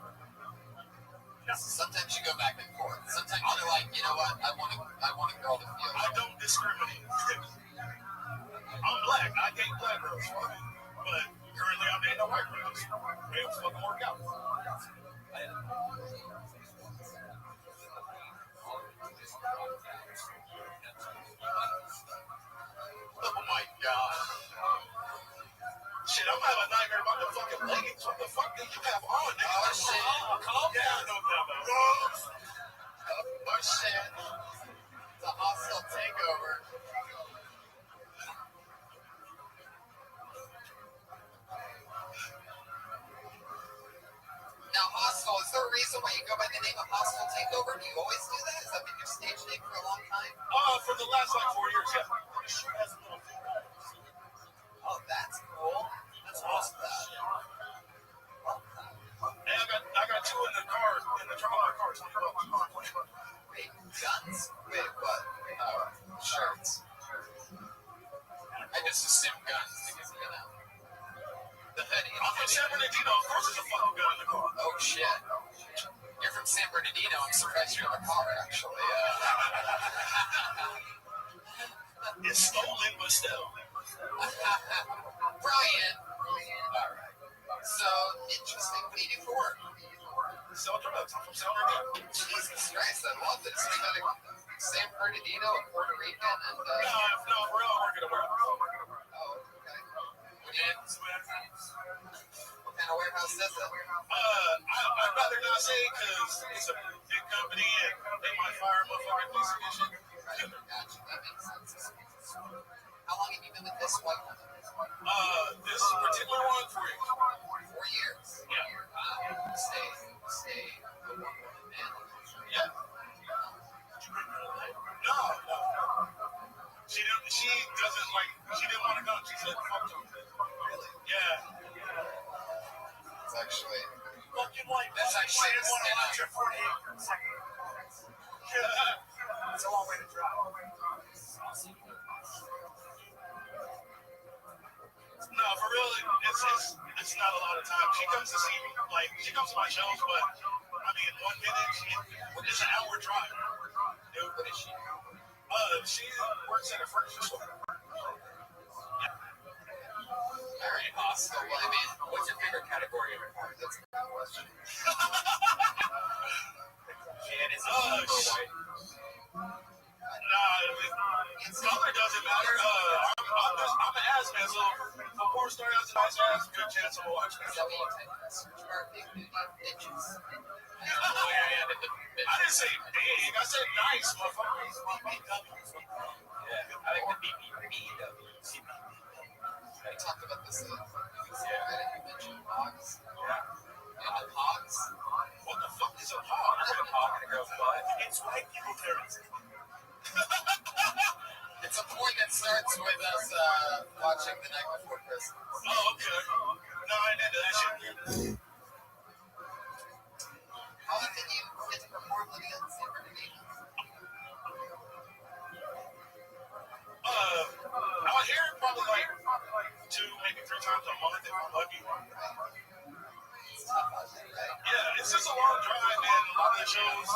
Sometimes you go back and forth. Sometimes you're like, you know what? I want a girl to feel. I don't discriminate. I'm black. I date black girls, but currently I'm dating a white girls. They don't fucking work out. Oh my god. Shit, I'm having a nightmare about the fucking leggings. What the fuck did you have on, nigga? Oh shit. Calm down. Oh shit. The hostile takeover. Now, Hostile, is there a reason why you go by the name of Hostile Takeover? Do you always do that? Has that been your stage name for a long time? For the last, 4 years, yeah. Oh, that's cool. That's awesome. And I got two in the car, in the trunk of my car. Wait, guns? Wait, what? Shirts. Bernardino, of course, there's a fucking gun in the car. Oh shit. You're from San Bernardino. I'm surprised you have a car, actually. It's stolen, but still. Brian. All right. So interesting. What do you do for work? Sell drugs. I'm from San Bernardino. Jesus Christ, I love this. We got a San Bernardino, a Puerto Rican, and No, we're all working at a warehouse. oh, okay. What kind of warehouse is it? I'd rather not say because it's a big company and they might fire a motherfucking piece of shit. Gotcha, that makes sense. How long have you been with this one? This particular one, 4 years. 4 years. Yeah. Stay. Man. Yeah. No. She doesn't like. She didn't want to go. She said, "Fuck you." Really? Yeah. It's actually. Fucking like That's actually. I didn't want to watch your 48 seconds. It's a long way to drive. No, for real, it's not a lot of time. She comes to see me, like she comes to my shows, but I mean, 1 minute, it's an hour drive. Dude, What is she? She works at a furniture store. Very hostile. Well, I mean, what's your favorite category of car? That's a good question. And is it black or white? Color doesn't matter. I'm an ass-man, so if a porn star has a nice ass, good chance of watching it. Is that what you type in a search bar? Big booty bitches. I didn't say big. I said nice, motherfucker. Yeah, I like the BBW. We talked about this in you mentioned hogs. Yeah. And the hogs? What the fuck is a hog? I heard a hog in a girl's butt. It's white people currency. It's a point that starts with us watching The Night Before Christmas. Oh, okay. No, I didn't do that shit. How often do you get to perform living in San Bernardino? Out here, probably like 2, maybe 3 times a month if I'm lucky. It's tough out there, right? Yeah, it's just a long drive, and a lot of the shows,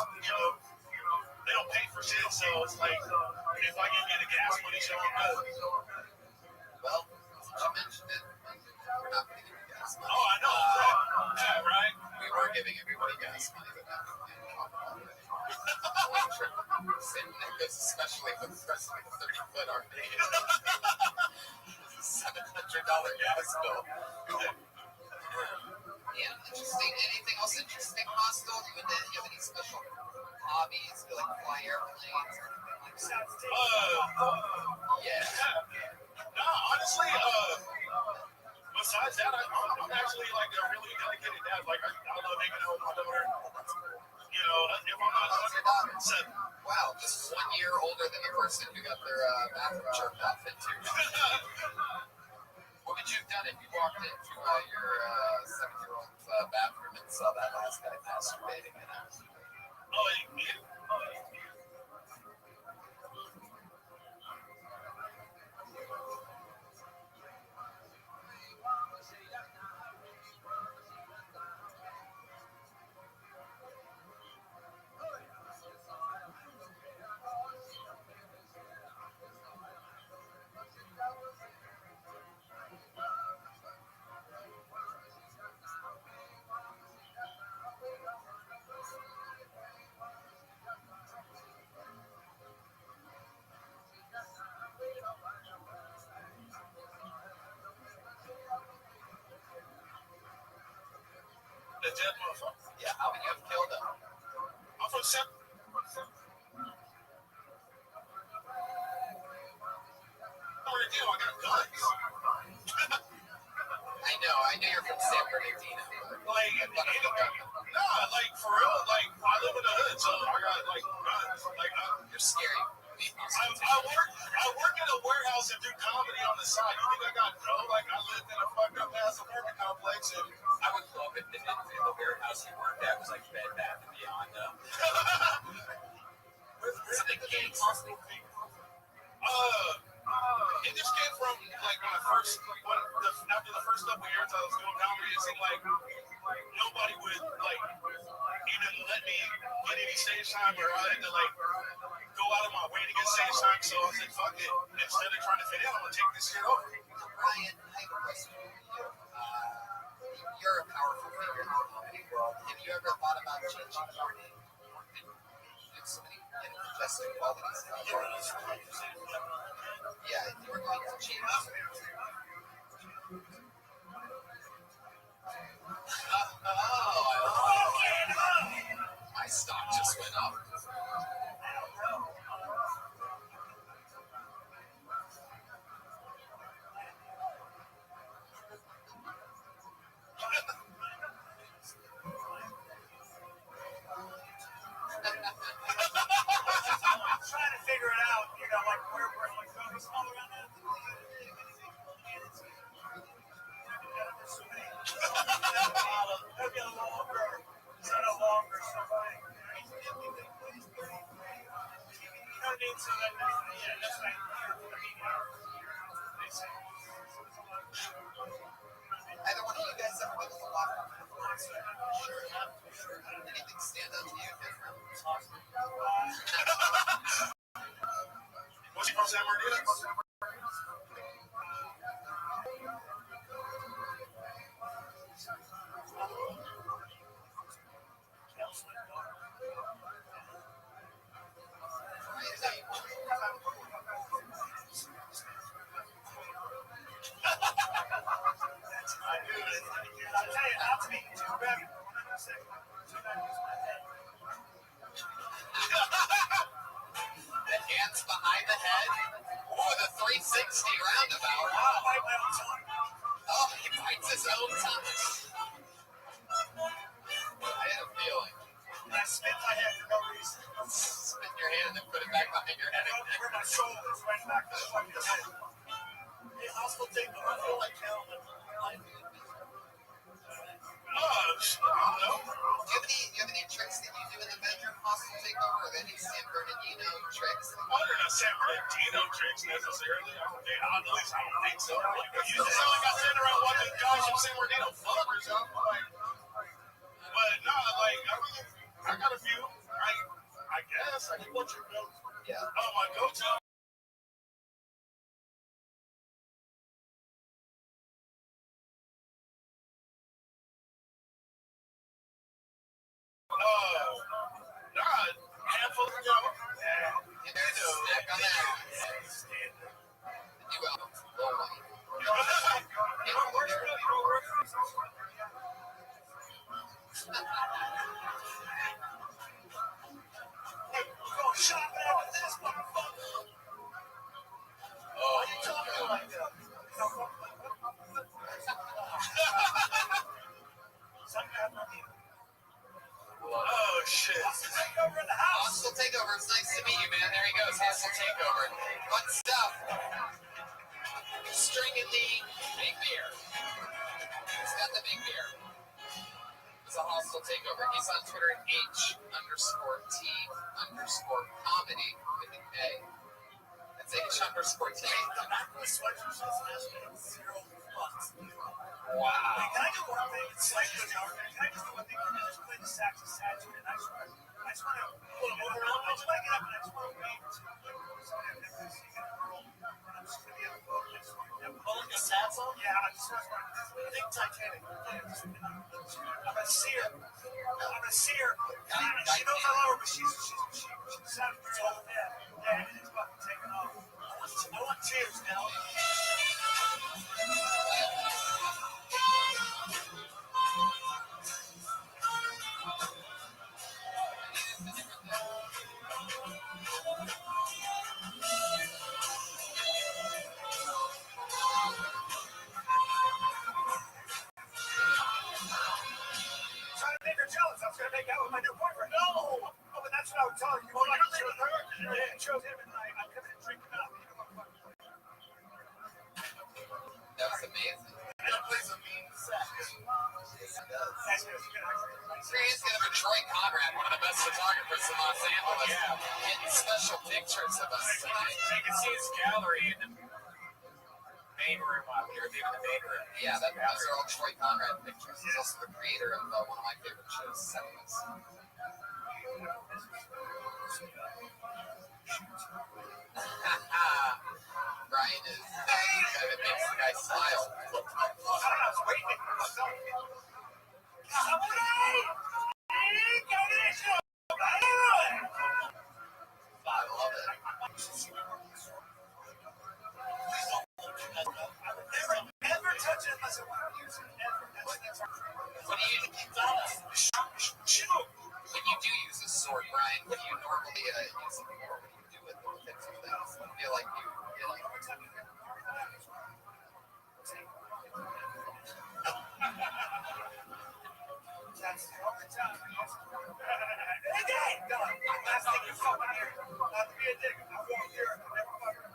they don't pay for shit, so it's like, if I can get a gas money show, I'm good. Well, since you mentioned it, we're not going to give you gas money. Oh, I know. Yeah, right? We were giving everybody gas money, but now we're going to talk about it. Especially with the rest of the 30-foot RV. $700 gas bill. Yeah, interesting. Anything else interesting, Hostel? Do you have any special hobbies? Do you like fly airplanes or anything like that? Yeah. No, honestly, besides that, I'm actually like a really dedicated dad. Like, I love hanging out with my daughter. If I'm not How's your daughter? 7. Wow, just 1 year older than the person who got their bathroom jerked off into. What would you have done if you walked into your 7-year-old's bathroom and saw that last guy masturbating in it? The dead motherfucker. Yeah, how would you have killed him? I'm from 7. I got guns. I know you're from San Bernardino. Like, like for real, like I live in the hood, so I got like guns. Like, You're scary. I work in a warehouse and do comedy on the side. You think I got no? Like, I lived in a fucked up ass apartment complex, and I would love it if the warehouse you worked at was like Bed Bath & Beyond. Where's the gay hospital thing? it just came from like when I first, after the first couple years I was doing comedy, it seemed like nobody would like even let me get any stage time, or I had to like go out of my way to get stage time. So I said, fuck it. Instead of trying to fit in, I'm gonna take this shit over. Ryan, I have a question for you. You're a powerful figure in the comedy world. Have you ever thought about changing your name? There's so many majestic qualities about you. Yeah, if you were going to change. My stock just went up. I'm trying to figure it out. You know, like where like focus all around that. Maybe a longer, instead of longer, somebody. You know what I mean? So that, yeah, that's right. Either one of you guys ever been to the locker room before? Sure. Anything stand out to you different? Was he from San Bernardino? I'll tell you, not to be too bad. The hands behind the head. Ooh, the 360 roundabout. Oh, he bites his own tongue. I had a feeling. I spit my head for no reason. Spit your hand and put it back behind your head. Where my shoulders right back to the fucking head. Hey, hospital take the I feel like hell. I don't know. Do you have any tricks that you do in the bedroom, hostile takeover, or any San Bernardino tricks? Oh, they're not San Bernardino tricks necessarily. At least I don't think so. You just sound like I sitting around watching guys from San Bernardino fuck or something. But no, like I got a few. I guess. I mean, what's your go-to? Yeah. Oh, my go-to? Handful of go. You there's a snack on that. You will. Shopping after this, motherfucker. Why you talking like that? Oh, shit. Hostile takeover in the house. Hostile takeover. It's nice to meet you, man. There he goes. Hostile takeover. Fun stuff. Stringing the big beer. He's got the big beer. It's a hostile takeover. He's on Twitter at H_T_comedy with an A. That's H_T. Wow. Hey, can I do one thing? It's like the dark. Can I just do one thing? Can I just play the sax and saturate? And I just want to pull him over. I just want to get up and I just want to wave to pulling the sats on? Yeah, I just want to think Titanic. I'm a seer. She knows I love her, but she's sounding very old. Yeah, everything's fucking taken off. I want tears now. Trying to make her jealous. I was going to make out with my new boyfriend. No! Oh, but that's what I was telling you. Well, I chose her. Yeah, I chose him, and I'm coming and drinking up. That was amazing. And it plays a mean sax. He's got a Troy Conrad, one of the best photographers in Los Angeles, getting special pictures of us tonight. You can see his gallery in the main main room up here, leaving the main room. Yeah, those are all Troy Conrad pictures. He's also the creator of one of my favorite shows, Segments. Brian is it makes the guy smile. I love it. Never touch it unless I want to use it. When you do use a sword, Brian, what do you normally use it for? What do you do with it? I feel like you That's the only time I use it. Hey, no, last thing you saw here, not to be a dick, I won't hear it. Never fucking.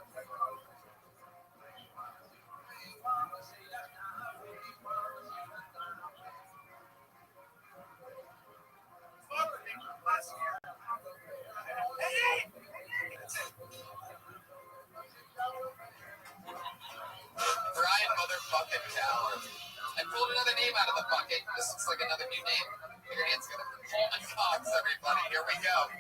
Last year. Hey! Brian motherfucking Cowan. I pulled another name out of the bucket. This looks like another new name. Your hand's gonna Coleman Cox, everybody. Here we go.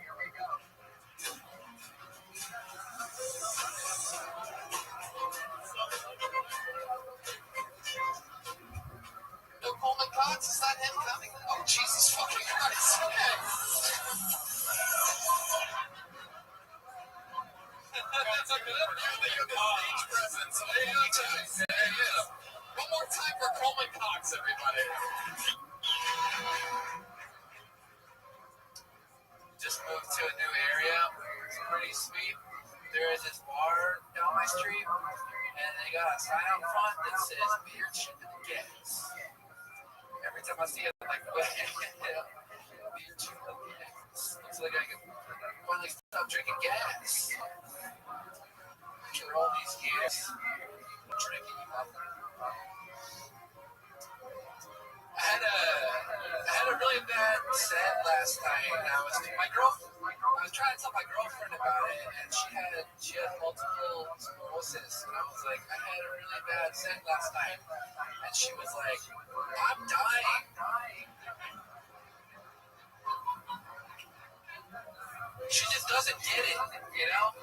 No Coleman Cox? Is that him coming? Oh, Jesus fucking Christ. One more time for Coleman Cox, everybody. Just moved to a new area. It's pretty sweet. There is this bar down my street, and they got a sign out front that says beer, chip, and gas. Every time I see it, I'm like, what? Beer, chip, and gas. Looks like I can finally stop drinking gas. After all these years, drinking I had a really bad set last night. And I was trying to tell my girlfriend about it, and she had multiple sclerosis, and I was like, I had a really bad set last night, and she was like, I'm dying. She just doesn't get it, you know?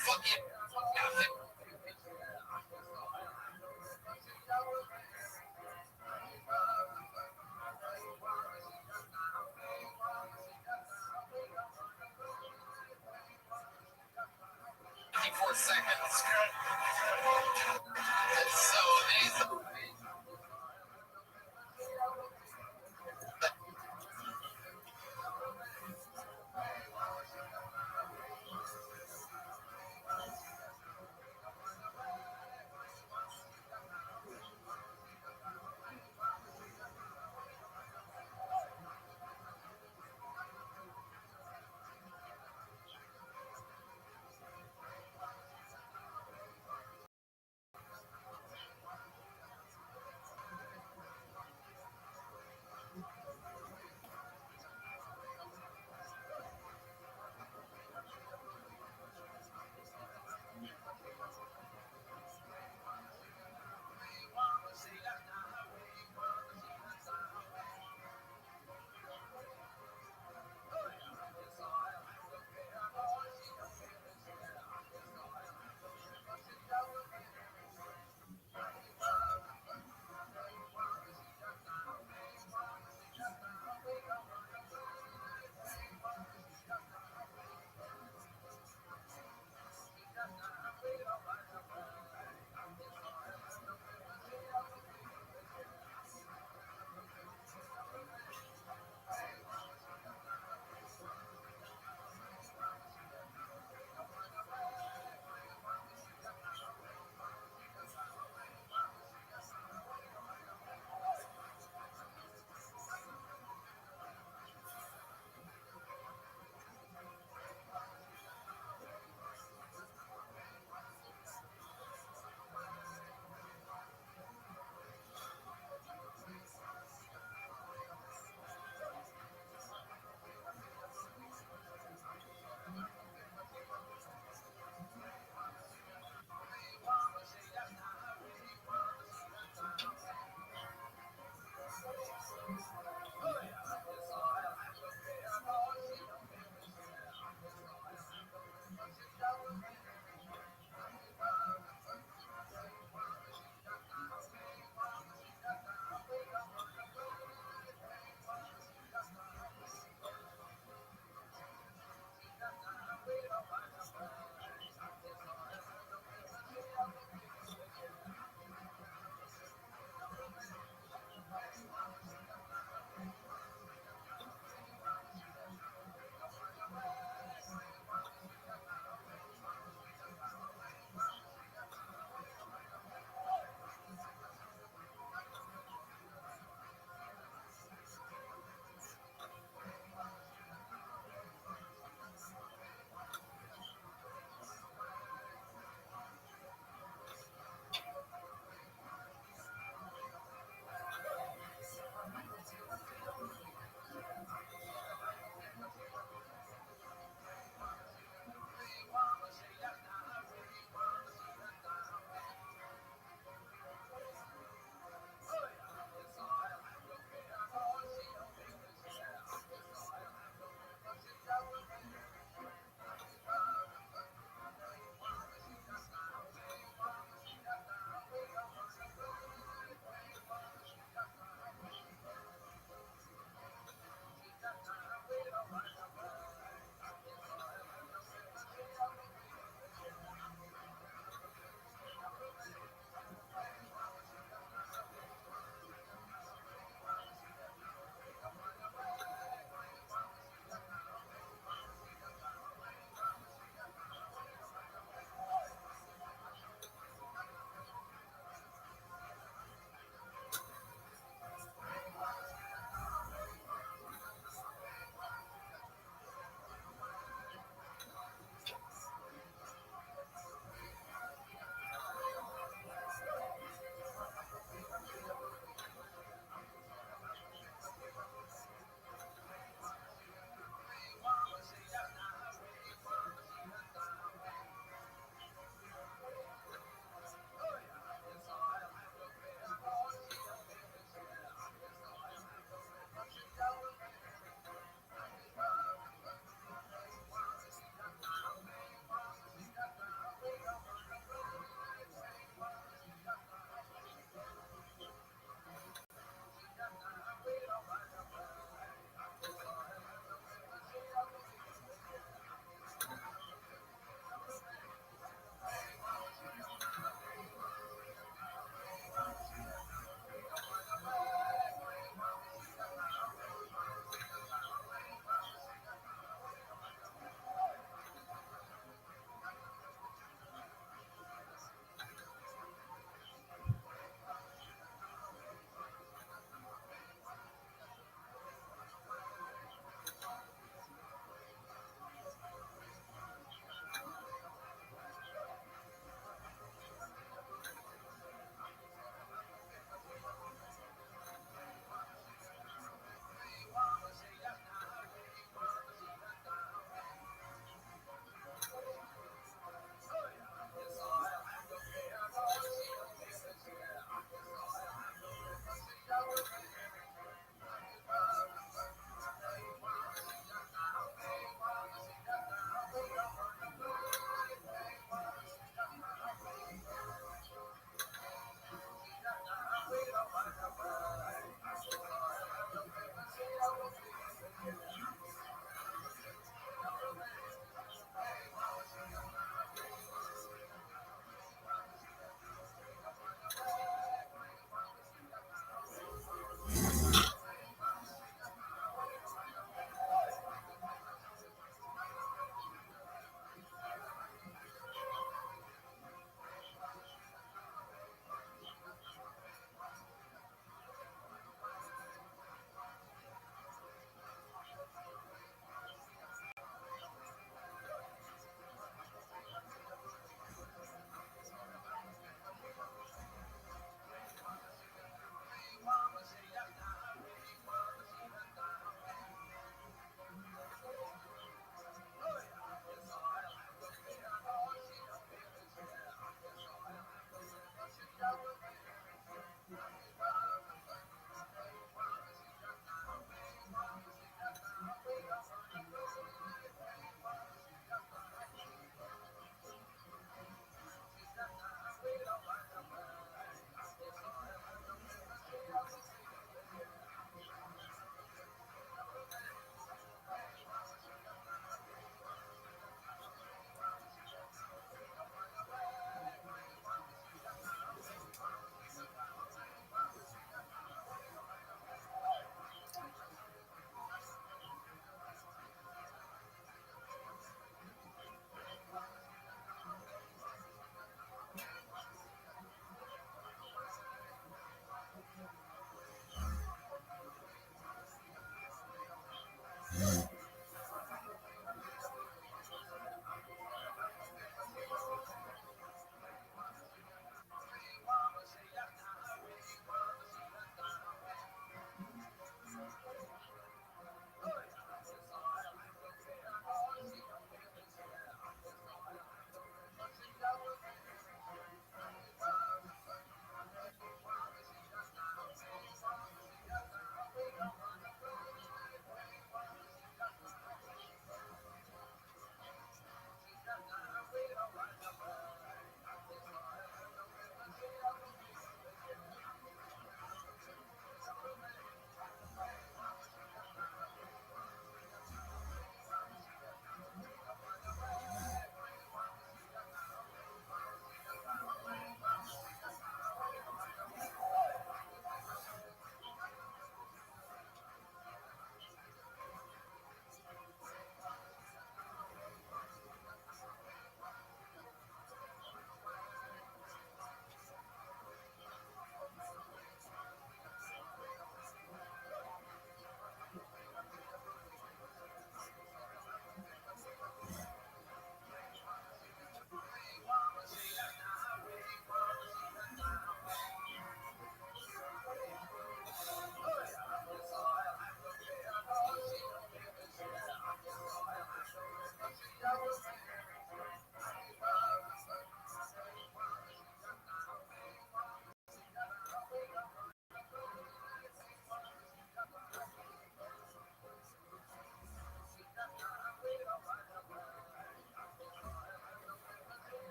Fuck it. Nothing. 54 seconds. That's so amazing.